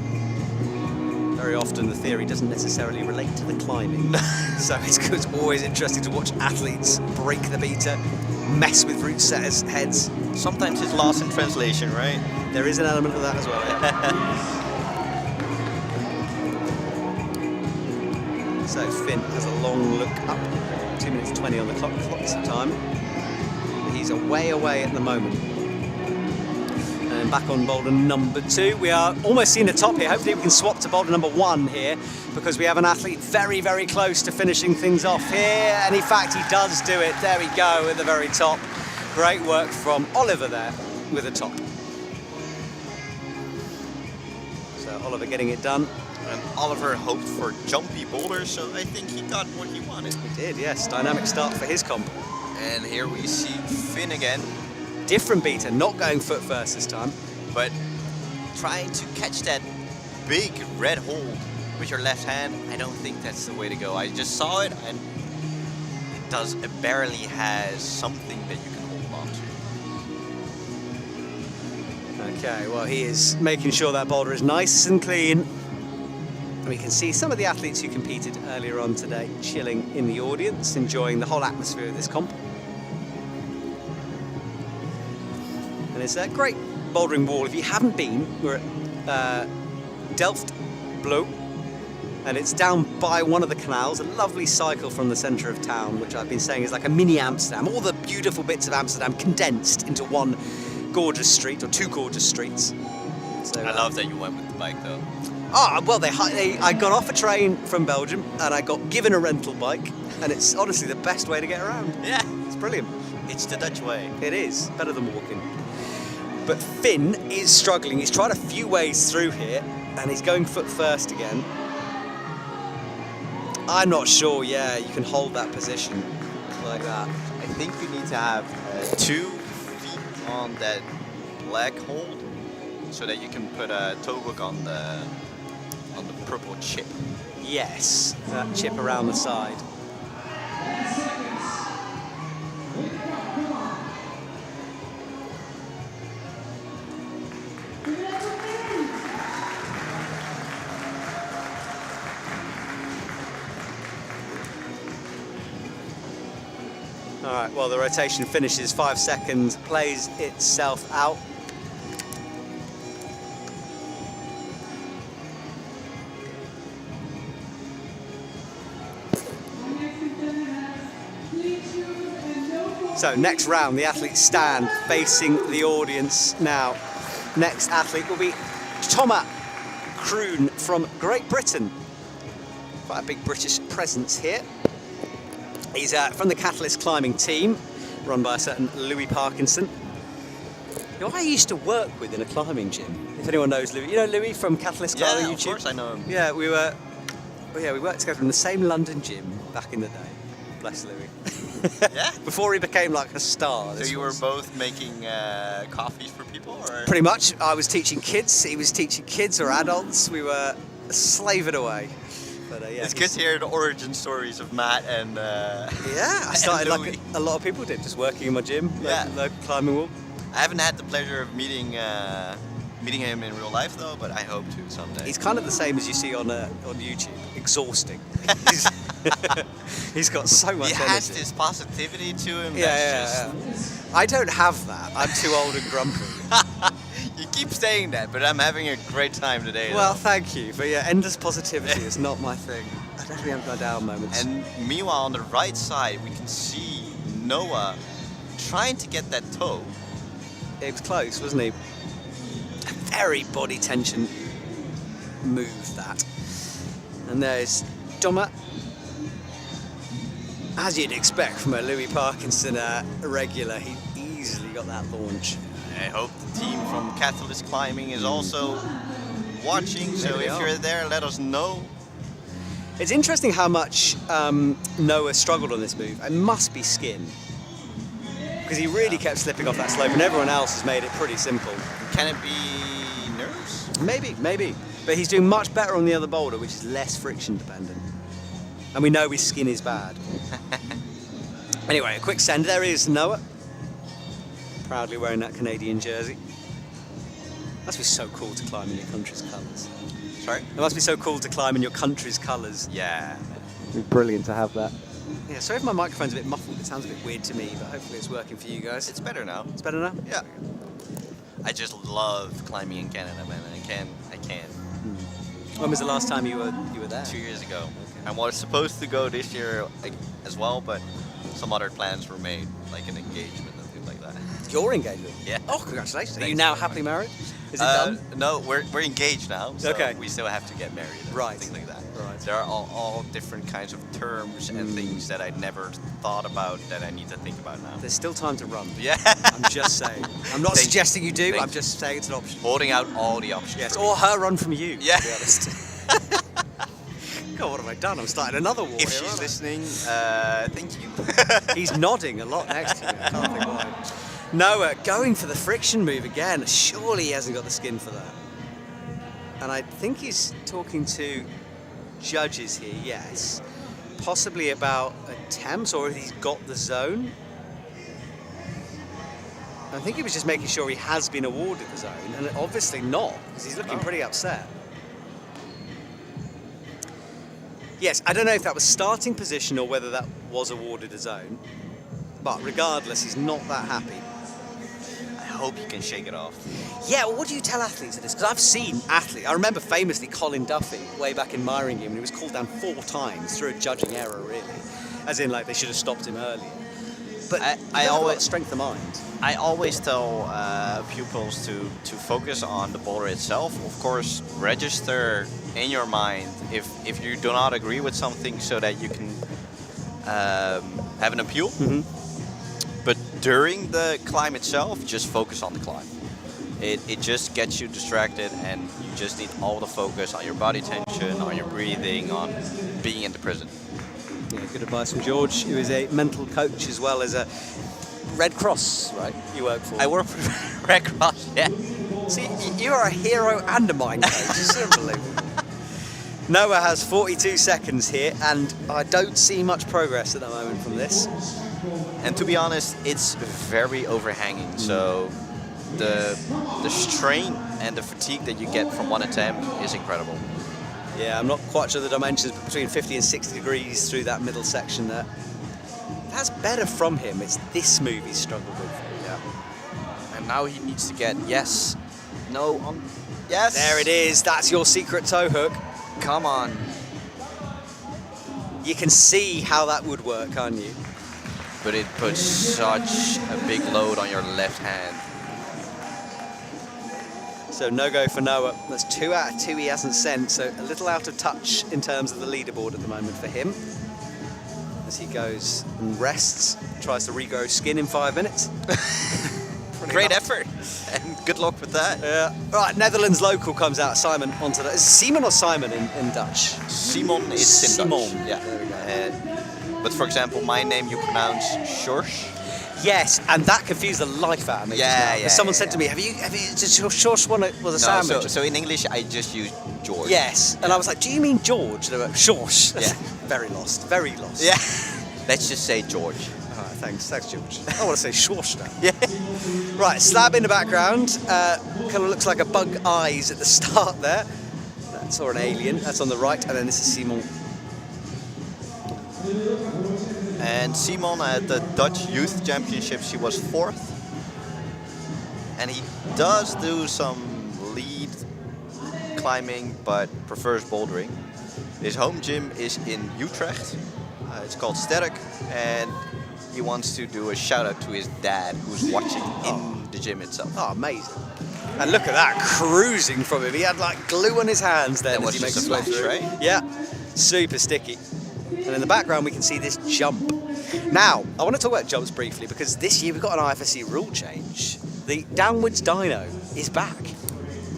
Very often the theory doesn't necessarily relate to the climbing. So it's always interesting to watch athletes break the beater, mess with route setters' heads. Sometimes it's lost in translation, right? There is an element of that as well, yeah. So Finn has a long look up. 2 minutes 20 on the clock, clock's the time. He's away at the moment. And back on boulder number 2. We are almost seeing the top here. Hopefully we can swap to boulder number 1 here, because we have an athlete very, very close to finishing things off here. And in fact, he does do it. There we go at the very top. Great work from Oliver there with the top. So Oliver getting it done. And Oliver hoped for jumpy boulders, so I think he got what he wanted. He did, yes. Dynamic start for his comp. And here we see Finn again, Different beater, not going foot first this time. but trying to catch that big red hold with your left hand. I don't think that's the way to go. I just saw it, and it barely has something that you can hold on to. Okay, well he is making sure that boulder is nice and clean. And we can see some of the athletes who competed earlier on today chilling in the audience, enjoying the whole atmosphere of this comp. And it's a great bouldering wall. If you haven't been, we're at Delfts, Bleau, and it's down by one of the canals, a lovely cycle from the centre of town, which I've been saying is like a mini Amsterdam. All the beautiful bits of Amsterdam condensed into one gorgeous street, or 2 gorgeous streets. So, I love that you went with the bike, though. Well, I got off a train from Belgium and I got given a rental bike, and it's honestly the best way to get around. Yeah, It's brilliant. it's the Dutch way. It is, better than walking. But Finn is struggling. He's tried a few ways through here, and he's going foot first again. I'm not sure, you can hold that position like that. I think you need to have 2 feet on that black hold, so that you can put a toe hook on the purple chip. Yes, that chip around the side. All right, well, the rotation finishes, 5 seconds, plays itself out. So next round, the athletes stand facing the audience now. Next athlete will be Thomas Kroon from Great Britain. Quite a big British presence here. He's from the Catalyst climbing team, run by a certain Louis Parkinson, who I used to work with in a climbing gym. If anyone knows Louis, you know Louis from Catalyst climbing Yeah, of YouTube? course I know him. Yeah, we were we worked together in the same London gym back in the day. Bless Louis. Yeah? Before he became like a star. So you were both making coffees for people, or? Pretty much. I was teaching kids. He was teaching kids or adults. We were slaving away. But yeah, It's good to hear the origin stories of Matt and yeah, I started and like Louis. a lot of people did, just working in my gym, Yeah. local climbing wall. I haven't had the pleasure of meeting him in real life though, but I hope to someday. He's kind of the same as you see on YouTube. Exhausting. He's got so much He energy. has this positivity to him. Yeah, that's yeah, just... yeah. I don't have that. I'm too old and grumpy. You keep saying that, but I'm having a great time today. Well, though. thank you. But yeah, endless positivity is not my thing. I definitely have my down moments. And meanwhile, on the right side, we can see Noah trying to get that toe. It was close, wasn't he? A very body tension move, that. And there's Doma. As you'd expect from a Louis Parkinson regular, he easily got that launch. I hope the team from Catalyst Climbing is also watching, so Maybe they if are. you're there, let us know. It's interesting how much Noah struggled on this move. It must be skin. Because he really kept slipping off that slope, and everyone else has made it pretty simple. Can it be nerves? Maybe. But he's doing much better on the other boulder, which is less friction dependent. And we know his skin is bad. Anyway, a quick send. There is Noah. Proudly wearing that Canadian jersey. Must be so cool to climb in your country's colours. Sorry? It must be so cool to climb in your country's colours. Yeah. It'd be brilliant to have that. Yeah, sorry if my microphone's a bit muffled. It sounds a bit weird to me, but hopefully it's working for you guys. It's better now. It's better now? Yeah. I just love climbing in Canada, man. I can. When was the last time you were there? 2 years ago. I was supposed to go this year as well, but some other plans were made, like an engagement and things like that. Your engagement? Yeah. Oh, congratulations. Are you Thanks now very happily much. married? Is it done? No, we're engaged now, so Okay. we still have to get married and Right. things like that. Right. There are all different kinds of terms and things that I never thought about that I need to think about now. There's still time to run. Yeah. I'm just saying. I'm not Thank- suggesting you do, thank- I'm just saying it's an option. Holding out all the options. Yes, for me. or her run from you, Yeah. to be honest. God, what have I done? I'm starting another war If here, she's aren't I? listening, thank you. He's nodding a lot next to me. I can't think why. Noah going for the friction move again. Surely he hasn't got the skin for that. And I think he's talking to judges here, yes. Possibly about attempts or if he's got the zone. I think he was just making sure he has been awarded the zone, and obviously not, because he's looking pretty upset. Yes, I don't know if that was starting position or whether that was awarded a zone, but regardless, he's not that happy. I hope you can shake it off. Yeah, well, what do you tell athletes of this? Because I've seen athletes. I remember famously Colin Duffy way back in Myringham, and he was called down 4 times through a judging error, really. As in, like, they should have stopped him earlier. But I always always strength of mind. I always tell pupils to focus on the boulder itself. Of course, register in your mind if you do not agree with something, so that you can have an appeal. Mm-hmm. But during the climb itself, just focus on the climb. It just gets you distracted, and you just need all the focus on your body tension, on your breathing, on being in the present. Yeah, good advice from George, who is a mental coach as well as a Red Cross, right? You work for. I work for Red Cross, yeah. See, you are a hero and a mind coach. It's unbelievable. Noah has 42 seconds here, and I don't see much progress at the moment from this. And to be honest, it's very overhanging. So the strain and the fatigue that you get from one attempt is incredible. Yeah, I'm not quite sure the dimensions, but between 50 and 60 degrees through that middle section there. That's better from him. It's this move he's struggled with. Yeah. And now he needs to get yes, no, on, yes. There it is. That's your secret toe hook. Come on. You can see how that would work, can't you? But it puts such a big load on your left hand. So no go for Noah. That's 2 out of 2 he hasn't sent, so a little out of touch in terms of the leaderboard at the moment for him. As he goes and rests, tries to regrow skin in 5 minutes. Great effort, and good luck with that. Yeah. Right, Netherlands local comes out. Simon onto that. Is it Simon or Simon in Dutch? Simon is in Dutch. Simon. Yeah. But for example, my name you pronounce Sjors. Yes, and that confused the life out of me. just now. Yeah. Someone said to me, "Have you? Does your Sjors one was a sandwich?" So in English, I just use George. Yes, and I was like, "Do you mean George?" And they went, Sjors. Yeah. Very lost. Very lost. Yeah. Let's just say George. All right, thanks, George. I want to say Sjors now. Yeah. Right, slab in the background. Kind of looks like a bug eyes at the start there. That's or an alien. That's on the right, and then this is Simon. And Simon at the Dutch Youth Championships, he was 4th. And he does do some lead climbing, but prefers bouldering. His home gym is in Utrecht. It's called Sterk, and he wants to do a shout out to his dad, who's watching in the gym itself. Oh, amazing. And look at that, cruising from him. He had like glue on his hands then That as was he makes just his a way flash, through. right? Yeah, super sticky. And in the background we can see this jump. Now, I want to talk about jumps briefly because this year we've got an IFSC rule change. The downwards dyno is back.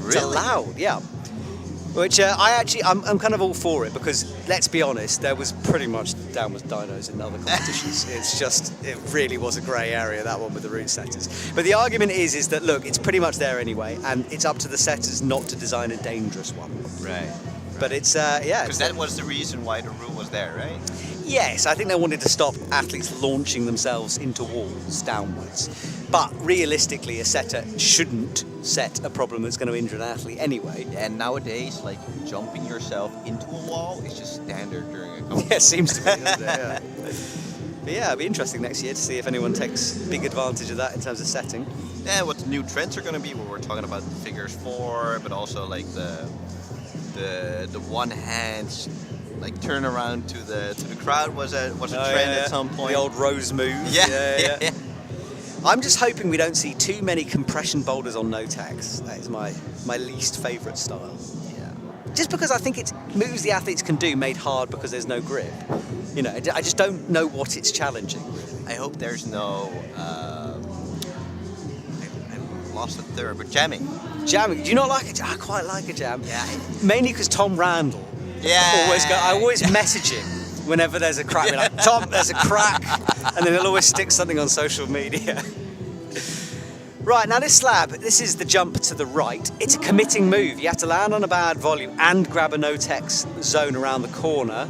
It's allowed, yeah. Which I'm kind of all for it because, let's be honest, there was pretty much downwards dynos in other competitions. It really was a grey area, that one with the route setters. But the argument is that, look, it's pretty much there anyway, and it's up to the setters not to design a dangerous one. Right. But it's, yeah. Because that was the reason why the rule was there, right? Yes, I think they wanted to stop athletes launching themselves into walls downwards. But realistically, a setter shouldn't set a problem that's going to injure an athlete anyway. And nowadays, like, jumping yourself into a wall is just standard during a competition. Yeah, it seems to be, doesn't it? Yeah. But yeah, it'll be interesting next year to see if anyone takes big advantage of that in terms of setting. Yeah, what the new trends are going to be, where we're talking about figures 4, but also like the one hand like turn around to the crowd was a trend at some point. The old Rose move. Yeah. I'm just hoping we don't see too many compression boulders on no tags. That is my least favourite style. Yeah. Just because I think it's moves the athletes can do made hard because there's no grip. You know, I just don't know what it's challenging. I hope there's no. I lost the third, but jamming. Jamming. Do you not like a jam? I quite like a jam. Yeah. Mainly because Tom Randall. Yeah. I always message him whenever there's a crack. Like, Tom, there's a crack, and then he'll always stick something on social media. Right, now this slab, this is the jump to the right. It's a committing move. You have to land on a bad volume and grab a no-tex zone around the corner.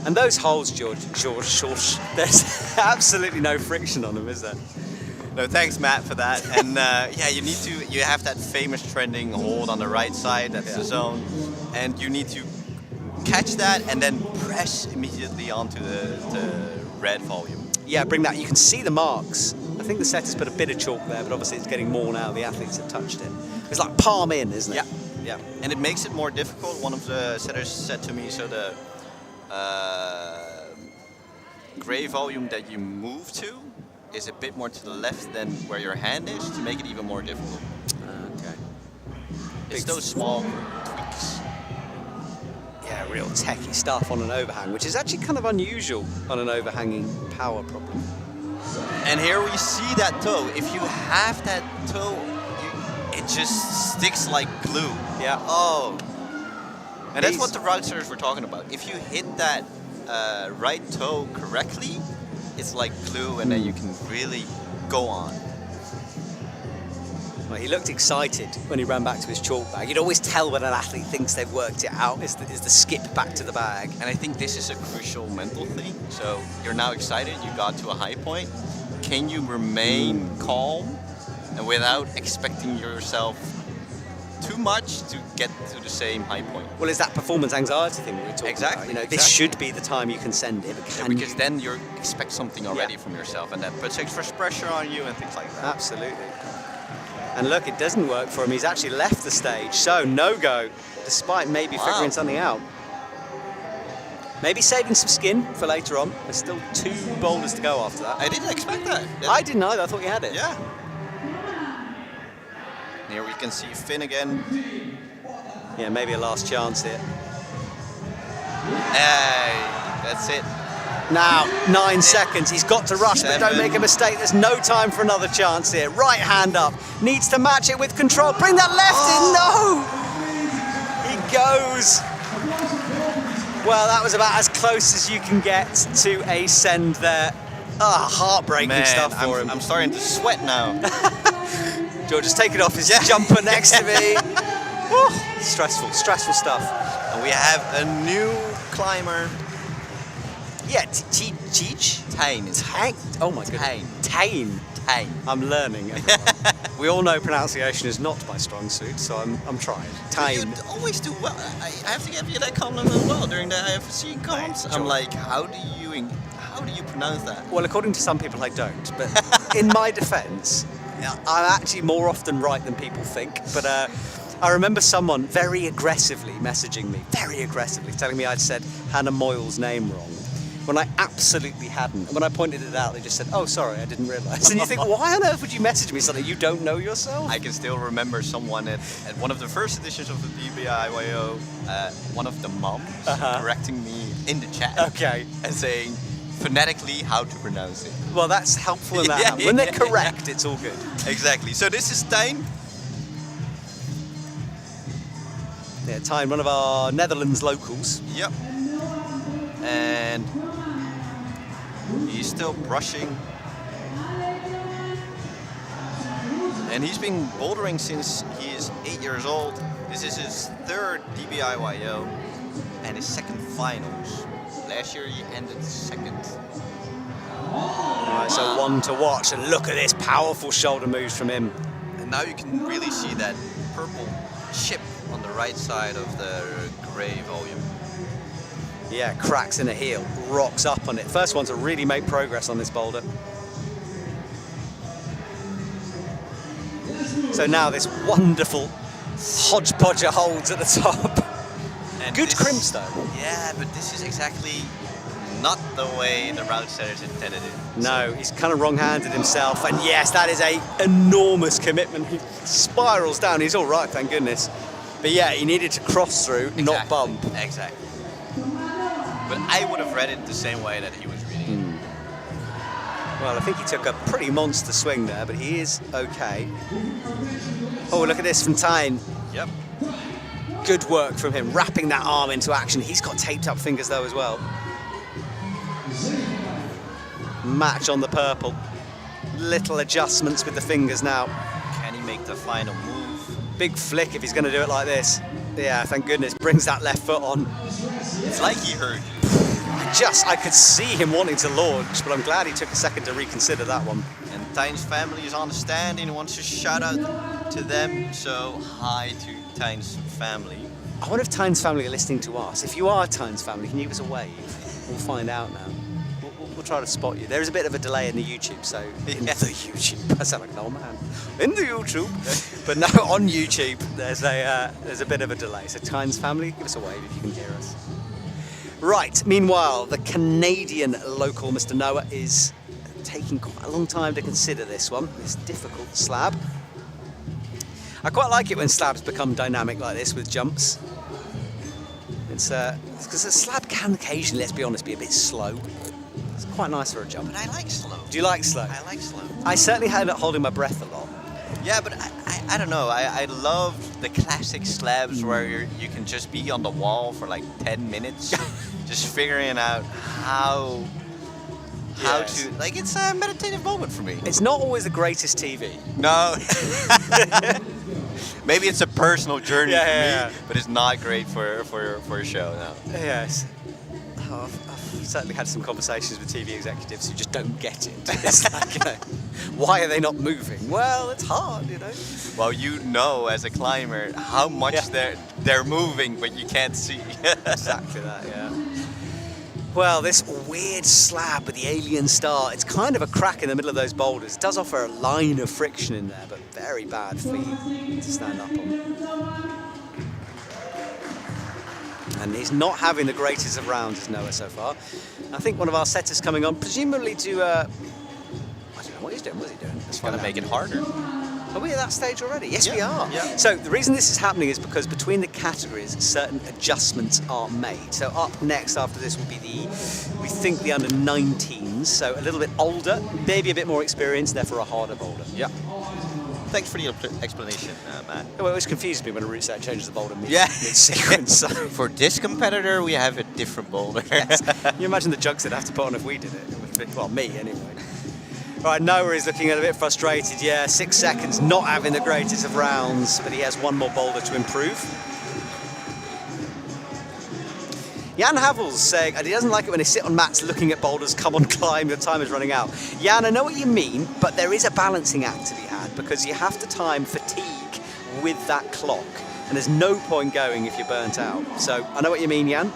And those holes, George, there's absolutely no friction on them, is there? No, thanks, Matt, for that. And yeah, you have that famous trending hold on the right side. That's the zone, and you need to catch that and then press immediately onto the red volume. Yeah, bring that. You can see the marks. I think the setter's put a bit of chalk there, but obviously it's getting more now. The athletes have touched it. It's like palm in, isn't it? Yeah. And it makes it more difficult. One of the setters said to me, so the gray volume that you move to is a bit more to the left than where your hand is, to make it even more difficult. Okay. It's those small tweaks. Yeah, real techie stuff on an overhang, which is actually kind of unusual on an overhanging power problem. And here we see that toe. If you have that toe, it just sticks like glue. Yeah. Oh. And that's what the route setters were talking about. If you hit that right toe correctly, it's like glue, and then you can really go on. Well, he looked excited when he ran back to his chalk bag. You'd always tell when an athlete thinks they've worked it out, is the skip back to the bag. And I think this is a crucial mental thing. So you're now excited, you got to a high point. Can you remain calm and without expecting yourself too much to get to the same high point? Well, it's that performance anxiety thing we were talking about. You know, this should be the time you can send it. But because then you expect something already from yourself, and that puts extra pressure on you and things like that. Absolutely. And look, it doesn't work for him. He's actually left the stage, so no go, despite maybe figuring something out. Maybe saving some skin for later on. There's still 2 boulders to go after that. I didn't expect that. I didn't either. I thought you had it. Yeah. Here we can see Finn again. Yeah, maybe a last chance here. Hey, that's it. Now, 9 seconds. He's got to rush, but don't 7. make a mistake. There's no time for another chance here. Right hand up. Needs to match it with control. Bring that left in. No! He goes. Well, that was about as close as you can get to a send there. Ah, heartbreaking Man, stuff for him. I'm starting to sweat now. George is taking off his jumper next to me. Stressful stuff. And we have a new climber. Yeah, Teach? Tane. Oh my goodness. Tane. I'm learning. We all know pronunciation is not my strong suit, so I'm trying. Tane. You always do well. I have to give you that compliment as well during the IFSC comps. I'm like, how do you pronounce that? Well, according to some people, I don't. But in my defence, I'm actually more often right than people think. But I remember someone very aggressively messaging me, telling me I'd said Hannah Moyle's name wrong, when I absolutely hadn't. And when I pointed it out, they just said, oh, sorry, I didn't realise. And you think, why on earth would you message me something you don't know yourself? I can still remember someone at one of the first editions of the DBIYO, one of the moms correcting me in the chat. Okay. And saying phonetically how to pronounce it. Well, that's helpful in that. When they're correct, it's all good. Exactly. So this is Tijn. Yeah, Tijn, one of our Netherlands locals. Yep. And he's still brushing. And he's been bouldering since he is 8 years old. This is his third DBIYO and his second finals. Last year he ended second. Right, so one to watch, and look at this powerful shoulder moves from him. And now you can really see that purple chip on the right side of the grey volume. Yeah, cracks in the heel, rocks up on it. First one to really make progress on this boulder. So now this wonderful hodgepodge of holds at the top. And Good crimps though. Yeah, but this is exactly not the way the route setters intended it. No, he's kind of wrong-handed himself, and yes, that is a enormous commitment. He spirals down. He's all right, thank goodness. But yeah, he needed to cross through, not bump. Exactly. But I would have read it the same way that he was reading it. Well, I think he took a pretty monster swing there, but he is okay. Oh, look at this from Tijn. Yep. Good work from him, wrapping that arm into action. He's got taped up fingers though as well. Match on the purple. Little adjustments with the fingers now. Can he make the final move? Big flick if he's going to do it like this. Yeah, thank goodness. Brings that left foot on. It's like he heard you. I could see him wanting to launch, but I'm glad he took a second to reconsider that one. And Tijn's family is on the stand and he wants to shout out to them. So hi to Tijn's family. I wonder if Tijn's family are listening to us. If you are Tijn's family, can you give us a wave? We'll find out now. We'll try to spot you. There is a bit of a delay in the YouTube, so in the YouTube. I sound like an old man. In the YouTube, but no, on YouTube there's a bit of a delay. So Tijn's family, give us a wave if you can hear us. Right. Meanwhile, the Canadian local Mr. Noah is taking quite a long time to consider this one. This difficult slab. I quite like it when slabs become dynamic like this with jumps. It's because a slab can occasionally, let's be honest, be a bit slow. It's quite nice for a jump. But I like slow. Do you like slow? I like slow. I certainly had it holding my breath a lot. Yeah, but I don't know. I love the classic slabs where you can just be on the wall for like 10 minutes, just figuring out how to, like, it's a meditative moment for me. It's not always the greatest TV. No. Maybe it's a personal journey for me, but it's not great for a show, no. Yes. Oh, I've certainly had some conversations with TV executives who just don't get it. It's like, why are they not moving? Well, it's hard, you know. Well, you know as a climber how much they're moving, but you can't see. Exactly that, yeah. Well, this weird slab with the alien star, it's kind of a crack in the middle of those boulders. It does offer a line of friction in there, but very bad feet to stand up on. And he's not having the greatest of rounds as Noah so far. I think one of our setters coming on, presumably to, I don't know what he's doing. What's he doing? It's going to make it harder. Are we at that stage already? Yes, we Yeah, are. yeah. So the reason this is happening is because between the categories, certain adjustments are made. So up next after this will be we think the under 19s, so a little bit older, maybe a bit more experienced, therefore a harder boulder. Yeah. Thanks for the explanation, Matt. It always confuses me when a route set changes the boulder Yeah. mid-sequence. So. For this competitor, we have a different boulder. Yes. You imagine the jugs they'd have to put on if we did it. It would be, well, me anyway. Right, Noah is looking a bit frustrated. Yeah, 6 seconds, not having the greatest of rounds, but he has one more boulder to improve. Jan Havel's saying, and he doesn't like it when they sit on mats looking at boulders, come on, climb, your time is running out. Jan, I know what you mean, but there is a balancing act to be had because you have to time fatigue with that clock, and there's no point going if you're burnt out. So I know what you mean, Jan.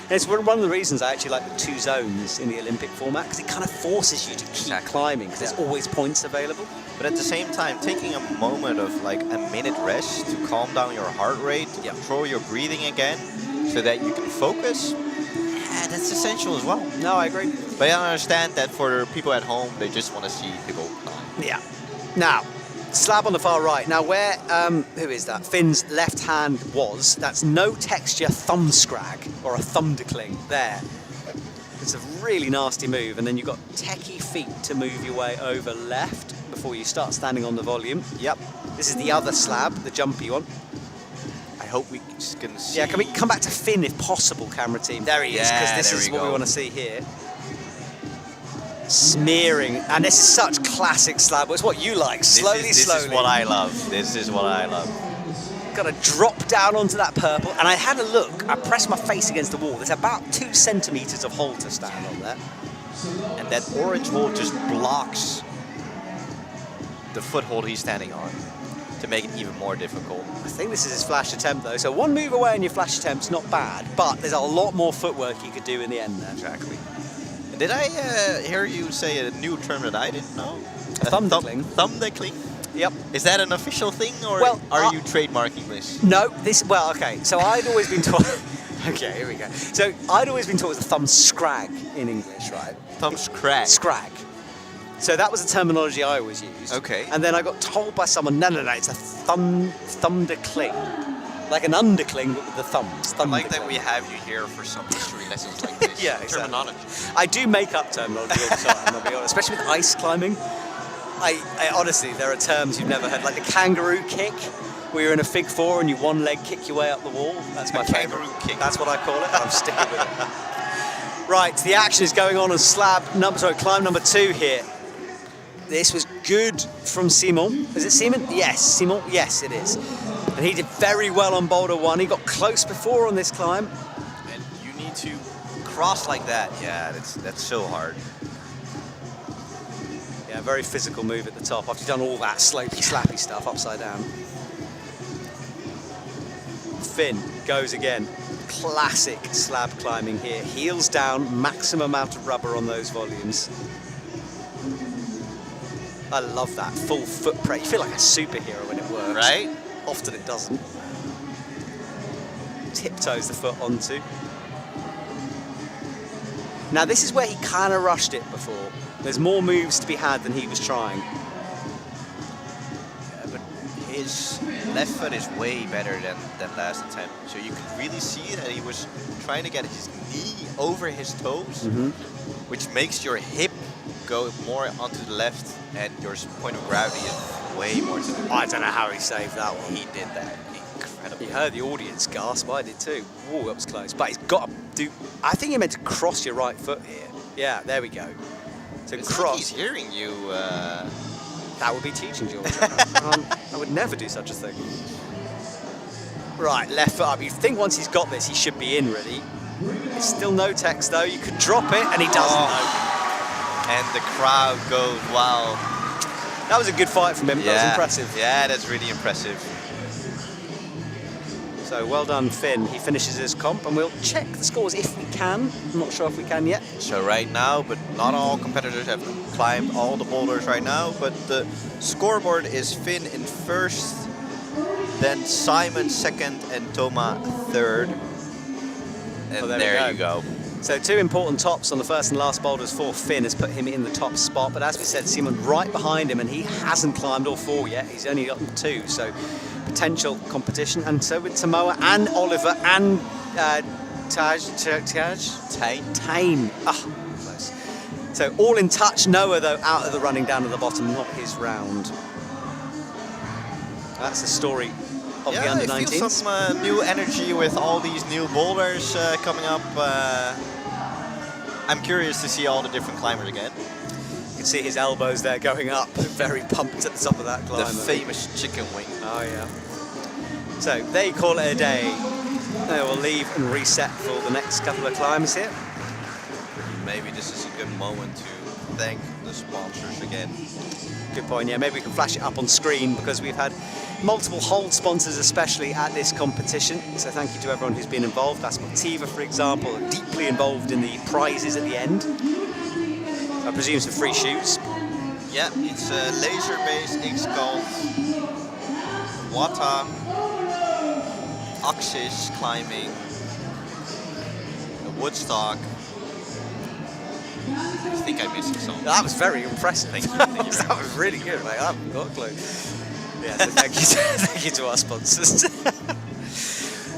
And it's one of the reasons I actually like the 2 zones in the Olympic format, because it kind of forces you to keep climbing, because there's always points available. But at the same time, taking a moment of like a minute rest to calm down your heart rate, to control your breathing again, so that you can focus, that's essential as well. No, I agree. But I understand that for people at home, they just want to see people climb. Yeah. Now, slab on the far right. Now where, who is that? Finn's left hand was, that's no texture thumb scrag, or a thundercling there. It's a really nasty move, and then you've got techie feet to move your way over left before you start standing on the volume. Yep. This is the other slab, the jumpy one. I hope we can see. Yeah, can we come back to Finn if possible, camera team? There he is, because this is what we want to see here. Smearing, and this is such classic slab. It's what you like. Slowly. This is what I love. This is what I love. Got to drop down onto that purple, and I had a look. I pressed my face against the wall. There's about 2 centimeters of hole to stand on there, and that orange hole just blocks the foothold he's standing on to make it even more difficult. I think this is his flash attempt though. So 1 move away on your flash attempt's not bad, but there's a lot more footwork you could do in the end there. Exactly. Did I hear you say a new term that I didn't know? Thumb-dickling. Thumb-dickling? Yep. Is that an official thing, or are you trademarking this? No, well, okay. So I'd always been taught... Okay, here we go. So I'd always been taught it was a thumb scrag in English, right? Thumb scrag? Scrag. So that was the terminology I always used. Okay. And then I got told by someone, no, it's a thundercling. Like an undercling, but with the thumbs. I like that we have you here for some history lessons like this. Yeah, exactly. Terminology. I do make up terminology all the time, I'll be honest. Especially with ice climbing. I honestly, there are terms you've never heard, like the kangaroo kick, where you're in a fig 4 and you one leg kick your way up the wall. That's my favourite. Kangaroo kick. That's what I call it, and I'm sticking with it. Right, the action is going on climb number 2 here. This was good from Simon. Is it Simon? Yes, Simon. Yes, it is. And he did very well on boulder 1. He got close before on this climb. And you need to cross like that. Yeah, that's so hard. Yeah, very physical move at the top. After you've done all that slopey, slappy stuff upside down. Finn goes again. Classic slab climbing here. Heels down, maximum amount of rubber on those volumes. I love that full foot press. You feel like a superhero when it works. Right? Often it doesn't. Tiptoes the foot onto. Now this is where he kind of rushed it before. There's more moves to be had than he was trying. Yeah, but his left foot is way better than last attempt. So you can really see that he was trying to get his knee over his toes, which makes your hip go more onto the left, and your point of gravity is way more to the right. I don't know how he saved that one. He did that incredible. You heard the audience gasp, I did too. Whoa, that was close. But he's got to do... I think you're meant to cross your right foot here. Yeah, there we go. So It's cross. like he's hearing you. That would be teaching, George. I would never do such a thing. Right, left foot up. You think once he's got this, he should be in, really. There's still no text, though. You could drop it, and he doesn't, though. And the crowd goes wild. That was a good fight from him. That was impressive. Yeah, that's really impressive. So well done, Finn. He finishes his comp, and we'll check the scores if we can. I'm not sure if we can yet. So right now, but not all competitors have climbed all the boulders right now, but the scoreboard is Finn in first, then Simon second, and Toma third. And Oh, there you go. So 2 important tops on the first and last boulders for Finn has put him in the top spot. But as we said, Simon right behind him, and he hasn't climbed all 4 yet. He's only gotten 2, so potential competition. And so with Samoa and Oliver and Tane. Close. So all in touch. Noah, though, out of the running down at the bottom, not his round. That's the story of the under-19s. I feel some new energy with all these new boulders coming up. I'm curious to see all the different climbers again. You can see his elbows there going up, very pumped at the top of that climb. The famous chicken wing. Oh yeah. So they call it a day. They will leave and reset for the next couple of climbs here. Maybe this is a good moment to thank the sponsors again. Good point, yeah. Maybe we can flash it up on screen because we've had multiple hold sponsors, especially at this competition. So thank you to everyone who's been involved. That's Motiva, for example, deeply involved in the prizes at the end. I presume some free shoes. Yeah, it's a laser-based X-Gold, Wata, Axis climbing, the Woodstock. I think I'm missing something. That was very impressive. That was really good. Like, I haven't got a clue. Yeah, so thank you to our sponsors.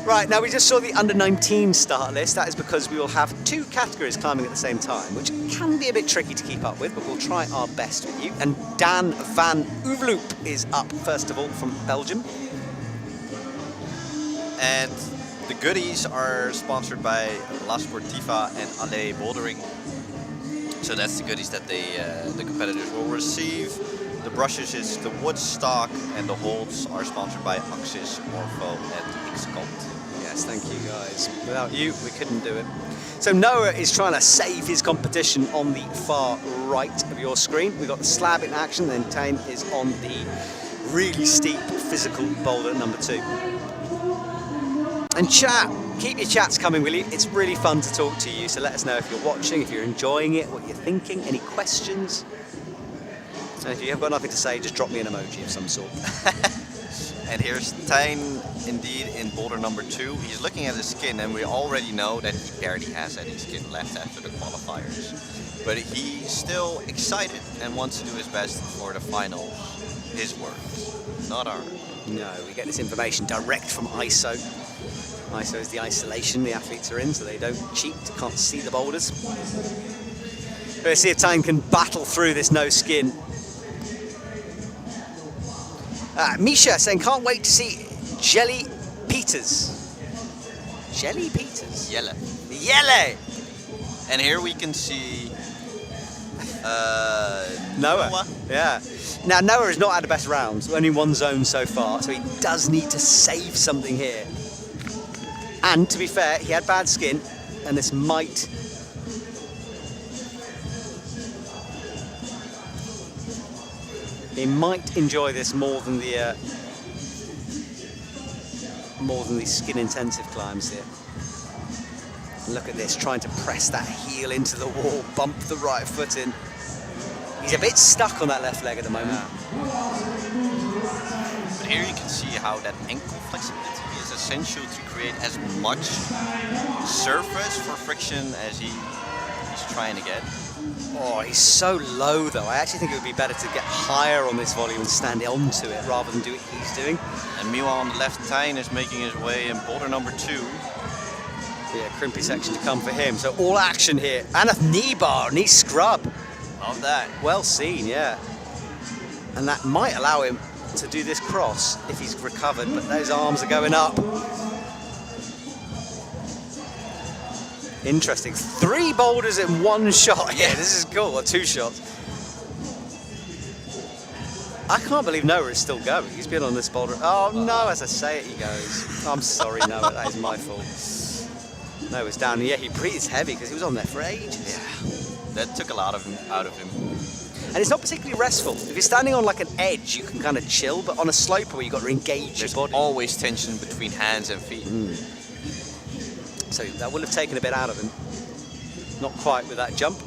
Right, now we just saw the under-19 start list. That is because we will have 2 categories climbing at the same time, which can be a bit tricky to keep up with, but we'll try our best with you. And Dan van Uveloop is up, first of all, from Belgium. And the goodies are sponsored by La Sportiva and Ale Bouldering. So that's the goodies that the competitors will receive. The brushes is the Woodstock, and the holds are sponsored by Axis, Morpho, and X-Gold. Yes, thank you guys. Without you, we couldn't do it. So Noah is trying to save his competition on the far right of your screen. We've got the slab in action, then Tane is on the really steep physical boulder number 2. And chat, keep your chats coming, will you? It's really fun to talk to you, so let us know if you're watching, if you're enjoying it, what you're thinking, any questions. And if you have got nothing to say, just drop me an emoji of some sort. And here's Tijn, indeed, in boulder number 2. He's looking at his skin, and we already know that he barely has any skin left after the qualifiers. But he's still excited and wants to do his best for the finals. His words, not ours. No, we get this information direct from ISO. ISO is the isolation the athletes are in, so they don't cheat, can't see the boulders. Let's see if Tijn can battle through this no skin. Misha saying, can't wait to see Jelly Peters. Jelly Peters? Jelle. Jelle! And here we can see Noah. Yeah. Now, Noah has not had the best rounds, only 1 zone so far, so he does need to save something here. And to be fair, he had bad skin, and this might... He might enjoy this more than the skin-intensive climbs here. Look at this, trying to press that heel into the wall, bump the right foot in. He's a bit stuck on that left leg at the moment. But here you can see how that ankle flexibility is essential to create as much surface for friction as he's trying to get. Oh, he's so low though. I actually think it would be better to get higher on this volume and stand onto it rather than do what he's doing. And meanwhile on the left, Tijn is making his way in boulder number 2. Yeah, crimpy section to come for him. So all action here. And a knee bar, knee scrub. Love that. Well seen, yeah. And that might allow him to do this cross if he's recovered, but those arms are going up. Interesting. 3 boulders in 1 shot. Yeah, this is cool. Or 2 shots. I can't believe Noah is still going. He's been on this boulder. Oh no, as I say it, he goes. I'm sorry, Noah. That is my fault. Noah's down. Yeah, he breathes heavy because he was on there for ages. Yeah, that took a lot of him out of him. And it's not particularly restful. If you're standing on like an edge, you can kind of chill, but on a slope where you've got to engage There's your body. always tension between hands and feet. So that will have taken a bit out of him. Not quite with that jump.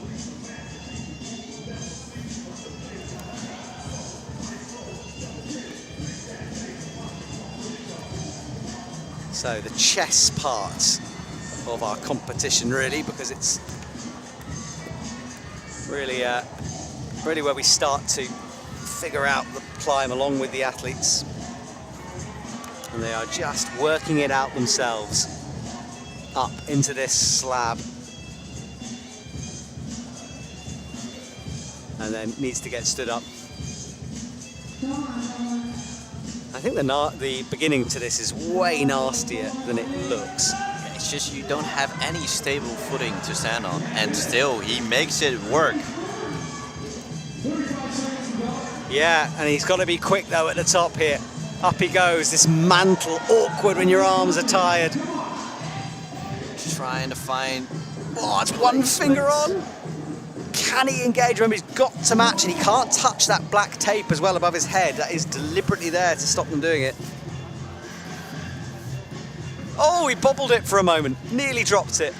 So the chest part of our competition, really, because it's really, really where we start to figure out the climb along with the athletes. And they are just working it out themselves up into this slab. And then needs to get stood up. I think the beginning to this is way nastier than it looks. It's just you don't have any stable footing to stand on, and still he makes it work. Yeah, and he's got to be quick though at the top here. Up he goes, this mantle, awkward when your arms are tired. Just trying to find... Oh, it's one finger on. Can he engage? Remember, he's got to match, and he can't touch that black tape as well above his head. That is deliberately there to stop them doing it. Oh, he bobbled it for a moment. Nearly dropped it.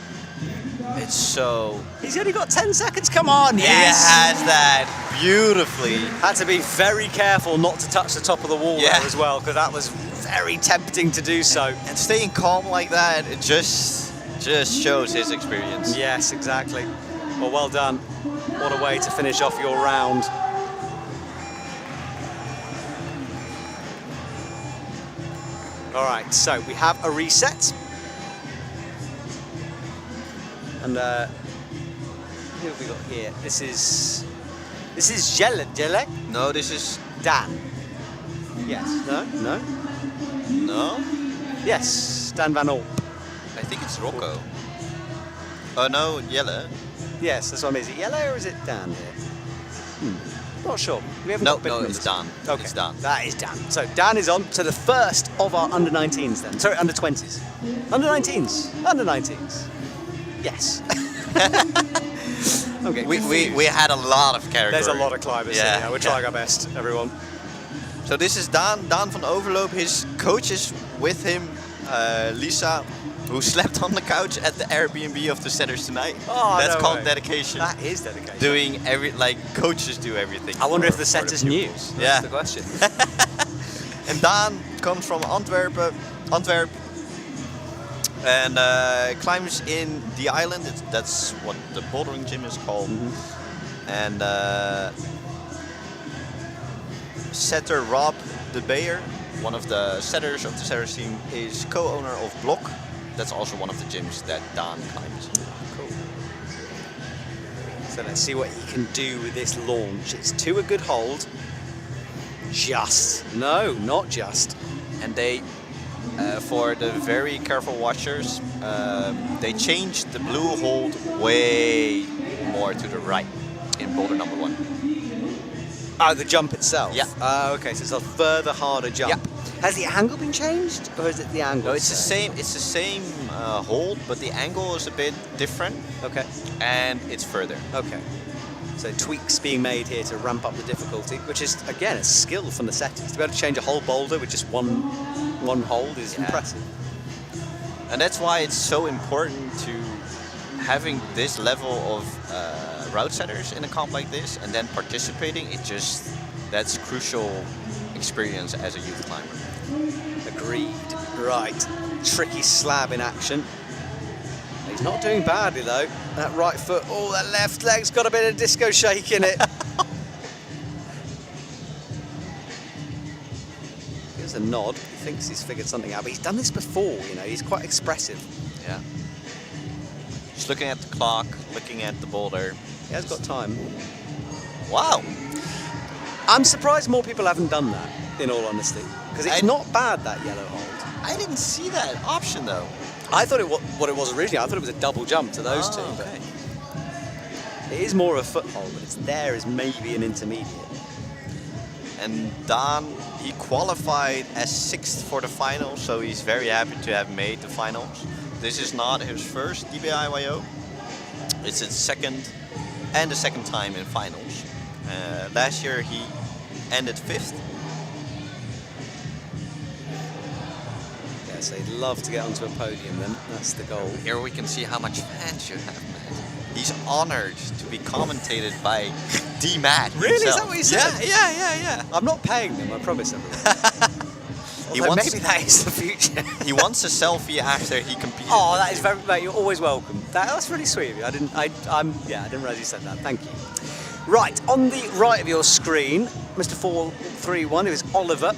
It's so... He's only got 10 seconds. Come on, yes! He has that beautifully. Had to be very careful not to touch the top of the wall Yeah. there as well, because that was very tempting to do so. And staying calm like that, it just shows his experience. Yes, exactly. Well done. What a way to finish off your round. All right, so we have a reset. And who have we got here? This is Jelle. No, this is... Dan. Yes. No? No? No? Yes, Dan Van Olp. I think it's Rocco. Oh no, Jelle. Yes, that's what I mean. Is it Yellow or is it Dan here? Not sure. We haven't No, got bit no, numbers. it's Dan. Okay. It's Dan. That is Dan. So Dan is on to the first of our under-19s then. Sorry, under-20s. Under-19s. Under-19s. Yes. Okay. We had a lot of categories. There's a lot of climbers here. Yeah, we're trying our best, everyone. So this is Dan van Overloop. His coach is with him, Lisa, who slept on the couch at the Airbnb of the setters tonight. Oh, That's no called way. dedication. That is dedication. Doing coaches do everything. I wonder if for the setters knew. pupils. That's Yeah. the question. And Dan comes from Antwerp, and climbs in the island. That's what the bouldering gym is called. And setter Rob de Beer, one of the setters of the setters team, is co-owner of Bleau. That's also one of the gyms that Dan climbs. Cool. So let's see what he can do with this launch. It's to a good hold. Just. No, not just. And they, for the very careful watchers, they changed the blue hold way more to the right in boulder number 1. Oh, the jump itself? Yeah. Okay, so it's a further harder jump. Yeah. Has the angle been changed, or is it the angle? No, it's the same. It's the same hold, but the angle is a bit different. Okay. And it's further. Okay. So tweaks being made here to ramp up the difficulty, which is again a skill from the setters. To be able to change a whole boulder with just one hold is impressive. And that's why it's so important to having this level of route setters in a comp like this, and then participating. That's crucial experience as a youth climber. Agreed. Right. Tricky slab in action. He's not doing badly though. That right foot, oh, that left leg's got a bit of disco shake in it. Gives a nod. He thinks he's figured something out, but he's done this before, you know, he's quite expressive. Yeah. Just looking at the clock, looking at the boulder. He has got time. Wow. I'm surprised more people haven't done that, in all honesty. Because it's not bad, that yellow hold. I didn't see that option though. I thought what it was originally, I thought it was a double jump to those two. Okay. But it is more of a foothold, but it's there as maybe an intermediate. And Dan, he qualified as 6th for the finals, so he's very happy to have made the finals. This is not his first DBIYO. It's his second and the second time in finals. Last year he ended 5th. Yeah, so he'd love to get onto a podium then. That's the goal. Here we can see how much fans you have, man. He's honored to be commentated by D-Matt. Really? Is himself. that what he said? Yeah. I'm not paying them, I promise everyone. Maybe that is the future. He wants a selfie after he competed. Oh, that is very, mate, you're always welcome. That's really sweet of you. I didn't realise you said that. Thank you. Right, on the right of your screen, Mr. 431, who is Oliver,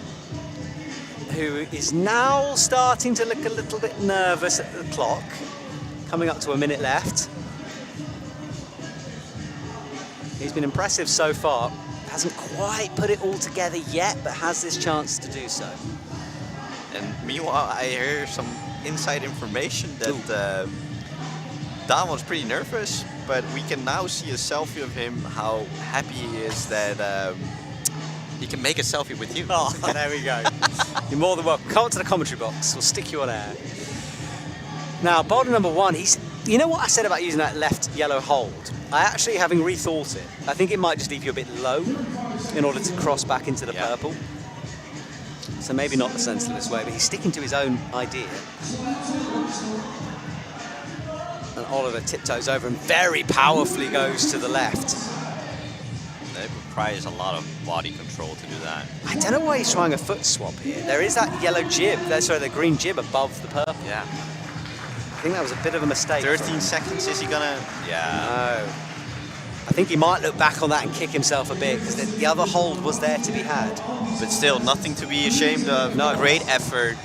who is now starting to look a little bit nervous at the clock. Coming up to a minute left. He's been impressive so far. Hasn't quite put it all together yet, but has this chance to do so. And meanwhile, I hear some inside information that Don was pretty nervous, but we can now see a selfie of him, how happy he is that he can make a selfie with you. Oh, there we go. You're more than welcome. Come up to the commentary box. We'll stick you on air. Now, boulder number 1, you know what I said about using that left yellow hold? I actually, having rethought it, I think it might just leave you a bit low in order to cross back into the purple. So maybe not the sensiblest way, but he's sticking to his own idea. And Oliver tiptoes over and very powerfully goes to the left. That requires a lot of body control to do that. I don't know why he's trying a foot swap here. There is that yellow jib, the green jib above the purple. Yeah. I think that was a bit of a mistake. 13 seconds, is he gonna? Yeah. No. I think he might look back on that and kick himself a bit, because the other hold was there to be had. But still, nothing to be ashamed of. No. Great effort.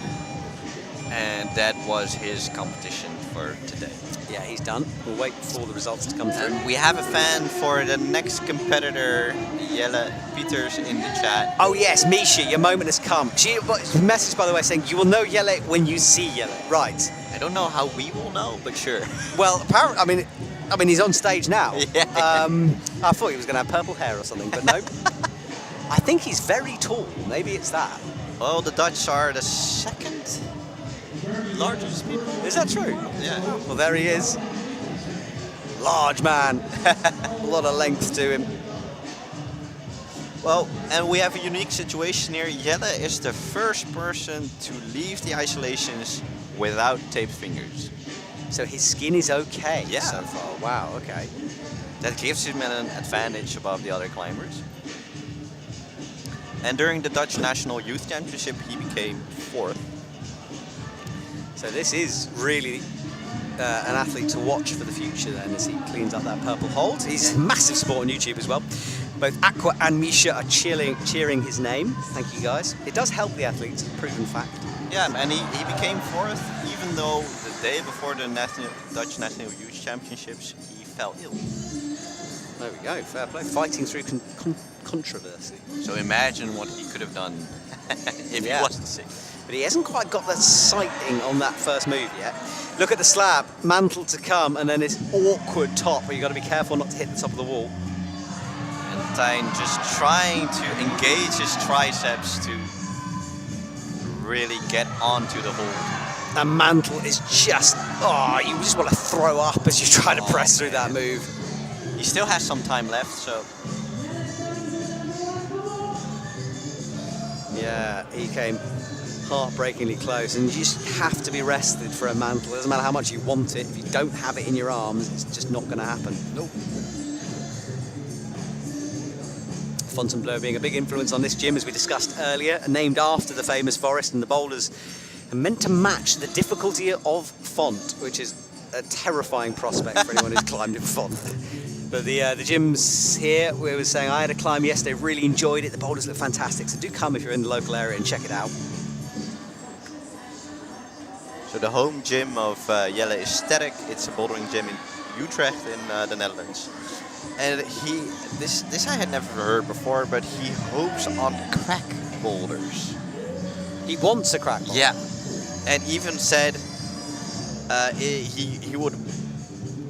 And that was his competition for today. Yeah, he's done. We'll wait for the results to come through. And we have a fan for the next competitor, Jelle Pieters, in the chat. Oh yes, Misha, your moment has come. She message, by the way, saying you will know Jelle when you see Jelle. Right. I don't know how we will know, but sure. Well, apparently, I mean, he's on stage now. Yeah. I thought he was going to have purple hair or something, but no. I think he's very tall. Maybe it's that. Well, the Dutch are the second largest people. Is that true? Yeah. Well, there he is. Large man. A lot of length to him. Well, and we have a unique situation here. Jelle is the first person to leave the isolations without taped fingers. So his skin is okay Yeah. so far. Wow, okay. That gives him an advantage above the other climbers. And during the Dutch National Youth Championship, he became 4th. So this is really an athlete to watch for the future then, as he cleans up that purple hold. He's a massive support on YouTube as well. Both Aqua and Misha are cheering his name. Thank you guys. It does help the athletes, proven fact. Yeah, and he became 4th, even though the day before the Dutch National Youth Championships, he fell ill. There we go, fair play. Fighting through controversy. So imagine what he could have done if he wasn't sick. But he hasn't quite got the sighting on that first move yet. Look at the slab, mantle to come, and then this awkward top where you've got to be careful not to hit the top of the wall. And Tijn just trying to engage his triceps to really get onto the hold. And mantle is just, you just want to throw up as you try to press through that move. He still has some time left, so... Yeah, he came heartbreakingly close, and you just have to be rested for a mantle. It doesn't matter how much you want it. If you don't have it in your arms, it's just not going to happen. Nope. Fontainebleau being a big influence on this gym, as we discussed earlier, named after the famous forest, and the boulders are meant to match the difficulty of Font, which is a terrifying prospect for anyone who's climbed in Font. But the gyms here, we were saying I had a climb yesterday, really enjoyed it. The boulders look fantastic, so do come if you're in the local area and check it out. So the home gym of Jelle is Sterk. It's a bouldering gym in Utrecht in the Netherlands. And this I had never heard before, but he hopes on crack boulders. He wants a crack boulder. Yeah, and even said he would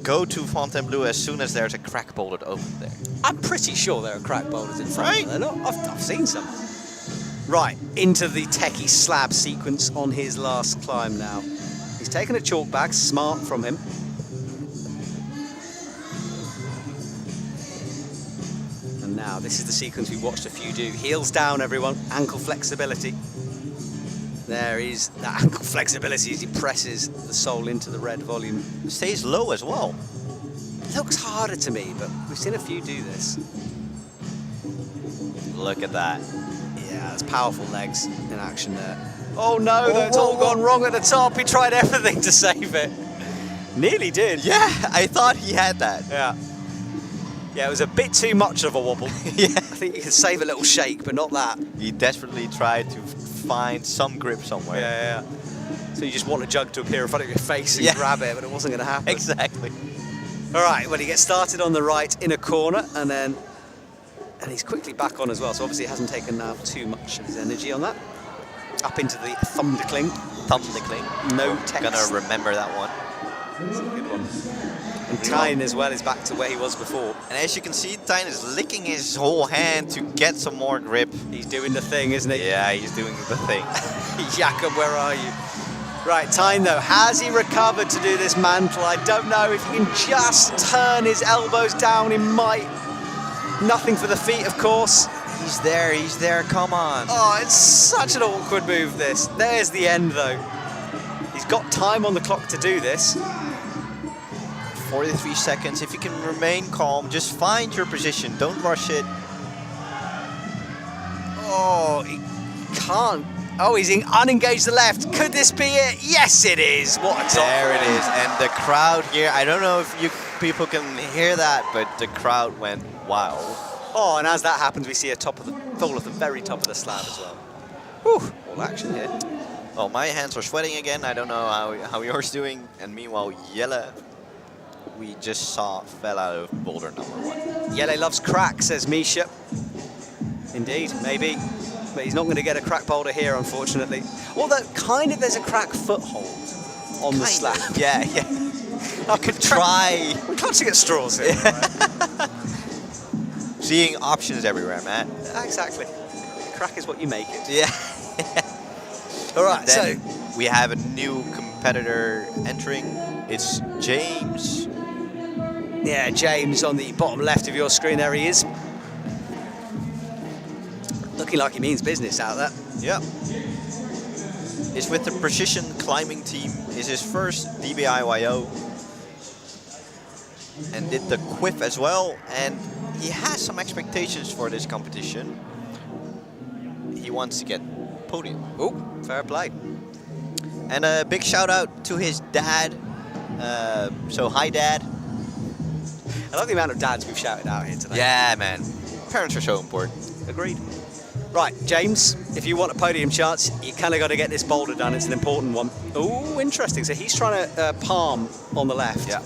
go to Fontainebleau as soon as there's a crack boulder open there. I'm pretty sure there are crack boulders in front. Right. They're not. I've seen some. Right, into the techie slab sequence on his last climb now. He's taken a chalk bag, smart from him. And now this is the sequence we watched a few do. Heels down, everyone, ankle flexibility. There is that ankle flexibility as he presses the sole into the red volume. It stays low as well. Looks harder to me, but we've seen a few do this. Look at that. Yeah, there's powerful legs in action there. Oh no, that's all gone wrong at the top. He tried everything to save it. Nearly did. Yeah, I thought he had that. Yeah. Yeah, it was a bit too much of a wobble. Yeah. I think you could save a little shake, but not that. He desperately tried to find some grip somewhere. Yeah. So you just want a jug to appear in front of your face and grab it, but it wasn't going to happen. Exactly. All right, well, he gets started on the right inner corner, and he's quickly back on as well, so obviously he hasn't taken now too much of his energy on that. Up into the Thundercling. No text. Gonna remember that one. That's a good one. And Tyne as well is back to where he was before. And as you can see, Tyne is licking his whole hand to get some more grip. He's doing the thing, isn't he? Yeah, he's doing the thing. Jakob, where are you? Right, Tyne though, has he recovered to do this mantle? I don't know. If he can just turn his elbows down, he might. Nothing for the feet, of course. He's there, come on. Oh, it's such an awkward move, this. There's the end, though. He's got time on the clock to do this. 43 seconds. If you can remain calm, just find your position. Don't rush it. Oh, he can't. Oh, he's unengaged the left. Could this be it? Yes, it is. What a top. There it is. And the crowd here, I don't know if you people can hear that, but the crowd went wild. Oh, and as that happens, we see a fall at the very top of the slab as well. Whew, all action here. Oh, my hands are sweating again. I don't know how yours doing. And meanwhile, Jelle, we just saw, fell out of boulder number 1. Jelle loves crack, says Misha. Indeed, maybe. But he's not going to get a crack boulder here, unfortunately. Although, kind of, there's a crack foothold on the slab. Yeah. I could try. We're clutching at straws here. Seeing options everywhere, man. Exactly. Crack is what you make it. Yeah. All right, so we have a new competitor entering. It's James. Yeah, James on the bottom left of your screen. There he is. Looking like he means business out there. Yep. He's with the Precision Climbing team. It's his first DBIYO. And did the quiff as well. And he has some expectations for this competition. He wants to get podium. Oh, fair play. And a big shout out to his dad. So hi, Dad. I love the amount of dads we've shouted out here today. Yeah, man. Parents are so important. Agreed. Right, James, if you want a podium chance, you kind of got to get this boulder done. It's an important one. Oh, interesting. So he's trying to palm on the left. Yeah.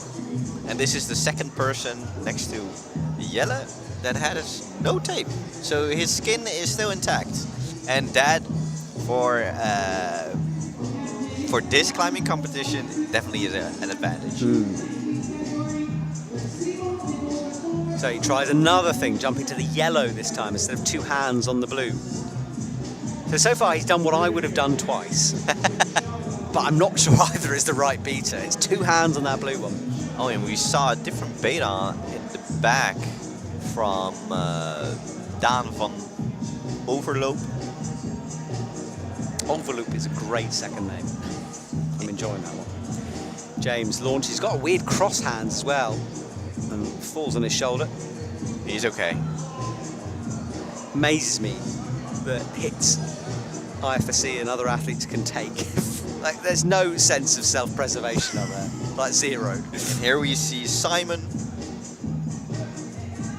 And this is the second person next to Jelle that has no tape. So his skin is still intact. And Dad, for this climbing competition, definitely is an advantage. So he tries another thing, jumping to the yellow this time instead of 2 hands on the blue. So far he's done what I would have done twice. But I'm not sure either is the right beta. It's 2 hands on that blue one. Oh, and we saw a different beta in the back from Daan van Overloop. Overloop is a great second name. I'm enjoying that one. James launches. He's got a weird cross hands as well. And falls on his shoulder. He's okay. Amazes me the hits IFSC and other athletes can take. Like, there's no sense of self-preservation up there. Like, zero. And here we see Simon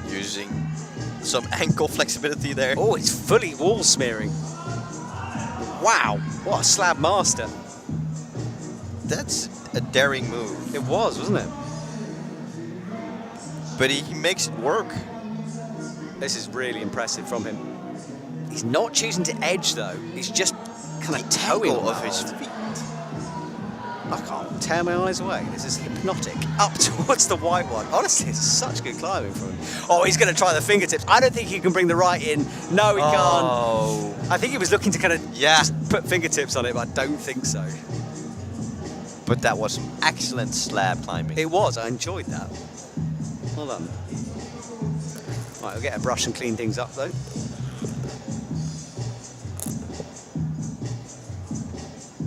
using some ankle flexibility there. Oh, it's fully wall smearing. Wow, what a slab master. That's a daring move. It was, wasn't it? But he makes it work. This is really impressive from him. He's not choosing to edge though. He's just kind of towing of his feet. I can't tear my eyes away. This is hypnotic. Up towards the white one. Honestly, it's such good climbing from him. Oh, he's going to try the fingertips. I don't think he can bring the right in. No, he can't. I think he was looking to kind of just put fingertips on it, but I don't think so. But that was excellent slab climbing. It was. I enjoyed that. Well done. Right, I'll get a brush and clean things up though.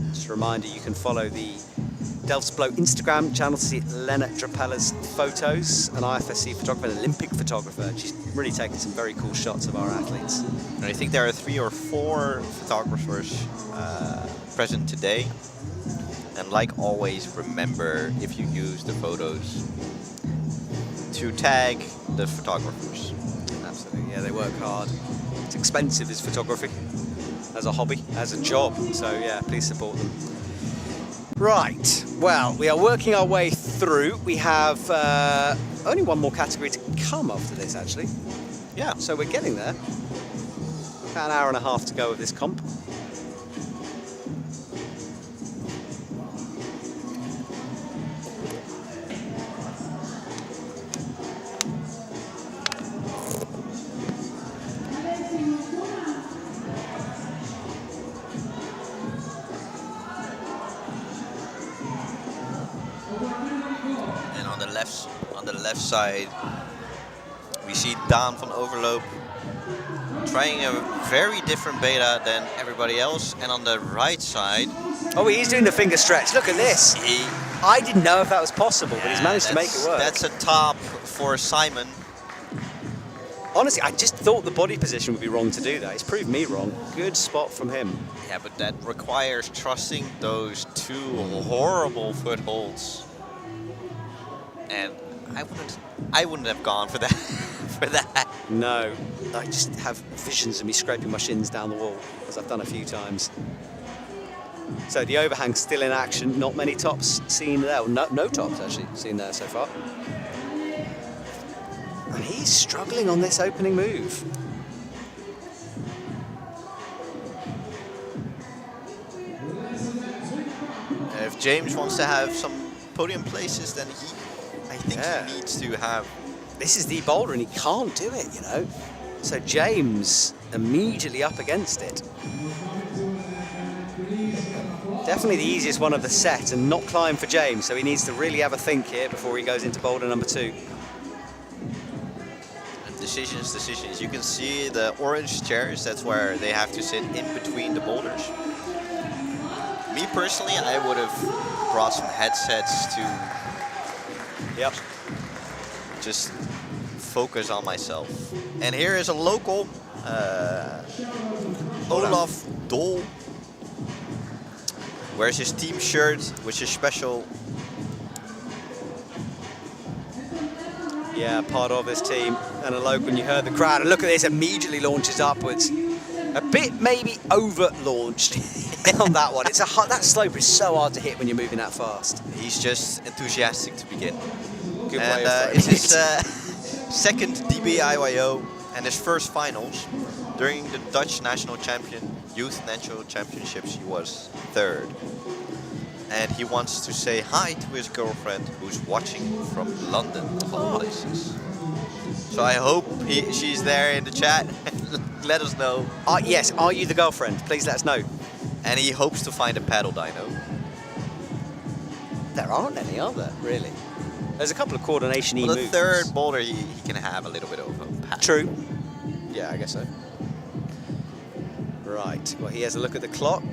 Just a reminder, you can follow the Delfts Bleau Instagram channel to see Lena Drapella's photos, an IFSC photographer, an Olympic photographer. She's really taken some very cool shots of our athletes. And I think there are 3 or 4 photographers present today. And like always, remember, if you use the photos, to tag the photographers. Absolutely, yeah, they work hard. It's expensive, this photography, as a hobby, as a job. So yeah, please support them. Right, well, we are working our way through. We have only one more category to come after this, actually. Yeah. So we're getting there. About an hour and a half to go with this comp. On the left side, we see Daan van Overloop trying a very different beta than everybody else. And on the right side, oh, he's doing the finger stretch. Look at this. I didn't know if that was possible, but he's managed to make it work. That's a top for Simon. Honestly, I just thought the body position would be wrong to do that. He's proved me wrong. Good spot from him. Yeah, but that requires trusting those 2 horrible footholds. And I wouldn't have gone for that. For that. No, I just have visions of me scraping my shins down the wall, as I've done a few times. So the overhang's still in action. Not many tops seen there. Well, no tops actually seen there so far. And he's struggling on this opening move. If James wants to have some podium places, then I think he needs to have. This is the boulder and he can't do it, you know. So James immediately up against it. Definitely the easiest one of the set and not climb for James, so he needs to really have a think here before he goes into boulder number 2. And decisions. You can see the orange chairs, that's where they have to sit in between the boulders. Me personally, I would have brought some headsets to just focus on myself. And here is a local, Olaf Dol. Wears his team shirt, which is special. Yeah, part of this team and a local. And you heard the crowd. And look at this, immediately launches upwards. A bit maybe over launched on that one. It's that slope is so hard to hit when you're moving that fast. He's just enthusiastic to begin. Good way of it's his second DBIYO and his first finals. During the Dutch National Youth National Championships, he was 3rd. And he wants to say hi to his girlfriend, who's watching from London, of all places. So I hope she's there in the chat. Let us know. Yes, are you the girlfriend? Please let us know. And he hopes to find a paddle dyno. There aren't any, are there, really? There's a couple of coordination-y moves. The 3rd boulder, he can have a little bit of a paddle. True. Yeah, I guess so. Right, well, he has a look at the clock.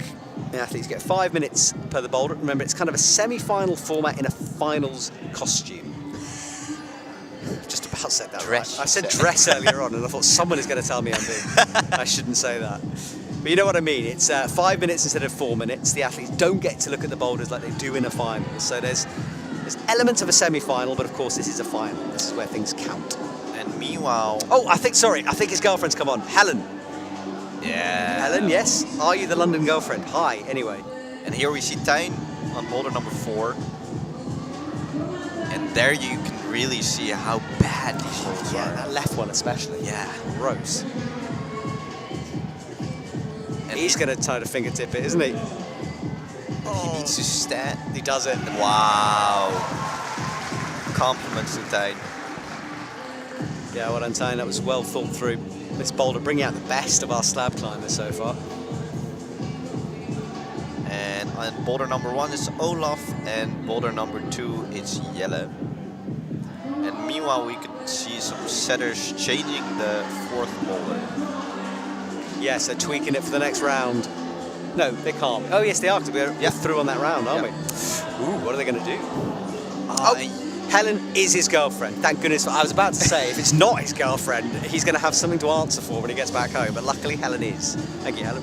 The athletes get 5 minutes per the boulder. Remember, it's kind of a semi-final format in a finals costume. Just about said that dress. Right. I said dress earlier on, and I thought someone is going to tell me I'm being. I shouldn't say that. But you know what I mean. It's 5 minutes instead of 4 minutes. The athletes don't get to look at the boulders like they do in a final. So there's elements of a semi-final, but of course this is a final. This is where things count. And meanwhile... Oh, I think his girlfriend's come on. Helen. Yeah. Helen, yes. Are you the London girlfriend? Hi, anyway. And here we see Tijn on boulder number 4. And there you can really see how bad these holds are. Yeah, that left one especially. Yeah. Gross. And he's going to try to fingertip it, isn't he? He needs to stand. He does it. Wow. Compliments to Tijn. Yeah, well done, Tijn. That was well thought through. This boulder bringing out the best of our slab climbers so far. And on boulder number 1 is Olaf, and boulder number 2 is Jelle. And meanwhile, we could see some setters changing the 4th boulder. Yes, they're tweaking it for the next round. No, they can't. Oh, yes, they are, because we're through on that round, aren't we? Ooh, what are they going to do? Helen is his girlfriend. Thank goodness. I was about to say, if it's not his girlfriend, he's going to have something to answer for when he gets back home. But luckily, Helen is. Thank you, Helen.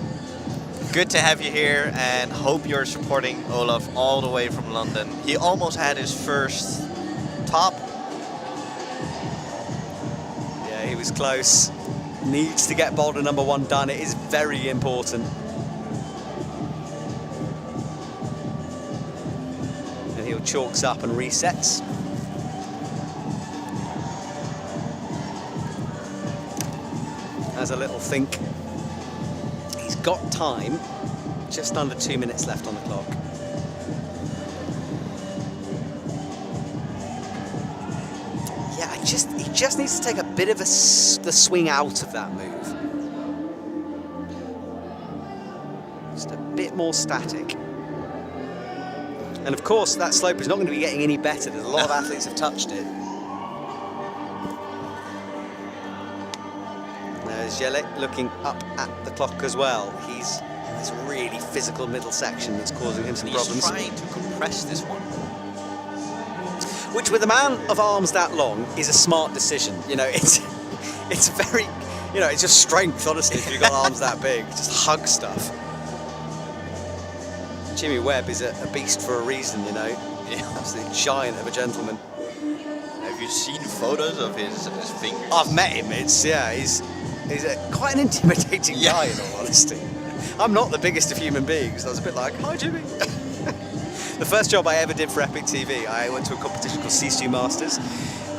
Good to have you here, and hope you're supporting Olaf all the way from London. He almost had his first top. Yeah, he was close. Needs to get boulder number 1 done. It is very important. And he'll chalks up and resets. Has a little think. He's got time. Just under 2 minutes left on the clock. Yeah, he just needs to take a bit of the swing out of that move. Just a bit more static. And of course, that slope is not going to be getting any better. There's a lot of athletes have touched it. There's Jelle looking up at the clock as well. He's this really physical middle section that's causing him some problems. He's trying to compress this one. Which, with a man of arms that long, is a smart decision. You know, it's very, you know, it's just strength, honestly, if you've got arms that big. Just hug stuff. Jimmy Webb is a beast for a reason, you know. Yeah. Absolutely giant of a gentleman. Have you seen photos of his fingers? I've met him. He's quite an intimidating guy, in all honesty. I'm not the biggest of human beings. I was a bit like, hi, Jimmy. The first job I ever did for Epic TV, I went to a competition called Sisu Masters.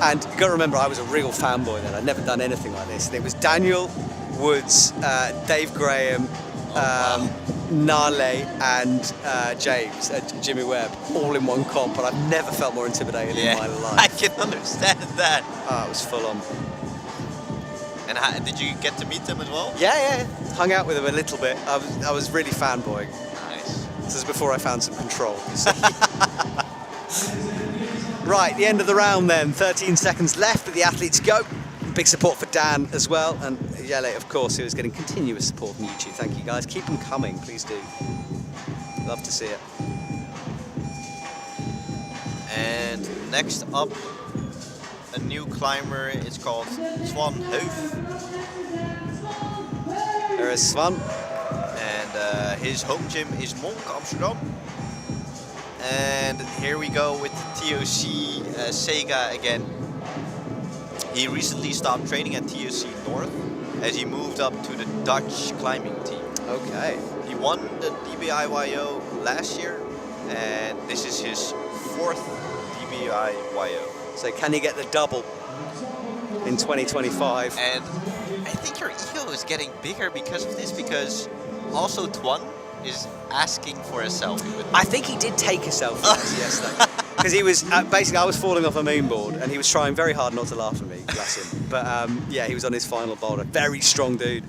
And you've got to remember, I was a real fanboy then. I'd never done anything like this. And it was Daniel, Woods, Dave Graham, Nale and James, Jimmy Webb, all in one comp, and I've never felt more intimidated in my life. I can understand that. Oh, it was full on. And did you get to meet them as well? Yeah. Hung out with them a little bit. I was really fanboying. Nice. This is before I found some control, you see. Right, the end of the round then. 13 seconds left for the athletes go. Big support for Dan as well, and Jelle, of course, who is getting continuous support from YouTube. Thank you, guys. Keep them coming, please do. Love to see it. And next up, a new climber. It's called Swan Hoof. There is Swan. And his home gym is Monk, Amsterdam. And here we go with the TOC Sega again. He recently stopped training at TOC North as he moved up to the Dutch climbing team. Okay. He won the DBIYO last year, and this is his 4th DBIYO. So can he get the double in 2025? And I think your ego is getting bigger because of this, because also Tuan is asking for a selfie with me. I think he did take a selfie yesterday. Because he was, basically I was falling off a moonboard and he was trying very hard not to laugh at me, bless him. But yeah, he was on his final boulder. Very strong dude.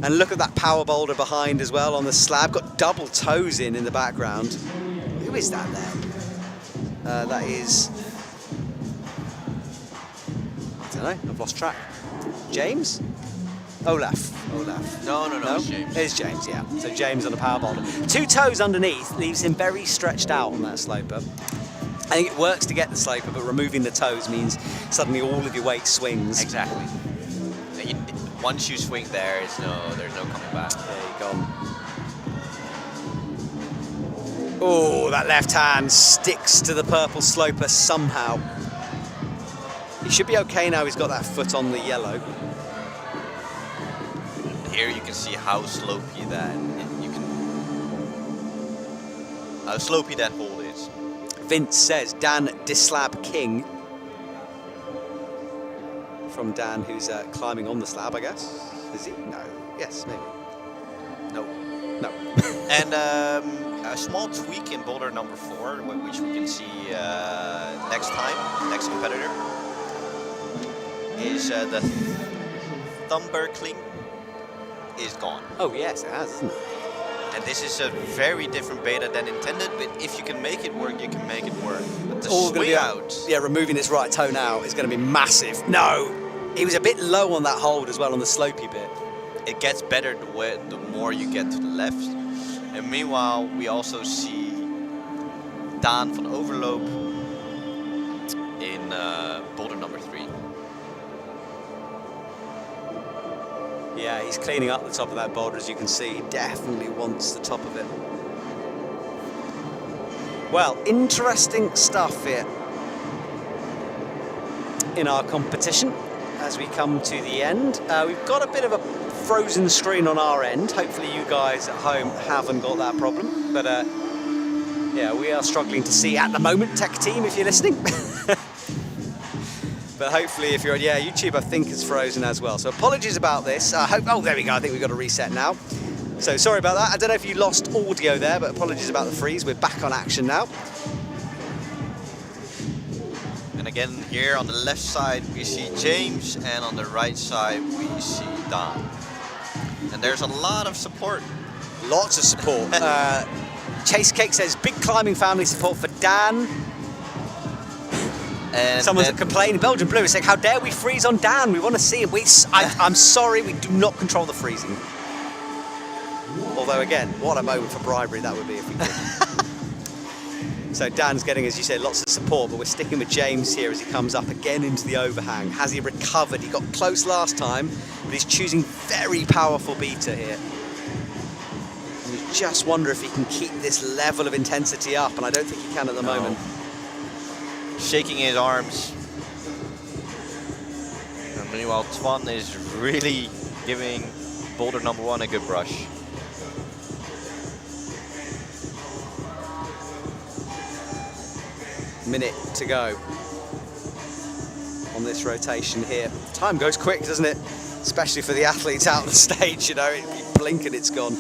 And look at that power boulder behind as well on the slab. Got double toes in the background. Who is that there? That is, I don't know, I've lost track. James? Olaf. No, it's James. It's James, yeah. So James on the power boulder. 2 toes underneath leaves him very stretched out on that sloper. I think it works to get the sloper, but removing the toes means suddenly all of your weight swings. Exactly. Once you swing there, there's no coming back. There you go. Oh, that left hand sticks to the purple sloper somehow. He should be okay now. He's got that foot on the yellow. Here you can see how slopey that hole is. Vince says Dan Dislab King. From Dan, who's climbing on the slab, I guess. Is he? No. Yes, maybe. No. And a small tweak in boulder number 4, which we can see next competitor, is the Thumberkling is gone. Oh yes, it has, isn't it? And this is a very different beta than intended, but if you can make it work, you can make it work. But the swing out... Yeah, removing his right toe now is going to be massive. No! He was a bit low on that hold as well, on the slopey bit. It gets better the more you get to the left. And meanwhile, we also see Daan van Overloop in boulder number 3. Yeah, he's cleaning up the top of that boulder, as you can see. He definitely wants the top of it. Well, interesting stuff here in our competition as we come to the end. We've got a bit of a frozen screen on our end. Hopefully you guys at home haven't got that problem. But yeah, we are struggling to see at the moment, tech team, if you're listening. But hopefully if you're on, yeah, YouTube I think is frozen as well. So apologies about this. Oh, there we go. I think we've got to reset now. So sorry about that. I don't know if you lost audio there, but apologies about the freeze. We're back on action now. And again, here on the left side we see James, and on the right side we see Daan. And there's a lot of support. Lots of support. Chase Cake says, big climbing family support for Daan. And someone's complaining, Belgian Blue is saying, how dare we freeze on Daan? We want to see him. I'm sorry, we do not control the freezing. Although again, what a moment for bribery that would be if we could. So Dan's getting, as you said, lots of support, but we're sticking with James here as he comes up again into the overhang. Has he recovered? He got close last time, but he's choosing very powerful beta here. And you just wonder if he can keep this level of intensity up, and I don't think he can at the moment. Shaking his arms. And meanwhile, Twan is really giving boulder number 1 a good brush. Minute to go on this rotation here. Time goes quick, doesn't it? Especially for the athletes out on the stage, you know, you blink and it's gone.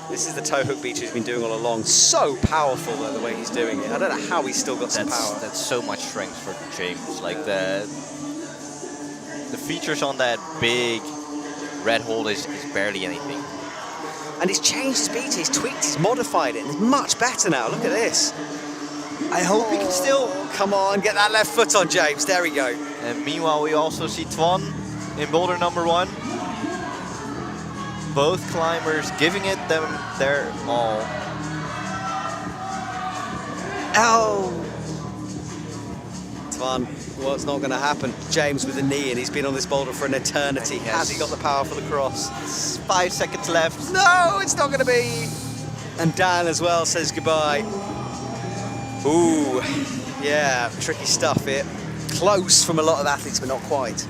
This is the toe hook beach he's been doing all along. So powerful though, the way he's doing it. I don't know how he's still got some power. That's so much strength for James. Like the features on that big red hold is barely anything. And he's changed his beta, he's tweaked, he's modified it, and it's much better now. Look at this. I hope he can still, come on, get that left foot on, James. There we go. And meanwhile, we also see Twan in boulder number 1. Both climbers giving it them their all. Oh! Twan, well, it's not going to happen. James with a knee, and he's been on this boulder for an eternity. Has he got the power for the cross? 5 seconds left. No, it's not going to be. And Dan as well says goodbye. Ooh, yeah, tricky stuff here. Close from a lot of athletes, but not quite.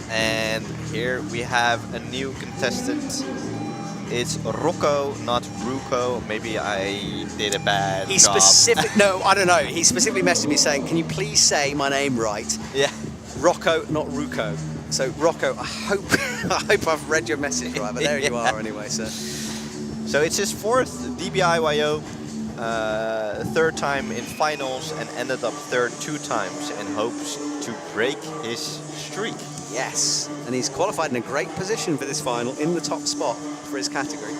And here we have a new contestant. It's Rocco, not Ruco. Maybe I did a bad job. No, I don't know. He specifically messaged me saying, can you please say my name right? Yeah. Rocco, not Ruco. So Rocco, I hope I've read your message right, but there you are anyway. So it's his 4th DBIYO, 3rd time in finals, and ended up 3rd 2 times, and hopes to break his streak. Yes, and he's qualified in a great position for this final, in the top spot for his category.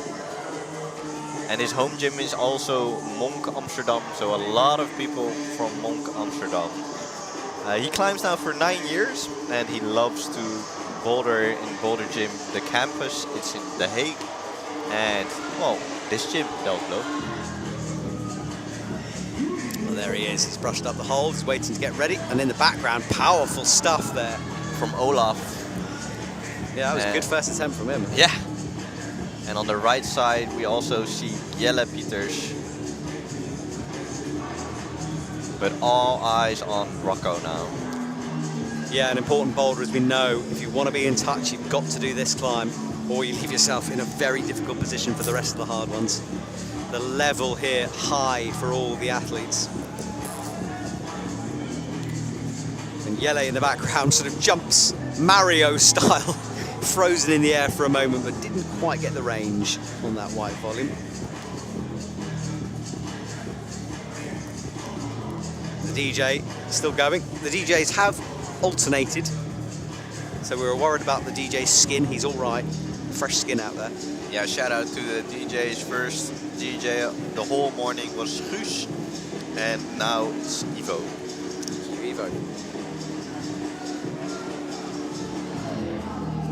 And his home gym is also Monk Amsterdam, so a lot of people from Monk Amsterdam. He climbs now for 9 years, and he loves to boulder in Boulder Gym. The campus, it's in The Hague, and well, this gym, Delfts. Well, there he is. He's brushed up the hole. He's waiting to get ready, and in the background, powerful stuff there from Olaf. Yeah, that was a good first attempt from him. Yeah. And on the right side, we also see Jelle Pieters. But all eyes on Rocco now. Yeah, an important boulder, as we know. If you want to be in touch, you've got to do this climb, or you leave yourself in a very difficult position for the rest of the hard ones. The level here, high for all the athletes. And Jelle in the background sort of jumps Mario style, frozen in the air for a moment, but didn't quite get the range on that white volume. The DJ still going. The DJs have alternated, so we were worried about the DJ's skin. He's all right, fresh skin out there. Yeah, shout out to the DJs. First DJ the whole morning was Guus, and now it's Ivo. Ivo.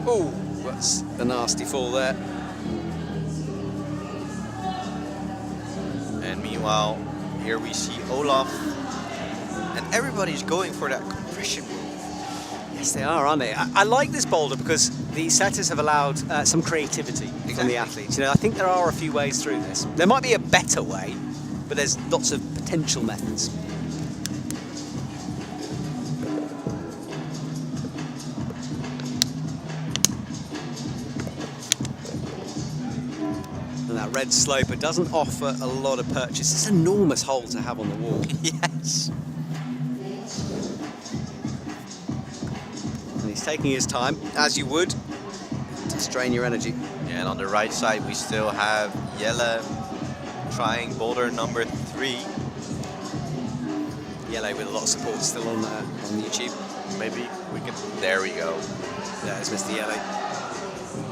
Oh, that's a nasty fall there. Meanwhile, here we see Olaf, and everybody's going for that compression move. Yes, they are, aren't they? I like this boulder because the setters have allowed some creativity from the athletes. You know, I think there are a few ways through this. There might be a better way, but there's lots of potential methods. And that red sloper doesn't offer a lot of purchase. It's an enormous hole to have on the wall. Yes. And he's taking his time, as you would, to strain your energy. Yeah, and on the right side we still have Jelle trying boulder number 3. Yellow with a lot of support still on YouTube. Maybe we can. There we go. There's Mr. Yellow.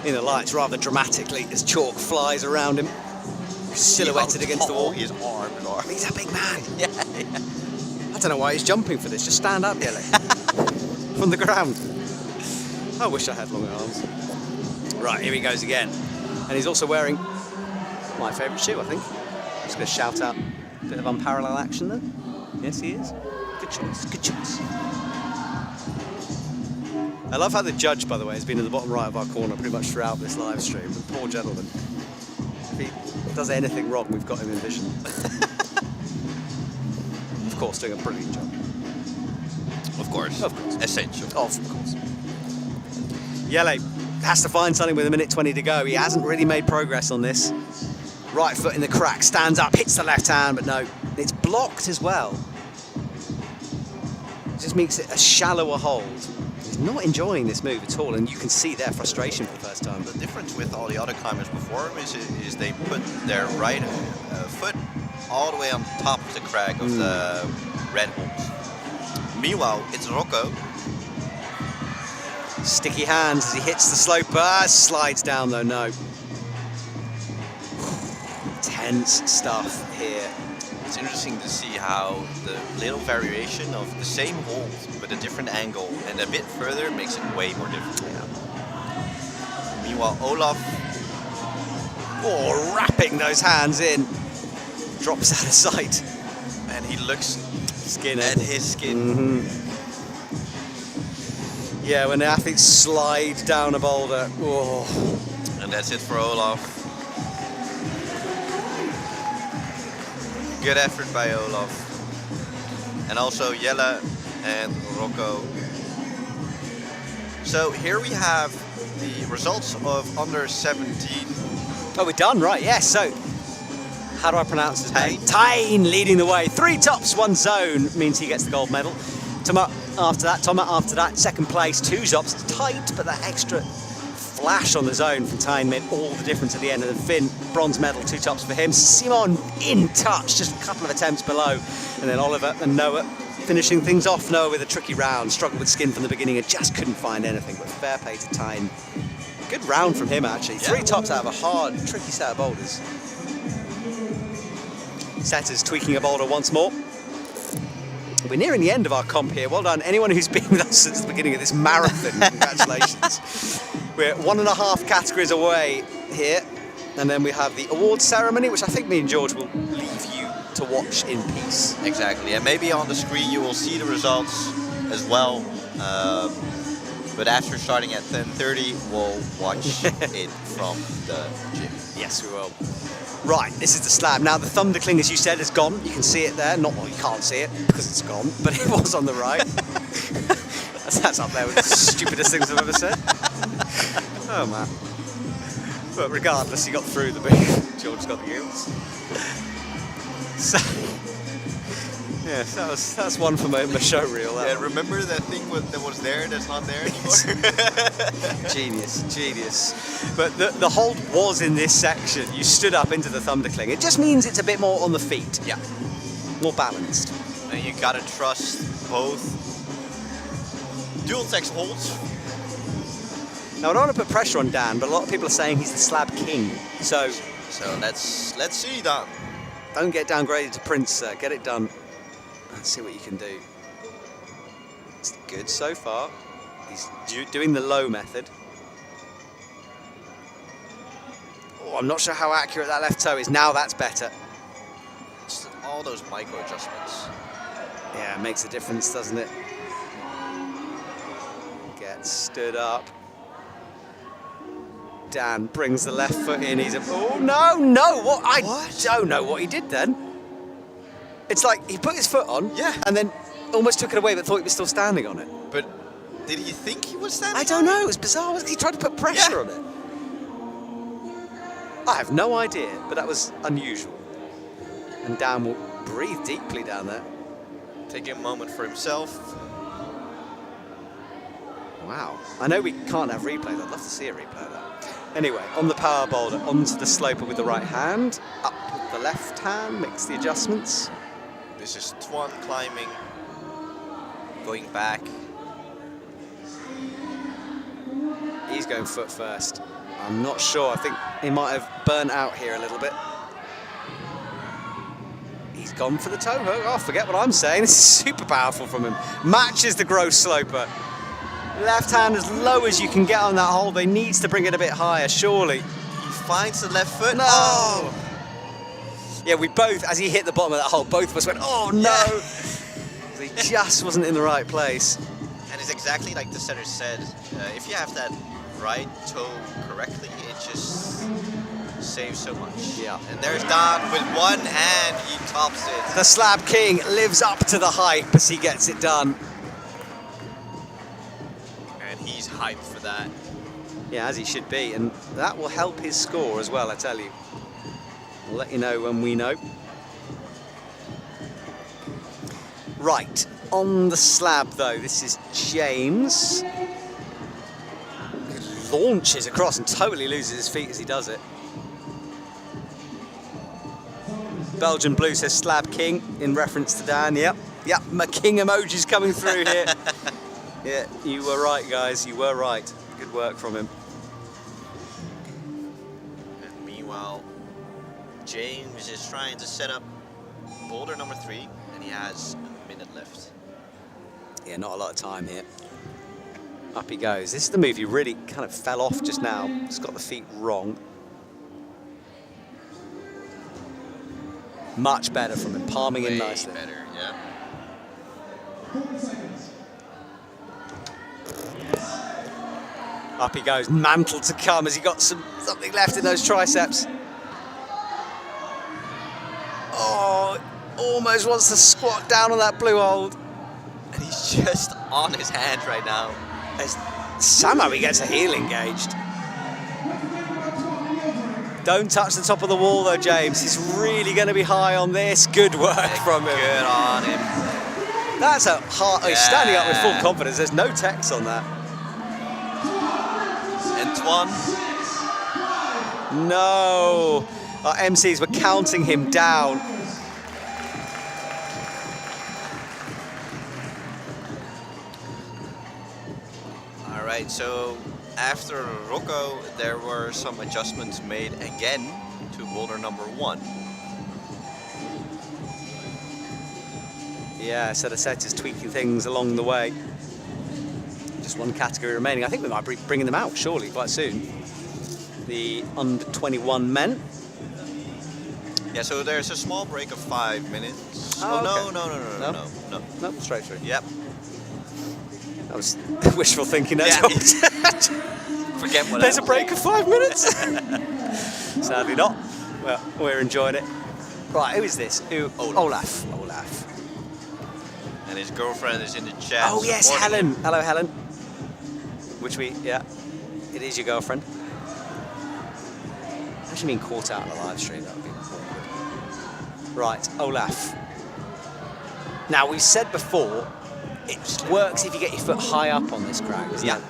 In the lights rather dramatically as chalk flies around him, silhouetted against the wall. His arms are. He's a big man. Yeah. I don't know why he's jumping for this. Just stand up, Yellow. From the ground. I wish I had long arms. Right, here he goes again. And he's also wearing my favourite shoe, I think. Just going to shout out a bit of unparalleled action there. Yes, he is. Good choice, good choice. I love how the judge, by the way, has been in the bottom right of our corner pretty much throughout this live stream. The poor gentleman. If he does anything wrong, we've got him in vision. Of course, doing a brilliant job. Of course. Of course. Essential. Of course. Yele has to find something with 1:20 to go. He hasn't really made progress on this. Right foot in the crack, stands up, hits the left hand, but no, it's blocked as well. It just makes it a shallower hold. He's not enjoying this move at all, and you can see their frustration for the first time. The difference with all the other climbers before him is they put their right foot all the way on top of the crack of the red holes. Meanwhile, it's Rocco. Sticky hands as he hits the slope. Slides down though, no. Tense stuff here. It's interesting to see how the little variation of the same hold but a different angle and a bit further makes it way more difficult. Yeah. Meanwhile, Olaf, wrapping those hands in, drops out of sight. and he looks Skin at his skin. Yeah, when the athletes slide down a boulder. And that's it for Olaf. Good effort by Olaf. And also Jelle and Rocco. So here we have the results of under 17. Oh, we're done, right? Yes. So, how do I pronounce his name? Tyne leading the way. 3 tops, 1 zone means he gets the gold medal. Tomat after that, second place, 2 zops. It's tight, but that extra flash on the zone from Tyne made all the difference at the end. And then Finn, bronze medal, 2 tops for him. Simon in touch, just a couple of attempts below. And then Oliver and Noah finishing things off. Noah with a tricky round, struggled with skin from the beginning and just couldn't find anything. But fair play to Tyne. Good round from him, actually. 3 tops out of a hard, tricky set of boulders. Setters tweaking a boulder once more. We're nearing the end of our comp here. Well done, anyone who's been with us since the beginning of this marathon. Congratulations. We're 1.5 categories away here. And then we have the awards ceremony, which I think me and George will leave you to watch in peace. Exactly, and maybe on the screen you will see the results as well. But after starting at 10:30, we'll watch it from the gym. Yes, we will. Right, this is the slab. Now, the Thundercling, as you said, is gone. You can see it there. Not well, you can't see it because it's gone, but it was on the right. That's up there with the stupidest things I've ever said. Oh, man. But regardless, he got through the big. George got the gills. So, yes, that's one for my show reel. Yeah, remember that thing that was there that's not there anymore? Genius. But the hold was in this section. You stood up into the Thundercling. It just means it's a bit more on the feet. Yeah. More balanced. And you gotta trust both dual text holds. Now I don't want to put pressure on Dan, but a lot of people are saying he's the slab king. So let's see Dan. Don't get downgraded to Prince, sir. Get it done. Let's see what you can do. It's good so far. He's doing the low method. Oh, I'm not sure how accurate that left toe is. Now that's better. all those micro adjustments. Yeah, it makes a difference, doesn't it? Gets stood up. Dan brings the left foot in. He's oh no! What? I don't know what he did then. It's like he put his foot on, and then almost took it away, but thought he was still standing on it. But did he think he was standing? I don't know. It was bizarre. He tried to put pressure on it. I have no idea, but that was unusual. And Dan will breathe deeply down there. Taking a moment for himself. Wow. I know we can't have replays. I'd love to see a replay of that. Anyway, on the power boulder, onto the sloper with the right hand, up with the left hand, makes the adjustments. This is Twan climbing, going back. He's going foot first. I'm not sure. I think he might have burnt out here a little bit. He's gone for the toe hook. Oh, forget what I'm saying. This is super powerful from him. Matches the gross sloper. Left hand as low as you can get on that hole, but he needs to bring it a bit higher, surely. He finds the left foot. No! Oh. Yeah, we both, as he hit the bottom of that hole, both of us went, oh no! Yeah. He just wasn't in the right place. And it's exactly like the setter said, if you have that right toe correctly, it just saves so much. Yeah. And there's Don with one hand, he tops it. The Slab King lives up to the hype as he gets it done. And he's hyped for that. Yeah, as he should be, and that will help his score as well, I tell you. We'll let you know when we know. Right, on the slab though, this is James. He launches across and totally loses his feet as he does it. Belgian Blue says Slab King in reference to Dan. Yep, my king emoji's coming through here. Yeah, you were right, guys, you were right. Good work from him. And meanwhile, James is trying to set up boulder number 3, and he has a minute left. Yeah, not a lot of time here. Up he goes. This is the move he really kind of fell off just now. He's got the feet wrong. Much better from him, palming in nicely. Better, yeah. Up he goes, mantle to come as he got something left in those triceps. Oh, almost wants to squat down on that blue hold. And he's just on his hand right now. Somehow he gets a heel engaged. Don't touch the top of the wall though, James. He's really going to be high on this. Good work from him. Good on him. That's a hard. He's standing up with full confidence. There's no text on that. And Twan. No. Our MCs were counting him down. All right, so after Rocco, there were some adjustments made again to boulder number 1. Yeah, so the set is tweaking things along the way. Just one category remaining. I think we might be bringing them out, surely, quite soon. The under 21 men. Yeah, so there's a small break of 5 minutes. Oh, No, No, straight through. Yep. That was wishful thinking. That's Forget what There's a else. break of 5 minutes? Sadly not. Well, we're enjoying it. Right, who is this? Olaf. And his girlfriend is in the chat. Oh yes, supporting Helen. him. Hello, Helen. It is your girlfriend. Actually being caught out on the live stream, that would be awkward. Right, Olaf. Now, we said before, it works if you get your foot high up on this crack, isn't it?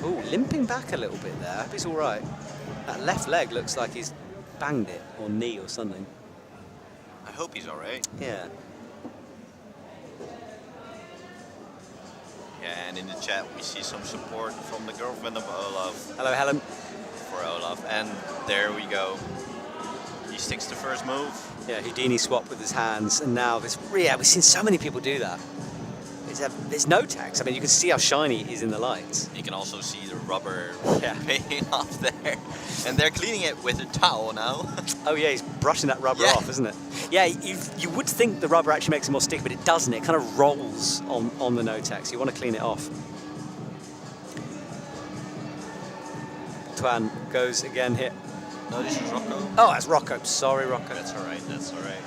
Oh, limping back a little bit there. I hope he's all right. That left leg looks like he's banged it, or knee or something. I hope he's all right. Yeah. Yeah, and in the chat we see some support from the girlfriend of Olaf. Hello, Helen. For Olaf, and there we go. He sticks the first move. Yeah, Houdini swap with his hands, and now this. Yeah, we've seen so many people do that. there's no text. I mean, you can see how shiny it is in the lights. You can also see the rubber paying off there. And they're cleaning it with a towel now. Oh yeah, he's brushing that rubber off, isn't it? Yeah, you would think the rubber actually makes it more sticky, but it doesn't. It kind of rolls on the no-tex. You want to clean it off. Twan goes again here. No, this is Rocco. Oh, that's Rocco. Sorry, Rocco. That's all right. That's all right.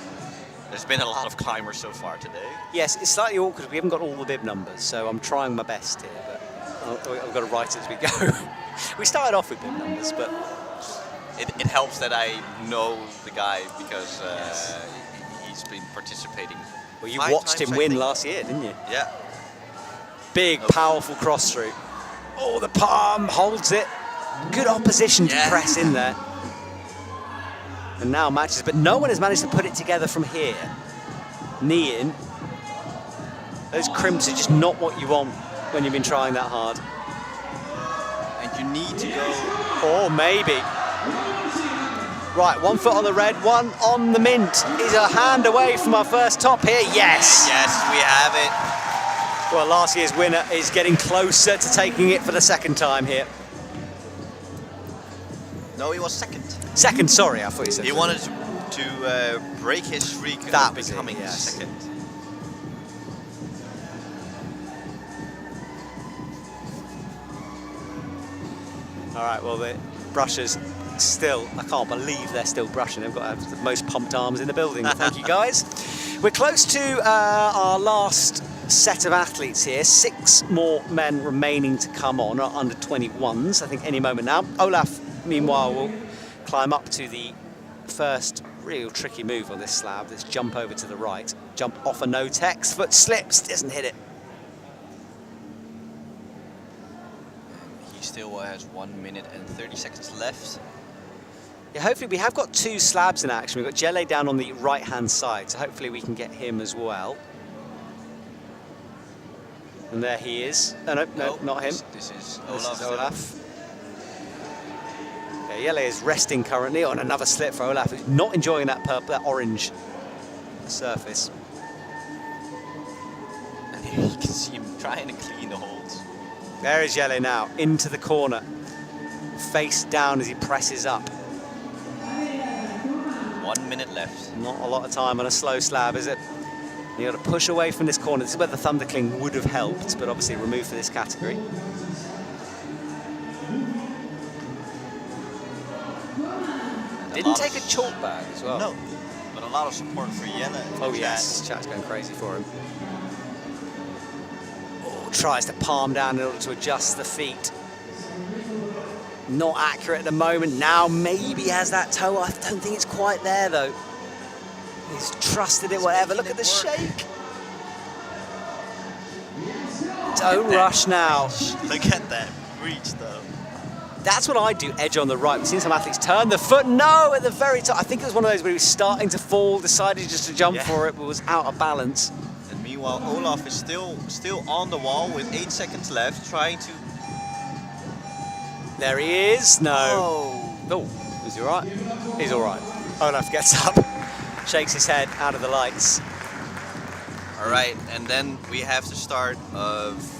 There's been a lot of climbers so far today. Yes, it's slightly awkward. We haven't got all the bib numbers, so I'm trying my best here, but I've got to write it as we go. We started off with bib numbers, but it helps that I know the guy because he's been participating. Well, you 5 watched times, him I win think. last year, didn't you? Yeah. Big, powerful cross through. Oh, the palm holds it. Good opposition to press in there. And now matches, but no one has managed to put it together from here. Knee in. Those crimps are just not what you want when you've been trying that hard. And you need to go. Or maybe. Right, 1 foot on the red, 1 on the mint. Is a hand away from our first top here. Yes. Yes, we have it. Well, last year's winner is getting closer to taking it for the second time here. No, he was second. Second, sorry, I thought you said. He wanted to break his streak That of was it, becoming yes. second. All right, well, the brushers still, I can't believe they're still brushing. They've got the most pumped arms in the building. Thank you, guys. We're close to our last set of athletes here. 6 more men remaining to come on, under 21s, I think any moment now. Olaf, meanwhile, will climb up to the first real tricky move on this slab, this jump over to the right. Jump off a no-tex, foot slips, doesn't hit it. He still has 1 minute and 30 seconds left. Yeah, hopefully we have got 2 slabs in action. We've got Jelle down on the right-hand side, so hopefully we can get him as well. And there he is. Oh, no, not him. This is This Olaf. is Olaf. Yeah, Jelle is resting currently on another slip for Olaf. He's not enjoying that purple, that orange surface. And here you can see him trying to clean the holds. There is Jelle now, into the corner. Face down as he presses up. 1 minute left. Not a lot of time on a slow slab, is it? You got to push away from this corner. This is where the Thundercling would have helped, but obviously removed for this category. Didn't take a chalk bag as well. No, but a lot of support for Jelle. Oh yes, chat's going crazy for him. Oh, tries to palm down in order to adjust the feet. Not accurate at the moment. Now maybe has that toe. I don't think it's quite there though. He's trusted it, whatever. Look at the shake. Don't rush now. Look at that reach though. That's what I do, edge on the right. We've seen some athletes turn the foot. No, at the very top. I think it was one of those where he was starting to fall, decided just to jump for it, but was out of balance. And meanwhile, Olaf is still on the wall with 8 seconds left, trying to. There he is. No. Oh, is he all right? He's all right. Olaf gets up, shakes his head out of the lights. All right, and then we have the start of.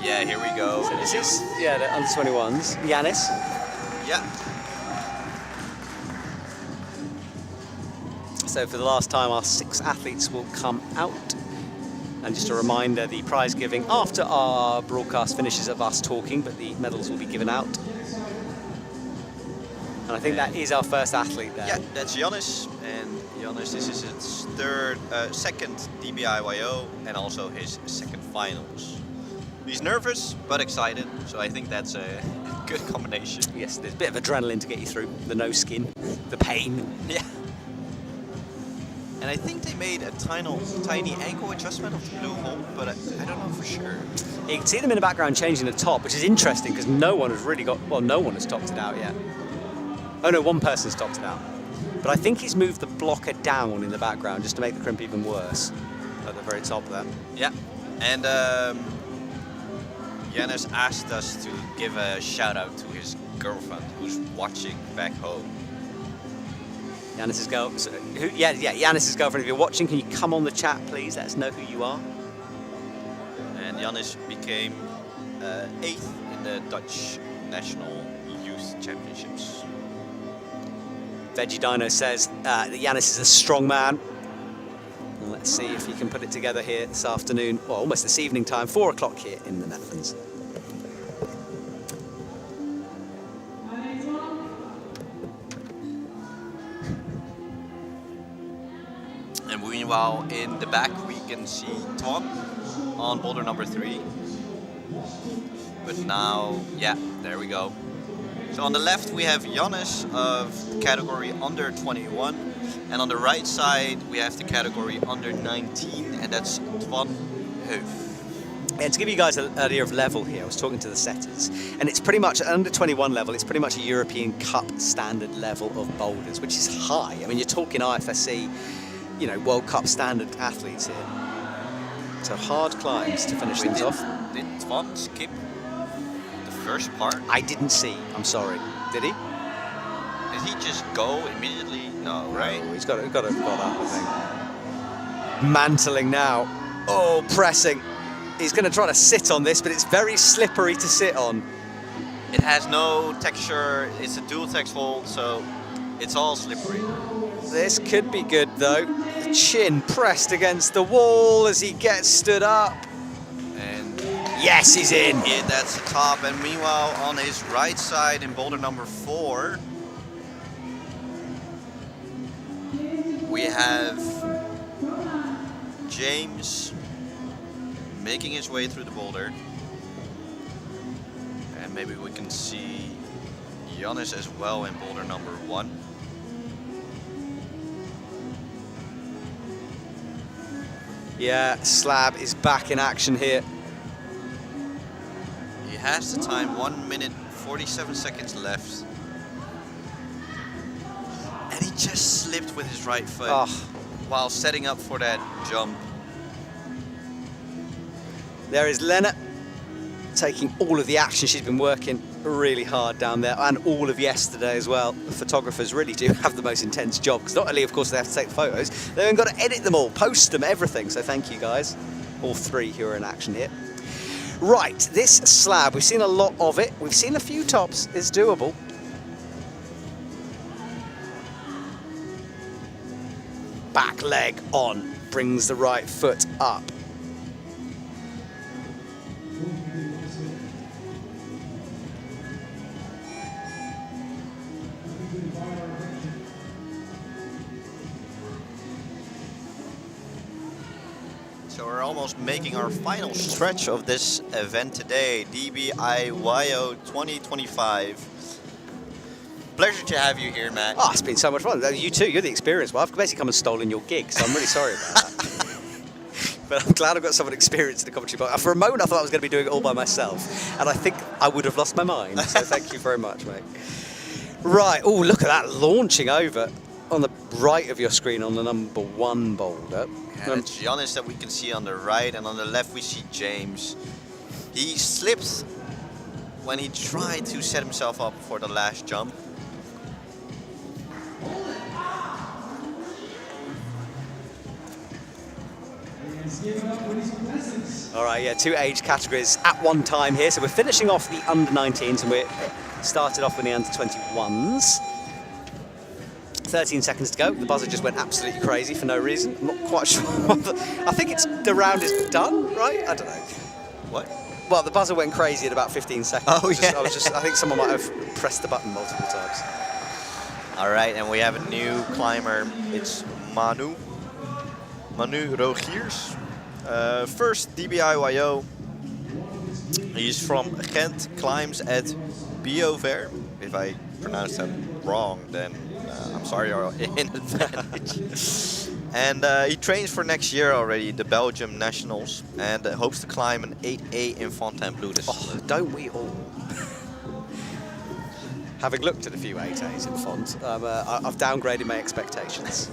Yeah, here we go. So this is, yeah, the under 21s. Yanis. Yeah. So for the last time, our 6 athletes will come out. And just a reminder, the prize giving after our broadcast finishes of us talking, but the medals will be given out. And I think that is our first athlete there. Yeah, that's Giannis, and Giannis, this is his second DBIYO, and also his second finals. He's nervous, but excited, so I think that's a good combination. Yes, there's a bit of adrenaline to get you through, the no skin, the pain. Yeah. And I think they made a tiny ankle adjustment of the blue hole, but I don't know for sure. You can see them in the background changing the top, which is interesting because no one has really got, well, no one has topped it out yet. Oh no, one person's topped it out. But I think he's moved the blocker down in the background just to make the crimp even worse at the very top there. Yeah, and Yanis asked us to give a shout out to his girlfriend who's watching back home. Yanis's girl. So, Yanis's girlfriend. If you're watching, can you come on the chat, please? Let us know who you are. And Yanis became 8th in the Dutch National Youth Championships. Veggie Dino says that Yanis is a strong man. And let's see if he can put it together here this afternoon, or almost this evening time, 4 o'clock here in the Netherlands. And meanwhile, in the back, we can see Tom on boulder number 3. But now, yeah, there we go. So on the left, we have Giannis of category under 21. And on the right side, we have the category under 19, and that's Twan Hoof. And to give you guys an idea of level here, I was talking to the setters, and it's pretty much under 21 level. It's pretty much a European Cup standard level of boulders, which is high. I mean, you're talking IFSC, you know, World Cup standard athletes here. So hard climbs to finish things off. Did Twan skip the first part? I didn't see. I'm sorry. Did he? Did he just go immediately? No, right? Oh, he's got up, I think. Mantling now. Oh, pressing. He's going to try to sit on this, but it's very slippery to sit on. It has no texture. It's a dual text hold, so it's all slippery. This could be good, though. The chin pressed against the wall as he gets stood up. And yes, he's in. Yeah, that's the top. And meanwhile, on his right side in boulder number 4, we have James making his way through the boulder. And maybe we can see Giannis as well in boulder number 1. Yeah, Slab is back in action here. He has the time, 1 minute 47 seconds left. And he just slipped with his right foot while setting up for that jump. There is Lena taking all of the action. She's been working really hard down there, and all of yesterday as well. The photographers really do have the most intense job, because not only, of course, they have to take the photos, they've even got to edit them all, post them, everything. So thank you guys, all 3 who are in action here. Right, this slab, we've seen a lot of it. We've seen a few tops. It's doable. Back leg on, brings the right foot up. So we're almost making our final stretch of this event today, DBIYO 2025. Pleasure to have you here, Matt. Oh, it's been so much fun. You too, you're the experienced one. I've basically come and stolen your gig, so I'm really sorry about that. But I'm glad I've got someone experienced in the commentary box. For a moment, I thought I was going to be doing it all by myself, and I think I would have lost my mind. So thank you very much, mate. Right, oh, look at that, launching over on the right of your screen on the number 1 boulder. And it's Giannis that we can see on the right, and on the left we see James. He slipped when he tried to set himself up for the last jump. All right, yeah, 2 age categories at one time here. So we're finishing off the under-19s, and we're started off with the under-21s. 13 seconds to go. The buzzer just went absolutely crazy for no reason. I'm not quite sure. I think the round is done, right? I don't know. What? Well, the buzzer went crazy at about 15 seconds. Oh, yeah. I think someone might have pressed the button multiple times. All right, and we have a new climber. It's Manu Rogiers. First DBIYO. He's from Ghent, climbs at Biover. If I pronounced that wrong, then I'm sorry in advance. And he trains for next year already, the Belgium Nationals, and hopes to climb an 8A in Fontainebleau this Oh, don't we all? Having looked at a few 8As in Font, I've downgraded my expectations,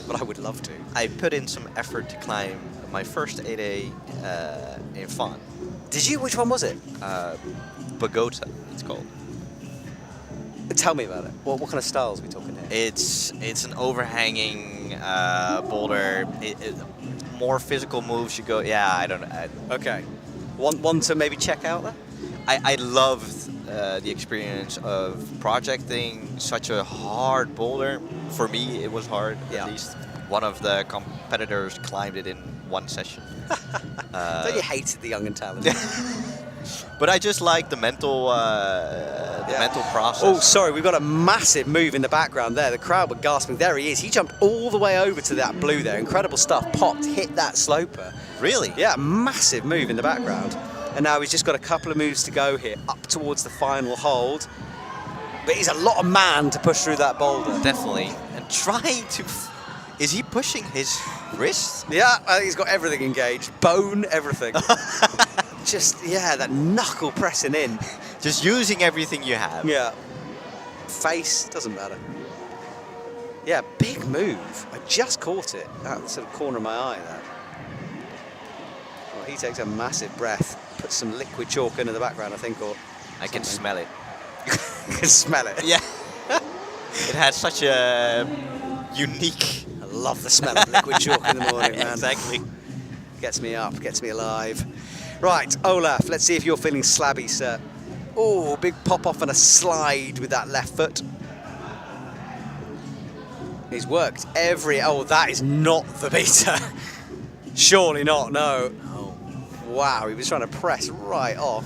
but I would love to. I put in some effort to climb my first 8A in Font. Did you? Which one was it? Bogota, it's called. Tell me about it. What kind of styles are we talking here? It's an overhanging boulder. More physical moves you go. Yeah, I don't know. Okay. One to maybe check out there? I loved the experience of projecting such a hard boulder. For me, it was hard. Yeah. At least one of the competitors climbed it in one session. Don't you hate the young and talented? But I just like the mental process. Oh, sorry, we've got a massive move in the background there. The crowd were gasping. There he is. He jumped all the way over to that blue there. Incredible stuff. Popped, hit that sloper. Really? Yeah, massive move in the background. And now he's just got a couple of moves to go here, up towards the final hold. But he's a lot of man to push through that boulder. Definitely. And trying to... Is he pushing his wrist? Yeah, I think he's got everything engaged. Bone, everything. Just, yeah, that knuckle pressing in. Just using everything you have. Yeah. Face, doesn't matter. Yeah, big move. I just caught it. That sort of corner of my eye there. Well, he takes a massive breath, puts some liquid chalk into the background, I think, or I can smell it. you can smell it. Yeah. It had such a unique... I love the smell of liquid chalk in the morning, man. Exactly. Gets me up, gets me alive. Right, Olaf, let's see if you're feeling slabby, sir. Oh, big pop off and a slide with that left foot. He's worked every... Oh, that is not the beater. Surely not, no. Oh. Wow, he was trying to press right off.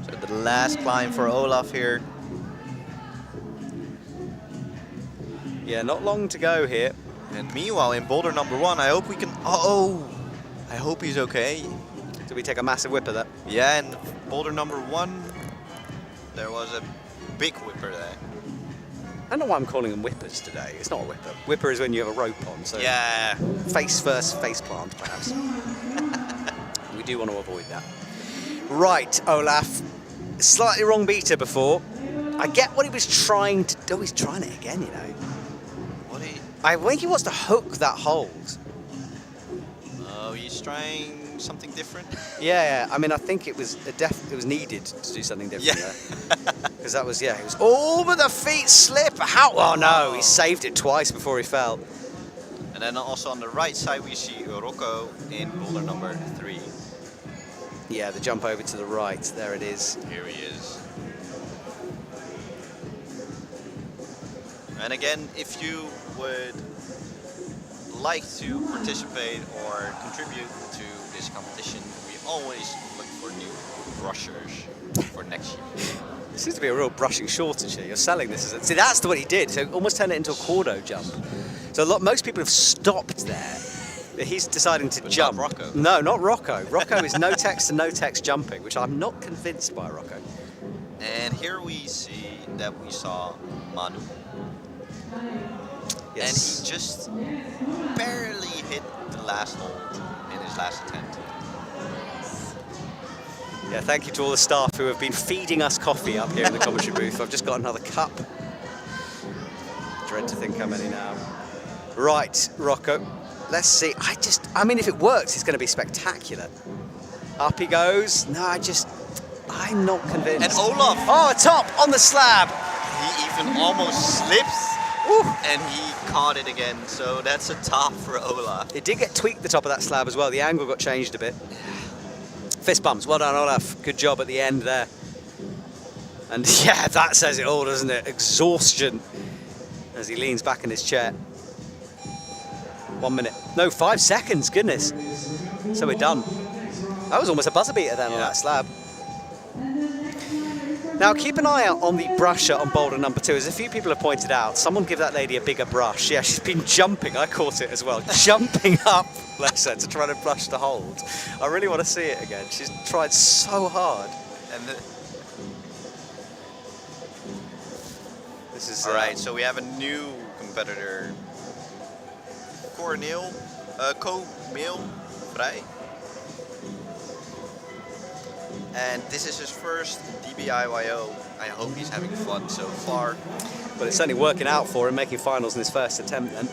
So the last climb for Olaf here. Yeah, not long to go here. And meanwhile, in boulder number 1, I hope we can... Oh! I hope he's okay. Did we take a massive whip of that? Yeah, and boulder number 1, there was a big whipper there. I don't know why I'm calling them whippers today. It's not a whipper. Whipper is when you have a rope on, so... Yeah. Face first, face plant, perhaps. We do want to avoid that. Right, Olaf. Slightly wrong beater before. I get what he was trying to do. He's trying it again, you know. I think he wants to hook that hold. Oh, he's trying something different? Yeah. I mean, I think it was needed to do something different there. Because that was, yeah, it was... Oh, but the feet slip! How? Oh, no, he saved it twice before he fell. And then also on the right side, we see Rocco in boulder number 3. Yeah, the jump over to the right. There it is. Here he is. And again, if you would like to participate or contribute to this competition, we always look for new brushers for next year. There seems to be a real brushing shortage here. You're selling this as a... See, that's what he did. So almost turned it into a Cordo jump. So most people have stopped there. He's deciding to jump. Not Rocco. No, not Rocco. Rocco is no text to no text jumping, which I'm not convinced by Rocco. And here we see that we saw Manu. Yes. And he just barely hit the last hold in his last attempt. Yeah, thank you to all the staff who have been feeding us coffee up here in the commentary booth. I've just got another cup. Dread to think how many now. Right, Rocco. Let's see. I mean, if it works, it's going to be spectacular. Up he goes. No, I'm not convinced. And Olaf! Oh, top on the slab. He even almost slipped. Ooh. And he caught it again, so that's a top for Olaf. It did get tweaked, the top of that slab as well. The angle got changed a bit. Fist bumps. Well done, Olaf. Good job at the end there. And yeah, that says it all, doesn't it? Exhaustion as he leans back in his chair. 1 minute. No, 5 seconds. Goodness. So we're done. That was almost a buzzer beater then on that slab. Now keep an eye out on the brusher on boulder number 2. As a few people have pointed out, someone give that lady a bigger brush. Yeah, she's been jumping. I caught it as well. Jumping up, bless her, to try to brush the hold. I really want to see it again. She's tried so hard. And this is all right. So we have a new competitor, Cornel Vrij. And this is his first DBIYO. I hope he's having fun so far. But it's certainly working out for him, making finals in his first attempt then.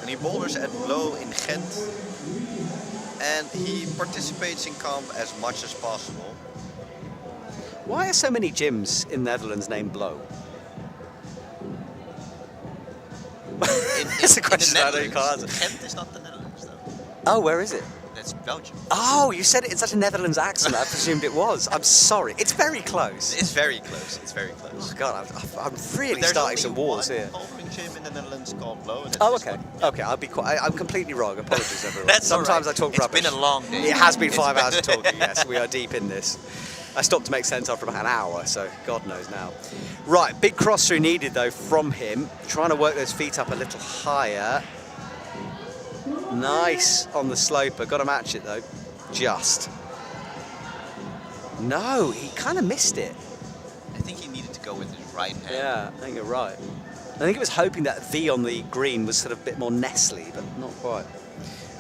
And he boulders at Bleau in Ghent. and he participates in comp as much as possible. Why are so many gyms in the Netherlands named Bleau? It's a question I know you can't answer. Ghent is not the Netherlands, though. Oh, where is it? That's Belgium. Oh, you said it in such a Netherlands accent. I presumed it was. I'm sorry. It's very close. It's very close. It's very close. Oh, God, I'm really starting some wars here. There's only one gym in the Netherlands called Bleau. And Oh, okay. Okay, I'll be quiet. I'm completely wrong. Apologies, everyone. That's all Sometimes right. I talk rubbish. It's been a long day. It has been 5 hours of talking, yes. We are deep in this. I stopped to make sense after about an hour, so God knows now. Right, big cross-through needed, though, from him. Trying to work those feet up a little higher. Nice on the sloper. Got to match it, though. Just. No, he kind of missed it. I think he needed to go with his right hand. Yeah, I think you're right. I think he was hoping that V on the green was sort of a bit more Nestle, but not quite.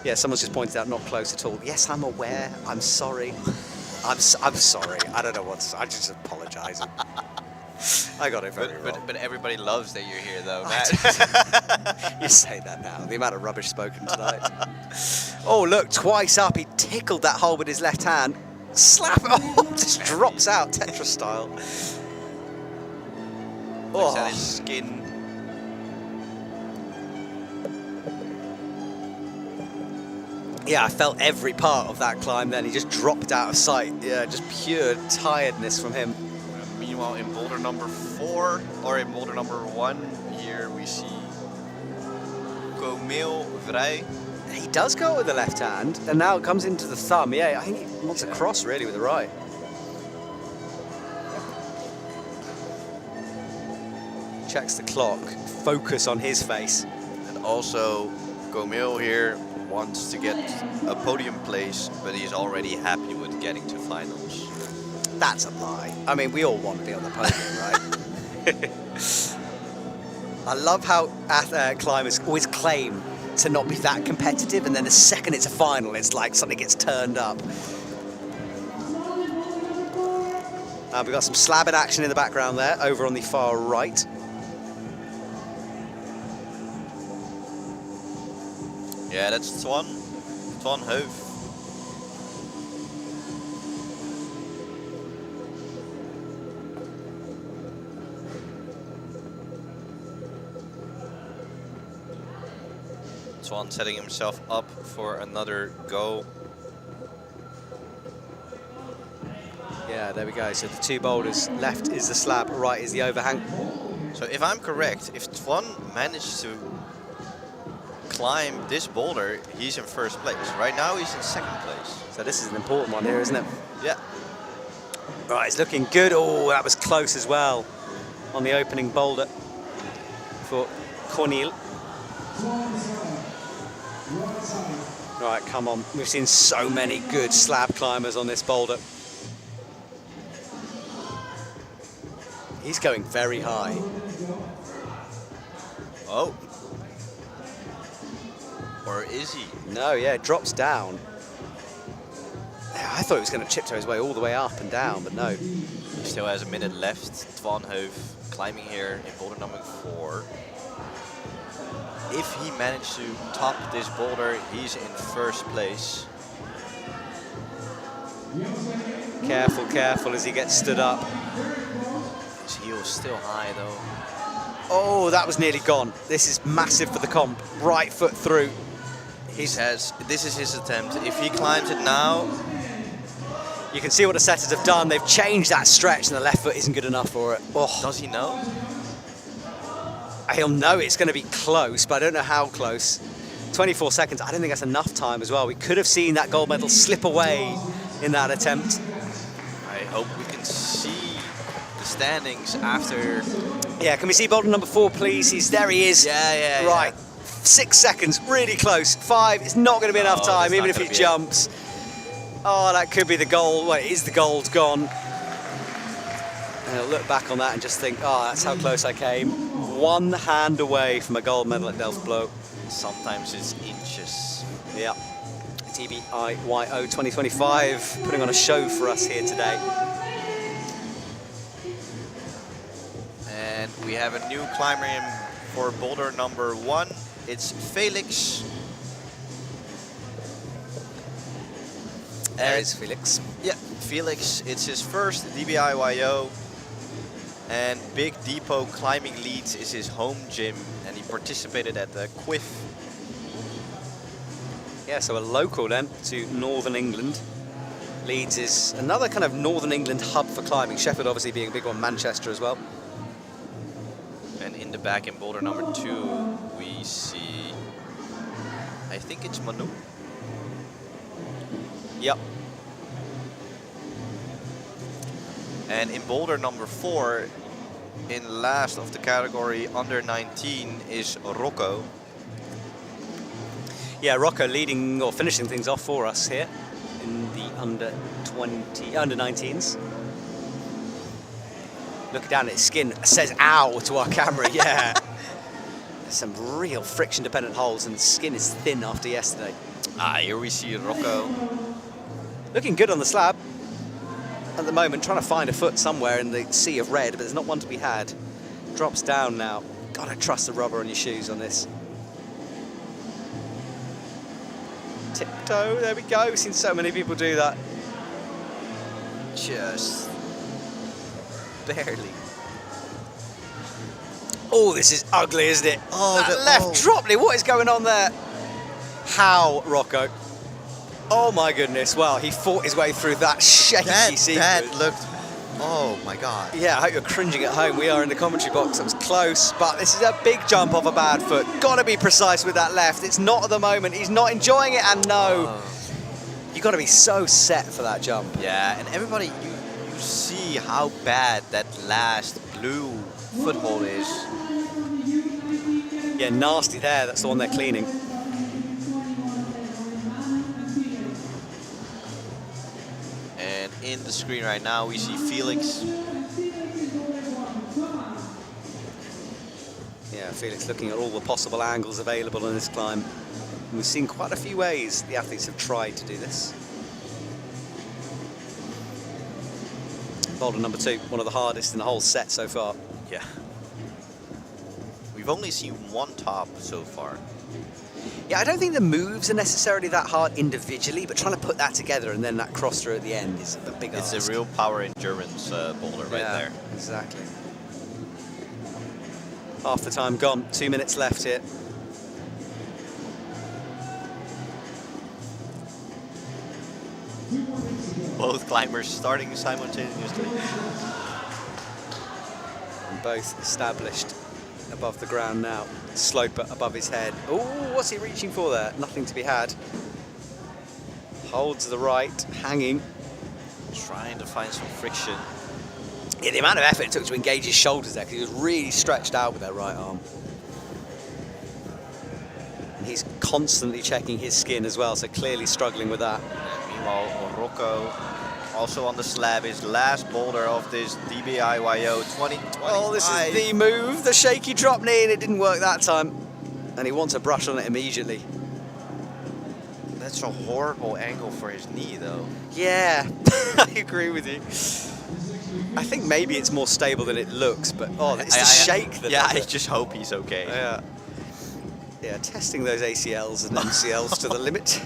Yeah, someone's just pointed out not close at all. Yes, I'm aware. I'm sorry. I'm sorry. I don't know what's. I'm just apologising. I got it very wrong. But everybody loves that you're here, though, Matt. You say that now. The amount of rubbish spoken tonight. Oh, look, twice up. He tickled that hole with his left hand. Slap it. Oh, just drops out, Tetris style. Looks at his skin. Yeah, I felt every part of that climb then. He just dropped out of sight. Yeah, just pure tiredness from him. Meanwhile, in boulder number 4, or in boulder number 1, here we see Komeel Vrij. He does go with the left hand, and now it comes into the thumb. Yeah, I think he wants a cross really with the right. Checks the clock, focus on his face. And also, Komeel here wants to get a podium place, but he's already happy with getting to finals. That's a lie. I mean, we all want to be on the podium, right? I love how climbers always claim to not be that competitive, and then the second it's a final, it's like something gets turned up. We've got some slabbing action in the background there, over on the far right. Yeah, that's Twan Hoof. Twan setting himself up for another go. Yeah, there we go. So the two boulders, left is the slab, right is the overhang. So if I'm correct, if Twan managed to climb this boulder, he's in first place. Right now he's in second place. So this is an important one here, isn't it? Yeah. Right, it's looking good. Oh, that was close as well on the opening boulder for Cornel. Right, come on. We've seen so many good slab climbers on this boulder. He's going very high. Oh. Or is he? No, yeah, it drops down. I thought he was going to chip his way all the way up and down, but no. He still has a minute left. Twan Hoof climbing here in boulder number 4. If he managed to top this boulder, he's in first place. Careful, careful as he gets stood up. His heel's still high though. Oh, that was nearly gone. This is massive for the comp. Right foot through. This is his attempt. If he climbs it now, you can see what the setters have done. They've changed that stretch and the left foot isn't good enough for it. Oh. Does he know? He'll know it's going to be close, but I don't know how close. 24 seconds, I don't think that's enough time as well. We could have seen that gold medal slip away in that attempt. I hope we can see the standings after. Yeah, can we see boulder number 4, please? There he is. Yeah. Right, 6 seconds, really close. 5, it's not going to be enough time, even if he jumps. Oh, that could be the goal. Well, it is the gold gone. And he'll look back on that and just think, oh, that's how close I came. 1 hand away from a gold medal at Delfts Bleau. Sometimes it's inches. Yeah. DBIYO 2025 putting on a show for us here today. And we have a new climber in for boulder number 1. It's Felix. There is Felix. Yeah, Felix, it's his first DBIYO, and Big Depot Climbing Leeds is his home gym, and he participated at the Quiff. Yeah, so a local then to Northern England. Leeds is another kind of Northern England hub for climbing. Sheffield obviously being a big one, Manchester as well. And in the back in boulder number 2, we see, I think it's Manu. Yep. And in boulder number 4, in last of the category under 19 is Rocco. Yeah, Rocco leading or finishing things off for us here in the under 19s. Looking down at his skin, says ow to our camera, yeah. There's some real friction dependent holes and the skin is thin after yesterday. Here we see Rocco. Looking good on the slab. At the moment, trying to find a foot somewhere in the sea of red, but there's not one to be had. Drops down now. Gotta trust the rubber on your shoes on this. Tiptoe, there we go. We've seen so many people do that. Just barely. Oh, this is ugly, isn't it? Oh, that the left drop knee, what is going on there? How, Rocco? Oh my goodness, well, he fought his way through that shaky sequence. That looked, oh my God. Yeah, I hope you're cringing at home. We are in the commentary box. That was close, but this is a big jump off a bad foot. Got to be precise with that left. It's not at the moment. He's not enjoying it, and no. You've got to be so set for that jump. Yeah, and everybody, you see how bad that last blue foothold is. Yeah, nasty there. That's the one they're cleaning. And in the screen right now, we see Felix. Yeah, Felix looking at all the possible angles available on this climb. And we've seen quite a few ways the athletes have tried to do this. Boulder number 2, one of the hardest in the whole set so far. Yeah. We've only seen one top so far. Yeah, I don't think the moves are necessarily that hard individually, but trying to put that together and then that cross through at the end is a big ask. It's a real power endurance boulder right there. Exactly. Half the time gone, 2 minutes left here. Both climbers starting simultaneously. And both established above the ground now. Sloper above his head. Oh, what's he reaching for there? Nothing to be had. Holds the right, hanging. Trying to find some friction. Yeah, the amount of effort it took to engage his shoulders there, because he was really stretched out with that right arm. And he's constantly checking his skin as well, so clearly struggling with that. And meanwhile, Rocco, also on the slab, his last boulder of this DBIYO 2025. Oh, this is the move, the shaky drop knee, and it didn't work that time. And he wants a brush on it immediately. That's a horrible angle for his knee, though. Yeah, I agree with you. I think maybe it's more stable than it looks, but it's the shake that. Yeah, I just hope he's okay. Yeah. Yeah, testing those ACLs and MCLs to the limit.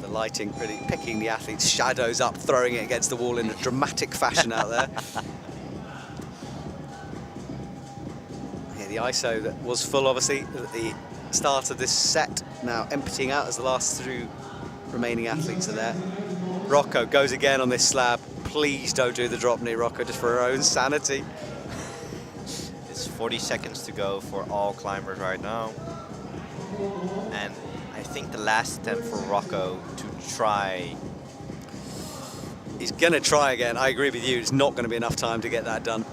The lighting really picking the athlete's shadows up, throwing it against the wall in a dramatic fashion out there. Yeah, the ISO that was full, obviously, at the start of this set, now emptying out as the last 2 remaining athletes are there. Rocco goes again on this slab. Please don't do the drop knee, Rocco, just for our own sanity. It's 40 seconds to go for all climbers right now. And I think the last attempt for Rocco to try. He's going to try again. I agree with you. It's not going to be enough time to get that done.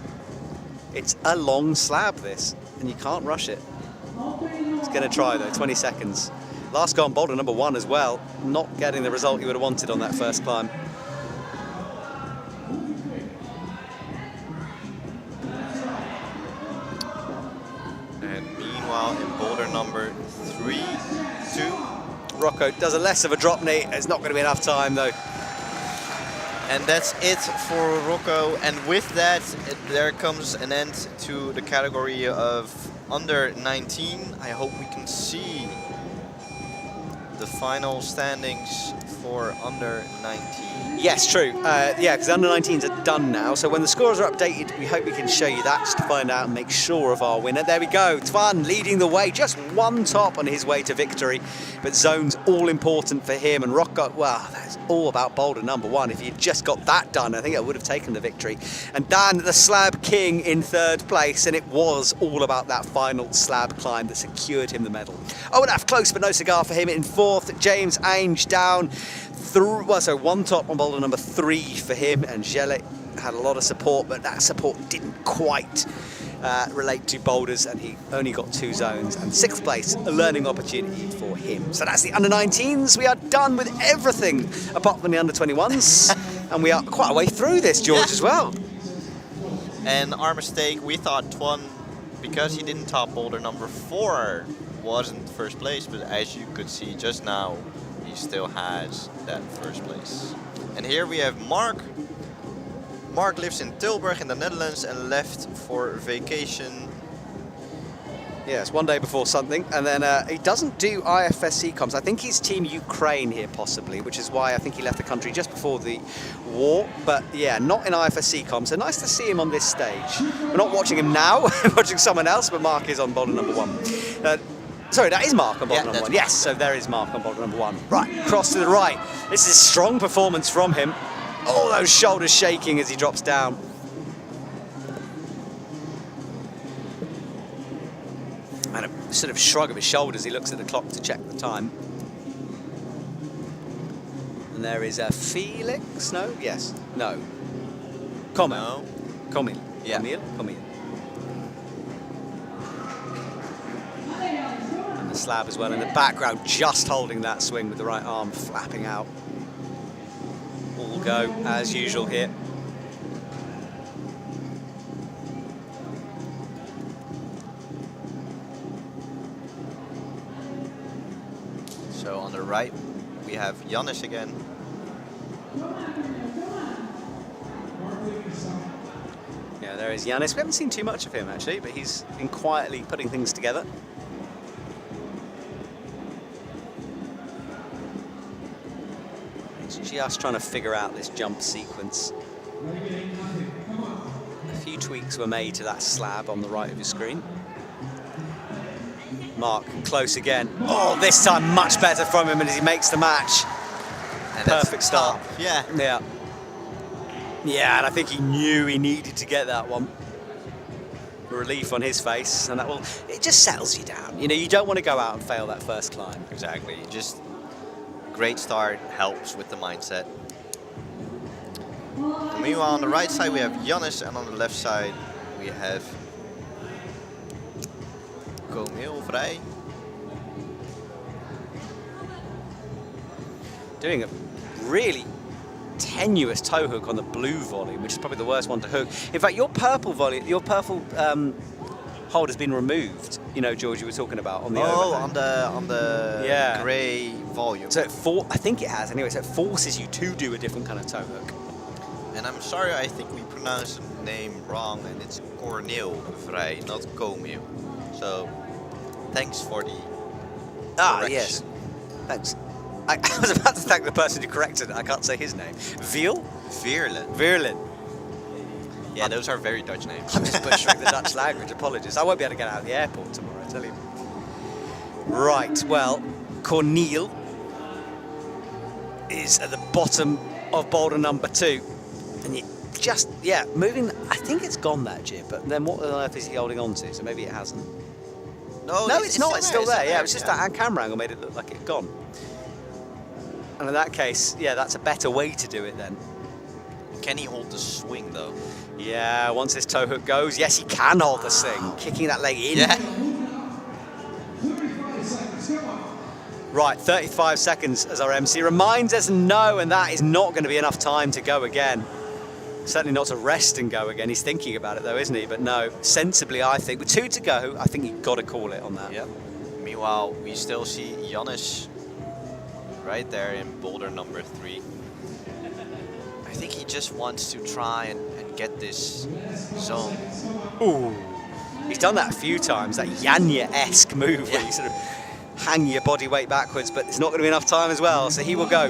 It's a long slab, this, and you can't rush it. He's going to try, though. 20 seconds. Last go on boulder number 1 as well. Not getting the result he would have wanted on that first climb. And meanwhile, in boulder number 3, 2. Rocco does a less of a drop knee. It's not going to be enough time, though. And that's it for Rocco. And with that, there comes an end to the category of under 19. I hope we can see the final standings for under 19. Yes, true. Yeah, because under 19s are done now. So when the scores are updated, we hope we can show you that just to find out and make sure of our winner. There we go. Twan leading the way, just one top on his way to victory. But zone's all important for him. And Rocco, well, that's all about boulder number 1. If he'd just got that done, I think it would have taken the victory. And Dan, the slab king, in 3rd place. And it was all about that final slab climb that secured him the medal. Olaf close, but no cigar for him in 4th. James Ainge down. So 1 top on boulder number 3 for him, and Gele had a lot of support, but that support didn't quite relate to boulders, and he only got 2 zones. And 6th place, a learning opportunity for him. So that's the under 19s. We are done with everything apart from the under 21s, and we are quite a way through this, George, as well. And our mistake, we thought Twan, because he didn't top boulder number 4, wasn't 1st place, but as you could see just now, he still has that 1st place. And here we have Mark. Mark lives in Tilburg in the Netherlands and left for vacation. Yes, 1 day before something, and then he doesn't do IFSC comms. I think he's Team Ukraine here possibly, which is why I think he left the country just before the war. But yeah, not in IFSC comms. So nice to see him on this stage. We're not watching him now, we're watching someone else, but Mark is on boulder number 1. Sorry, that is Mark on boulder number 1. Yes, so there is Mark on boulder number 1. Right, cross to the right. This is a strong performance from him. All those shoulders shaking as he drops down. And a sort of shrug of his shoulders, he looks at the clock to check the time. And there is a Felix, no? Yes, no. Comil. Comil. Yeah. Comil. And the slab as well in the background, just holding that swing with the right arm, flapping out. All go, as usual here. So on the right, we have Jannis again. Yeah, there is Jannis. We haven't seen too much of him actually, but he's been quietly putting things together. He's just trying to figure out this jump sequence. A few tweaks were made to that slab on the right of your screen. Mark, close again. Oh, this time much better from him as he makes the match. And Perfect start. Yeah. Yeah. Yeah, and I think he knew he needed to get that one. Relief on his face, and that will, it just settles you down. You know, you don't want to go out and fail that first climb. Exactly. Just great start helps with the mindset. And meanwhile, on the right side we have Jannis, and on the left side we have Comil vrij. Doing a really tenuous toe hook on the blue volley, which is probably the worst one to hook. In fact, your purple volley, your purple hold has been removed. You know, George, you were talking about on the overhand. on the Yeah. grey volume. So I think it has anyway. So it forces you to do a different kind of toe hook. And I'm sorry, I think we pronounced the name wrong, and it's Corneel vrij, not Comil. So thanks for the correction. Yes. Thanks. I was about to thank the person who corrected it. I can't say his name. Veerlen. Veerlen. Yeah, those are very Dutch names. I'm just butchering the Dutch language. Apologies. I won't be able to get out of the airport tomorrow, I tell you. Right, well, Corneel is at the bottom of boulder number 2. And you just, yeah, moving, I think it's gone that jib, but then what on earth is he holding on to? So maybe it hasn't. No, it's not. It's still there. Yeah, it was just that camera angle made it look like it had gone. And in that case, yeah, that's a better way to do it then. Can he hold the swing though? Yeah, once his toe hook goes, yes, he can hold the swing. Kicking that leg in. Yeah. Right, 35 seconds as our MC reminds us no, and that is not going to be enough time to go again. Certainly not to rest and go again. He's thinking about it though, isn't he? But no, sensibly, I think, with 2 to go, I think you've got to call it on that. Yep. Meanwhile, we still see Jannis right there in boulder number 3. I think he just wants to try and get this zone. Ooh, he's done that a few times, that Yanya-esque move where you sort of hang your body weight backwards, but there's not going to be enough time as well, so he will go.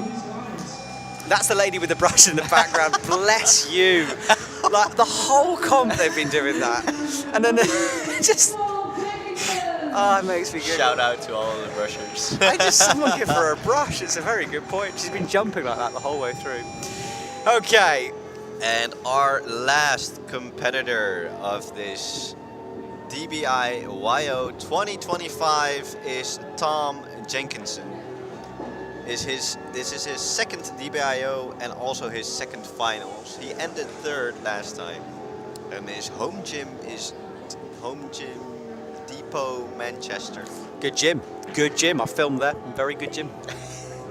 That's the lady with the brush in the background. Bless you. Like the whole comp they've been doing that. And then just... Oh, it makes me good. Shout out to all of the brushers. Someone give her a brush. It's a very good point. She's been jumping like that the whole way through. Okay. And our last competitor of this DBIYO 2025 is Tom Jenkinson. This is his second DBIO and also his second finals. He ended third last time, and his home gym is Home Gym Depot, Manchester. Good gym. Good gym. I filmed there. Very good gym.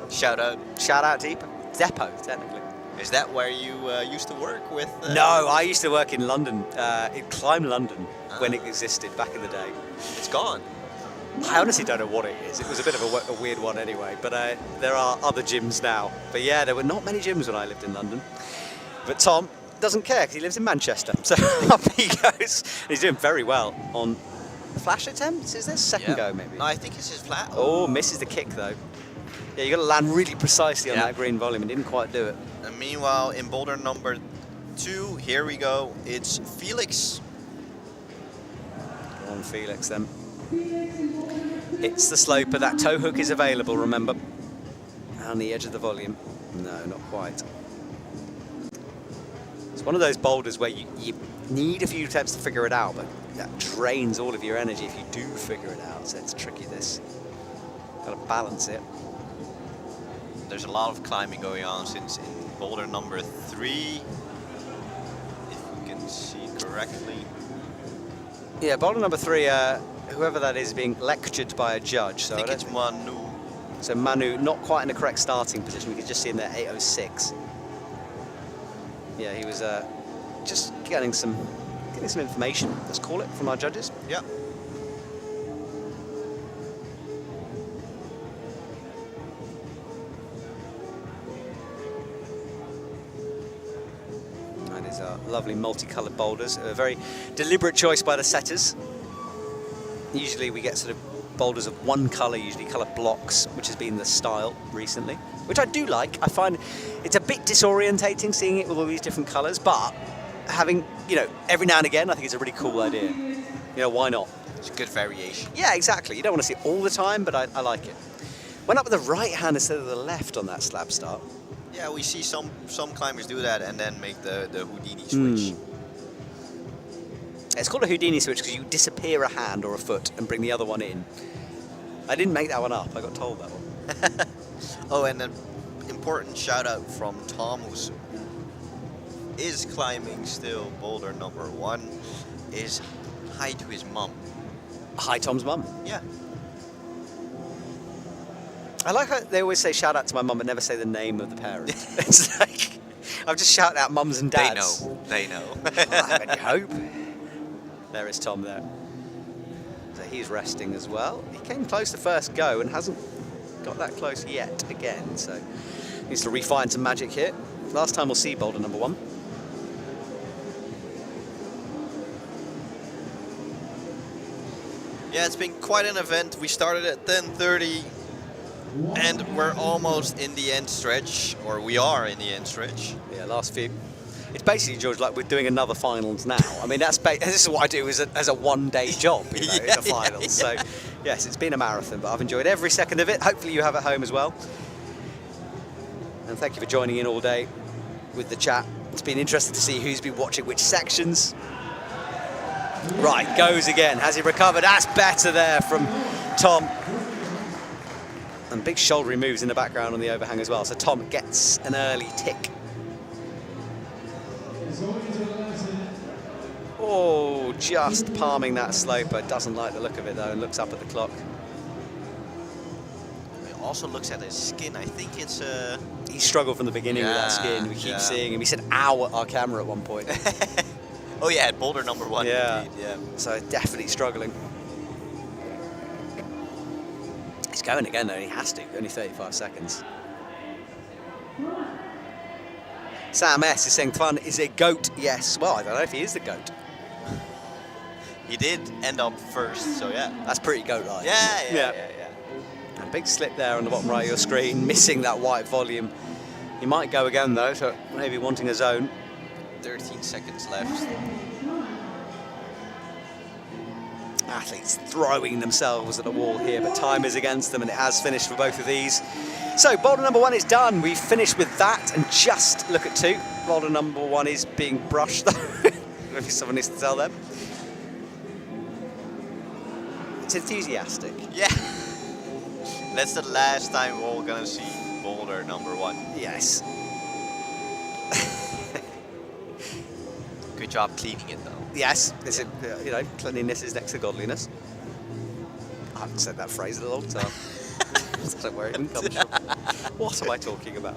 Shout out. Shout out Depot, technically. Is that where you used to work with? No, I used to work in London, in Climb London, when it existed back in the day. It's gone. I honestly don't know what it is. It was a bit of a weird one anyway, but there are other gyms now. But yeah, there were not many gyms when I lived in London. But Tom doesn't care because he lives in Manchester. So up he goes. He's doing very well on flash attempts. Is this second go maybe? No, I think it's his flat. Oh, misses the kick though. Yeah, you got to land really precisely on that green volume and didn't quite do it. And meanwhile, in boulder number 2, here we go. It's Felix. Go on, Felix then. Hits the sloper. That toe hook is available, remember. On the edge of the volume. No, not quite. It's one of those boulders where you need a few attempts to figure it out, but that drains all of your energy if you do figure it out. So it's tricky, this. Got to balance it. There's a lot of climbing going on since in boulder number 3, if we can see correctly. Yeah, boulder number 3, whoever that is being lectured by a judge. So I think it's Manu. So Manu, not quite in the correct starting position. We can just see him there, 8:06. Yeah, he was just getting some information, let's call it, from our judges. Yeah. And these are lovely multicoloured boulders. A very deliberate choice by the setters. Usually we get sort of boulders of one colour, usually colour blocks, which has been the style recently, which I do like. I find it's a bit disorientating seeing it with all these different colours, but having, every now and again, I think it's a really cool idea. Why not? It's a good variation. Yeah, exactly. You don't want to see it all the time, but I like it. Went up with the right hand instead of the left on that slab start. Yeah, we see some climbers do that and then make the Houdini switch. It's called a Houdini switch because you disappear a hand or a foot and bring the other one in. I didn't make that one up, I got told that one. Oh, and an important shout out from Tom, who is climbing still boulder number 1, is hi to his mum. Hi, Tom's mum. Yeah. I like how they always say shout out to my mum but never say the name of the parent. It's like, I've just shouted out mums and dads. They know. I can hope. There is Tom there. So he's resting as well. He came close the first go and hasn't got that close yet again. So needs to refine some magic here. Last time we'll see boulder number 1. Yeah, it's been quite an event. We started at 10:30 and we're almost in the end stretch, or we are in the end stretch. Yeah, last few. It's basically, George, like we're doing another finals now. I mean, this is what I do as a one-day job, in the finals. So, yes, it's been a marathon, but I've enjoyed every second of it. Hopefully you have at home as well. And thank you for joining in all day with the chat. It's been interesting to see who's been watching which sections. Right, goes again. Has he recovered? That's better there from Tom. And big shouldery moves in the background on the overhang as well. So Tom gets an early tick. Oh, just palming that sloper. Doesn't like the look of it though, and looks up at the clock. He also looks at his skin. I think it's He struggled from the beginning with that skin. We keep seeing him. He said ow at our camera at one point. Oh yeah, at boulder number 1 indeed, yeah. So definitely struggling. He's going again though, he has to. Only 35 seconds. Sam S is saying Twan is a goat. Yes. Well, I don't know if he is the goat. He did end up first, so yeah. That's pretty goat-like. Yeah. big slip there on the bottom right of your screen, missing that white volume. He might go again though, so maybe wanting a zone. 13 seconds left. Athletes throwing themselves at the wall here, but time is against them, and it has finished for both of these. So boulder number 1 is done. We've finished with that, and just look at 2. Boulder number 1 is being brushed though. Maybe someone needs to tell them. It's enthusiastic. Yeah. That's the last time we're all gonna see boulder number 1. Yes. Good job cleaning it though. Yes, it's a, you know, cleanliness is next to godliness. I haven't said that phrase in a long time. I don't know where it even comes from. What am I talking about?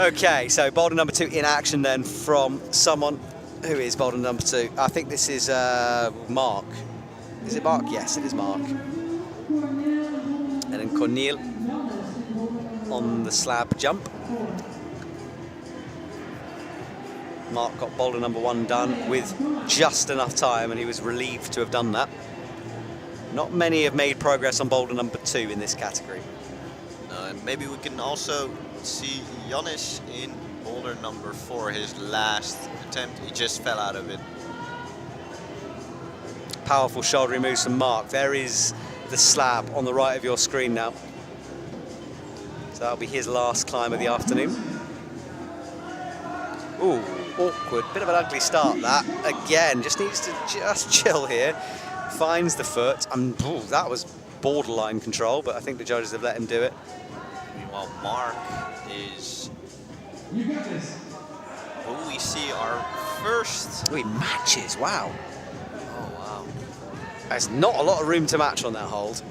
Okay, so boulder number 2 in action then from someone who is boulder number 2. I think this is Mark. Is it Mark? Yes, it is Mark. And then Cornel on the slab jump. Mark got boulder number 1 done with just enough time, and he was relieved to have done that. Not many have made progress on boulder number 2 in this category. And maybe we can also see Giannis in boulder number 4, his last attempt. He just fell out of it. Powerful shoulder moves from Mark. There is the slab on the right of your screen now. So that'll be his last climb of the afternoon. Ooh, awkward. Bit of an ugly start that. Again, just needs to just chill here. Finds the foot. Ooh, that was borderline control, but I think the judges have let him do it. Meanwhile, Mark is... Will we see our first... Ooh, he matches, wow. Oh, wow. There's not a lot of room to match on that hold.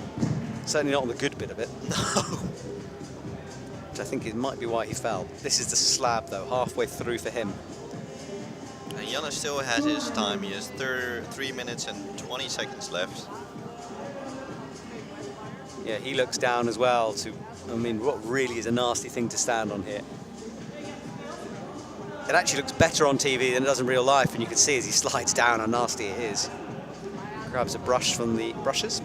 Certainly not on the good bit of it. No. Which I think it might be why he fell. This is the slab, though, halfway through for him. And Giannis still has his time. He has 3 minutes and 20 seconds left. Yeah, he looks down as well to, I mean, what really is a nasty thing to stand on here. It actually looks better on TV than it does in real life, and you can see as he slides down how nasty it is. Grabs a brush from the brushes.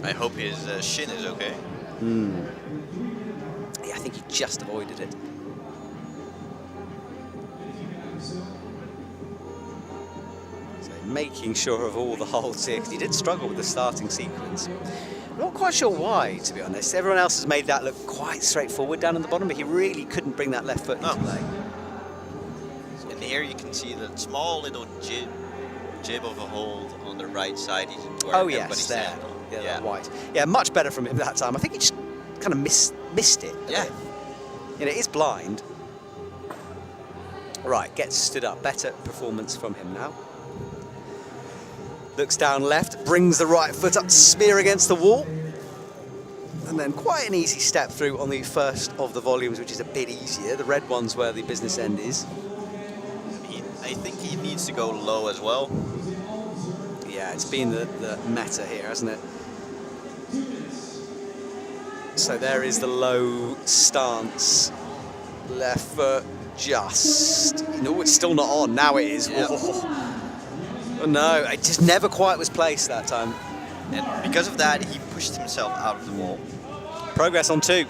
I hope his shin is okay. Yeah, I think he just avoided it. So making sure of all the holds here, because he did struggle with the starting sequence. Not quite sure why, to be honest. Everyone else has made that look quite straightforward down at the bottom, but he really couldn't bring that left foot into play. And here you can see the small little jib of a hold on the right side. He's where Oh everybody's yes, there. standing on. Yeah, white. Yeah, much better from him that time. I think he just kind of missed it. Yeah. And it is blind. Right, gets stood up. Better performance from him now. Looks down left, brings the right foot up to smear against the wall. And then quite an easy step through on the first of the volumes, which is a bit easier. The red one's where the business end is. I think he needs to go low as well. Yeah, it's been the meta here, hasn't it? So there is the low stance. Left foot just... No, it's still not on. Now it is. Yep. Oh, no, it just never quite was placed that time. And because of that, he pushed himself out of the wall. Progress on 2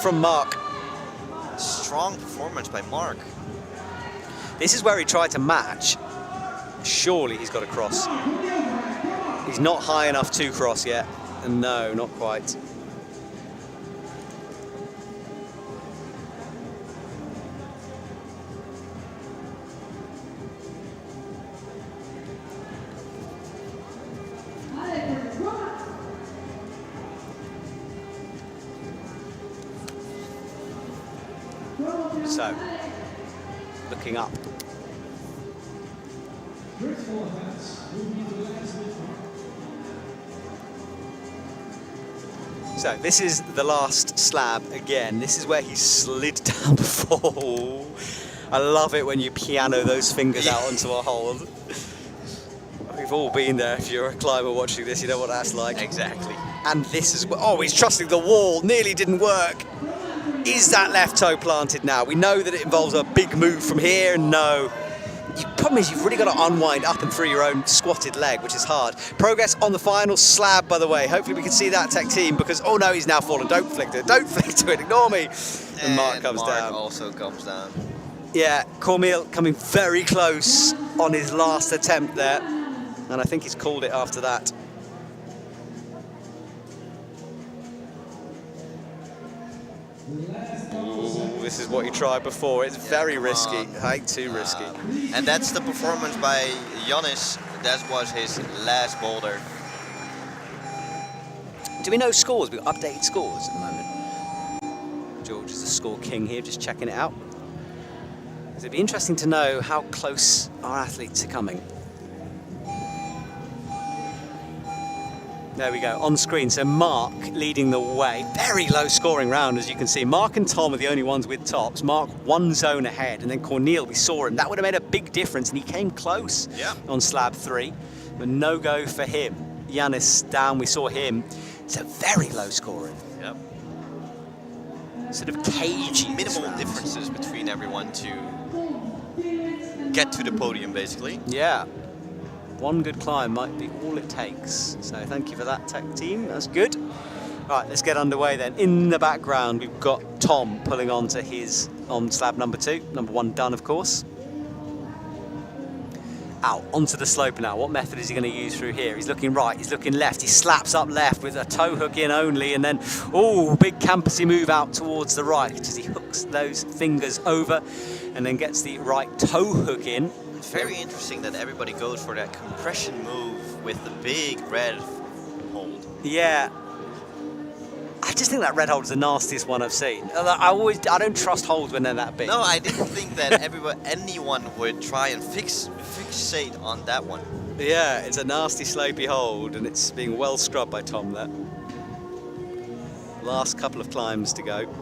from Mark. Strong performance by Mark. This is where he tried to match. Surely he's got a cross. He's not high enough to cross yet. And no, not quite. So, looking up. So this is the last slab again. This is where he slid down before. I love it when you piano those fingers out onto a hold. We've all been there. If you're a climber watching this, you know what that's like. Exactly. And this is, oh, he's trusting the wall. Nearly didn't work. Is that left toe planted now? We know that it involves a big move from here, and no. problem is you've really got to unwind up and through your own squatted leg, which is hard. Progress on the final slab, by the way. Hopefully we can see that, tech team, because, oh no, he's now fallen. Don't flick to it. Don't flick to it. Ignore me. And Mark comes down. Also comes down. Yeah, Cormier coming very close on his last attempt there. And I think he's called it after that. Ooh, this is what he tried before. It's very risky. Hey, too risky. And that's the performance by Giannis. That was his last boulder. Do we know scores? We've got updated scores at the moment. George is the score king here, just checking it out. It'd be interesting to know how close our athletes are coming. There we go, on screen. So Mark leading the way. Very low scoring round, as you can see. Mark and Tom are the only ones with tops. Mark one zone ahead, and then Cornel, we saw him. That would have made a big difference, and he came close on slab 3. But no go for him. Giannis down, we saw him. So very low scoring. Yep. Sort of cagey. Minimal differences between everyone to get to the podium, basically. Yeah. One good climb might be all it takes. So thank you for that, tech team. That's good. Right, let's get underway then. In the background, we've got Tom pulling on to his on slab number 2. Number 1 done, of course. Out onto the slope now. What method is he going to use through here? He's looking right, he's looking left. He slaps up left with a toe hook in only, and then, oh, big campusy move out towards the right as he hooks those fingers over and then gets the right toe hook in. It's very interesting that everybody goes for that compression move with the big red hold. Yeah. I just think that red hold is the nastiest one I've seen. I don't trust holds when they're that big. No, I didn't think that anyone would try and fixate on that one. Yeah, it's a nasty slopey hold, and it's being well scrubbed by Tom there. Last couple of climbs to go.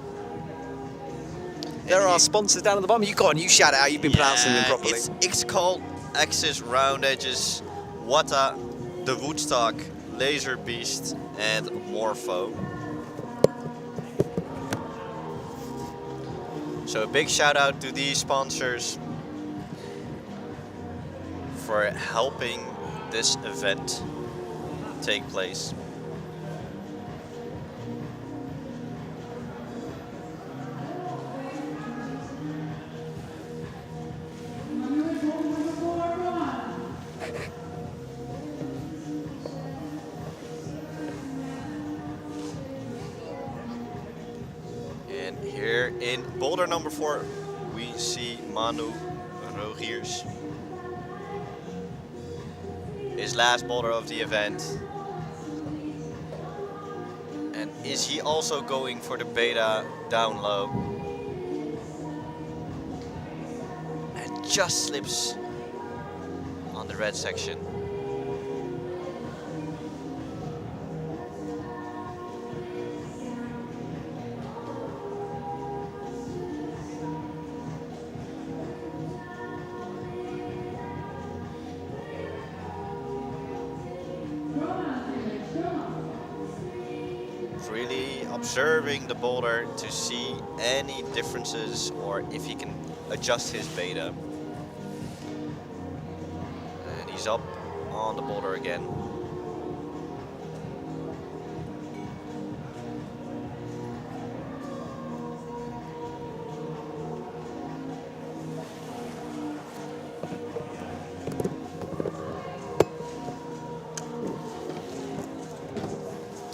There are sponsors down at the bottom. You go on, you shout it out. You've been pronouncing them properly. It's X-Call, Axis, Round Edges, Wata, The Woodstock, Laser Beast, and Morpho. So a big shout out to these sponsors for helping this event take place. And here in boulder number 4, we see Manu Rogiers. His last boulder of the event. And is he also going for the beta down low? And just slips on the red section. Really observing the boulder to see any differences or if he can adjust his beta. And he's up on the boulder again.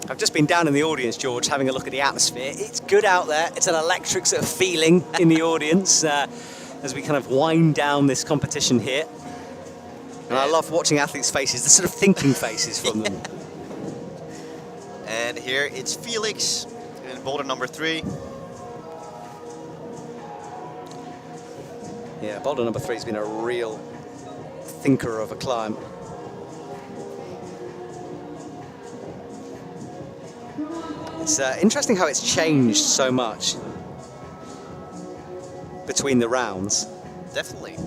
I've just been down in the audience, George, having a look at the atmosphere. It's good out there. It's an electric sort of feeling in the audience as we kind of wind down this competition here. And I love watching athletes' faces, the sort of thinking faces from them. And here it's Felix in boulder number 3. Yeah, boulder number 3 has been a real thinker of a climb. It's interesting how it's changed so much between the rounds. Definitely.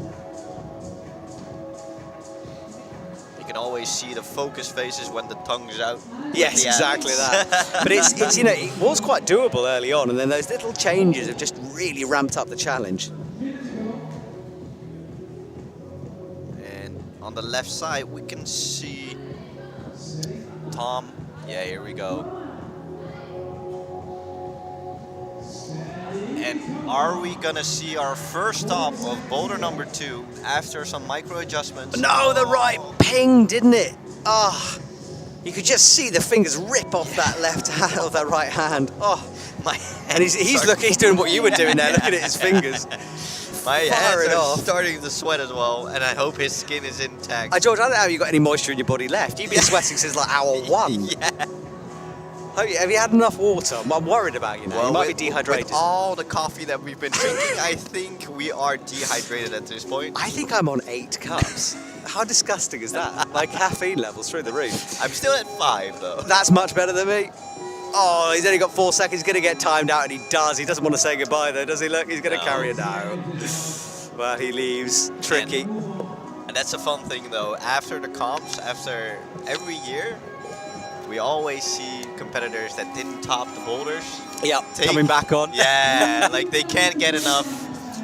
You can always see the focus faces when the tongue's out. Yes, exactly that. But it's you know, it was quite doable early on, and then those little changes have just really ramped up the challenge. on the left side, we can see Tom. Yeah, here we go. And are we gonna see our first stop of boulder number 2 after some micro adjustments? No, the right ping, didn't it? Ah, you could just see the fingers rip off that left hand, or that right hand. Oh, My and he's doing what you were doing there, looking at his fingers. My hands Firing are off. starting to sweat as well, and I hope his skin is intact. George, I don't know how you got any moisture in your body left. You've been sweating since like hour 1. Yeah. Have you had enough water? I'm worried about you now. You might be dehydrated. With all the coffee that we've been drinking, I think we are dehydrated at this point. I think I'm on 8 cups. How disgusting is that? Like caffeine levels through the roof. I'm still at 5 though. That's much better than me. Oh, he's only got 4 seconds. He's going to get timed out, and he does. He doesn't want to say goodbye though, does he? Look, he's going to carry it down. Well, he leaves. Tricky. And that's a fun thing though. After the comps, after every year, we always see competitors that didn't top the boulders. Yep, coming back on. Yeah, like they can't get enough,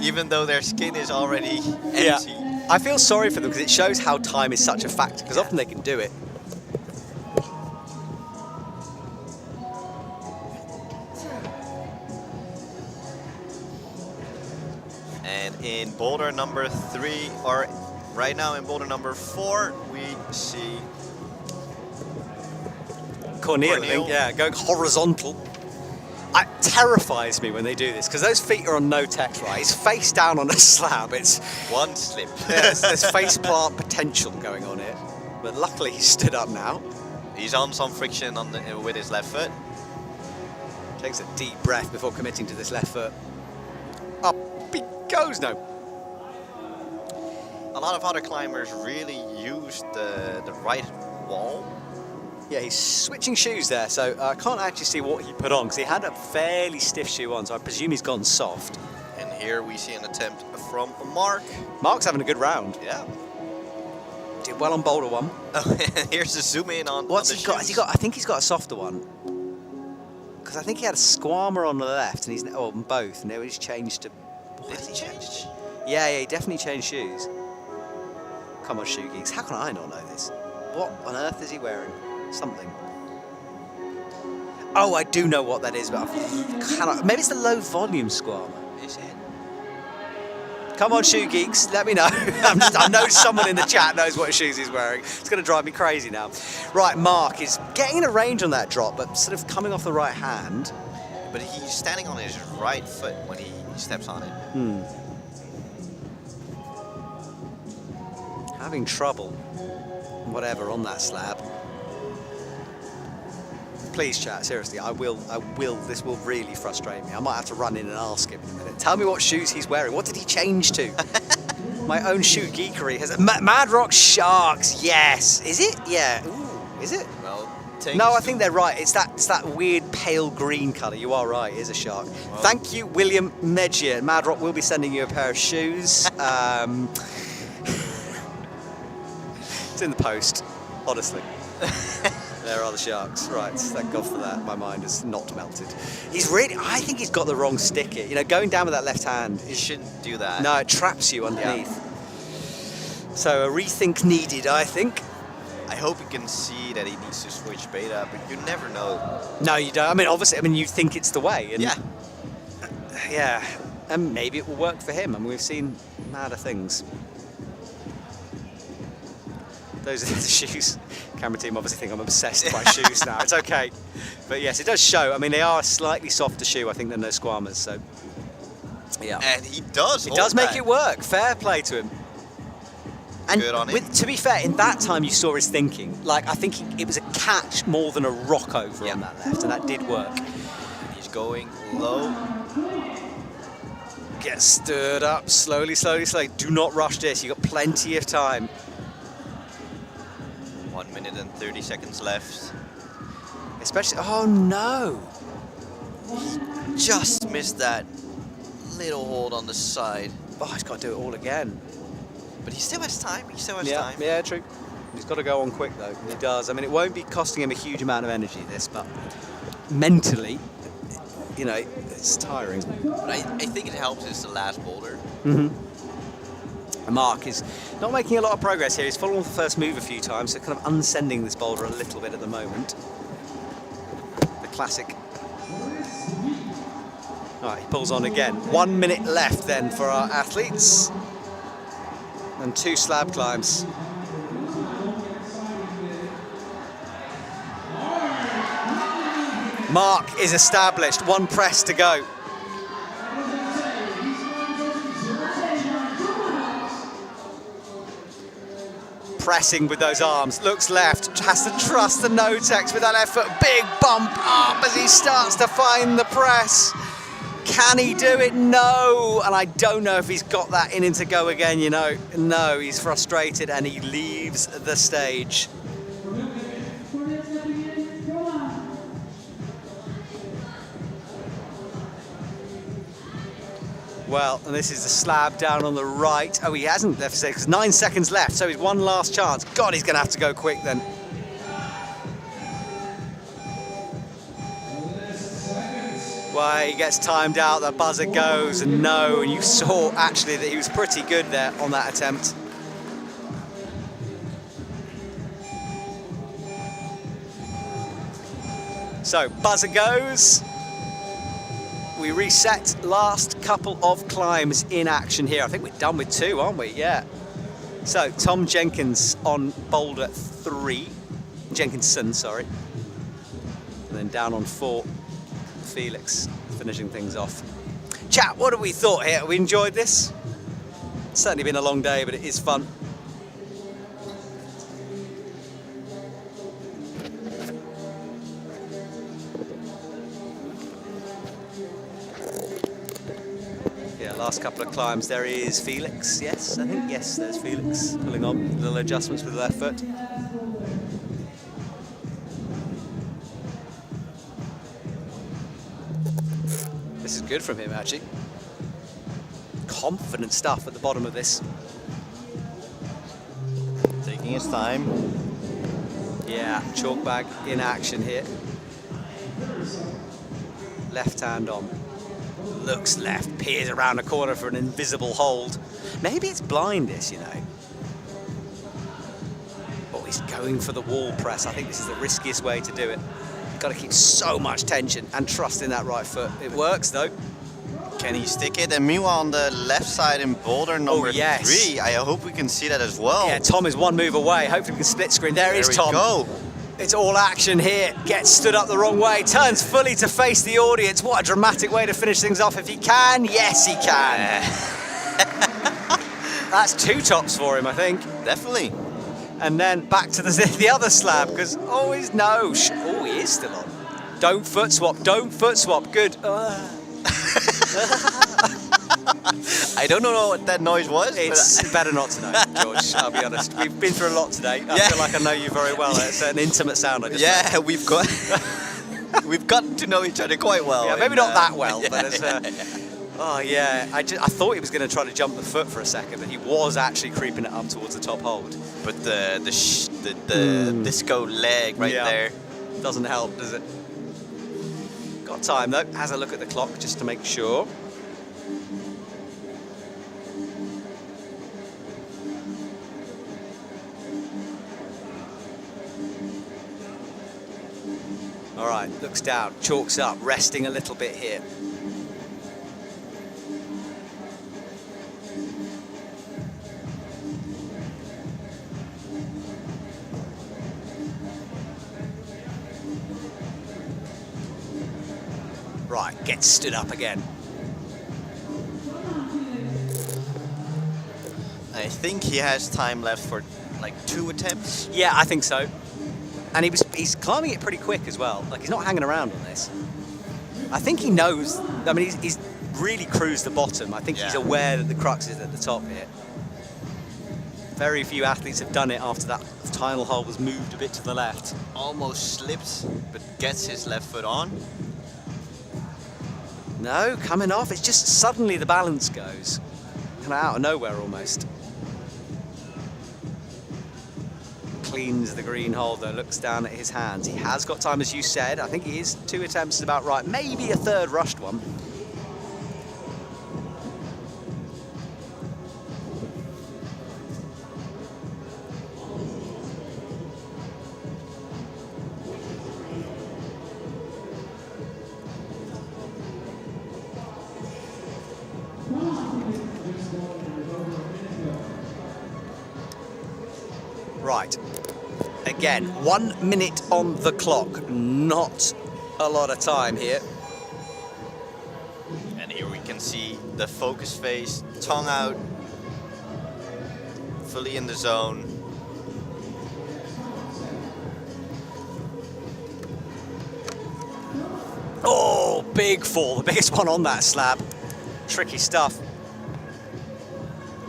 even though their skin is already empty. Yeah. I feel sorry for them because it shows how time is such a factor, because often they can do it. And in boulder number 3, or right now in boulder number 4, we see Cornel, I think, yeah, going horizontal. It terrifies me when they do this, because those feet are on no text, right? He's face down on a slab. It's one slip. there's face plant potential going on here. But luckily he stood up now. He's on some friction on with his left foot. Takes a deep breath before committing to this left foot. Up he goes, no. A lot of other climbers really use the right wall. Yeah, he's switching shoes there, so I can't actually see what he put on, because he had a fairly stiff shoe on, so I presume he's gone soft. And here we see an attempt from Mark. Mark's having a good round. Yeah. Did well on boulder 1. Oh, and here's the zoom in on. What's on the he got? Has shoes. he got? I think he's got a softer one. Because I think he had a squammer on the left, and he's on both, and now he's changed to. Did he change? Yeah, he definitely changed shoes. Come on, shoe geeks. How can I not know this? What on earth is he wearing? Something. Oh, I do know what that is, but I cannot. Maybe it's the low volume squammer. Is it? Come on, shoe geeks, let me know. I know someone in the chat knows what shoes he's wearing. It's going to drive me crazy now. Right, Mark is getting a range on that drop, but sort of coming off the right hand. But he's standing on his right foot when he steps on it. Having trouble, whatever, on that slab. Please, chat, seriously, I will, this will really frustrate me. I might have to run in and ask him in a minute. Tell me what shoes he's wearing. What did he change to? My own shoe geekery has... Mad Rock Sharks, yes. Is it? Yeah. Ooh, is it? Well, no, I think they're right. It's that weird pale green colour. You are right, it is a shark. Well, thank you, William Medjier. Mad Rock will be sending you a pair of shoes. It's in the post, honestly. There are the sharks. Right, thank God for that. My mind is not melted. I think he's got the wrong stick here. You know, going down with that left hand. You shouldn't do that. No, it traps you underneath. Yeah. So a rethink needed, I think. I hope he can see that he needs to switch beta, but you never know. No, you don't. I mean, obviously, you think it's the way. And yeah. Yeah, and maybe it will work for him. I mean, we've seen madder things. Those are the shoes. Camera team obviously think I'm obsessed by shoes now. It's okay. But yes, it does show. I mean, they are a slightly softer shoe, I think, than those squammers. So, yeah. And he does. He does make it work. Fair play to him. And good on him. To be fair, in that time you saw his thinking. Like, I think it was a catch more than a rock over on that left, and that did work. He's going low. Get stirred up slowly, slowly, slowly. Do not rush this. You've got plenty of time. 1 minute and 30 seconds left. Especially, oh no! He just missed that little hold on the side. Oh, he's got to do it all again. But he still has time. He still has yeah, time. Yeah, true. He's got to go on quick though. He does. I mean, it won't be costing him a huge amount of energy, this, but mentally, you know, it's tiring. But I think it helps. It's the last boulder. Mm-hmm. Mark is not making a lot of progress here. He's fallen off the first move a few times, so kind of unsending this boulder a little bit at the moment. The classic. All right, he pulls on again. 1 minute left then for our athletes. And 2 slab climbs. Mark is established, 1 press to go. Pressing with those arms, looks left, has to trust the no-tex with that left foot. Big bump up as he starts to find the press. Can he do it? No. And I don't know if he's got that in him to go again, you know. No, he's frustrated and he leaves the stage. Well, and this is the slab down on the right. Oh, he hasn't left 6, 9 seconds left, so he's 1 last chance. God, he's going to have to go quick then. Well, he gets timed out, the buzzer goes, and no, and you saw actually that he was pretty good there on that attempt. So, buzzer goes. We reset, last couple of climbs in action here. I think we're done with 2, aren't we? Yeah. So Tom Jenkins on boulder 3, Jenkinson, sorry. And then down on 4, Felix finishing things off. Chat, what have we thought here? Have we enjoyed this? It's certainly been a long day, but it is fun. Last couple of climbs, there is Felix, yes, I think, yes, there's Felix, pulling on, little adjustments with the left foot. This is good from him, actually. Confident stuff at the bottom of this. Taking his time. Yeah, chalk bag in action here. Left hand on. Looks left, peers around the corner for an invisible hold. Maybe it's blindness, you know. Oh, he's going for the wall press. I think this is the riskiest way to do it. You've got to keep so much tension and trust in that right foot. It works, though. Can he stick it? And meanwhile, on the left side in boulder number 3, I hope we can see that as well. Yeah, Tom is 1 move away. Hopefully we can split screen. There is Tom. Go. It's all action here. Gets stood up the wrong way. Turns fully to face the audience. What a dramatic way to finish things off. If he can, yes, he can. That's 2 tops for him, I think. Definitely. And then back to the other slab, because, oh, he's no. Oh, he is still on. Don't foot swap. Don't foot swap. Good. I don't know what that noise was. It's better not to know, George, I'll be honest. We've been through a lot today. I feel like I know you very well. It's an intimate sound I just made. We've got we've gotten to know each other quite well. Yeah, maybe not that well, but it's, oh yeah, I thought he was going to try to jump the foot for a second, but he was actually creeping it up towards the top hold. But the disco leg right there doesn't help, does it? Got time though. Has a look at the clock just to make sure. All right, looks down, chalks up, resting a little bit here. Right, gets stood up again. I think he has time left for like 2 attempts. Yeah, I think so. And he's climbing it pretty quick as well. Like, he's not hanging around on this. I think he knows. I mean, he's really cruised the bottom. I think he's aware that the crux is at the top here. Very few athletes have done it after that final hole was moved a bit to the left. Almost slips, but gets his left foot on. No, coming off. It's just suddenly the balance goes. Kind of out of nowhere almost. Cleans the green hold though, looks down at his hands. He has got time, as you said. I think he is 2 attempts is about right. Maybe a 3rd rushed one. Right. Again, 1 minute on the clock. Not a lot of time here. And here we can see the focus face, tongue out, fully in the zone. Oh, big fall, the biggest one on that slab. Tricky stuff.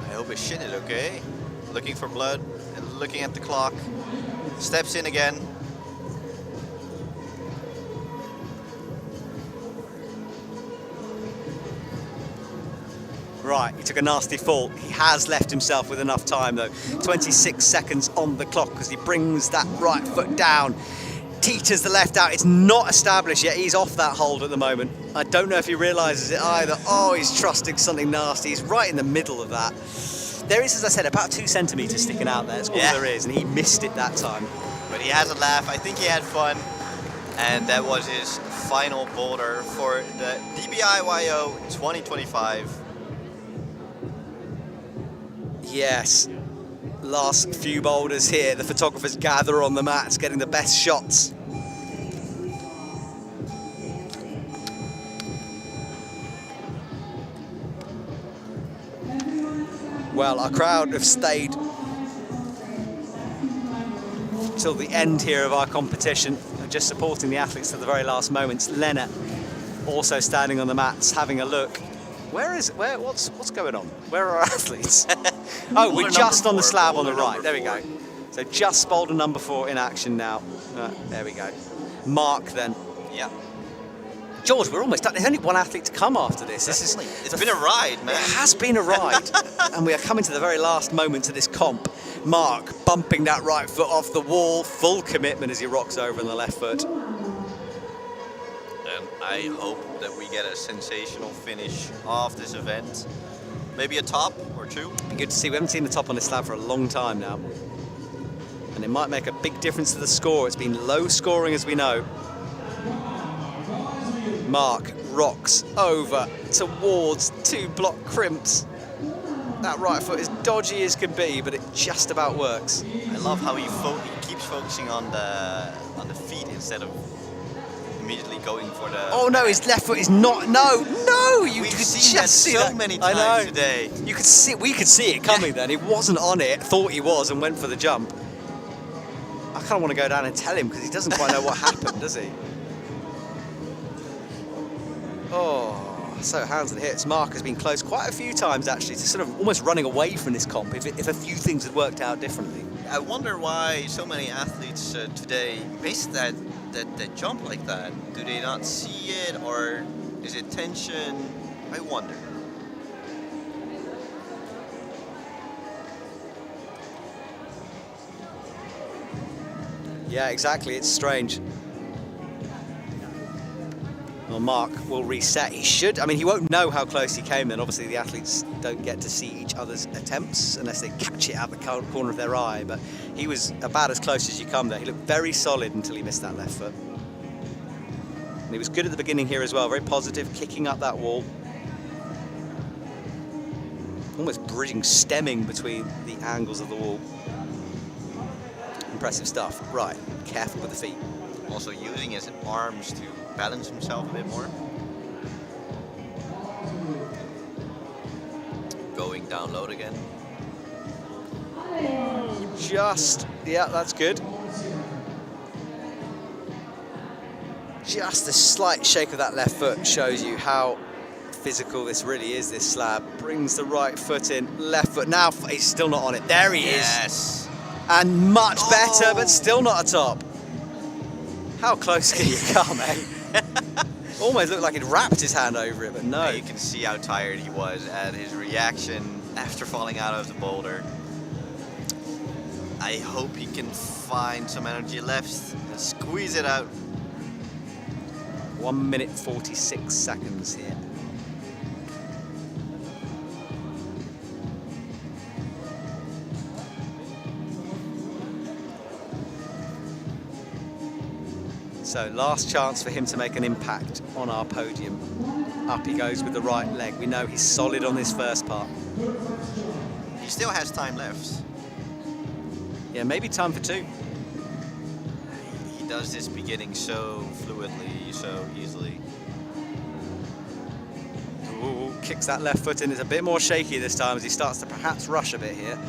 I hope his shin is okay. Looking for blood, and looking at the clock. Steps in again. Right, he took a nasty fall. He has left himself with enough time though. 26 seconds on the clock because he brings that right foot down. Teeters the left out. It's not established yet. He's off that hold at the moment. I don't know if he realises it either. Oh, he's trusting something nasty. He's right in the middle of that. There is, as I said, about 2 centimetres sticking out there. That's all there is, and he missed it that time. But he has a laugh. I think he had fun. And that was his final boulder for the DBIYO 2025. Yes. Last few boulders here. The photographers gather on the mats, getting the best shots. Well, our crowd have stayed till the end here of our competition, just supporting the athletes to the very last moments. Lena also standing on the mats, having a look. What's going on? Where are our athletes? Oh, we're just on the slab on the right. There we go. So just boulder number 4 in action now. There we go. Mark then. Yeah. George, we're almost done. There's only one athlete to come after this. It's been a ride, man. It has been a ride. And we are coming to the very last moments of this comp. Mark bumping that right foot off the wall. Full commitment as he rocks over on the left foot. And I hope that we get a sensational finish of this event. Maybe a top or 2. Be good to see. We haven't seen the top on this slab for a long time now. And it might make a big difference to the score. It's been low scoring, as we know. Mark rocks over towards 2 block crimps. That right foot is dodgy as can be, but it just about works. I love how he keeps focusing on the feet instead of immediately going for the... Oh no, his left foot is not... No! We've seen that so many times today. We could see it coming then. He wasn't on it, thought he was, and went for the jump. I kind of want to go down and tell him because he doesn't quite know what happened, does he? Oh, so hands and hits. Mark has been close quite a few times actually to sort of almost running away from this comp if a few things had worked out differently. I wonder why so many athletes today missed that jump like that. Do they not see it, or is it tension? I wonder. Yeah, exactly. It's strange. Well, Mark will reset. He should. I mean, he won't know how close he came then. Obviously, the athletes don't get to see each other's attempts unless they catch it out the corner of their eye. But he was about as close as you come there. He looked very solid until he missed that left foot. And he was good at the beginning here as well. Very positive, kicking up that wall. Almost bridging, stemming between the angles of the wall. Impressive stuff. Right, careful with the feet. Also using his arms to balance himself a bit more. Going down low again. Yeah, that's good. Just a slight shake of that left foot shows you how physical this really is, this slab. Brings the right foot in, left foot. Now he's still not on it. There he is. And much better, but still not a top. How close can you come, eh? Almost looked like he'd wrapped his hand over it, but no. Yeah, you can see how tired he was and his reaction after falling out of the boulder. I hope he can find some energy left and squeeze it out. 1 minute 46 seconds here. So last chance for him to make an impact on our podium. Up he goes with the right leg. We know he's solid on this first part. He still has time left. Yeah, maybe time for 2. He does this beginning so fluidly, so easily. Ooh, kicks that left foot in. It's a bit more shaky this time as he starts to perhaps rush a bit here.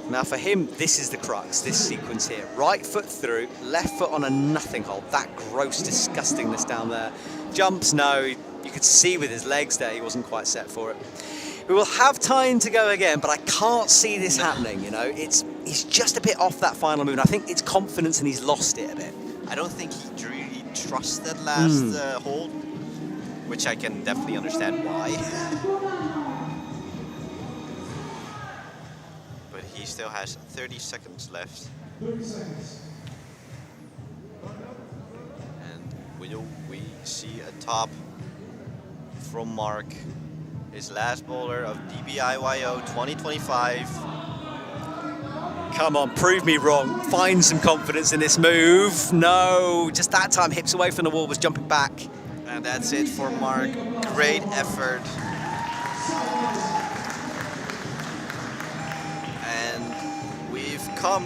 Now for him, this is the crux, this sequence here. Right foot through, left foot on a nothing hold. That gross disgustingness down there. Jumps, no. You could see with his legs there, he wasn't quite set for it. We will have time to go again, but I can't see this happening, you know. He's just a bit off that final move, and I think it's confidence and he's lost it a bit. I don't think he really trusts that last hold, which I can definitely understand why. But he still has 30 seconds left. 30 seconds. And will we see a top from Mark? His last bowler of DBIYO 2025. Come on, prove me wrong. Find some confidence in this move. No, just that time, hips away from the wall, was jumping back. And that's it for Mark. Great effort. And we've come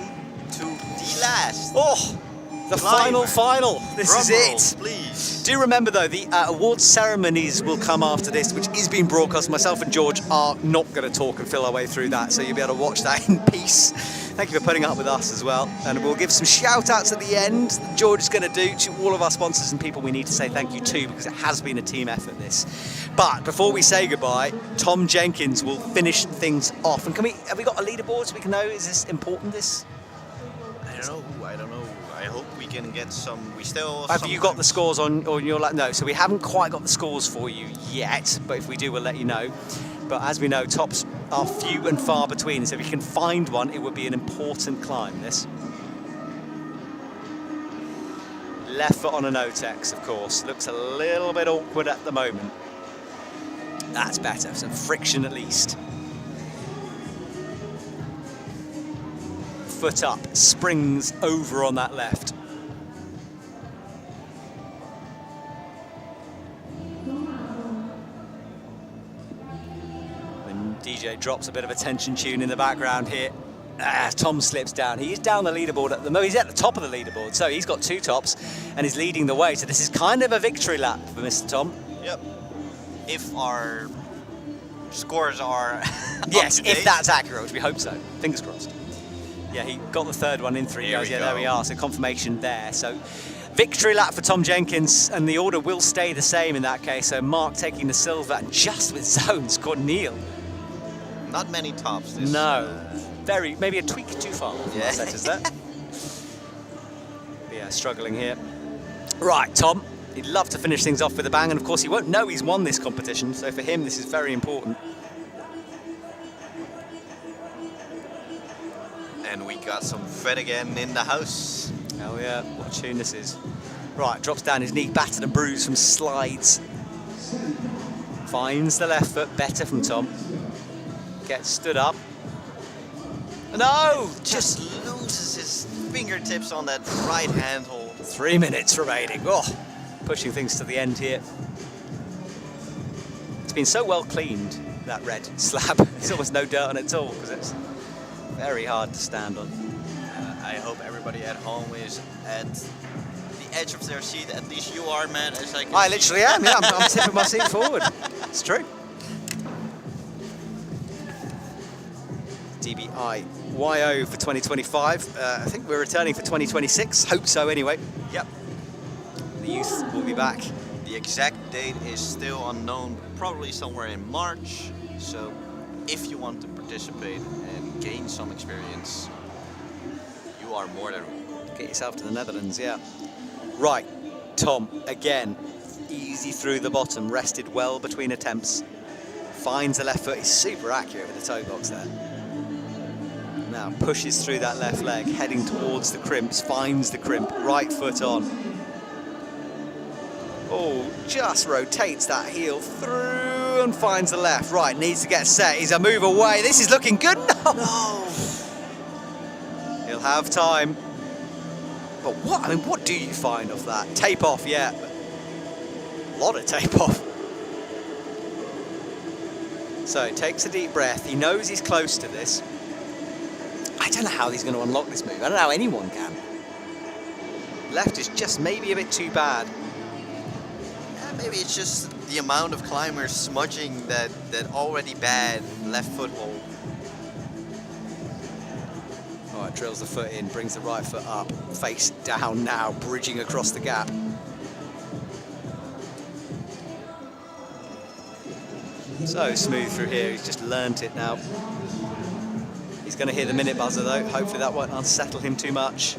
to the last. Oh, the Climb. final. This is Drum roll, it. please. Do remember though, the awards ceremonies will come after this, which is being broadcast. Myself and George are not going to talk and fill our way through that, so you'll be able to watch that in peace. Thank you for putting up with us as well. And we'll give some shout outs at the end that George is going to do to all of our sponsors and people we need to say thank you to, because it has been a team effort, this. But before we say goodbye, Tom Jenkins will finish things off. And have we got a leaderboard so we can know, is this important, this? I don't know. I hope we can get some. We still. Have you got the scores on your no? So we haven't quite got the scores for you yet, but if we do, we'll let you know. But as we know, tops are few and far between. So if you can find one, it would be an important climb. This left foot on a no-tex, of course, looks a little bit awkward at the moment. That's better. Some friction at least. Foot up, springs over on that left. And DJ drops a bit of a tension tune in the background here. Tom slips down. He is down the leaderboard at the moment. He's at the top of the leaderboard, so he's got 2 tops and is leading the way. So this is kind of a victory lap for Mr. Tom. Yep. If our scores are yes, up to date. if that's accurate, which we hope so. Fingers crossed. Yeah, he got the 3rd one in 3 Here goes. we Yeah, go. there we are. So confirmation there. So victory lap for Tom Jenkins, and the order will stay the same in that case. So Mark taking the silver, and just with zones, Cornel. Not many tops. This, No, maybe a tweak too far. Yeah. Setters there. But yeah, struggling here. Right, Tom. He'd love to finish things off with a bang, and of course he won't know he's won this competition. So for him, this is very important. And we got some Fred again in the house. Oh yeah, what a tune this is. Right, drops down his knee, battered and bruised from slides. Finds the left foot, better from Tom. Gets stood up. No! Just loses his fingertips on that right hand hole. 3 minutes remaining. Oh, pushing things to the end here. It's been so well cleaned, that red slab. There's almost no dirt on it at all, because it's very hard to stand on. I hope everybody at home is at the edge of their seat. At least you are, man. As I can I see. literally am, yeah. I'm tipping my seat forward. It's true. DBIYO for 2025. I think we're returning for 2026. Hope so, anyway. Yep. The youth will be back. The exact date is still unknown, probably somewhere in March. So if you want to participate and gain some experience, you are more than welcome. Get yourself to the Netherlands, yeah. Right, Tom, again, easy through the bottom, rested well between attempts. Finds the left foot, he's super accurate with the toe box there. Now pushes through that left leg, heading towards the crimps, finds the crimp, right foot on. Oh, just rotates that heel through and finds the left. Right, needs to get set. He's a move away. This is looking good. No! He'll have time. But what do you find of that? Tape off, yeah. A lot of tape off. So he takes a deep breath. He knows he's close to this. I don't know how he's going to unlock this move. I don't know how anyone can. Left is just maybe a bit too bad. Yeah, maybe it's just the amount of climbers smudging that already bad left foothold. All right, drills the foot in, brings the right foot up, face down now, bridging across the gap. So smooth through here, he's just learnt it now. He's going to hear the minute buzzer though, hopefully that won't unsettle him too much.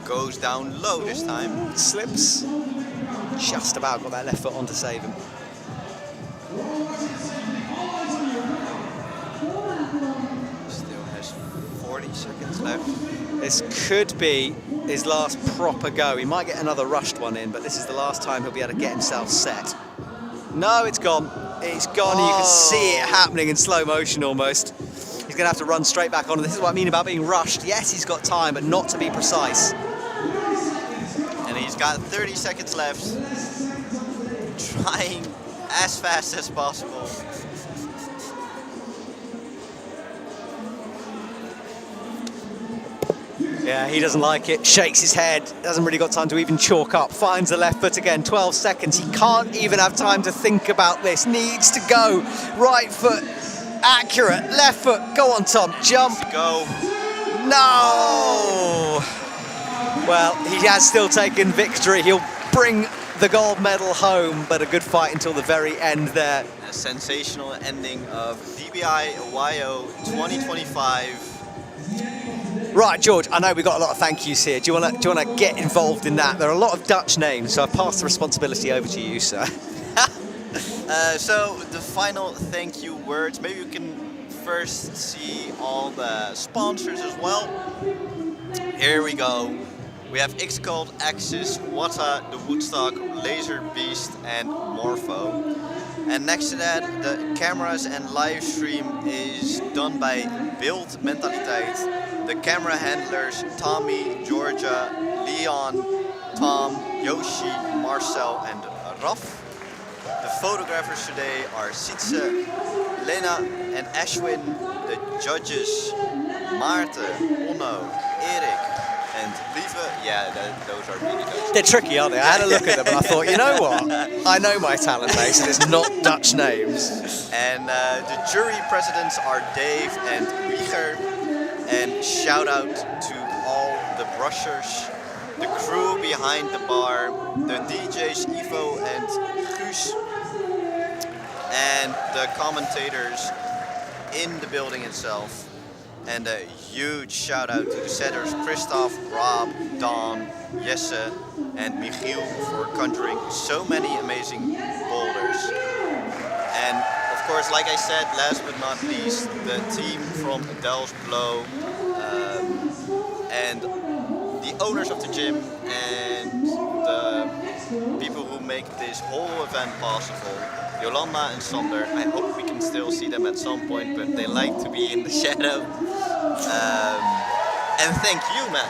Goes down low this time. Slips, just about got that left foot on to save him. Still has 40 seconds left. This could be his last proper go. He might get another rushed one in, but this is the last time he'll be able to get himself set. No, it's gone. It's gone. And you can see it happening in slow motion almost. He's going to have to run straight back on. This is what I mean about being rushed. Yes, he's got time, but not to be precise. And he's got 30 seconds left. Trying as fast as possible. Yeah, he doesn't like it, shakes his head, hasn't really got time to even chalk up, finds the left foot again, 12 seconds, he can't even have time to think about this, needs to go, right foot, accurate, left foot, go on Tom, jump, Go. no! Well, he has still taken victory, he'll bring the gold medal home, but a good fight until the very end there. A sensational ending of DBIYO 2025. Right, George, I know we've got a lot of thank yous here. Do you want to get involved in that? There are a lot of Dutch names, so I pass the responsibility over to you, sir. So the final thank you words. Maybe you can first see all the sponsors as well. Here we go. We have X-Cold, Axis, Wata, the Woodstock, Laser Beast, and Morpho. And next to that, the cameras and live stream is done by Build Mentaliteit. The camera handlers, Tommy, Georgia, Leon, Tom, Yoshi, Marcel, and Raf. The photographers today are Sietse, Lena, and Ashwin. The judges, Maarten, Onno, Erik, and Lieve. Yeah, those are really Dutch. They're tricky, aren't they? I had a look at them and I thought, you know what? I know my talent base and it's not Dutch names. And the jury presidents are Dave and Wieger. And shout out to all the brushers, the crew behind the bar, the DJs Ivo and Guus, and the commentators in the building itself. And a huge shout out to the setters Christoph, Rob, Don, Jesse, and Michiel for conjuring so many amazing boulders. And of course, like I said, last but not least, the team from Delfts, Bleau, and the owners of the gym and the people who make this whole event possible, Yolanda and Sander. I hope we can still see them at some point, but they like to be in the shadow. And thank you, man,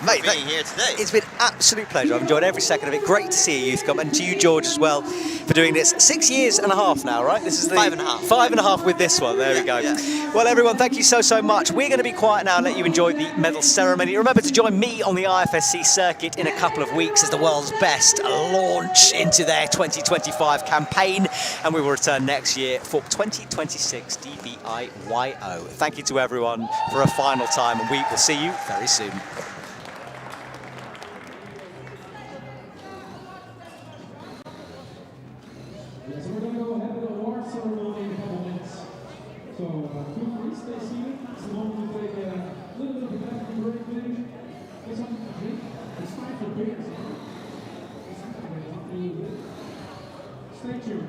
Mate, for being here today. It's been an absolute pleasure. I've enjoyed every second of it. Great to see you, Youthcom, and to you, George, as well, for doing this. 6 years and a half now, right? This is the 5.5. 5.5 with this one. There we go. Yeah. Well, everyone, thank you so much. We're going to be quiet now and let you enjoy the medal ceremony. Remember to join me on the IFSC circuit in a couple of weeks as the world's best launch into their 2025 campaign, and we will return next year for 2026 DBIYO. Thank you to everyone for a final time, and we will see you very soon. Yeah, so we're going to go ahead with the award ceremony in a couple minutes. So feel free to stay seated. It's the moment we take a little bit of a bathroom break, maybe. Get something to drink. It's time for beers. It's time for a little bit. Stay tuned.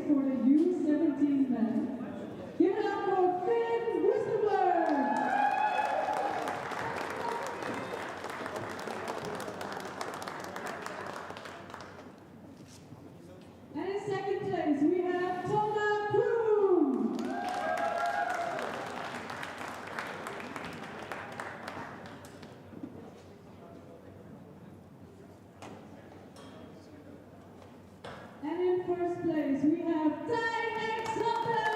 for the U17 men. Give it up for Finn Wusterberg. And in second place, we have Tona Kroon. And in first place, we have Tijn Exotter.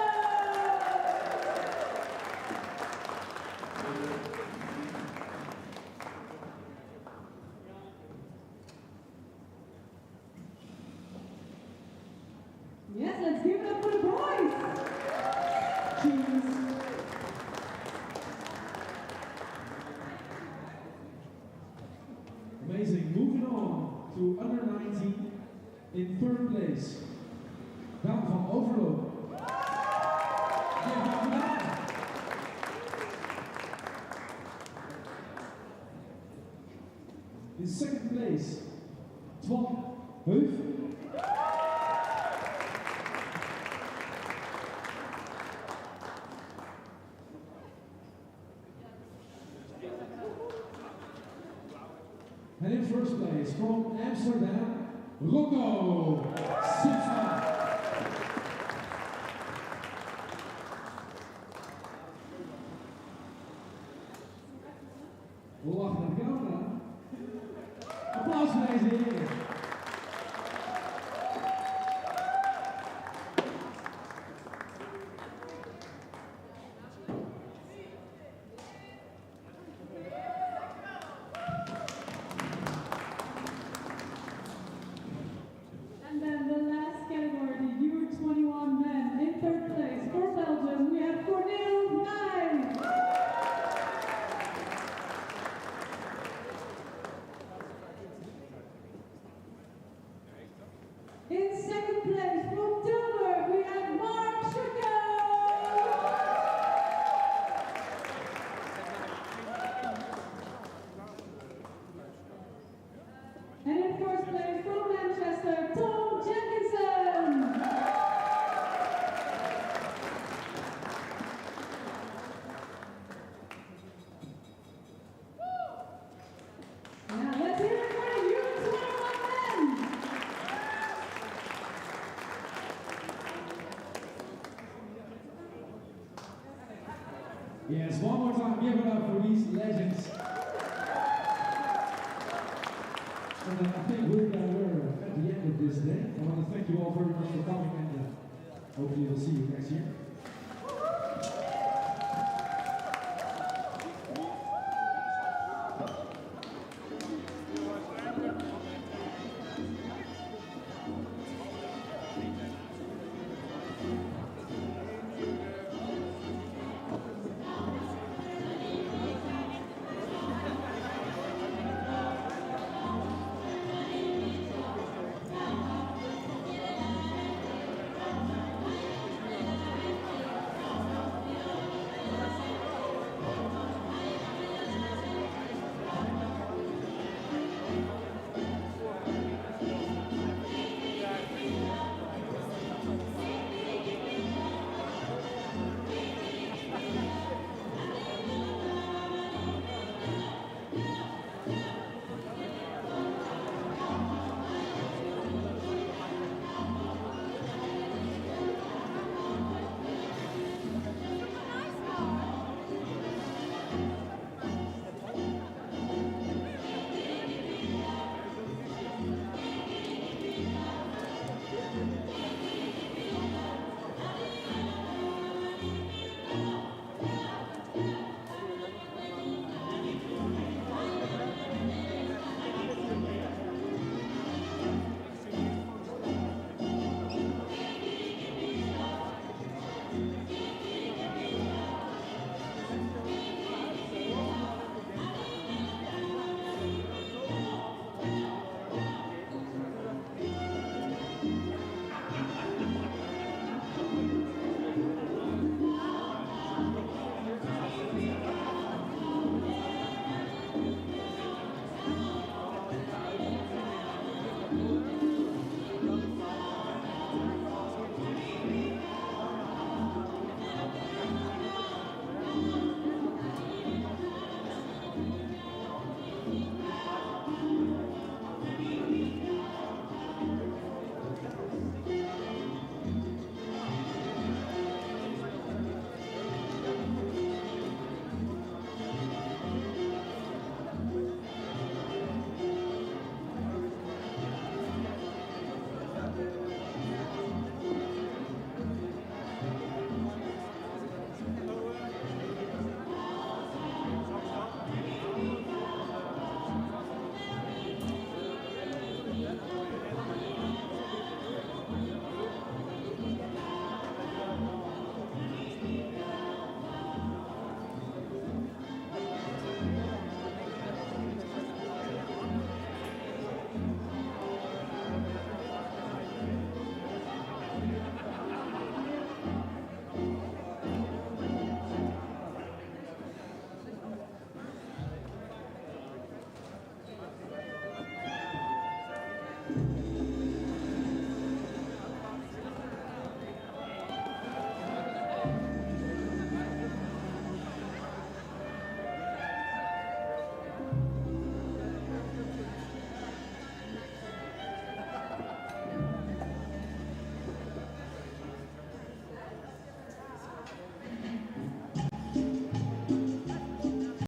Yes, let's give it up for the boys. Cheers. Amazing. Moving on to under 19 in third place. Daan van Overloop. In second place, Twan Heuf. And in first place, from Amsterdam, Rocco Sipsma. We lachen naar de camera. Applaus voor deze heren. And then the last category, the U21 men. In third place, for Belgium, we have Cornel Nij. In second place, from Tilburg, we have Mark Schucker. And in first place, from Manchester, Tom Jenkinson. Now let's hear it for the U21 men. Yes, one more time, give it up for these legends. And I think we're at the end of this day. I want to thank you all very much for coming, and hopefully we'll see you next year.